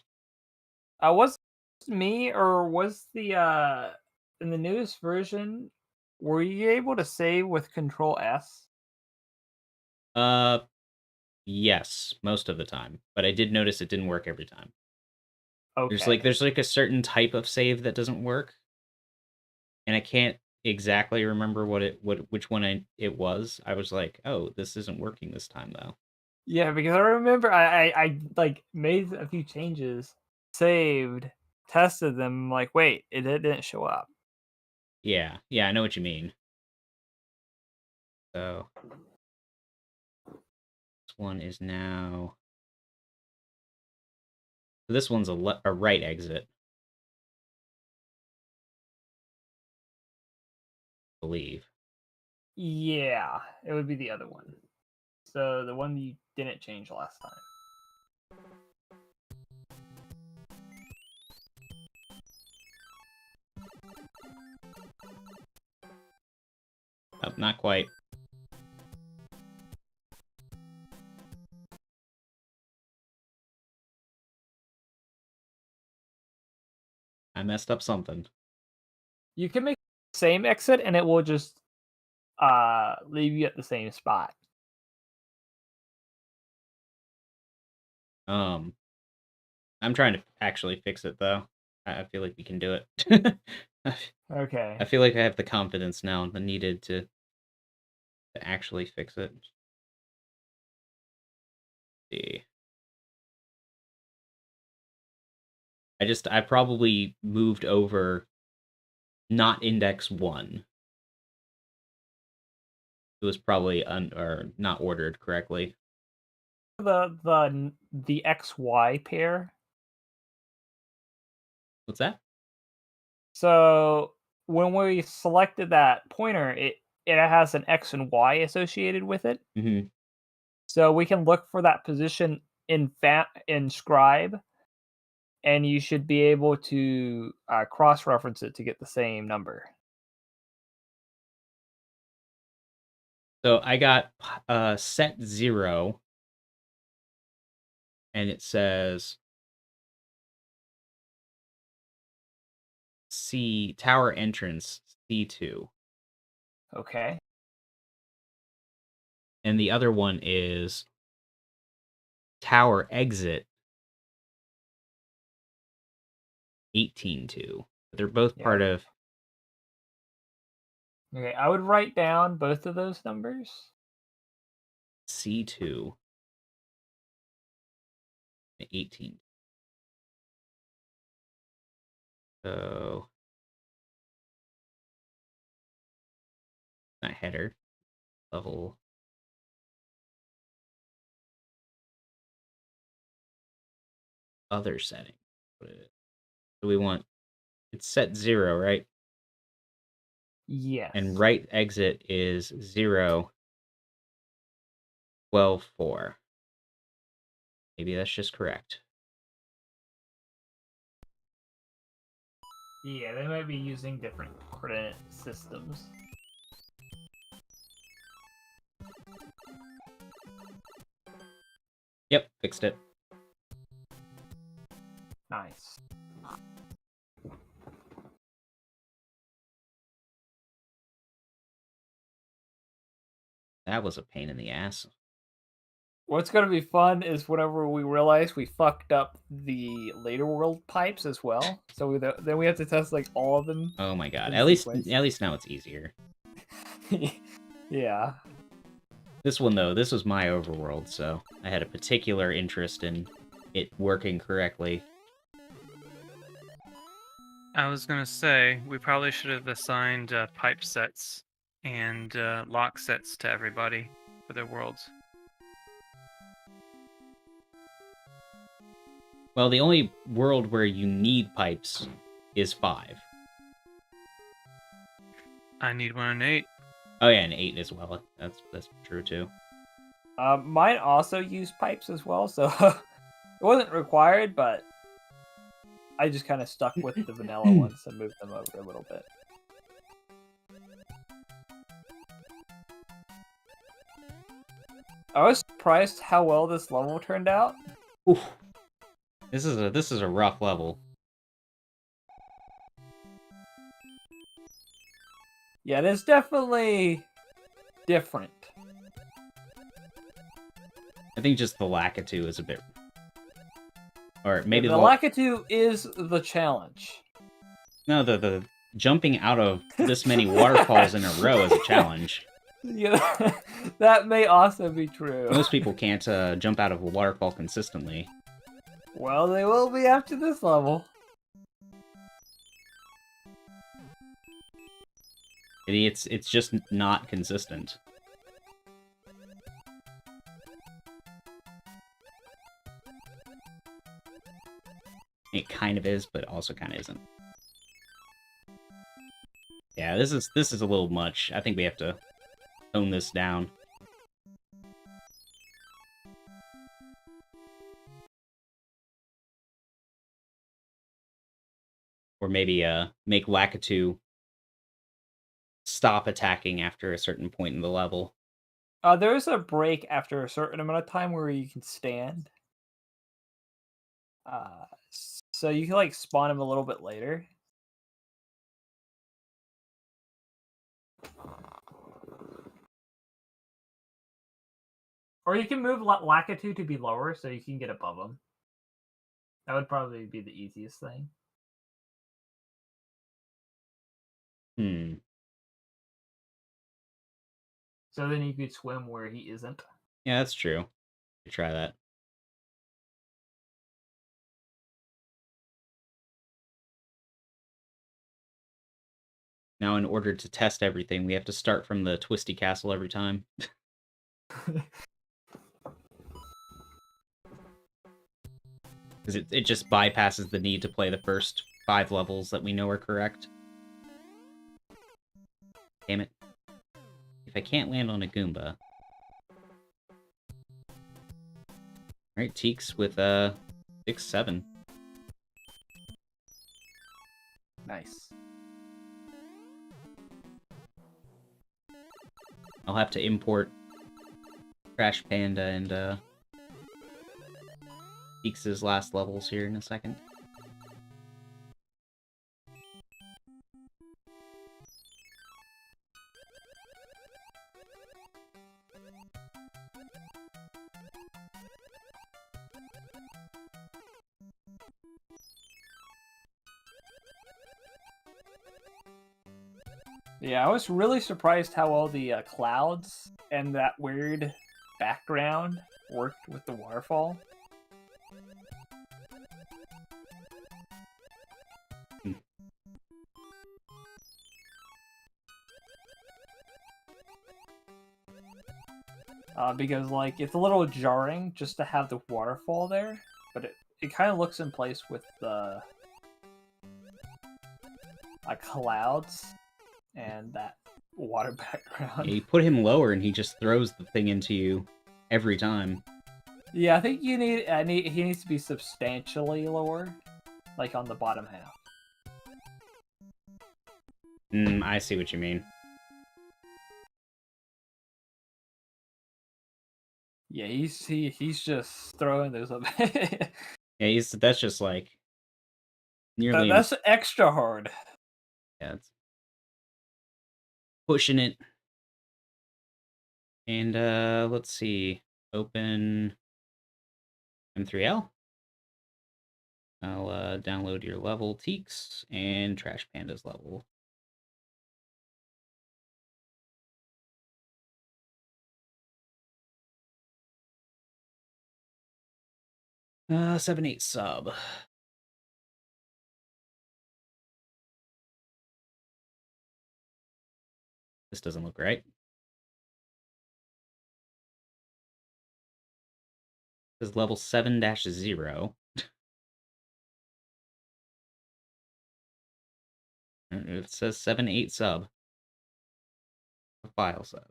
Was it me or was the in the newest version were you able to save with Control S? Yes, most of the time. But I did notice it didn't work every time. Okay. There's like a certain type of save that doesn't work. And I can't exactly remember which one it was. I was like, "Oh, this isn't working this time though." Yeah, because I remember I like made a few changes, saved, tested them, like, wait, it didn't show up. Yeah, I know what you mean. So this one is now. So this one's a right exit. I believe. Yeah, it would be the other one. So the one you didn't change last time. Oh, not quite. I messed up something. You can make the same exit and it will just leave you at the same spot. I'm trying to actually fix it though. I feel like we can do it. Okay. I feel like I have the confidence now needed to actually fix it. Let's see. I probably moved over not index 1. It was probably or not ordered correctly. the XY pair. What's that? So when we selected that pointer, it has an X and Y associated with it. Mm-hmm. So we can look for that position in Scribe, and you should be able to cross-reference it to get the same number. So I got set 0, and it says C tower entrance C2, Okay. and the other one is tower exit 18-2. They're both part Yeah. of. Okay, I would write down both of those numbers. C2 and 18. So not header level. Other setting. So we want it's set 0, right? Yes. And right exit is 0, 12, 4. Maybe that's just correct. Yeah, they might be using different coordinate systems. Yep, fixed it. Nice. That was a pain in the ass. What's going to be fun is whenever we realize we fucked up the later world pipes as well. So then we have to test like all of them. Oh my god. in At least sequence. now it's easier. Yeah. This one though, this was my overworld, so I had a particular interest in it working correctly. I was gonna say we probably should have assigned pipe sets and lock sets to everybody for their worlds. Well, the only world where you need pipes is 5. I need one on 8. Oh yeah, and 8 as well. That's true too. Mine also use pipes as well, so it wasn't required, but I just kind of stuck with the vanilla ones and moved them over a little bit. I was surprised how well this level turned out. Oof. This is a rough level. Yeah, it is definitely different. I think just the Lakitu is a bit, or maybe the Lakitu is the challenge. No, the jumping out of this many waterfalls in a row is a challenge. Yeah, that may also be true. Most people can't jump out of a waterfall consistently. Well, they will be after this level. It's just not consistent. It kind of is, but also kind of isn't. Yeah, this is a little much. I think we have to tone this down. Or maybe make Lakitu stop attacking after a certain point in the level. There is a break after a certain amount of time where you can stand. So you can like spawn him a little bit later. Or you can move Lakitu to be lower so you can get above him. That would probably be the easiest thing. Hmm. So then you could swim where he isn't. Yeah, that's true. Try that. Now, in order to test everything, we have to start from the Twisty Castle every time. Because it just bypasses the need to play the first 5 levels that we know are correct. Damn it. If I can't land on a Goomba... Alright, Teeks with 6-7. Nice. I'll have to import Crash Panda and Teeks' last levels here in a second. Yeah, I was really surprised how all the clouds and that weird background worked with the waterfall. Because, like, it's a little jarring just to have the waterfall there, but it kind of looks in place with the clouds and that water background. Yeah, you put him lower and he just throws the thing into you every time. Yeah, I think he needs to be substantially lower, like on the bottom half. I see what you mean. Yeah, he's just throwing those up. Yeah, that's just like nearly that's extra hard. Yeah, it's pushing it. And let's see. Open M3L. I'll download your level Teeks and Trash Panda's level. Uh, 7-8 sub. This doesn't look right. This is level 7-0. It says 7-8 sub. The file says.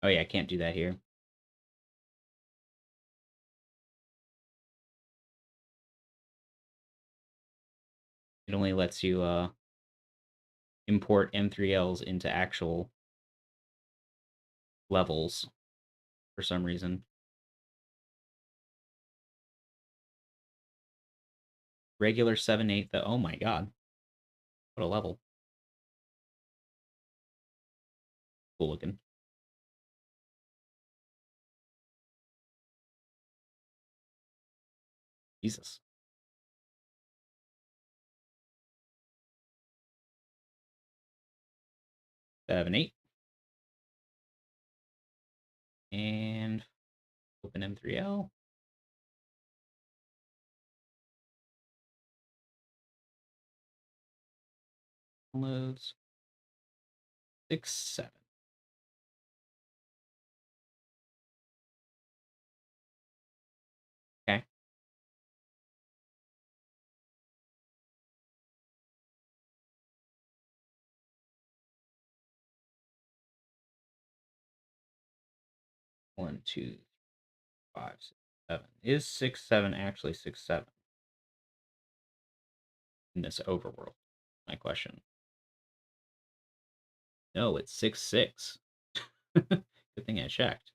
Oh yeah, I can't do that here. It only lets you import M3Ls into actual levels for some reason. Regular 7-8 though. Oh my god. What a level. Cool looking. Jesus. Seven, 8. And open M3L. Downloads. 6, 7. Okay. One, 2, 5, 6, 7. Is 6, 7 actually 6, 7? In this overworld? My question. No, it's 6, 6. Good thing I checked.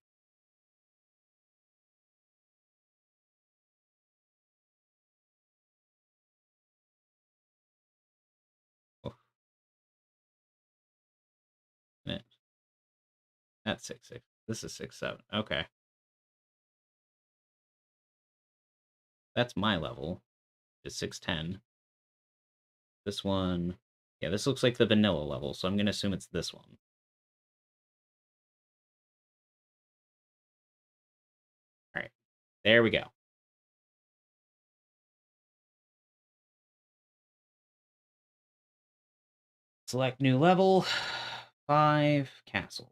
Oh. That's 6, 6. This is 6, 7. Okay. That's my level. It's 610. This one, yeah, this looks like the vanilla level, so I'm going to assume it's this one. All right, there we go. Select new level, 5, castle.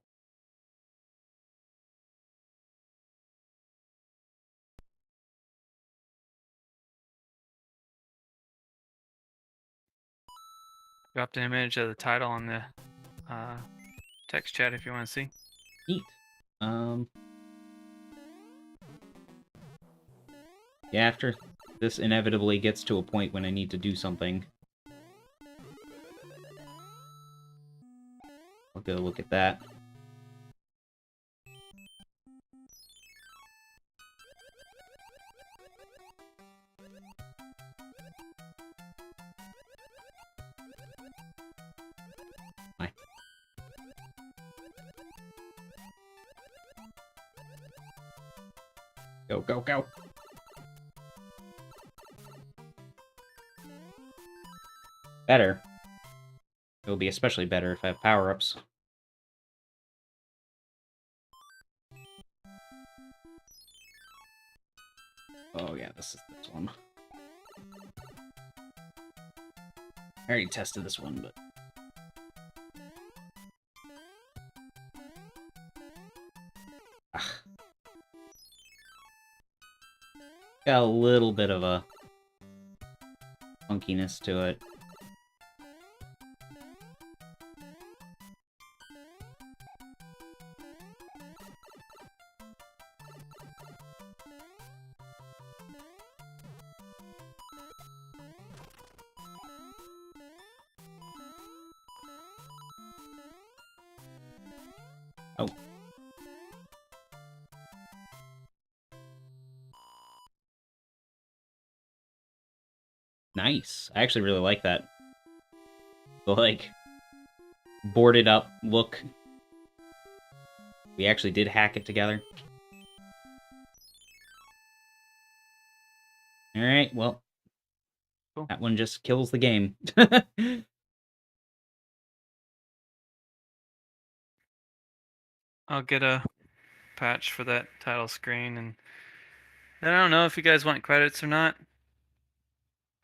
Dropped an image of the title on the text chat if you want to see. Neat. Yeah, after this inevitably gets to a point when I need to do something, I'll go look at that. Go, go, go. Better. It'll be especially better if I have power-ups. Oh yeah, this is this one. I already tested this one, but... Got a little bit of a funkiness to it. Oh. Nice. I actually really like that. The, like, boarded up look. We actually did hack it together. Alright, well. Cool. That one just kills the game. I'll get a patch for that title screen, and I don't know if you guys want credits or not.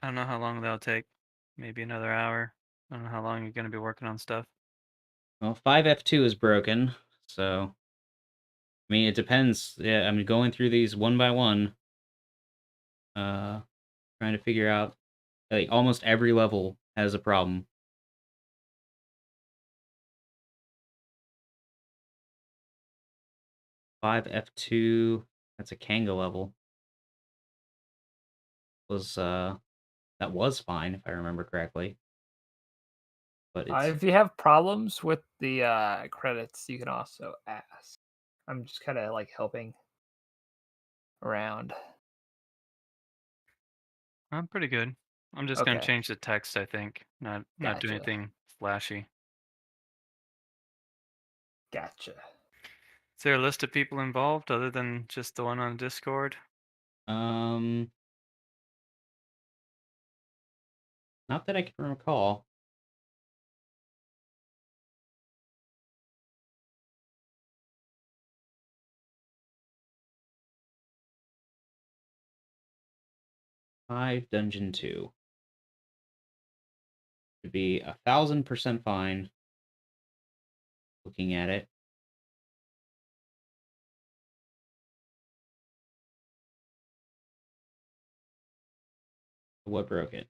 I don't know how long that'll take. Maybe another hour. I don't know how long you're going to be working on stuff. Well, 5F2 is broken, so... I mean, it depends. Yeah, I'm going through these one by one. Trying to figure out... Like, almost every level has a problem. F2, that's a Kanga level. That was fine, if I remember correctly. But it's... If you have problems with the credits, you can also ask. I'm just kind of like helping around. I'm pretty good. I'm just going to Okay. change the text, I think. Not do Gotcha. anything flashy. Gotcha. Is there a list of people involved other than just the one on Discord? Not that I can recall. Dungeon 2. Should be 1000% fine. Looking at it. What broke it?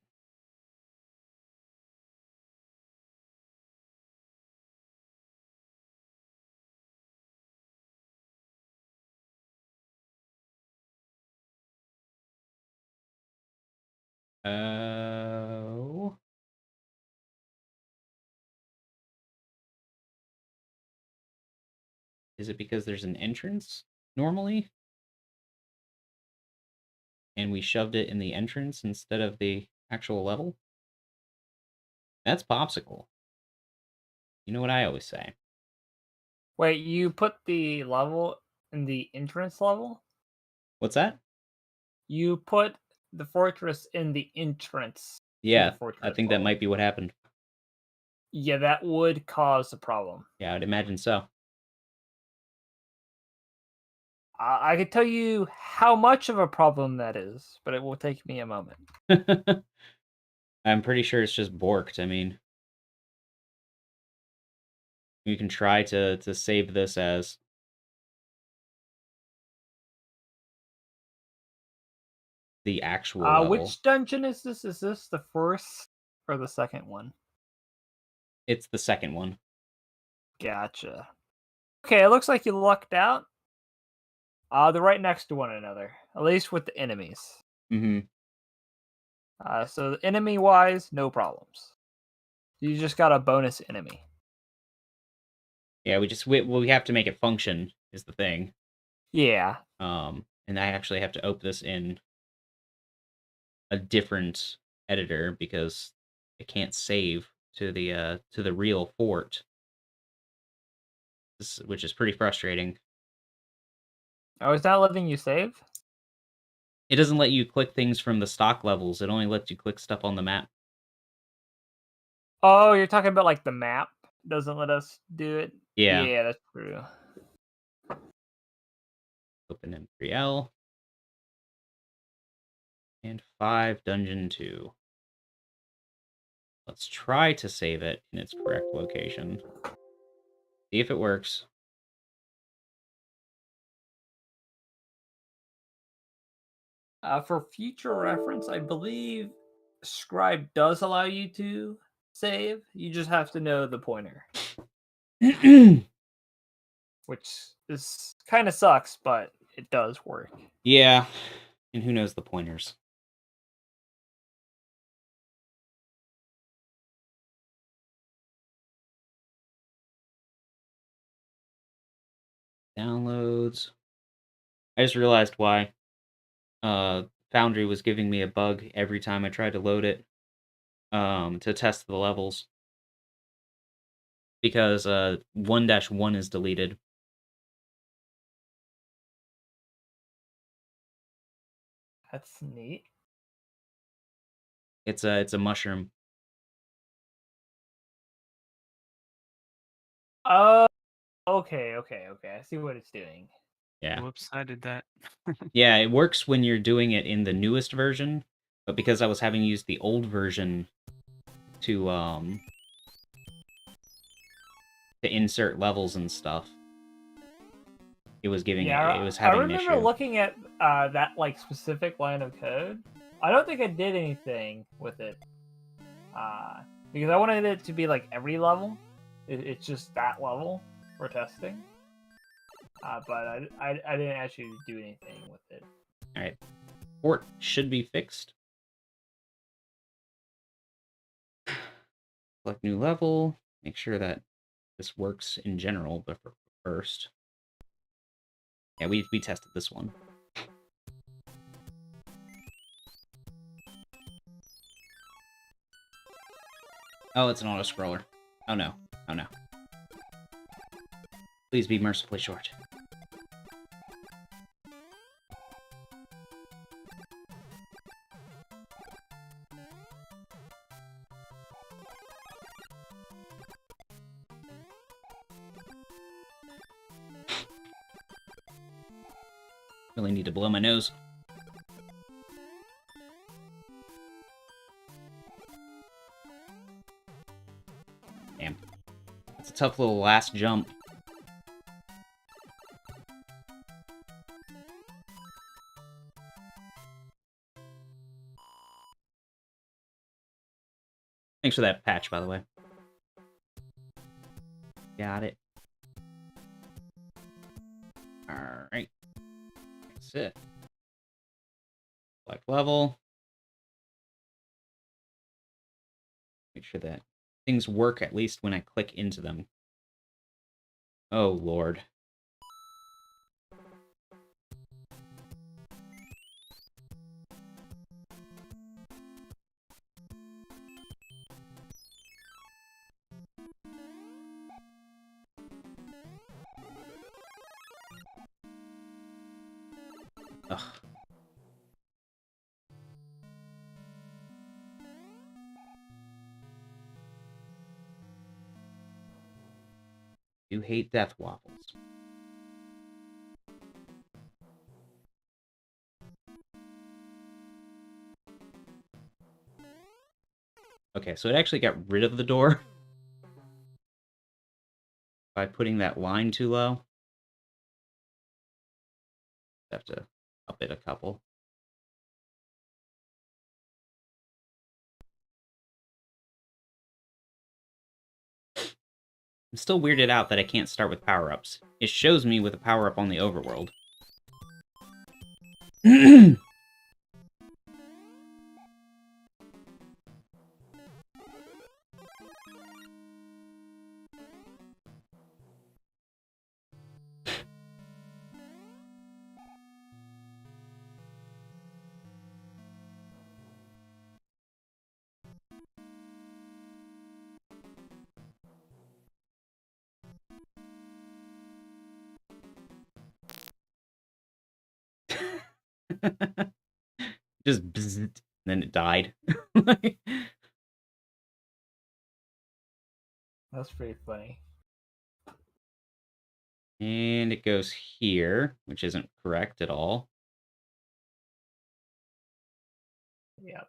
Oh. Is it because there's an entrance normally? And we shoved it in the entrance instead of the actual level? That's Popsicle. You know what I always say. Wait, you put the level in the entrance level? What's that? You put the fortress in the entrance. Yeah, I think that might be what happened. Yeah, that would cause a problem. Yeah, I'd imagine so. I could tell you how much of a problem that is, but it will take me a moment. I'm pretty sure it's just borked. I mean, you can try to save this as the actual level. Which dungeon is this? Is this the first or the second one? It's the second one. Gotcha. Okay, it looks like you lucked out. They're right next to one another, at least with the enemies. Mm-hmm. So enemy-wise, no problems. You just got a bonus enemy. Yeah, we have to make it function is the thing. Yeah. And I actually have to open this in a different editor because I can't save to the real fort. Which is pretty frustrating. Oh, is that letting you save? It doesn't let you click things from the stock levels. It only lets you click stuff on the map. Oh, you're talking about like the map doesn't let us do it? Yeah. Yeah, that's true. Open M3L. And 5 Dungeon 2. Let's try to save it in its correct location. See if it works. For future reference, I believe Scribe does allow you to save. You just have to know the pointer. Which is kind of sucks, but it does work. Yeah. And who knows the pointers? Downloads. I just realized why Foundry was giving me a bug every time I tried to load it to test the levels. Because 1-1 is deleted. That's neat. It's a mushroom. Oh, okay. I see what it's doing. Yeah. Whoops, I did that. Yeah, it works when you're doing it in the newest version, but because I was having used the old version to insert levels and stuff, it was having I an remember issue. looking at that like specific line of code. I don't think I did anything with it because I wanted it to be like every level. It's just that level for testing. But I didn't actually do anything with it. All right, port should be fixed. Select new level. Make sure that this works in general, but first. Yeah, we tested this one. Oh, it's an auto-scroller. Oh no. Oh no. Please be mercifully short. Really need to blow my nose. Damn. That's a tough little last jump. Thanks for that patch, by the way. Got it. Alright. That's it. Select level. Make sure that things work at least when I click into them. Oh, Lord. Ugh. You hate death waffles. Okay, so it actually got rid of the door by putting that line too low. Have to up it a couple. I'm still weirded out that I can't start with power-ups. It shows me with a power-up on the overworld. Just bzzzt, and then it died. That's pretty funny. And it goes here, which isn't correct at all. Yep.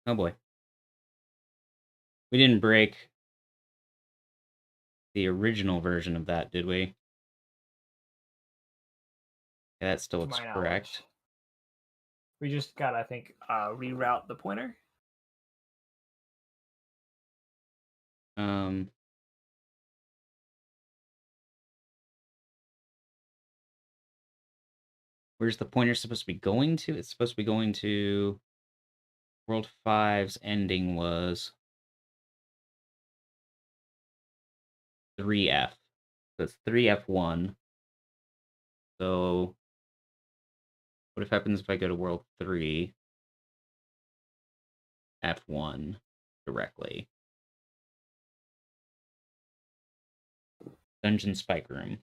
Oh boy. We didn't break the original version of that, did we? Yeah, that still To looks my knowledge. correct. We just got, I think, reroute the pointer. Where's the pointer supposed to be going to? It's supposed to be going to World 5's ending was 3F. So it's 3F1. So what happens if I go to World 3? F1 directly. Dungeon Spike Room.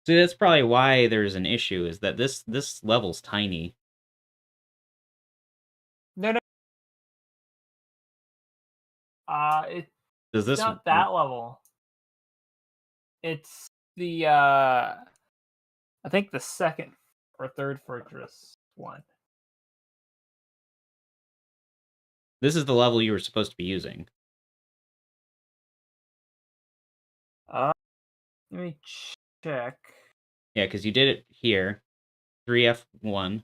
See, that's probably why there's an issue, is that this level's tiny. No. It's Does this not that level. It's the I think the second or third fortress one. This is the level you were supposed to be using. Let me check. Yeah, because you did it here. 3F1.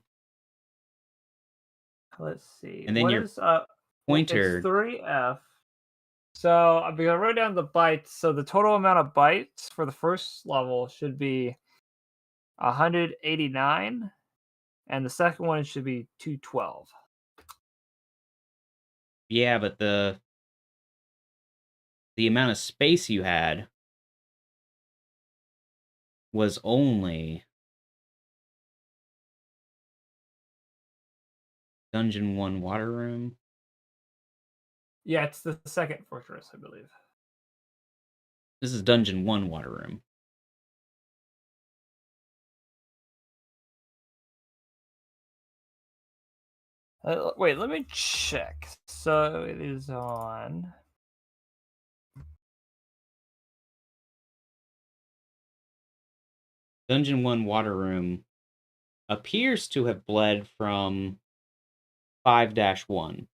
Let's see. And then what your is pointer. It's 3F. So I wrote down the bytes. So the total amount of bytes for the first level should be 189, and the second one should be 212. Yeah, but the amount of space you had was only Dungeon 1 water room. Yeah, it's the second fortress, I believe. This is Dungeon 1 water room. Wait, let me check. So it is on. Dungeon 1 water room appears to have bled from 5-1.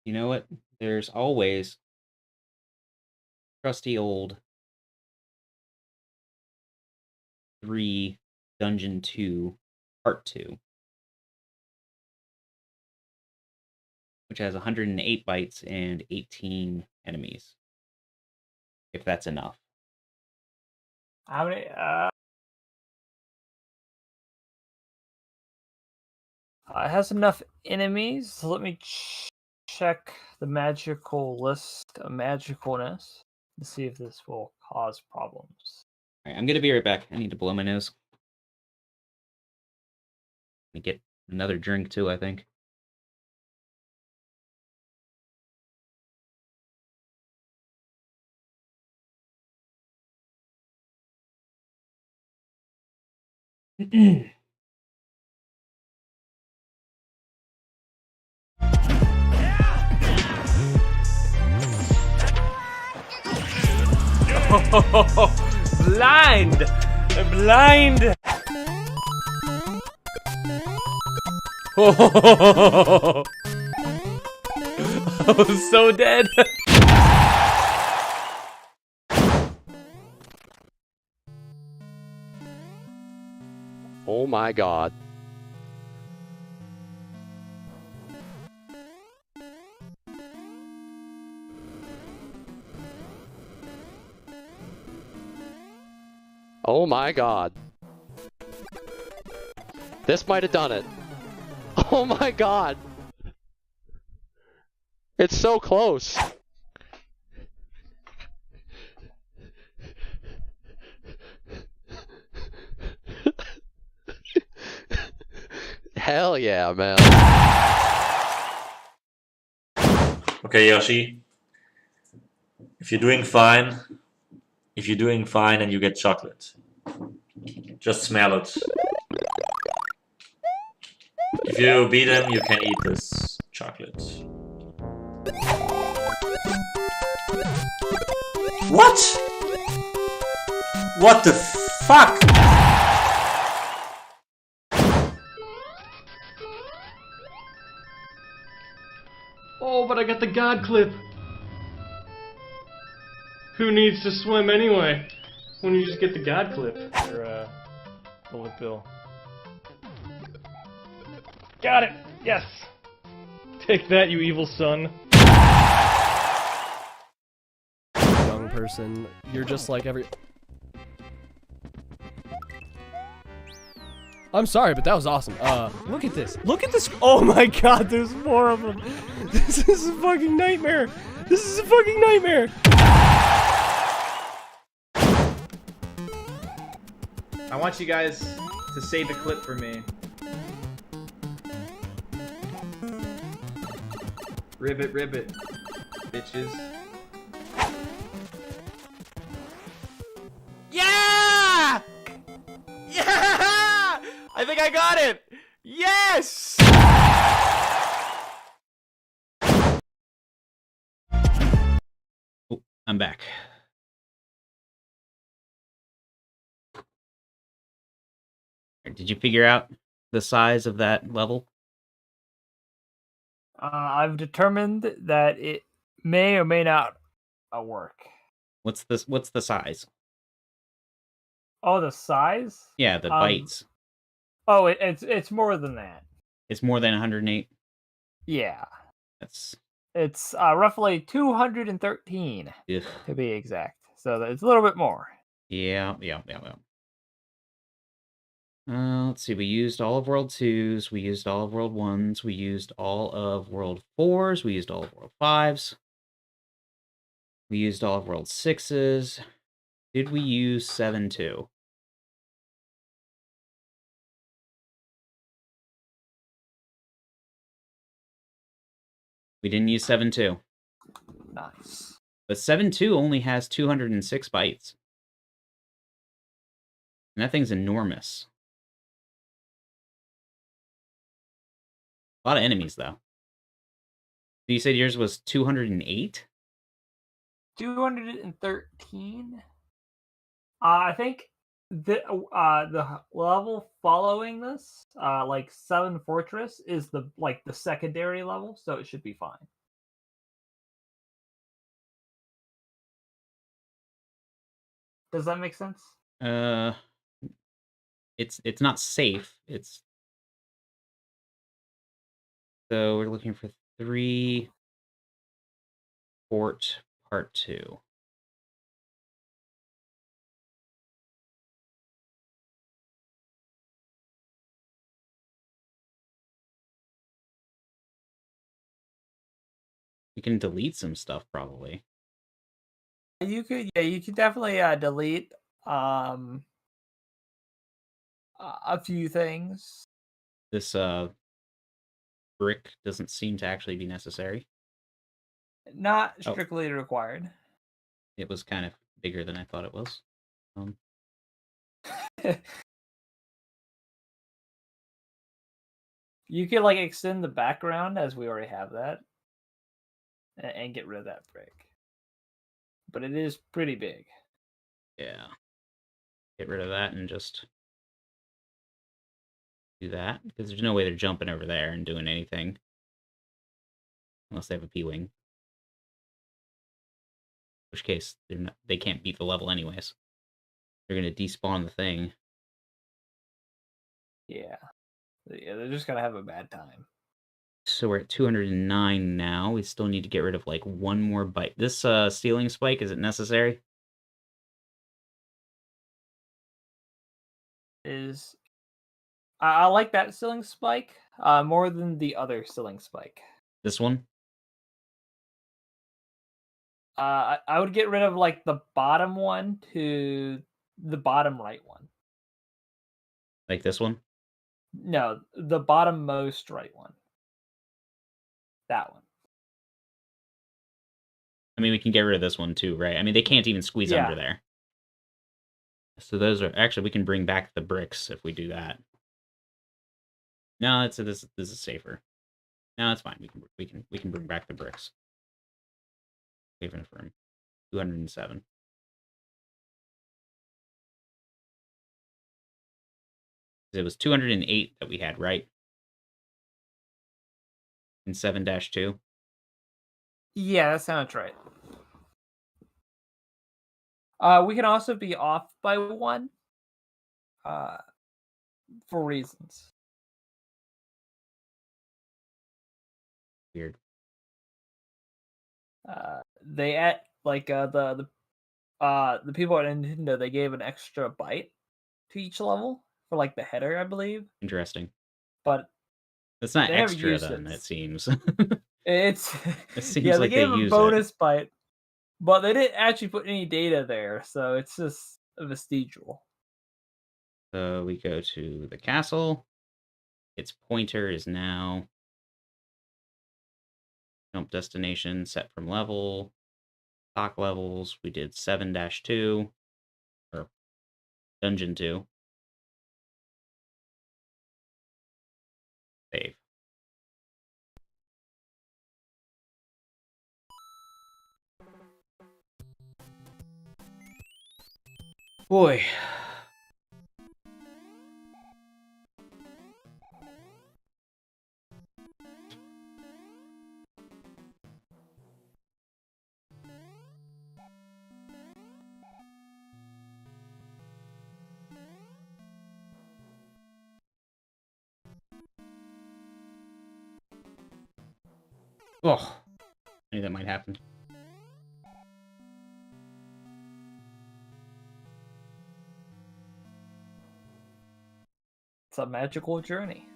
You know what? There's always trusty old 3 Dungeon 2 Part 2, which has 108 bytes and 18 enemies. If that's enough. How many? It has enough enemies. So let me check the magical list of magicalness to see if this will cause problems. All right, I'm gonna be right back. I need to blow my nose. Let me get another drink too, I think. Blind! Blind! Oh, I was so dead. Oh my god. Oh my god. This might have done it. Oh my god. It's so close. Hell yeah, man. Okay, Yoshi. If you're doing fine and you get chocolate, just smell it. If you beat him, you can eat this chocolate. What? What the fuck? Oh, but I got the god clip. Who needs to swim anyway? When you just get the god clip. Or, bullet bill. Got it! Yes! Take that, you evil son. Young person, you're just like every... I'm sorry, but that was awesome. Look at this. Look at this. Oh my god, there's more of them. This is a fucking nightmare. This is a fucking nightmare. I want you guys to save the clip for me. Ribbit, ribbit, bitches. Yeah! Yeah! I think I got it. Yes! Oh, I'm back. Did you figure out the size of that level? I've determined that it may or may not work. What's the size? Oh, the size? Yeah, the bytes. Oh, it's more than that. It's more than 108. Yeah. That's It's roughly 213 ugh. to be exact. So it's a little bit more. Yeah. Let's see. We used all of World 2s. We used all of World 1s. We used all of World 4s. We used all of World 5s. We used all of World 6s. Did we use 7 too? We didn't use 7 too. Nice. But 7.2 only has 206 bytes. And that thing's enormous. A lot of enemies, though. So you said yours was 208? 213? I think the level following this, like 7 Fortress, is the secondary level, so it should be fine. Does that make sense? It's not safe. So we're looking for 3 Fort Part 2. We can delete some stuff probably. You could definitely delete a few things. This brick doesn't seem to actually be necessary. Not strictly required. It was kind of bigger than I thought it was. You could like extend the background, as we already have that, and get rid of that brick. But it is pretty big. Yeah. Get rid of that and just Do that, because there's no way they're jumping over there and doing anything. Unless they have a P-Wing. In which case, they can't beat the level anyways. They're going to despawn the thing. Yeah. Yeah, they're just gonna have a bad time. So we're at 209 now. We still need to get rid of, like, one more bite. This stealing spike, is it necessary? I like that ceiling spike more than the other ceiling spike. This one? I would get rid of like the bottom one to the bottom right one. Like this one? No, the bottom most right one. That one. I mean, we can get rid of this one too, right? I mean, they can't even squeeze under there. So those are... Actually, we can bring back the bricks if we do that. No, this is safer. No, it's fine. We can bring back the bricks. Even affirm. 207. It was 208 that we had, right? In 7-2. Yeah, that sounds right. We can also be off by one. For reasons. Weird. They at like the people at Nintendo, they gave an extra byte to each level for like the header, I believe. Interesting. But it's not they never extra used then, it seems. It's It seems yeah, like they gave a use bonus byte, but they didn't actually put any data there, so it's just vestigial. So we go to the castle. Its pointer is now jump destination set from level. Talk levels. We did 7-2 or dungeon 2. Save. Boy. Oh, I knew that might happen. It's a magical journey.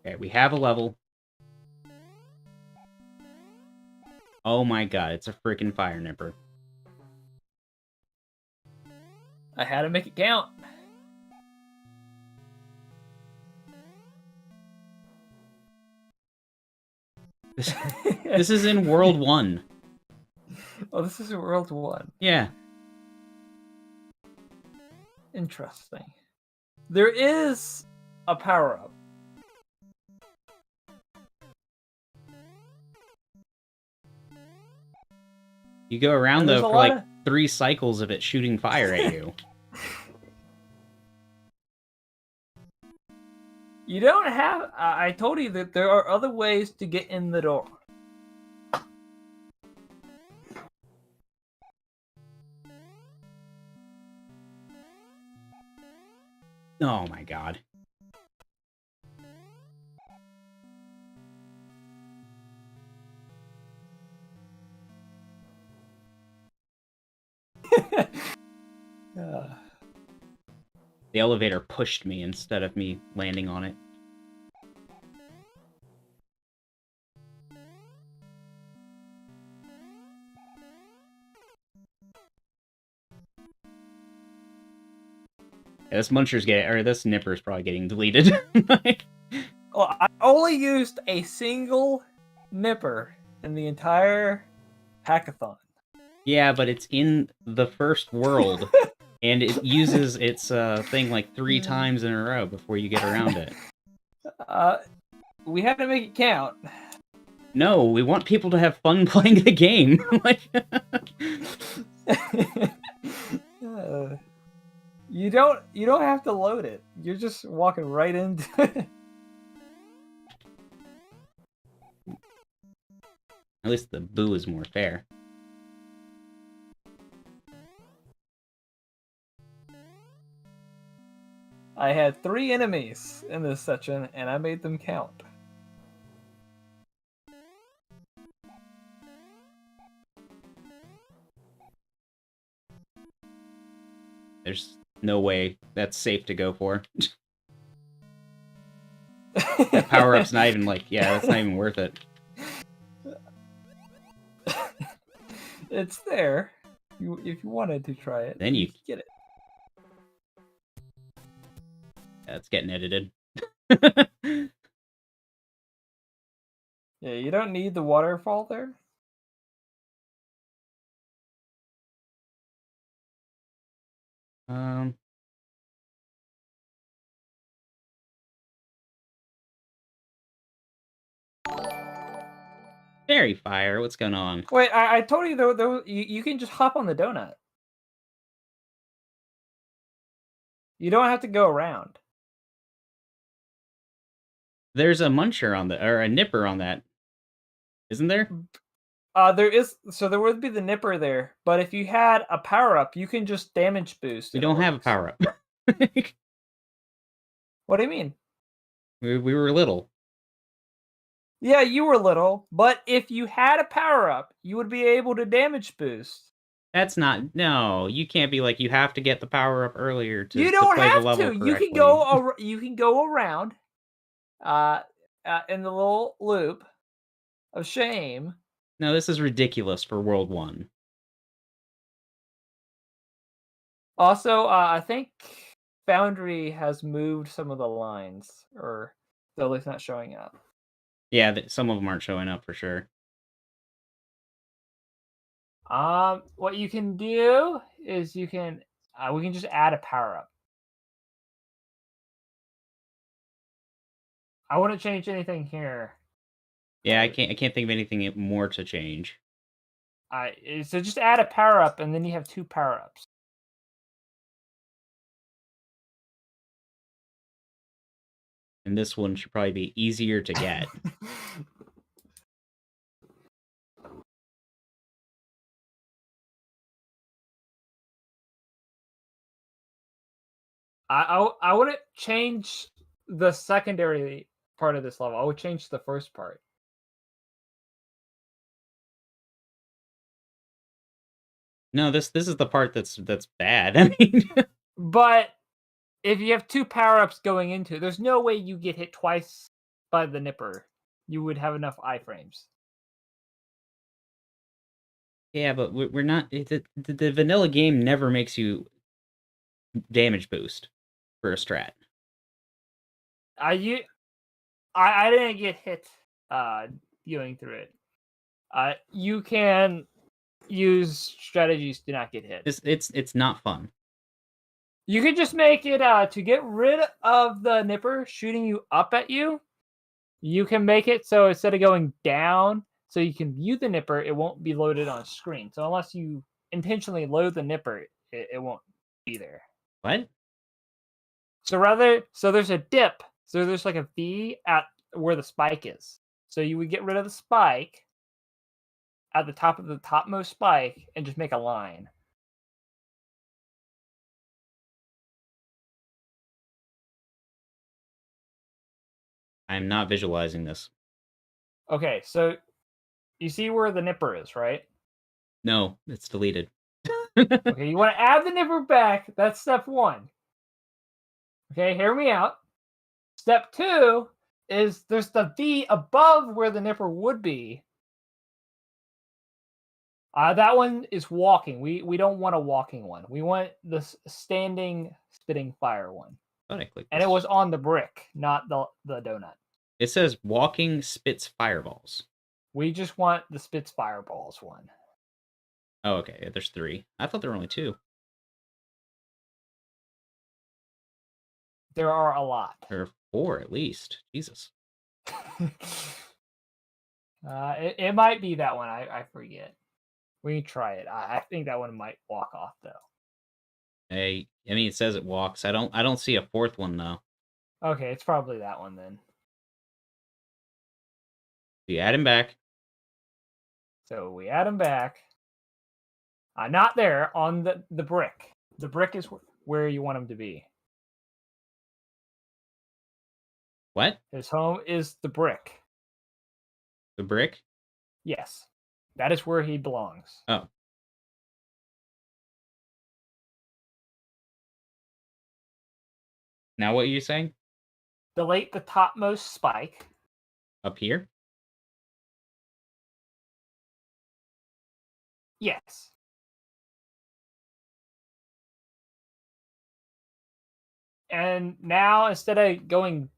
Okay, we have a level. Oh my god, it's a freaking fire nipper. I had to make it count. This is in World 1. Oh, this is World 1. Yeah. Interesting. There is a power-up. You go around, And there's though, a for lot like 3 cycles of it shooting fire at you. You don't have... I told you that there are other ways to get in the door. Oh my god. The elevator pushed me instead of me landing on it. Yeah, this this nipper is probably getting deleted. Well, I only used a single nipper in the entire hackathon. Yeah, but it's in the first world, and it uses its thing like 3 times in a row before you get around it. We have to make it count. No, we want people to have fun playing the game. You don't have to load it. You're just walking right into it. At least the boo is more fair. I had 3 enemies in this section, and I made them count. There's no way that's safe to go for. That power-up's not even like, yeah, that's not even worth it. It's there. If you wanted to try it, Then you can get it. Yeah, it's getting edited. Yeah, you don't need the waterfall there. Fairy fire, what's going on? Wait, I told you though you can just hop on the donut. You don't have to go around. There's a muncher on the, or a nipper on that. Isn't there? There is, so there would be the nipper there, but if you had a power up, you can just damage boost. We don't have a power up. What do you mean? We were little. Yeah, you were little, but if you had a power up, you would be able to damage boost. That's not, no, you can't be like, you have to get the power up earlier to, You don't play have the level to. correctly. You can go around, in the little loop of shame. No, this is ridiculous for World 1. Also, I think Foundry has moved some of the lines, or at least not showing up. Yeah, some of them aren't showing up for sure. What you can do is we can just add a power up. I wouldn't change anything here. Yeah, I can't think of anything more to change. So just add a power up, and then you have 2 power ups. And this one should probably be easier to get. I wouldn't change the secondary part of this level. I would change the first part. No, this is the part that's bad. I mean, but if you have 2 power ups going into it, there's no way you get hit twice by the nipper. You would have enough iframes. Yeah, but we're not. The vanilla game never makes you damage boost for a strat. I didn't get hit going through it. You can use strategies to not get hit. It's not fun. You could just make it to get rid of the nipper shooting you up at you. You can make it so instead of going down, so you can view the nipper, it won't be loaded on screen. So unless you intentionally load the nipper, it won't be there. What? So there's a dip. So there's like a V at where the spike is. So you would get rid of the spike at the top of the topmost spike and just make a line. I'm not visualizing this. Okay, so you see where the nipper is, right? No, it's deleted. Okay, you want to add the nipper back. That's step 1. Okay, hear me out. Step 2 is there's the V above where the nipper would be. That one is walking. We don't want a walking one. We want the standing spitting fire one. And it was on the brick, not the donut. It says walking spits fireballs. We just want the spits fireballs one. Oh, okay. Yeah, there's 3. I thought there were only 2. There are a lot. There are 4 at least. Jesus. It might be that one. I forget. We can try it. I think that one might walk off though. I mean, it says it walks. I don't see a fourth one though. Okay, it's probably that one then. You add him back. So we add him back. Not there on the brick. The brick is where you want him to be. What? His home is the brick. The brick? Yes, that is where he belongs. Oh. Now what are you saying? Delete the topmost spike. Up here? Yes. And now instead of going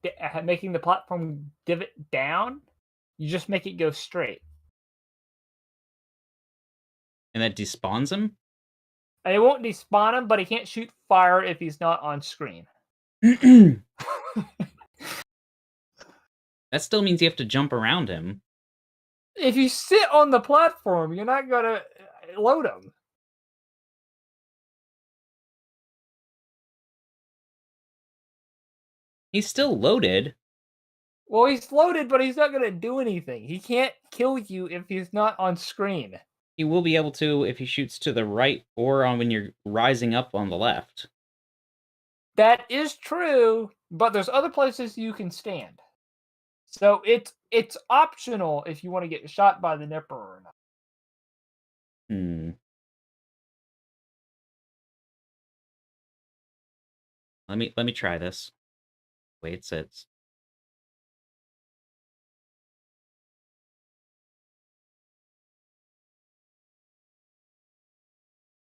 making the platform divot down, you just make it go straight. And that despawns him? It won't despawn him, but he can't shoot fire if he's not on screen. That still means you have to jump around him. If you sit on the platform, you're not gonna load him. He's still loaded. Well, he's loaded, but he's not gonna do anything. He can't kill you if he's not on screen. He will be able to if he shoots to the right or on when you're rising up on the left. That is true, but there's other places you can stand. So it's optional if you want to get shot by the Nipper or not. Let me try this. The way it sits.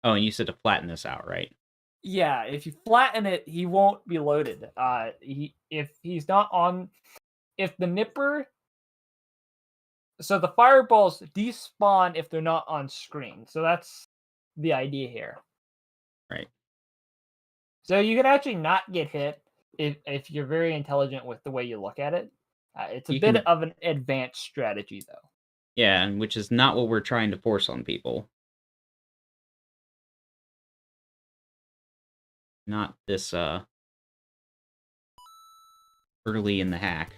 Oh, and you said to flatten this out, right? Yeah, if you flatten it, he won't be loaded. If he's not on, if the Nipper, so the fireballs despawn if they're not on screen. So that's the idea here. Right. So you can actually not get hit if you're very intelligent with the way you look at it. It's a bit of an advanced strategy, though. Yeah, and which is not what we're trying to force on people. Not this, early in the hack.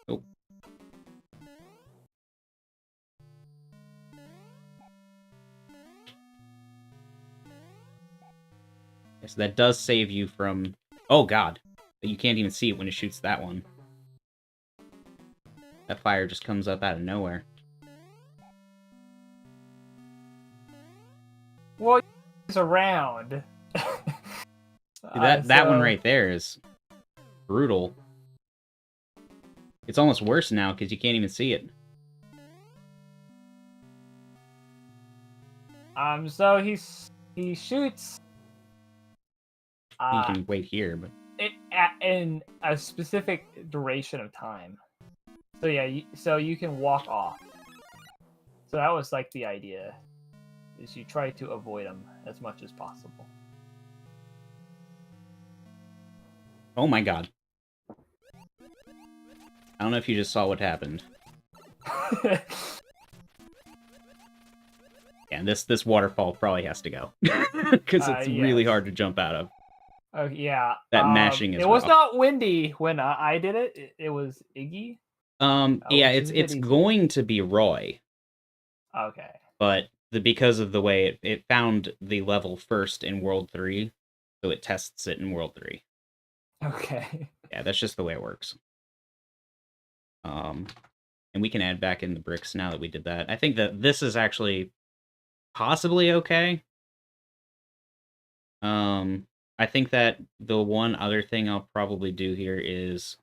Oh. Yes, that does save you from... Oh, God. You can't even see it when it shoots that one. That fire just comes up out of nowhere. Well, he's around. That one right there is brutal. It's almost worse now because you can't even see it. So he shoots. You can wait here, but In a specific duration of time. So yeah, so you can walk off. So that was like the idea, is you try to avoid them as much as possible. oh my God. I don't know if you just saw what happened. Yeah, this waterfall probably has to go. Because it's really hard to jump out of. Oh yeah. That mashing is It was rough. not windy when I did it. It was Iggy. Yeah, it's going to be Roy. Okay. But because of the way it found the level first in World 3, so it tests it in World 3. Okay. Yeah, that's just the way it works. And we can add back in the bricks now that we did that. I think that this is actually possibly okay. I think that the one other thing I'll probably do here is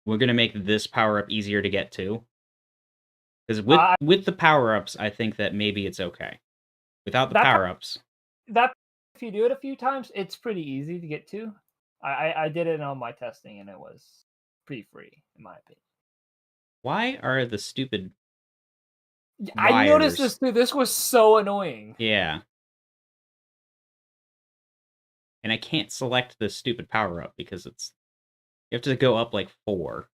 we're going to make this power-up easier to get to. Because with the power-ups, I think that maybe it's okay. Without the power-ups... That if you do it a few times, it's pretty easy to get to. I did it on my testing, and it was pretty free, in my opinion. Why are the stupid I noticed wires... this too. This was so annoying. Yeah. And I can't select the stupid power-up because it's... You have to go up like 4.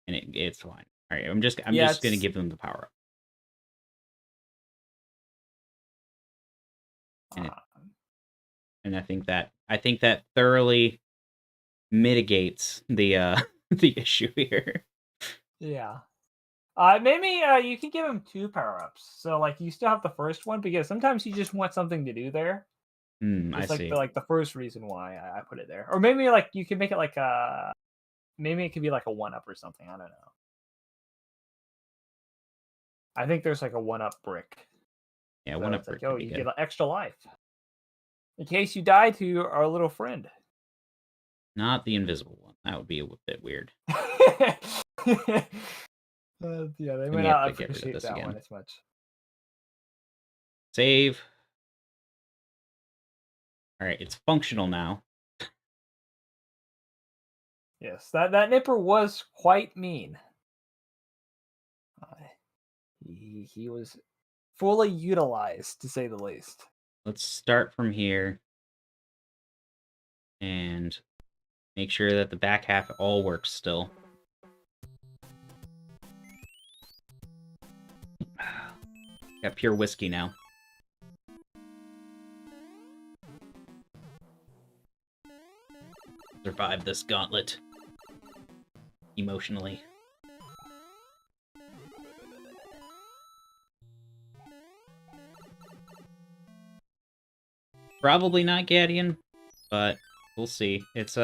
And it's fine. Alright, I'm just gonna give them the power-up. And I think that thoroughly mitigates the the issue here. Yeah. Maybe you can give him 2 power-ups. So like you still have the first one because sometimes you just want something to do there. I It's like see. the first reason why I put it there. Or maybe like you can make it like a maybe it could be like a 1-up or something. I don't know. I think there's like a 1-up brick. Yeah, So 1-up it's like, brick would oh, be you good. get an extra life. In case you die to our little friend. Not the invisible one. That would be a bit weird. Yeah, they And might we have not to get rid of appreciate this that again. one as much. Save. Alright, it's functional now. Yes, that nipper was quite mean. He was fully utilized, to say the least. Let's start from here. And make sure that the back half all works still. Got pure whiskey now. Survive this gauntlet. Emotionally. Probably not Gadian, but we'll see. It's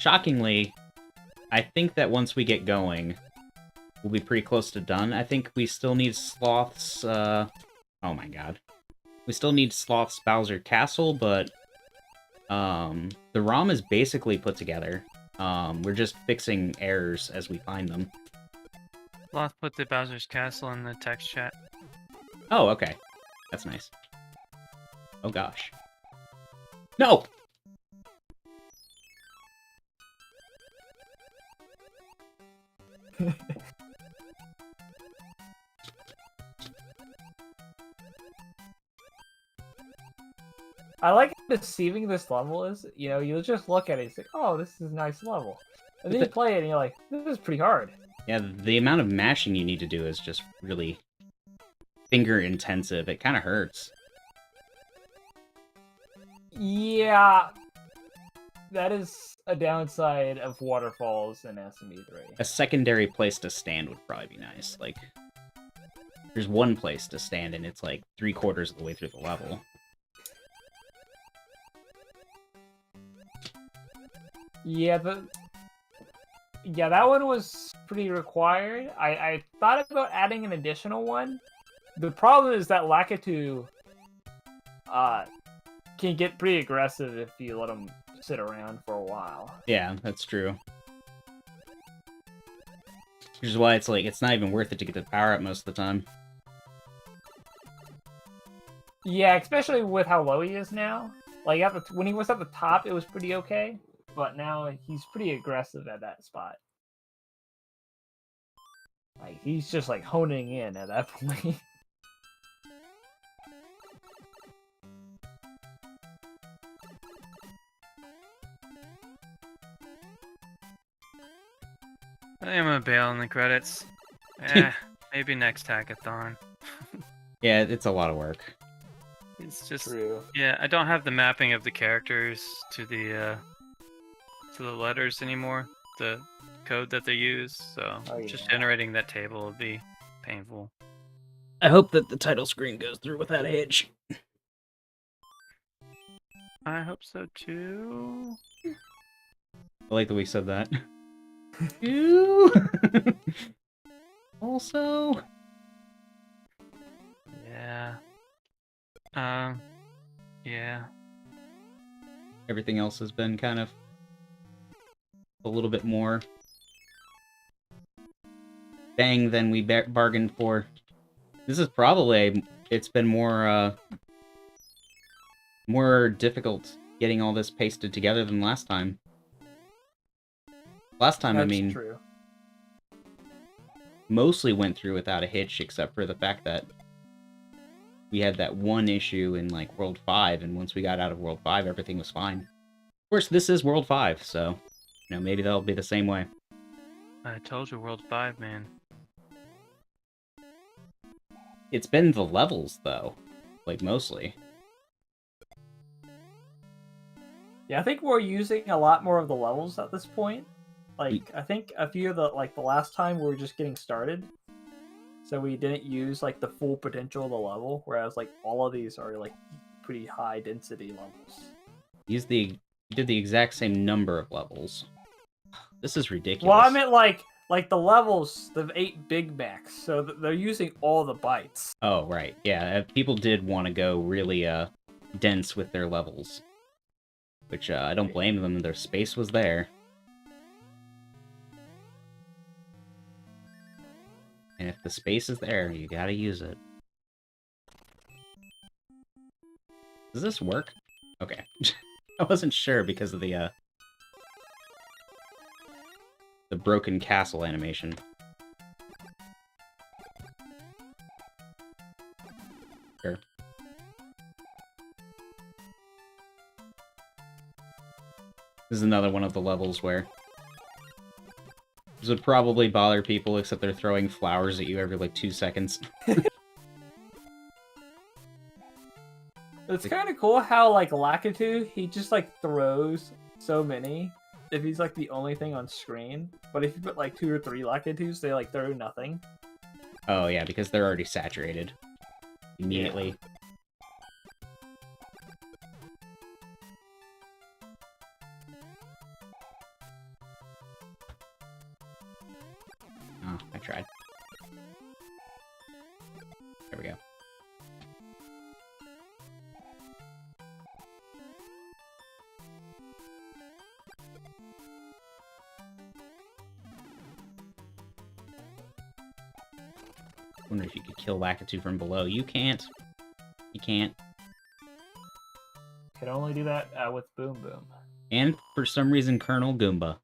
shockingly, I think that once we get going, we'll be pretty close to done. I think we still need Sloth's, oh my god. We still need Sloth's Bowser Castle, but, the ROM is basically put together. We're just fixing errors as we find them. Sloth put the Bowser's Castle in the text chat. Oh, okay. That's nice. Oh gosh. No! I like how deceiving this level is. You know, you'll just look at it and say, oh, this is a nice level. And then you play it and you're like, this is pretty hard. Yeah, the amount of mashing you need to do is just really finger intensive. It kind of hurts. Yeah. That is a downside of waterfalls in SME3. A secondary place to stand would probably be nice. Like, there's one place to stand and it's like 3/4 of the way through the level. Yeah, that one was pretty required. I thought about adding an additional one. The problem is that Lakitu can get pretty aggressive if you let him sit around for a while. Yeah, that's true. Which is why it's like, it's not even worth it to get the power up most of the time. Yeah, especially with how low he is now. Like, when he was at the top, it was pretty okay. But now he's pretty aggressive at that spot. Like, he's just like honing in at that point. I think I'm gonna bail on the credits. Maybe next hackathon. Yeah, it's a lot of work. It's just True. Yeah, I don't have the mapping of the characters to the letters anymore. The code that they use, so just generating that table would be painful. I hope that the title screen goes through without a hitch. I hope so too. I like that we said that. You. Also. Yeah. Yeah. Everything else has been kind of a little bit more bang than we bargained for. This is probably it's been more difficult getting all this pasted together than last time. Last time, That's I mean, true. mostly went through without a hitch, except for the fact that we had that one issue in like World 5, and once we got out of World 5, everything was fine. Of course, this is World 5, so maybe that'll be the same way. I told you, World 5, man. It's been the levels, though. Like, mostly. Yeah, I think we're using a lot more of the levels at this point. Like, I think a few of the last time we were just getting started, so we didn't use like the full potential of the level. Whereas like all of these are like pretty high density levels. You did the exact same number of levels. This is ridiculous. Well, I meant like the levels, the 8 Big Macs. So they're using all the bytes. Oh, right. Yeah, people did want to go really dense with their levels. Which I don't blame them, their space was there. And if the space is there, you gotta use it. Does this work? Okay. I wasn't sure because of the broken castle animation. Sure. This is another one of the levels where this would probably bother people, except they're throwing flowers at you every like 2 seconds. It's kind of cool how like Lakitu, he just like throws so many if he's like the only thing on screen. But if you put like 2 or 3 Lakitus, they like throw nothing. Oh yeah, because they're already saturated immediately. Yeah. Oh, I tried. There we go. I wonder if you could kill Lakitu from below. You can't. You can't. Can only do that with Boom Boom. And for some reason, Colonel Goomba.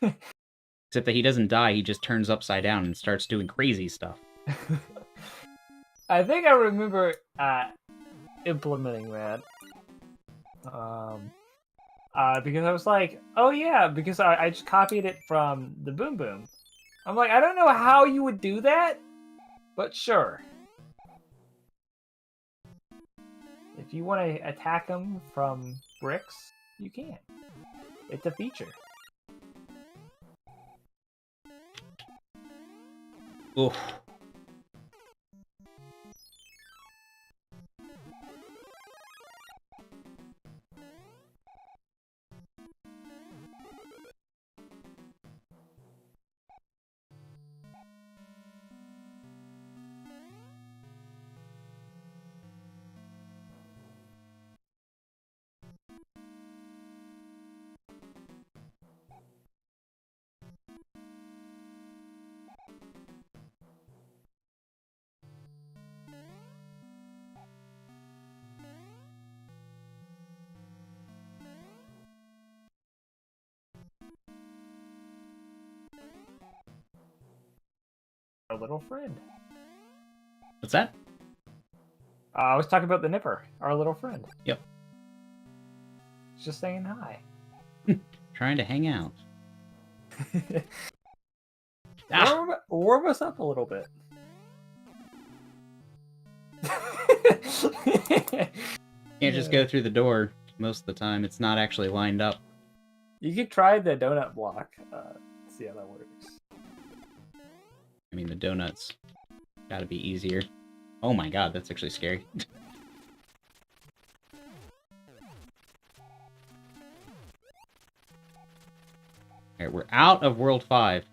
Except that he doesn't die, he just turns upside down and starts doing crazy stuff. I think I remember implementing that. Because I was like, oh yeah, because I just copied it from the Boom Boom. I'm like, I don't know how you would do that, but sure. If you want to attack them from bricks, you can. It's a feature. Oof. Our little friend. What's that? I was talking about the Nipper, our little friend. Yep. He's just saying hi. Trying to hang out. Warm us up a little bit. Can't just go through the door most of the time. It's not actually lined up. You could try the donut block. See how that works. I mean, the donuts gotta be easier. Oh my god, that's actually scary. Alright, we're out of World 5.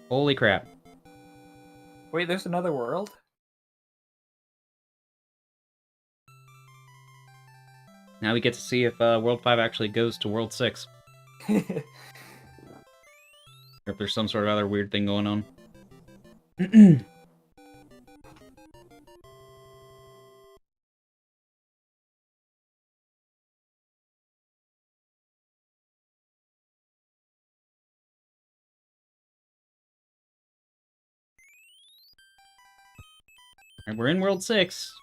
Holy crap. Wait, there's another world? Now we get to see if World 5 actually goes to World 6. Or if there's some sort of other weird thing going on. Alright, we're in World 6.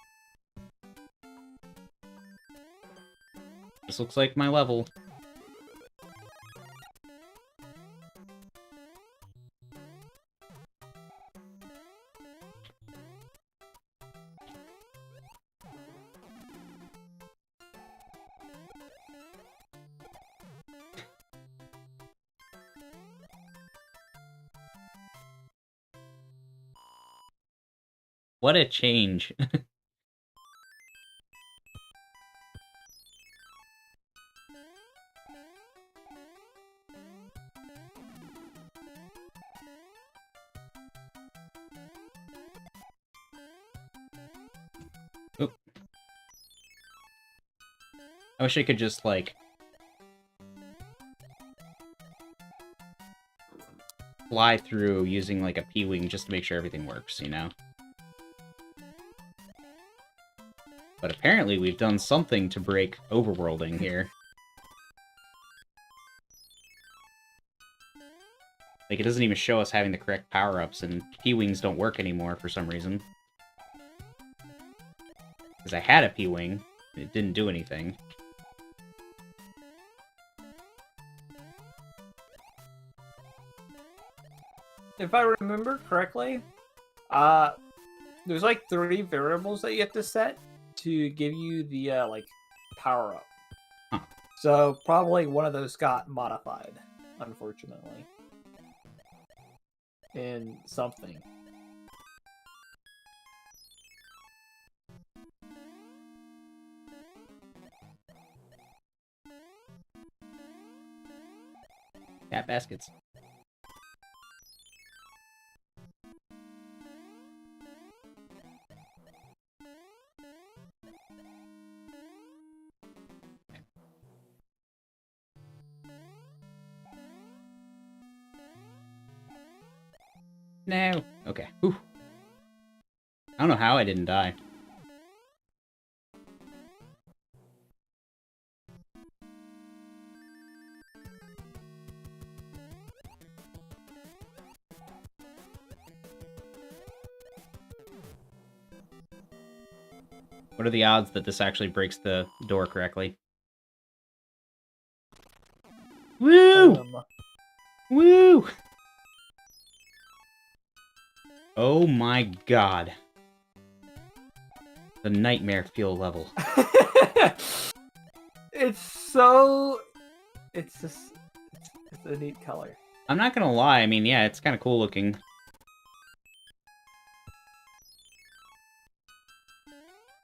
This looks like my level. What a change. Oop. I wish I could just, like, fly through using, like, a P-Wing just to make sure everything works, you know? But apparently we've done something to break overworlding here. Like, it doesn't even show us having the correct power-ups, and P-Wings don't work anymore for some reason. Because I had a P-Wing, and it didn't do anything. If I remember correctly, there's like 3 variables that you have to set to give you the like power up. Huh. So probably one of those got modified, unfortunately, in something. Cat baskets. No. Okay. Whew. I don't know how I didn't die. What are the odds that this actually breaks the door correctly? Woo! Woo! Oh my god. The nightmare fuel level. It's so... It's just... It's a neat color. I'm not gonna lie, I mean, yeah, it's kind of cool looking.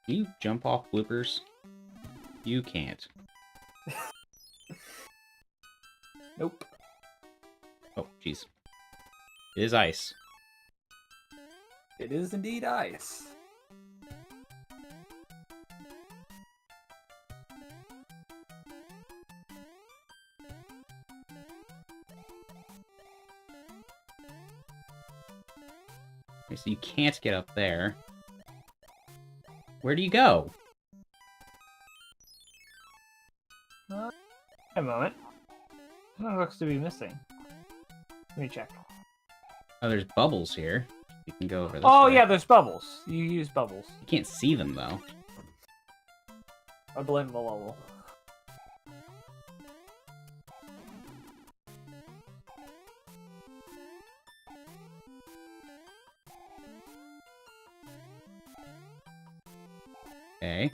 Can you jump off bloopers? You can't. Nope. Oh, jeez. It is ice. It is indeed ice. Okay, so you can't get up there. Where do you go? A moment. Something looks to be missing. Let me check. Oh, there's bubbles here. You can go over this Oh, way. yeah, there's bubbles. You use bubbles. You can't see them, though. I blame the level. Okay.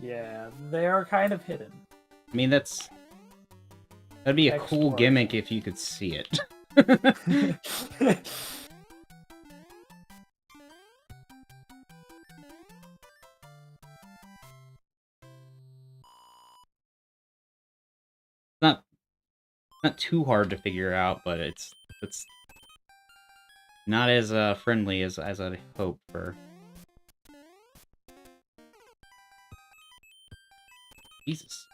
Yeah, they are kind of hidden. I mean, that'd be a cool Exploration. gimmick if you could see it. Not too hard to figure out, but it's not as friendly as I'd hope for. Jesus.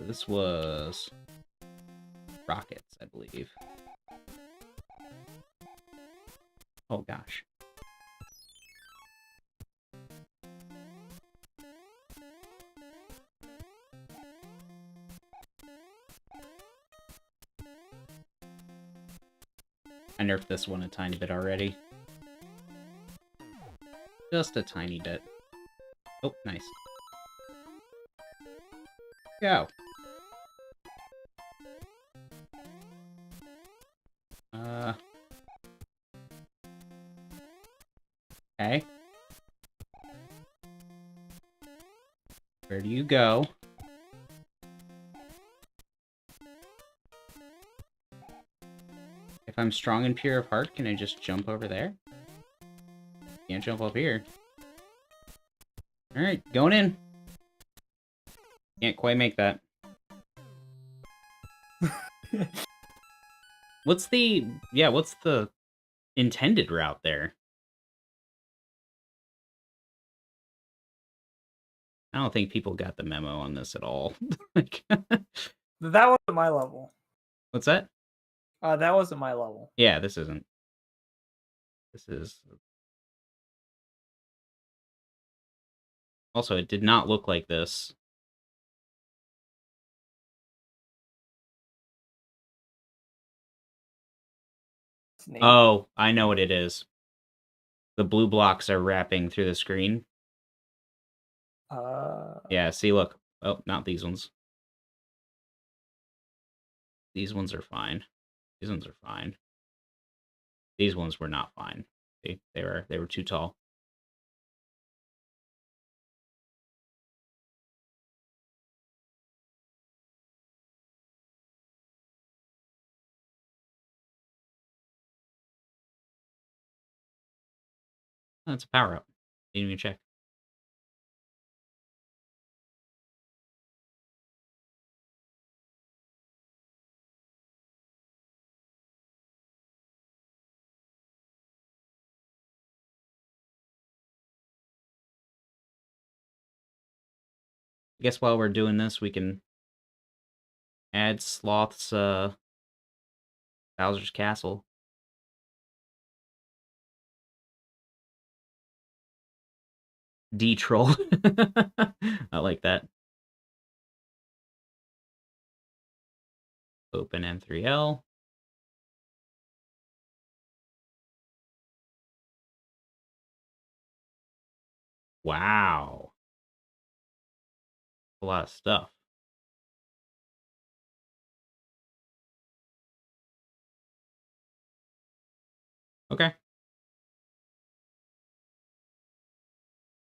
This was rockets, I believe. Oh gosh. I nerfed this one a tiny bit already. Just a tiny bit. Oh, nice. Go. Okay. Where do you go? If I'm strong and pure of heart, can I just jump over there? Can't jump up here. Alright, going in. Can't quite make that. What's the intended route there? I don't think people got the memo on this at all. Like, That wasn't my level. what's that? That wasn't my level. Yeah, this isn't. This is... Also, it did not look like this. Oh, I know what it is. The blue blocks are wrapping through the screen. Yeah, see, look. Oh, not these ones. These ones are fine. These ones are fine. These ones were not fine. They were too tall. That's a power up. Didn't even check. I guess while we're doing this, we can add Sloth's Bowser's Castle. D-troll. I like that. Open M3L. Wow. A lot of stuff. Okay.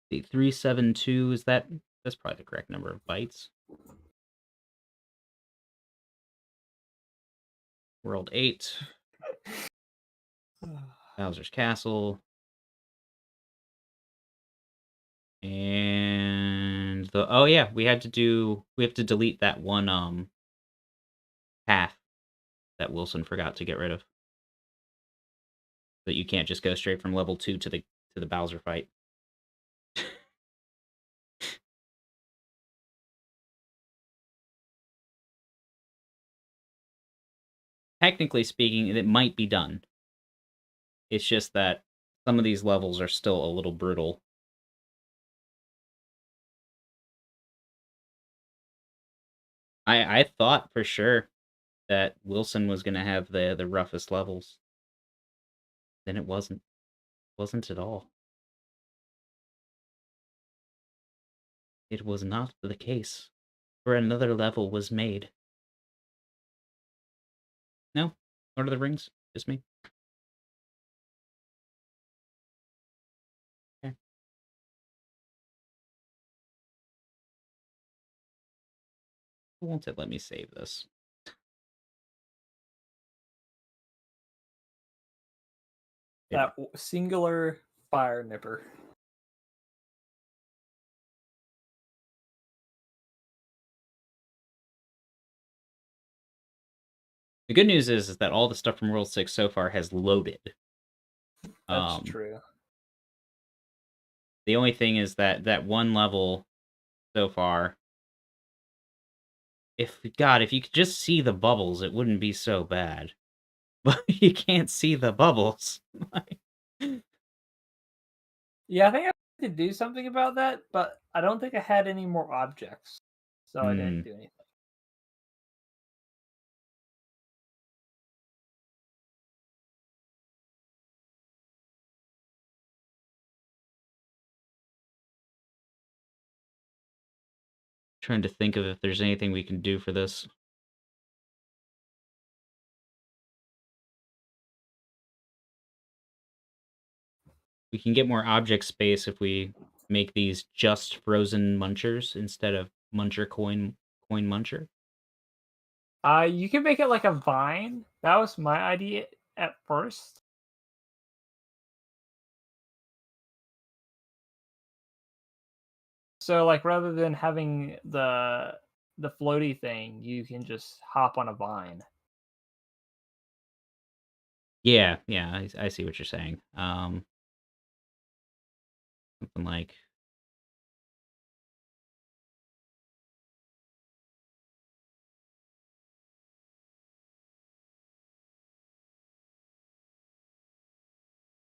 The 372, is that's probably the correct number of bytes. World 8. Bowser's Castle. And oh yeah, we have to delete that one path that Wilson forgot to get rid of. That you can't just go straight from level 2 to the Bowser fight. Technically speaking, it might be done. It's just that some of these levels are still a little brutal. I thought for sure that Wilson was going to have the roughest levels. Then it wasn't. Wasn't at all. It was not the case, for another level was made. No? Lord of the Rings? Just me? Okay. Won't it let me save this? That singular fire nipper. The good news is that all the stuff from World 6 so far has loaded. That's true. The only thing is that one level so far. If you could just see the bubbles, it wouldn't be so bad. But you can't see the bubbles. Yeah, I think I had to do something about that, but I don't think I had any more objects, so I didn't do anything. Trying to think of if there's anything we can do for this. We can get more object space if we make these just frozen munchers instead of muncher coin muncher. You can make it like a vine. That was my idea at first. So like rather than having the floaty thing, you can just hop on a vine. Yeah, I see what you're saying. Something like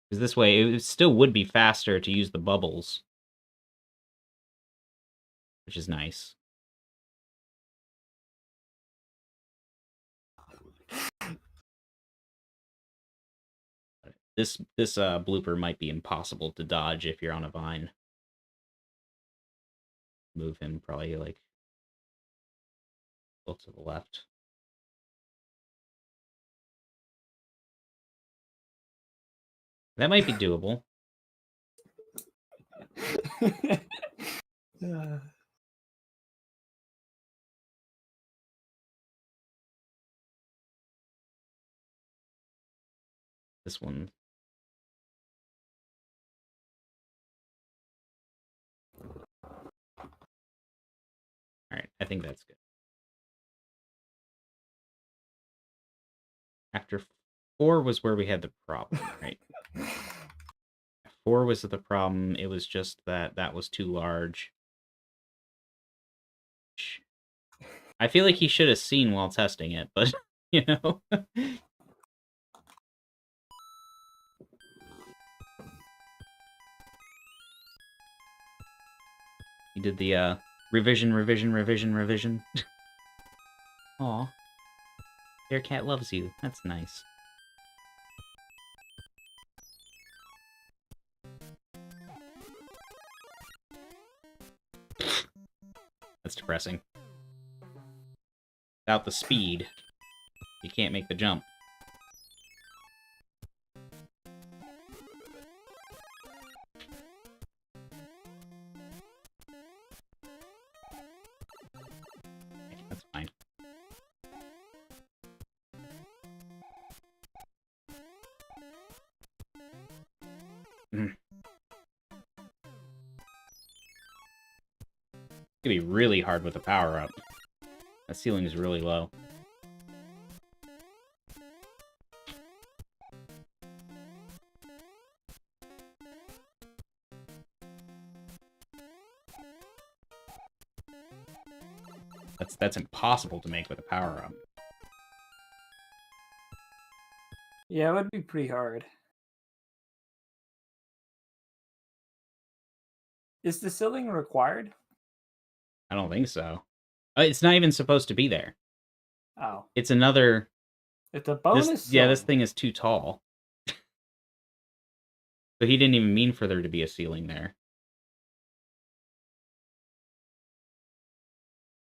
because this way it still would be faster to use the bubbles, which is nice. This blooper might be impossible to dodge if you're on a vine. Move him probably like a little to the left. That might be doable. This one. All right, I think that's good. After 4 was where we had the problem, right? 4 was the problem. It was just that was too large. I feel like he should have seen while testing it, but, you know. He did the revision. Aw. Bearcat loves you. That's nice. That's depressing. Without the speed, you can't make the jump. That's fine. It's gonna be really hard with the power-up. That ceiling is really low. That's impossible to make with a power-up. Yeah, it would be pretty hard. Is the ceiling required? I don't think so. It's not even supposed to be there. Oh. It's another... It's a bonus Yeah, this ceiling. thing is too tall. So he didn't even mean for there to be a ceiling there.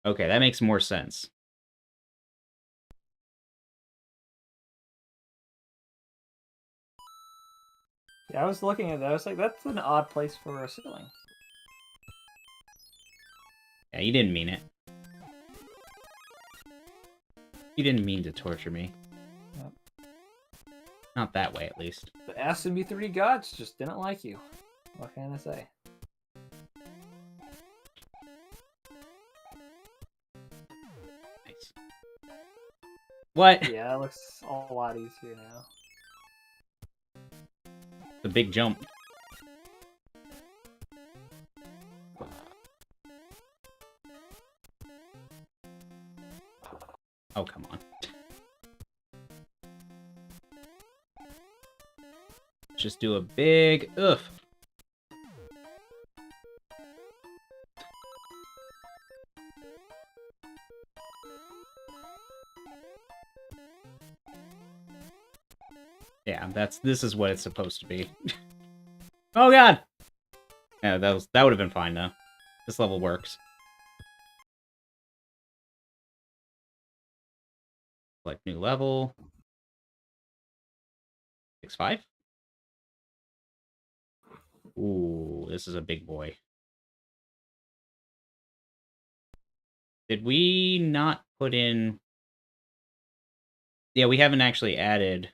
Okay, that makes more sense. Yeah, I was looking at that. I was like, that's an odd place for a ceiling. Yeah, you didn't mean it. You didn't mean to torture me. Yep. Not that way, at least. The SMB3 gods just didn't like you. What can I say? Nice. What? Yeah, it looks a lot easier now. The big jump. Oh, come on. Just do a big oof. Yeah, this is what it's supposed to be. Oh god! Yeah, that would have been fine though. This level works. Select new level. 6-5? Ooh, this is a big boy. Did we not put in... Yeah, we haven't actually added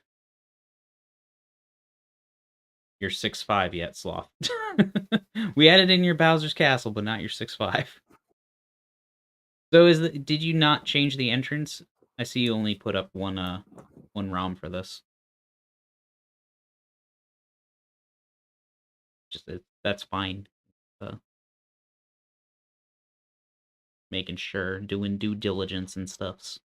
your 6-5 yet, Sloth. We added in your Bowser's Castle, but not your 6-5. So did you not change the entrance? I see you only put up one ROM for this. That's fine. Making sure, doing due diligence and stuffs.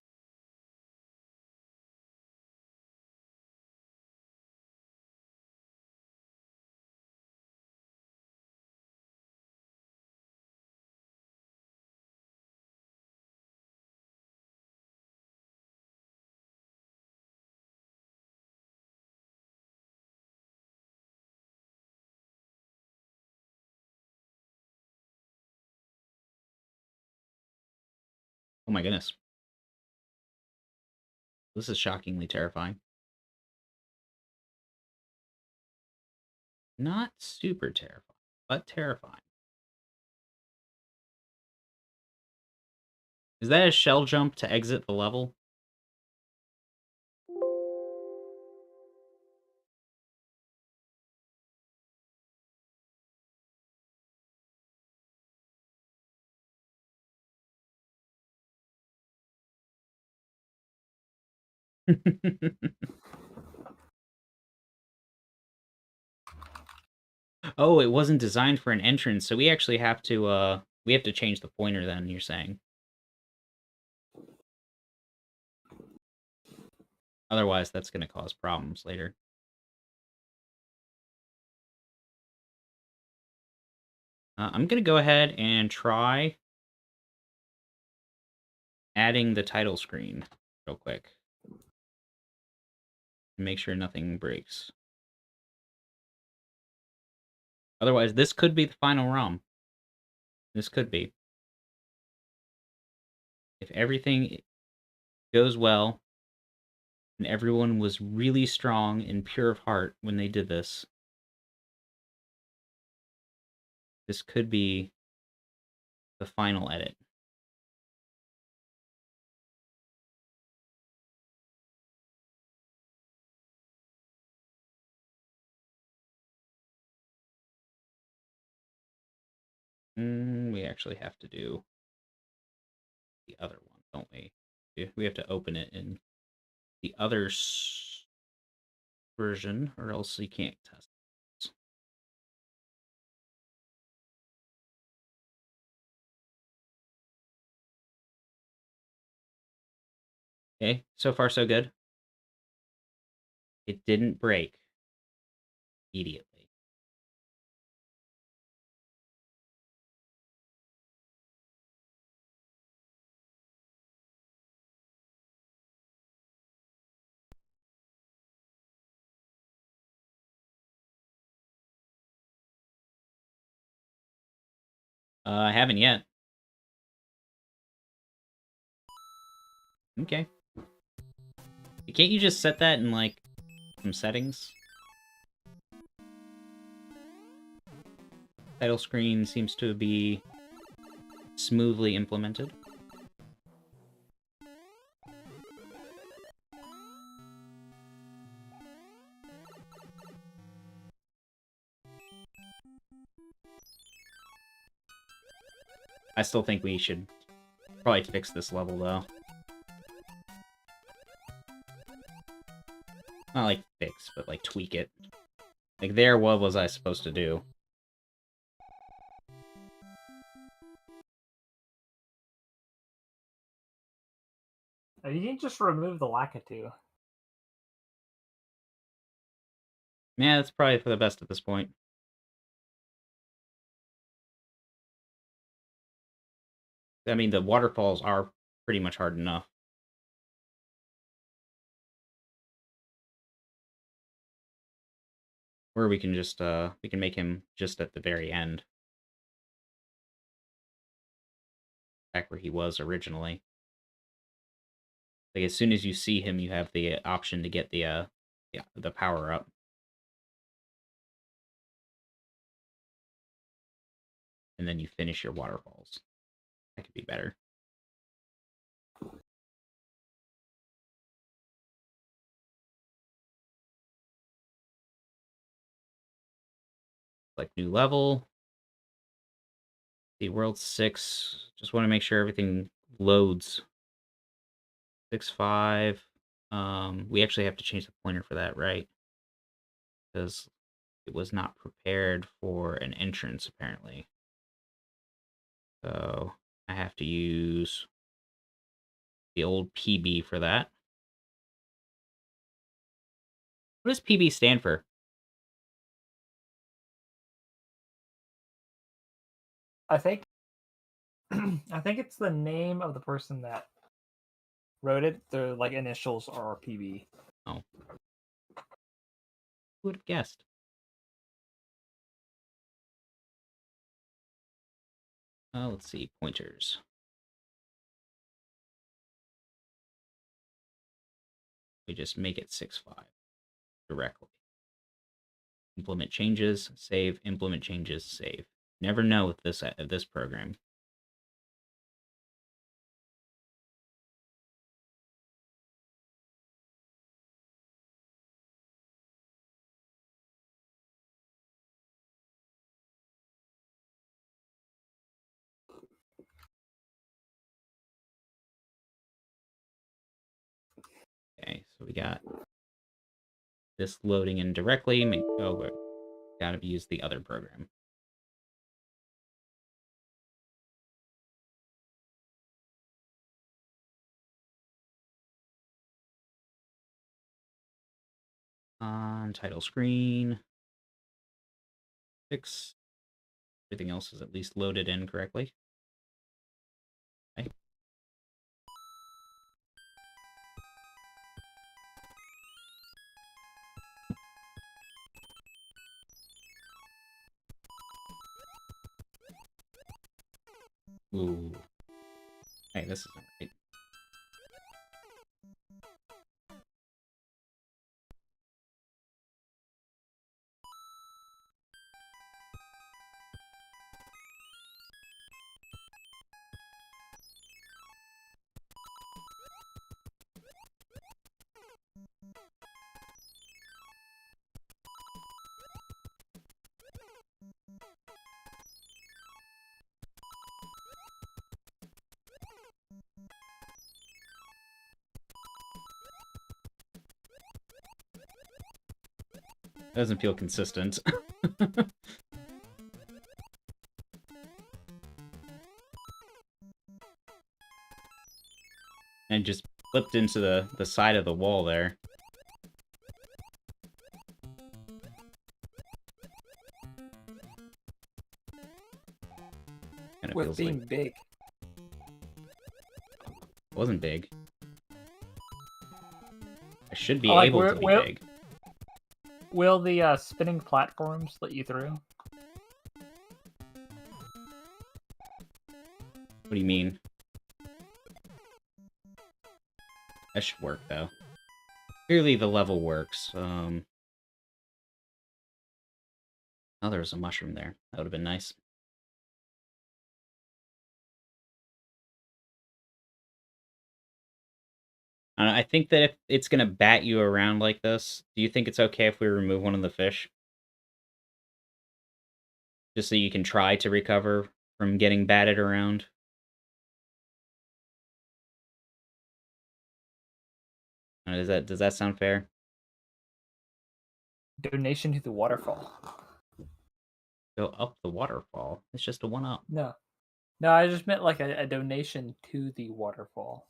Oh my goodness. This is shockingly terrifying. Not super terrifying, but terrifying. Is that a shell jump to exit the level? Oh, it wasn't designed for an entrance, so we actually have to change the pointer then, you're saying. Otherwise, that's going to cause problems later. I'm going to go ahead and try adding the title screen real quick. Make sure nothing breaks. Otherwise, this could be the final ROM. This could be. If everything goes well, and everyone was really strong and pure of heart when they did this, this could be the final edit. We actually have to do the other one, don't we? We have to open it in the other version, or else you can't test it. Okay, so far so good. It didn't break immediately. I haven't yet. Okay. Can't you just set that in, like, some settings? Title screen seems to be smoothly implemented. I still think we should probably fix this level, though. Not like fix, but like tweak it. Like there, what was I supposed to do? You can just remove the Lakitu. Yeah, that's probably for the best at this point. I mean, the waterfalls are pretty much hard enough. Or we can just, we can make him just at the very end. Back where he was originally. Like, as soon as you see him, you have the option to get the power up. And then you finish your waterfalls. That could be better. Like new level. The world 6. Just want to make sure everything loads. 6.5. We actually have to change the pointer for that, right? Because it was not prepared for an entrance, apparently. So I have to use the old PB for that. What does PB stand for? I think I think it's the name of the person that wrote it. Their like initials are PB. Oh. Who would have guessed? Let's see, pointers. We just make it 6.5 directly. Implement changes, save, implement changes, save. Never know with this program. Okay, so we got this loading in directly. We gotta use the other program. On title screen. Fix. Everything else is at least loaded in correctly. Okay. Ooh. Hey, this isn't right. Doesn't feel consistent. And just flipped into the side of the wall there. Kinda With feels being like big. it wasn't big. I should be Like, able to be big. Will the spinning platforms let you through? What do you mean? That should work, though. Clearly the level works. Oh, there was a mushroom there. That would have been nice. I think that if it's going to bat you around like this, do you think it's okay if we remove one of the fish? Just so you can try to recover from getting batted around? Does that sound fair? Donation to the waterfall. Go up the waterfall. It's just a 1-up. No. No, I just meant like a donation to the waterfall.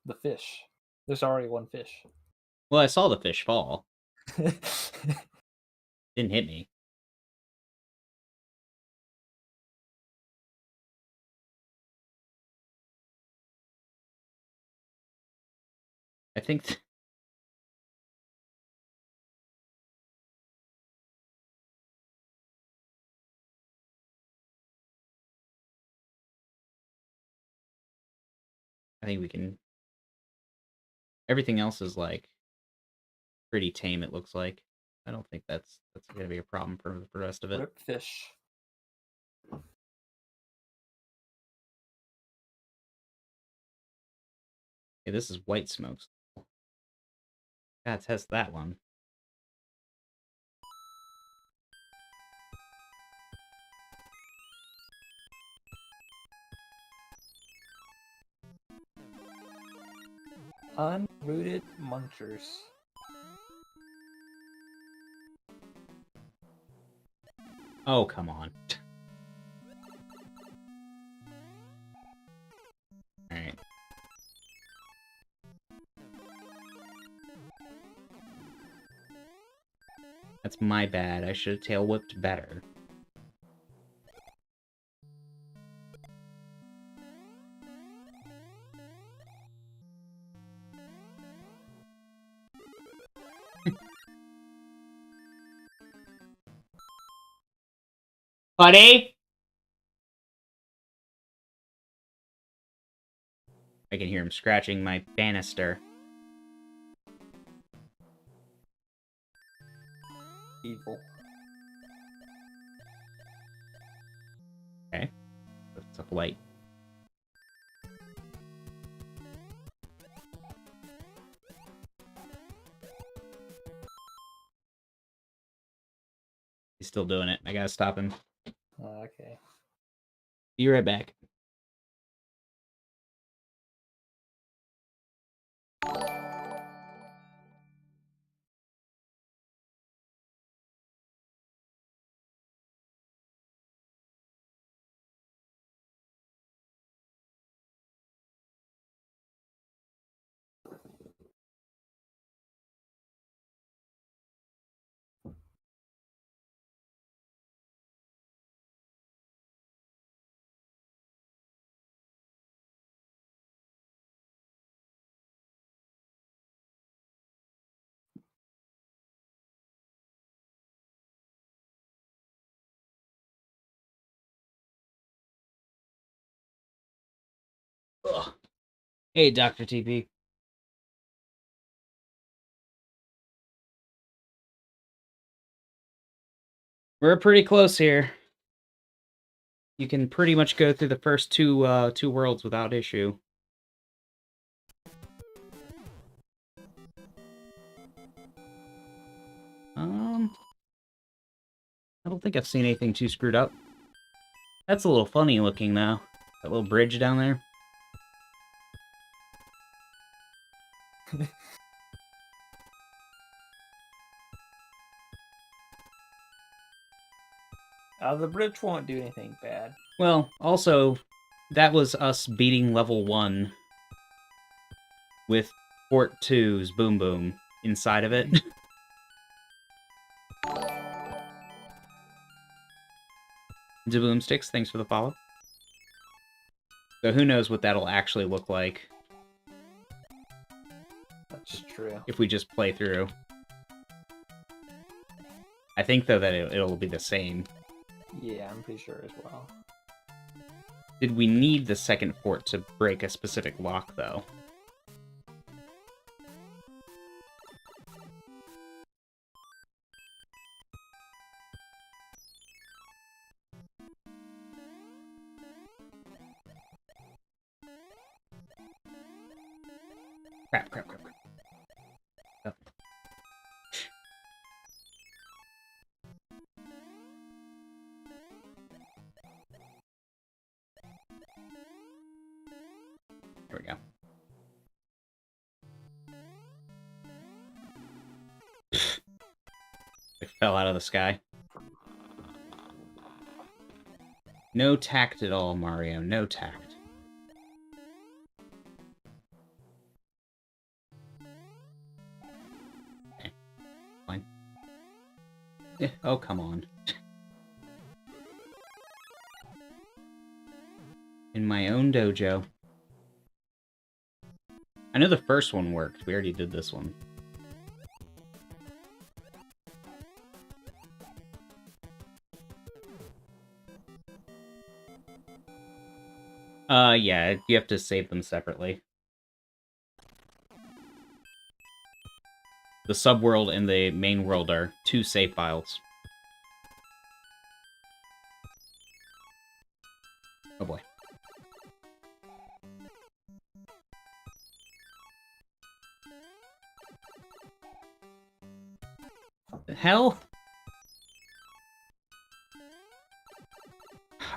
the fish. There's already one fish. Well, I saw the fish fall. Didn't hit me. I think... I think we can... Everything else is, like, pretty tame, it looks like. I don't think that's going to be a problem for the rest of it. Rip fish. Okay, this is white smokes. Gotta test that one. Unrooted munchers. Oh, come on. Alright. That's my bad. I should have tail whipped better. Buddy? I can hear him scratching my banister. Evil. Okay. That's a light. He's still doing it. I gotta stop him. Okay. Be right back. Ugh. Hey, Dr. TP. We're pretty close here. You can pretty much go through the first two worlds without issue. I don't think I've seen anything too screwed up. That's a little funny looking, though. That little bridge down there. The bridge won't do anything bad. Well, also, that was us beating level 1 with Fort 2's Boom Boom inside of it. Boomsticks, thanks for the follow. So who knows what that'll actually look like. That's true. If we just play through. I think, though, that it'll be the same. Yeah, I'm pretty sure as well. Did we need the second fort to break a specific lock, though? Crap. Oh. There we go. It fell out of the sky. No tact at all, Mario. No tact. Oh, come on. In my own dojo. I know the first one worked. We already did this one. Yeah, you have to save them separately. The subworld and the main world are 2 save files. Oh boy. The hell?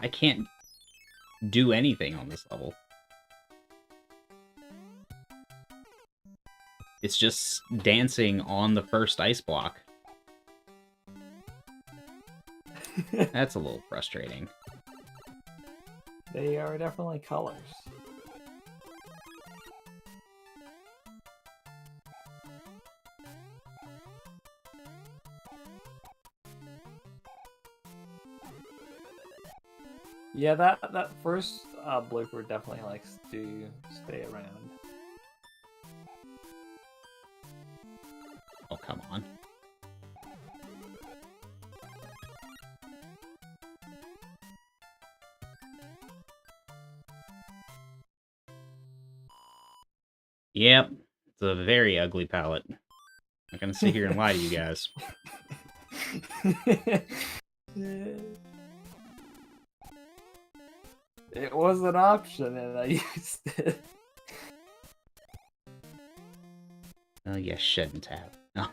I can't do anything on this level. It's just dancing on the first ice block. That's a little frustrating. They are definitely colors. Yeah, that first blooper definitely likes to stay around. Oh, come on. Yep, it's a very ugly palette. I'm not gonna sit here and lie to you guys. It was an option, and I used it. Oh, you shouldn't have. No.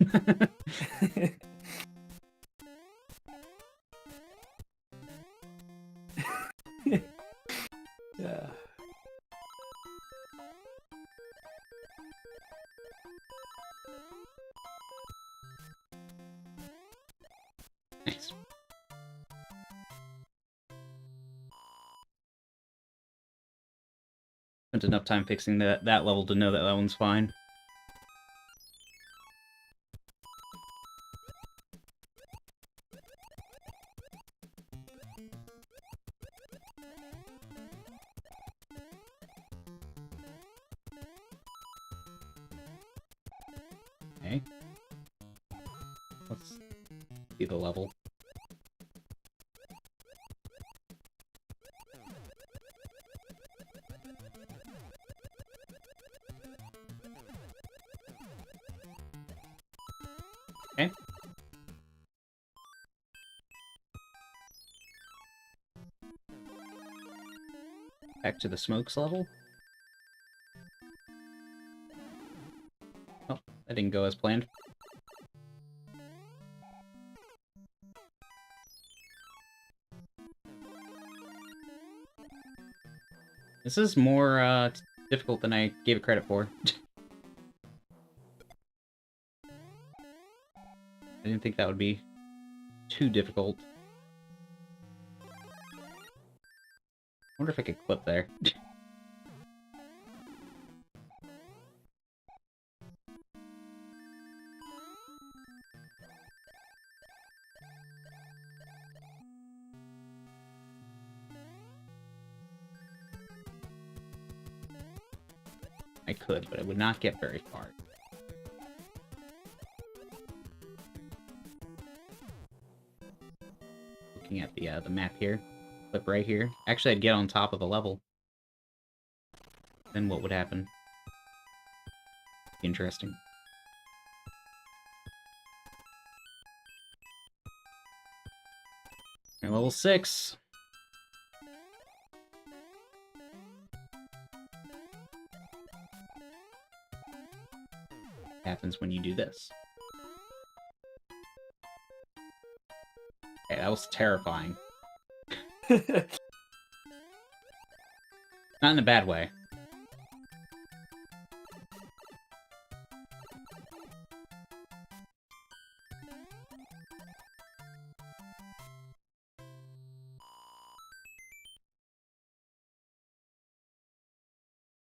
Yeah. Nice. Spent enough time fixing that level to know that one's fine. Okay. Let's see the level. Okay. Back to the smokes level. Oh, that didn't go as planned. This is more difficult than I gave it credit for. I didn't think that would be too difficult. I wonder if I could clip there. I could, but it would not get very far. Looking at the map here, clip right here. Actually, I'd get on top of the level. Then what would happen? Interesting. And level 6. Happens when you do this. Okay, that was terrifying. Not in a bad way.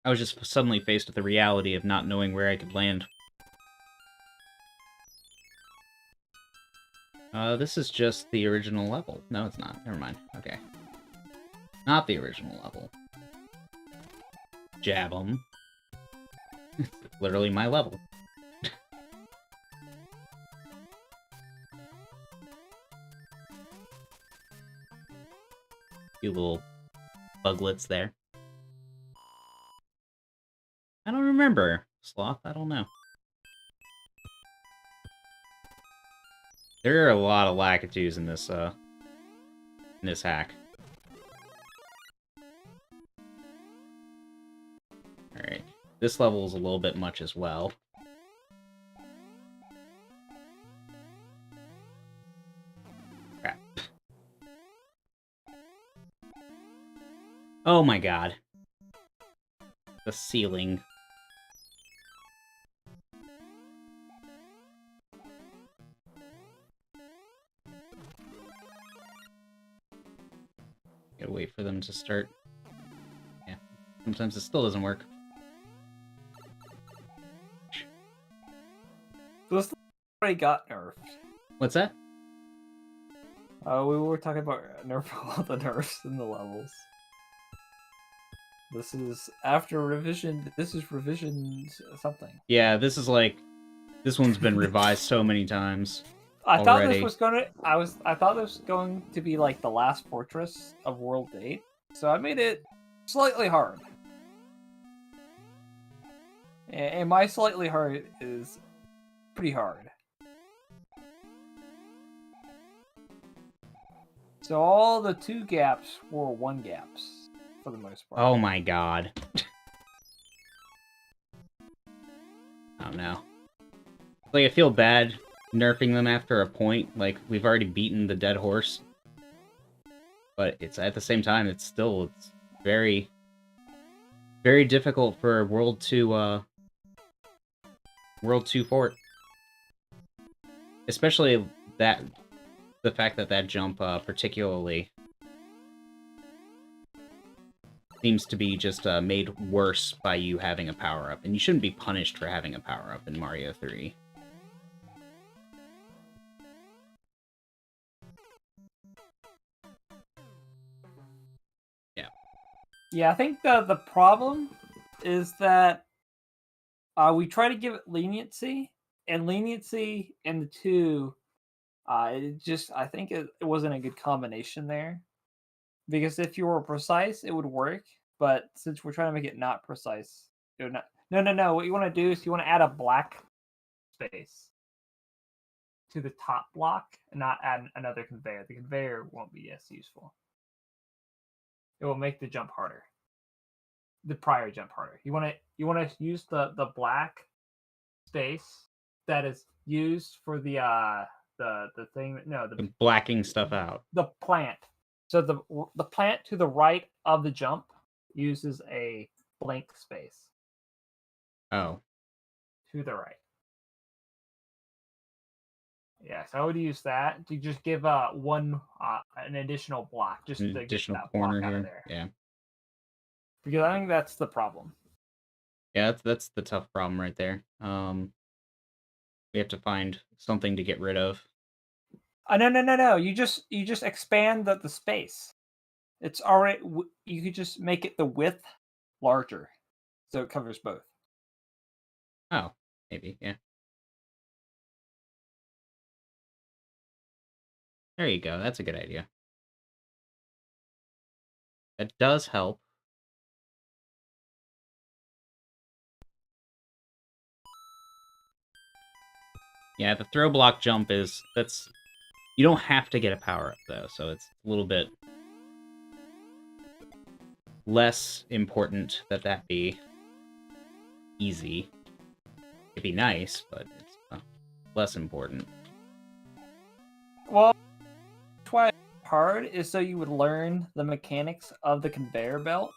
I was just suddenly faced with the reality of not knowing where I could land. This is just the original level. No, it's not. Never mind. Okay. Not the original level. Jab 'em. It's literally my level. Few little buglets there. I don't remember. Sloth, I don't know. There are a lot of Lakitus in this hack. Alright. This level is a little bit much as well. Crap. Oh my god. The ceiling. Gotta wait for them to start. Yeah. Sometimes it still doesn't work. This already got nerfed. What's that? We were talking about all the nerfs in the levels. This is after revision. This is revision something. Yeah, this is like... This one's been revised so many times. I thought already. this was gonna. I thought this was going to be like the last fortress of World 8, so I made it slightly hard. And my slightly hard is pretty hard. So all the 2 gaps were 1 gaps for the most part. Oh my god. Oh no. Like, I feel bad nerfing them after a point. Like, we've already beaten the dead horse. But it's at the same time, it's very, very difficult for World 2 fort. Especially the fact that jump particularly seems to be just made worse by you having a power-up. And you shouldn't be punished for having a power-up in Mario 3. Yeah, I think the problem is that we try to give it leniency, and leniency and the 2, I think it wasn't a good combination there. Because if you were precise, it would work, but since we're trying to make it not precise, it would not. No. What you want to do is you want to add a black space to the top block, and not add another conveyor. The conveyor won't be as useful. It will make the jump harder. The prior jump harder. You want to use the black space that is used for the thing. No, the blacking stuff out. The plant. So the plant to the right of the jump uses a blank space. Oh. To the right. Yeah, so I would use that to just give an additional block, just An to additional get that corner block out here. of there. Yeah. Because I think that's the problem. Yeah, that's the tough problem right there. We have to find something to get rid of. No. You just expand the space. It's already. You could just make it the width larger, so it covers both. Oh, maybe, yeah. There you go. That's a good idea. That does help. Yeah, the throw block jump that's... You don't have to get a power-up, though, so it's a little bit less important that be easy. It'd be nice, but it's less important. Well, that's why it's hard is so you would learn the mechanics of the conveyor belt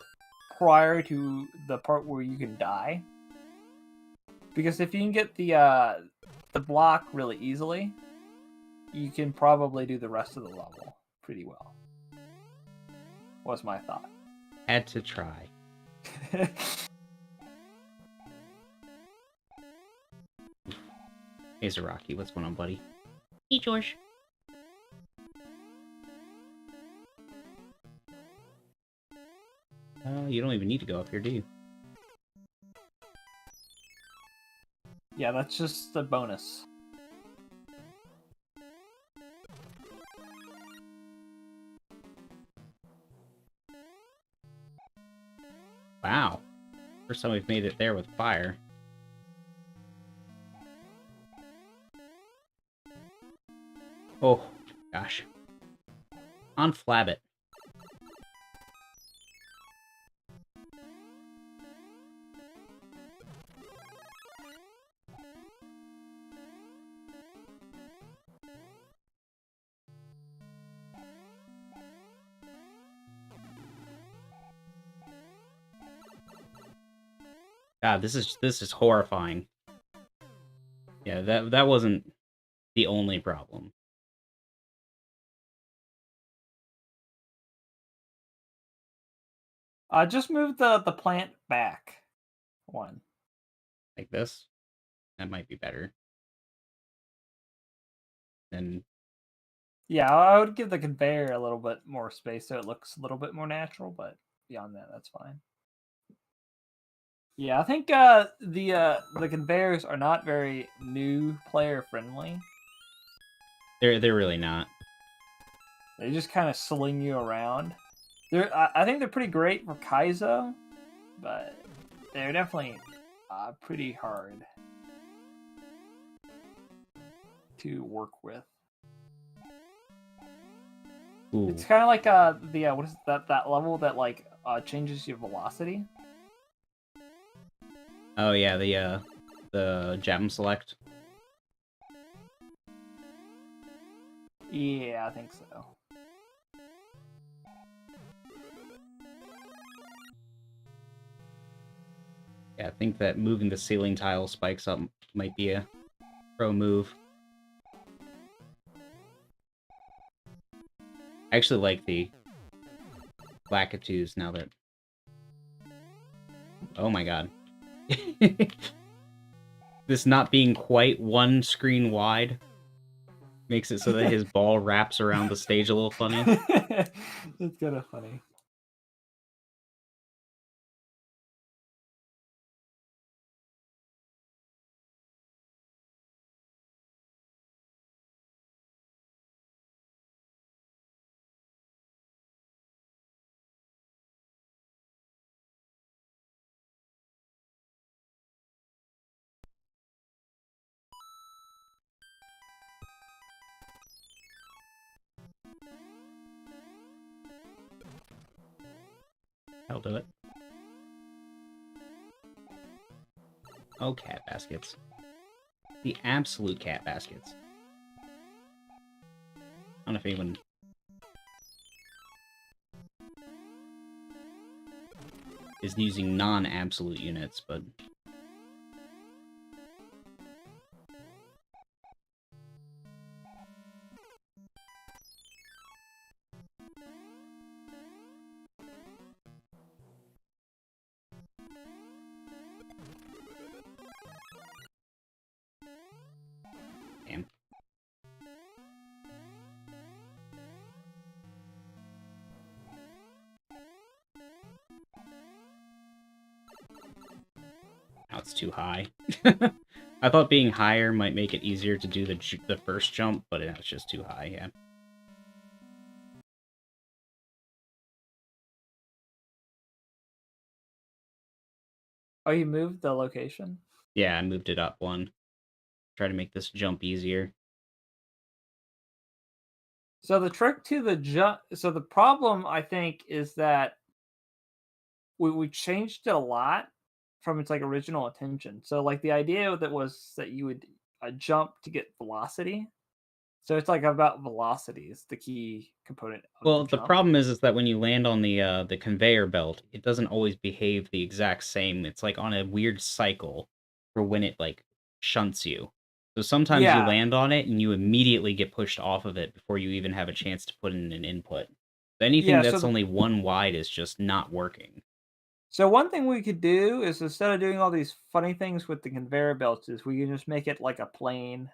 prior to the part where you can die. Because if you can get the block really easily, you can probably do the rest of the level pretty well. Was my thought. Had to try. Hey, Zaraki, what's going on, buddy? Hey, George. you don't even need to go up here, do you? Yeah, that's just a bonus. Wow. First time we've made it there with fire. Oh, gosh. Unflab it. God, this is horrifying. Yeah, that wasn't the only problem. Just move the plant back one. Like this? That might be better. Then Yeah, I would give the conveyor a little bit more space so it looks a little bit more natural, but beyond that, that's fine. Yeah, I think the conveyors are not very new player friendly. they're really not. They just kind of sling you around. I think they're pretty great for Kaizo, but they're definitely pretty hard to work with. Ooh. It's kind of like the what is that level that like changes your velocity? Oh yeah, the gem select. Yeah, I think so. Yeah, I think that moving the ceiling tile spikes up might be a pro move. I actually like the Lakitus now that... Oh my god. This not being quite one screen wide makes it so that his ball wraps around the stage a little funny. It's kind of funny. I'll do it. Oh, cat baskets. The absolute cat baskets. I don't know if anyone... is using non-absolute units, but... Damn. Now it's too high. I thought being higher might make it easier to do the first jump, but it's just too high, yeah. Oh, you moved the location? Yeah, I moved it up one. Try to make this jump easier. So the trick to the jump... So the problem, I think, is that we changed it a lot from its like original intention. So like the idea that was that you would jump to get velocity. So it's like about velocity is the key component of Well, the the jump. problem is that when you land on the conveyor belt, it doesn't always behave the exact same. It's like on a weird cycle for when it like shunts you. So sometimes you Yeah. land on it and you immediately get pushed off of it before you even have a chance to put in an input. Anything Yeah, so that's the- only one wide is just not working. So one thing we could do is instead of doing all these funny things with the conveyor belts is we can just make it like a plain,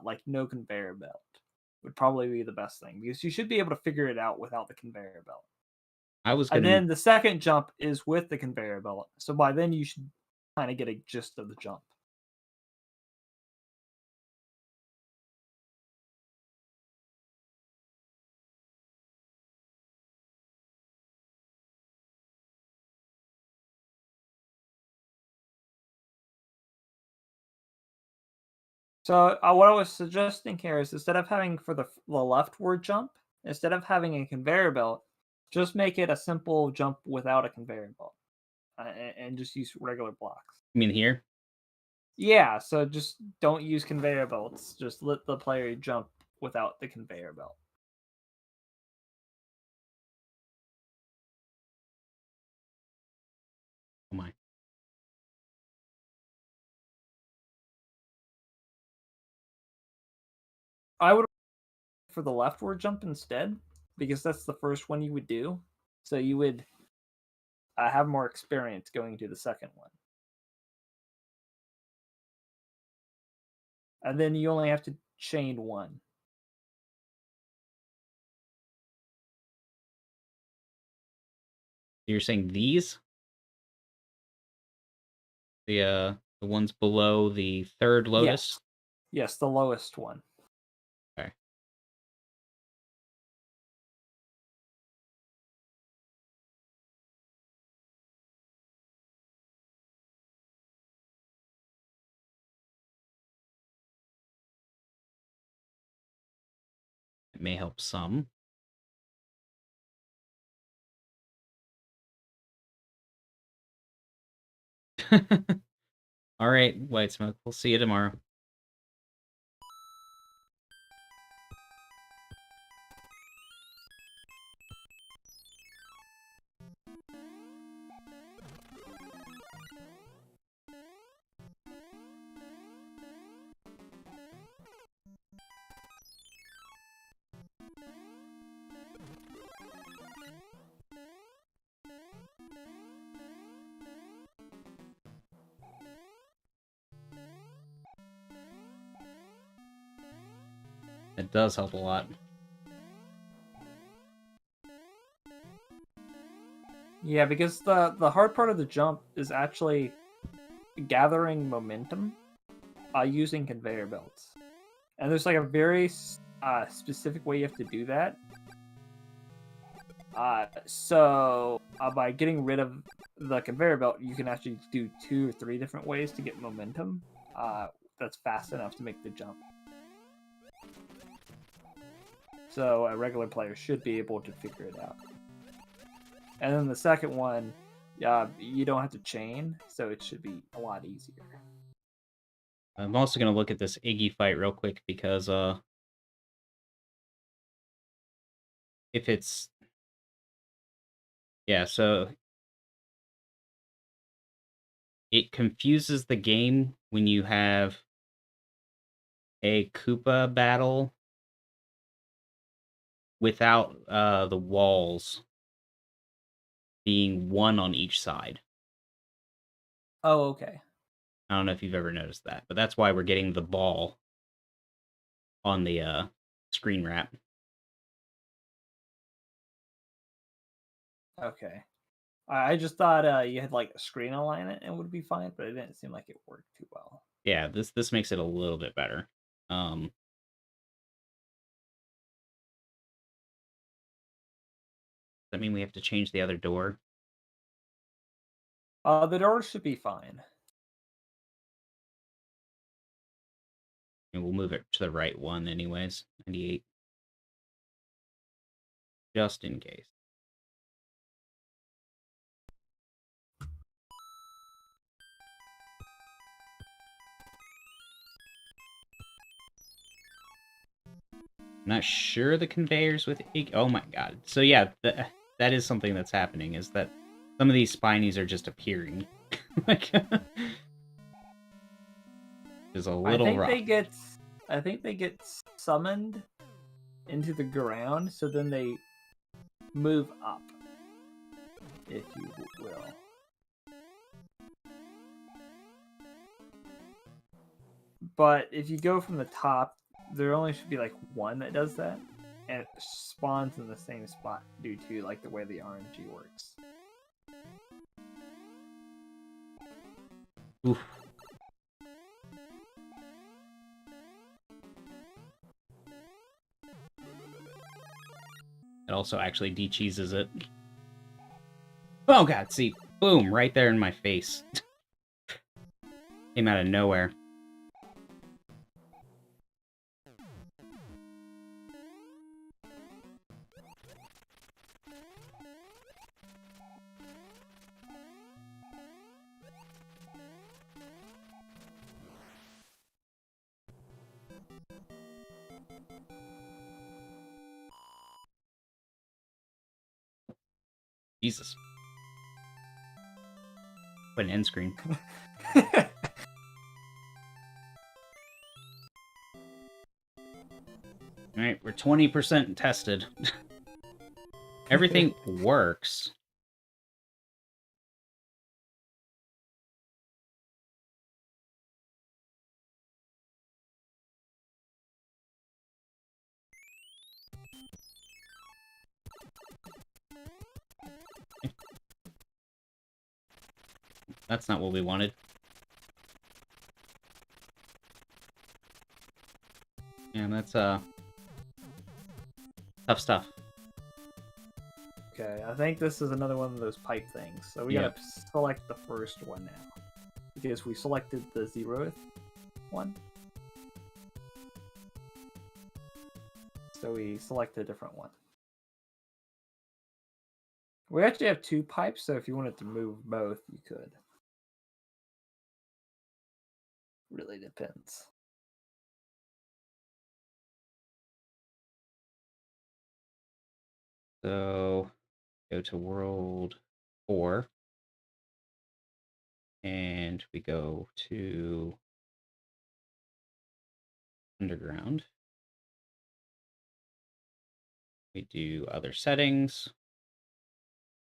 like no conveyor belt would probably be the best thing because you should be able to figure it out without the conveyor belt. I was And gonna. then the second jump is with the conveyor belt. So by then you should kind of get a gist of the jump. So what I was suggesting here is instead of having for the leftward jump, instead of having a conveyor belt, just make it a simple jump without a conveyor belt, and just use regular blocks. You mean here? Yeah, so just don't use conveyor belts. Just let the player jump without the conveyor belt. Oh my. I would for the leftward jump instead, because that's the first one you would do. So you would have more experience going to the second one. And then you only have to chain one. You're saying these? The ones below the third lotus? Yes, the lowest one. Okay. It may help some. All right, White Smoke. We'll see you tomorrow. It does help a lot. Yeah, because the hard part of the jump is actually gathering momentum using conveyor belts. And there's like a very specific way you have to do that. So by getting rid of the conveyor belt, you can actually do 2 or 3 different ways to get momentum that's fast enough to make the jump. So a regular player should be able to figure it out. And then the second one, you don't have to chain, so it should be a lot easier. I'm also going to look at this Iggy fight real quick because if it's... Yeah, so it confuses the game when you have a Koopa battle without the walls being one on each side. Oh, okay. I don't know if you've ever noticed that, but that's why we're getting the ball on the screen wrap. Okay. I just thought you had like a screen alignment and it would be fine, but it didn't seem like it worked too well. Yeah, this makes it a little bit better. Does that mean we have to change the other door? The door should be fine. And we'll move it to the right one anyways. 98. Just in case. I'm not sure the conveyors with... Oh my god. So yeah, that is something that's happening, is that some of these spinies are just appearing. Like, is a little rough. I think they get summoned into the ground, so then they move up, if you will. But if you go from the top, there only should be like one that does that. and it spawns in the same spot due to like the way the RNG works. Oof. It also actually de-cheeses it. Oh god, see, boom, right there in my face. Came out of nowhere. Jesus. Put an end screen. Alright, we're 20% tested. Everything works. That's not what we wanted. Yeah, that's tough stuff. Okay, I think this is another one of those pipe things. So we gotta select the first one now. Because we selected the 0th one. So we select a different one. We actually have 2 pipes, so if you wanted to move both, you could. Really depends. So, go to World 4. And we go to Underground. We do other settings.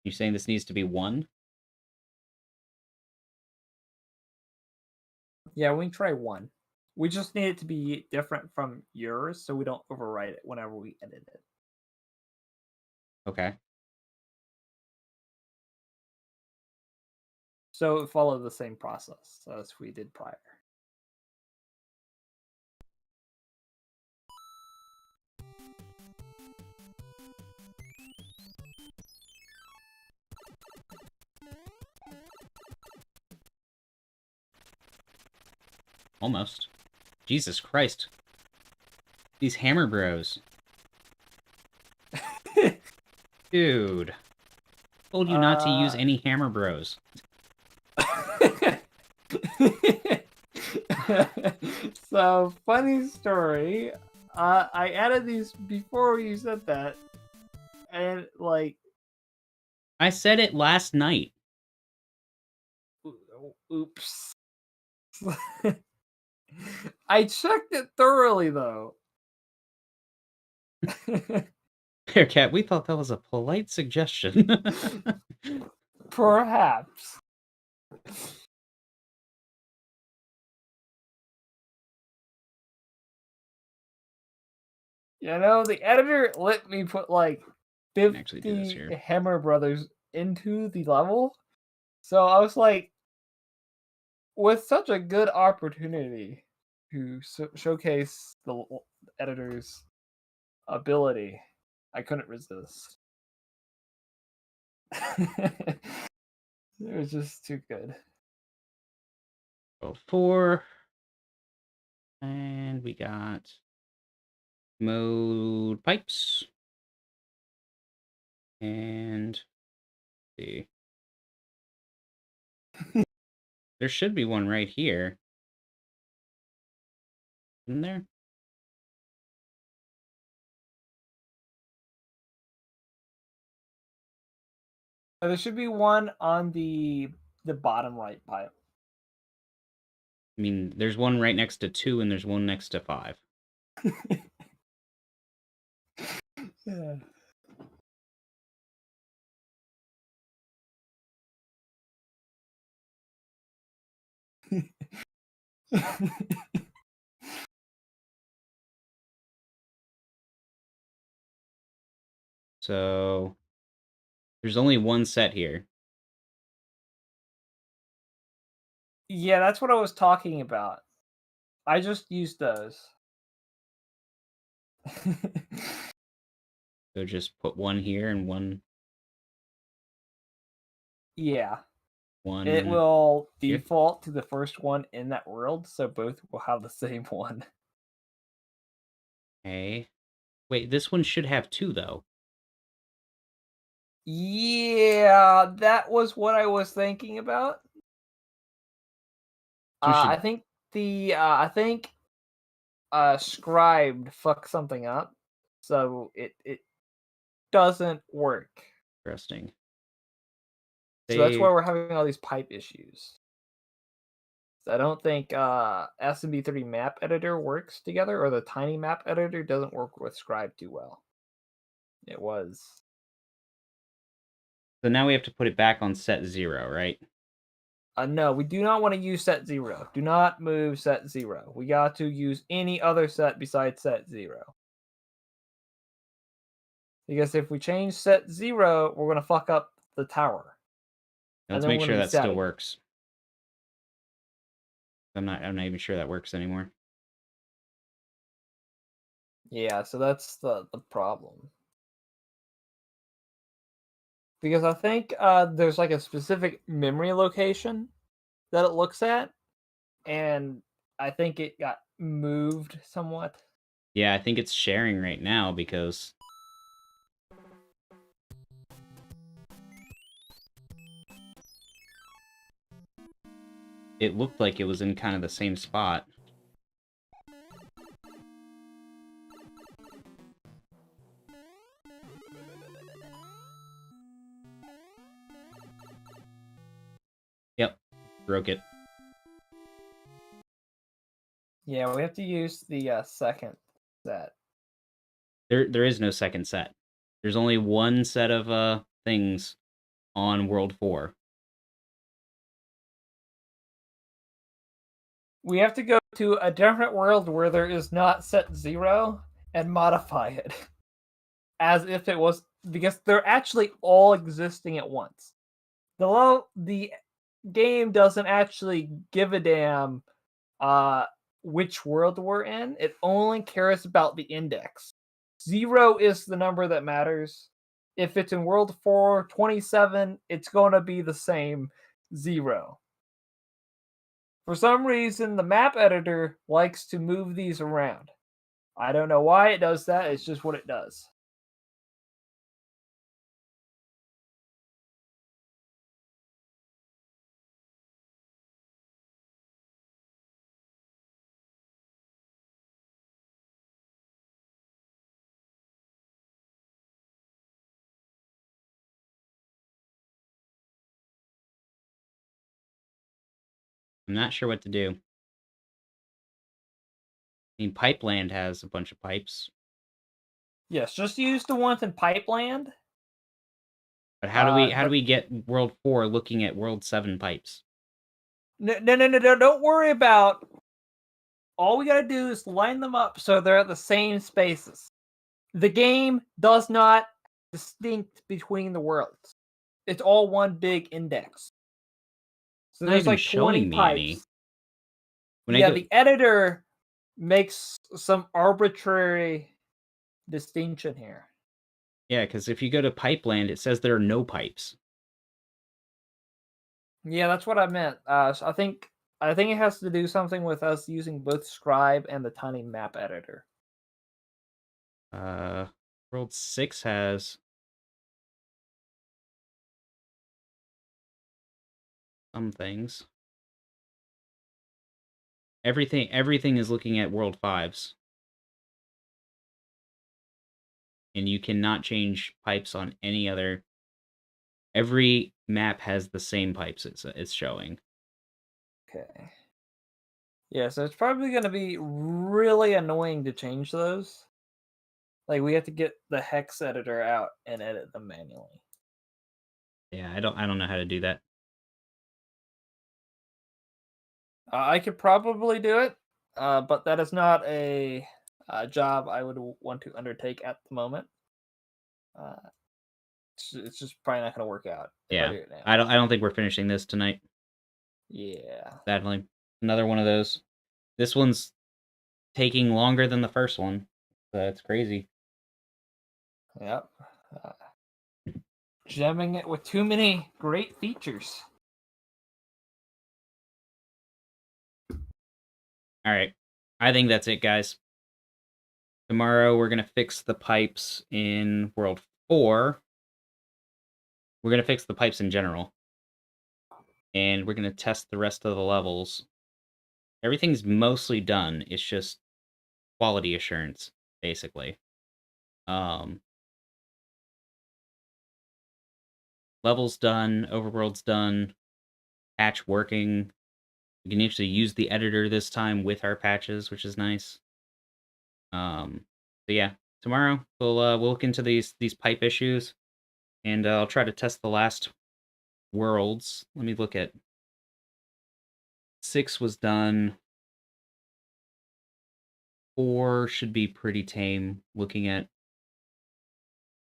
You're saying this needs to be 1? Yeah, we can try 1. We just need it to be different from yours so we don't overwrite it whenever we edit it. Okay. So follow the same process as we did prior. Almost. Jesus Christ. These hammer bros. Dude. Told you not to use any hammer bros. So, funny story. I added these before you said that. And, like... I said it last night. Oops. I checked it thoroughly, though. Bearcat, we thought that was a polite suggestion. Perhaps. You know, the editor let me put like 50 Hammer Brothers into the level. So I was like, with such a good opportunity to showcase the editor's ability, I couldn't resist. It was just too good. 4. And we got mode pipes. And see. There should be one right here. Isn't there? There should be one on the bottom right pipe. I mean, there's one right next to 2 and there's one next to 5. Yeah. So there's only one set here. Yeah, that's what I was talking about. I just used those. So just put one here and Yeah. one It will here. default to the first one in that world, so both will have the same one. Okay. Wait, this one should have two though. Yeah, that was what I was thinking about. I think Scribed fucked something up, so it doesn't work. Interesting. So that's why we're having all these pipe issues. I don't think SMB3 map editor works together, or the tiny map editor doesn't work with Scribe too well. It was. So now we have to put it back on set 0, right? No, we do not want to use set 0. Do not move set 0. We got to use any other set besides set 0. Because if we change set 0, we're going to fuck up the tower. Let's make sure that still works. I'm not even sure that works anymore. Yeah, so that's the problem. Because I think there's like a specific memory location that it looks at, and I think it got moved somewhat. Yeah, I think it's sharing right now because it looked like it was in kind of the same spot. Yep, broke it. Yeah, we have to use the second set. There is no second set. There's only one set of things on World 4. We have to go to a different world where there is not set 0 and modify it as if it was, because they're actually all existing at once. The game doesn't actually give a damn which world we're in. It only cares about the index. 0 is the number that matters. If it's in world 427, it's going to be the same 0. For some reason, the map editor likes to move these around. I don't know why it does that. It's just what it does. I'm not sure what to do. I mean, Pipeland has a bunch of pipes. Yes, just use the ones in Pipeland. But how do we get World 4 looking at World 7 pipes? No, don't worry about. All we gotta do is line them up so they're at the same spaces. The game does not distinct between the worlds. It's all one big index. So Not there's even like 20 showing me any. pipes. When Yeah, I go, the editor makes some arbitrary distinction here. yeah, because if you go to Pipeland, it says there are no pipes. Yeah, that's what I meant. So I think it has to do something with us using both Scribe and the tiny map editor. World 6 has some things. Everything is looking at World 5s. And you cannot change pipes on any other. Every map has the same pipes it's showing. Okay. Yeah, so it's probably going to be really annoying to change those. Like, we have to get the hex editor out and edit them manually. Yeah, I don't know how to do that. I could probably do it, but that is not a job I would want to undertake at the moment. It's just probably not gonna work out if I Yeah, do it now. I don't think we're finishing this tonight. Yeah. Sadly, another one of those. This one's taking longer than the first one. That's crazy. Yep. Gemming it with too many great features. All right, I think that's it, guys. Tomorrow we're gonna fix the pipes in World 4. We're gonna fix the pipes in general, and we're gonna test the rest of the levels. Everything's mostly done. It's just quality assurance, basically. Levels done, overworld's done, patch working. We can actually use the editor this time with our patches, which is nice. So yeah, tomorrow we'll look into these pipe issues, and I'll try to test the last worlds. Let me look at 6 was done. 4 should be pretty tame. Looking at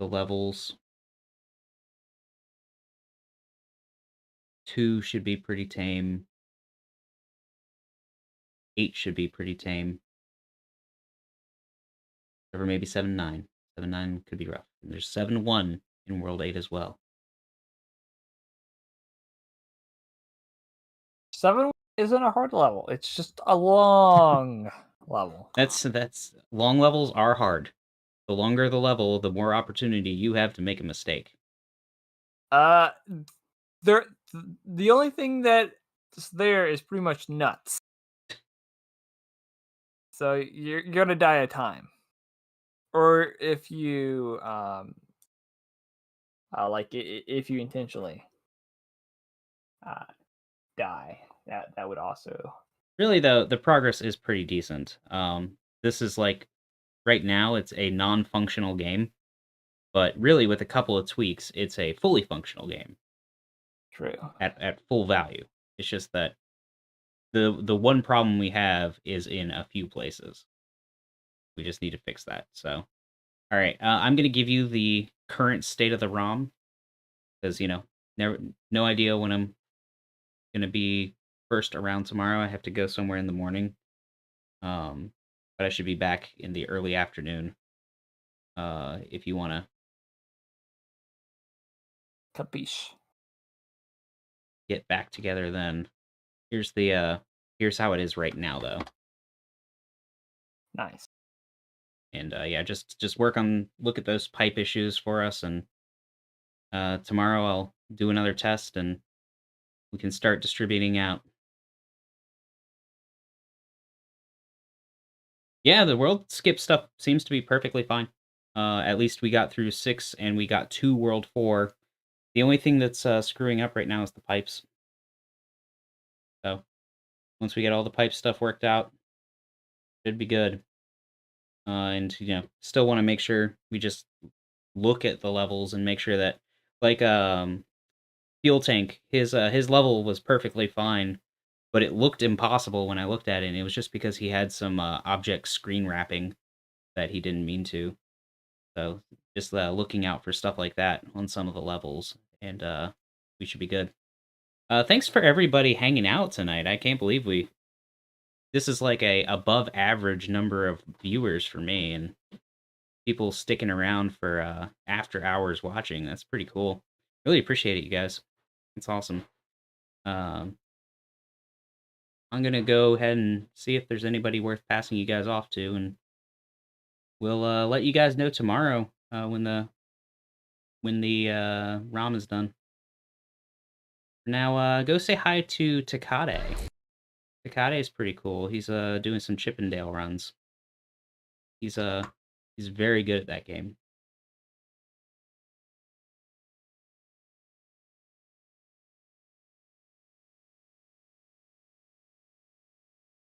the levels, 2 should be pretty tame. 8 should be pretty tame. Or maybe 7-9. 7-9 could be rough. And there's 7-1 in World 8 as well. 7 isn't a hard level. It's just a long level. That's long levels are hard. The longer the level, the more opportunity you have to make a mistake. There. The only thing that's there is pretty much nuts. So you're gonna die a time, or if you if you intentionally die, that would also. Really, though, the progress is pretty decent. This is like right now it's a non-functional game, but really with a couple of tweaks, it's a fully functional game. True. At full value. It's just that the one problem we have is in a few places. We just need to fix that. So, all right, I'm gonna give you the current state of the ROM because no idea when I'm gonna be first around tomorrow. I have to go somewhere in the morning, but I should be back in the early afternoon. If you wanna Capiche. get back together, then here's how it is right now, though. Nice. And yeah, just look at those pipe issues for us, and tomorrow I'll do another test, and we can start distributing out. Yeah, the world skip stuff seems to be perfectly fine. At least we got through 6, and we got 2 World 4. The only thing that's screwing up right now is the pipes. So once we get all the pipe stuff worked out, should be good. And still want to make sure we just look at the levels and make sure that, like, Fuel Tank, his level was perfectly fine, but it looked impossible when I looked at it, and it was just because he had some object screen wrapping that he didn't mean to. So just looking out for stuff like that on some of the levels, and we should be good. Thanks for everybody hanging out tonight. I can't believe this is like a above average number of viewers for me, and people sticking around for after hours watching. That's pretty cool. Really appreciate it, you guys. It's awesome. I'm gonna go ahead and see if there's anybody worth passing you guys off to, and we'll let you guys know tomorrow when the ROM is done. For now, go say hi to Takade. Takade is pretty cool. He's doing some Chippendale runs. He's very good at that game.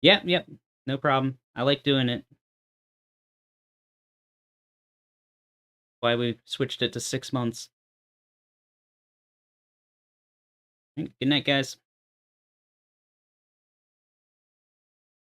Yep, no problem. I like doing it. Why we switched it to 6 months. Good night, guys.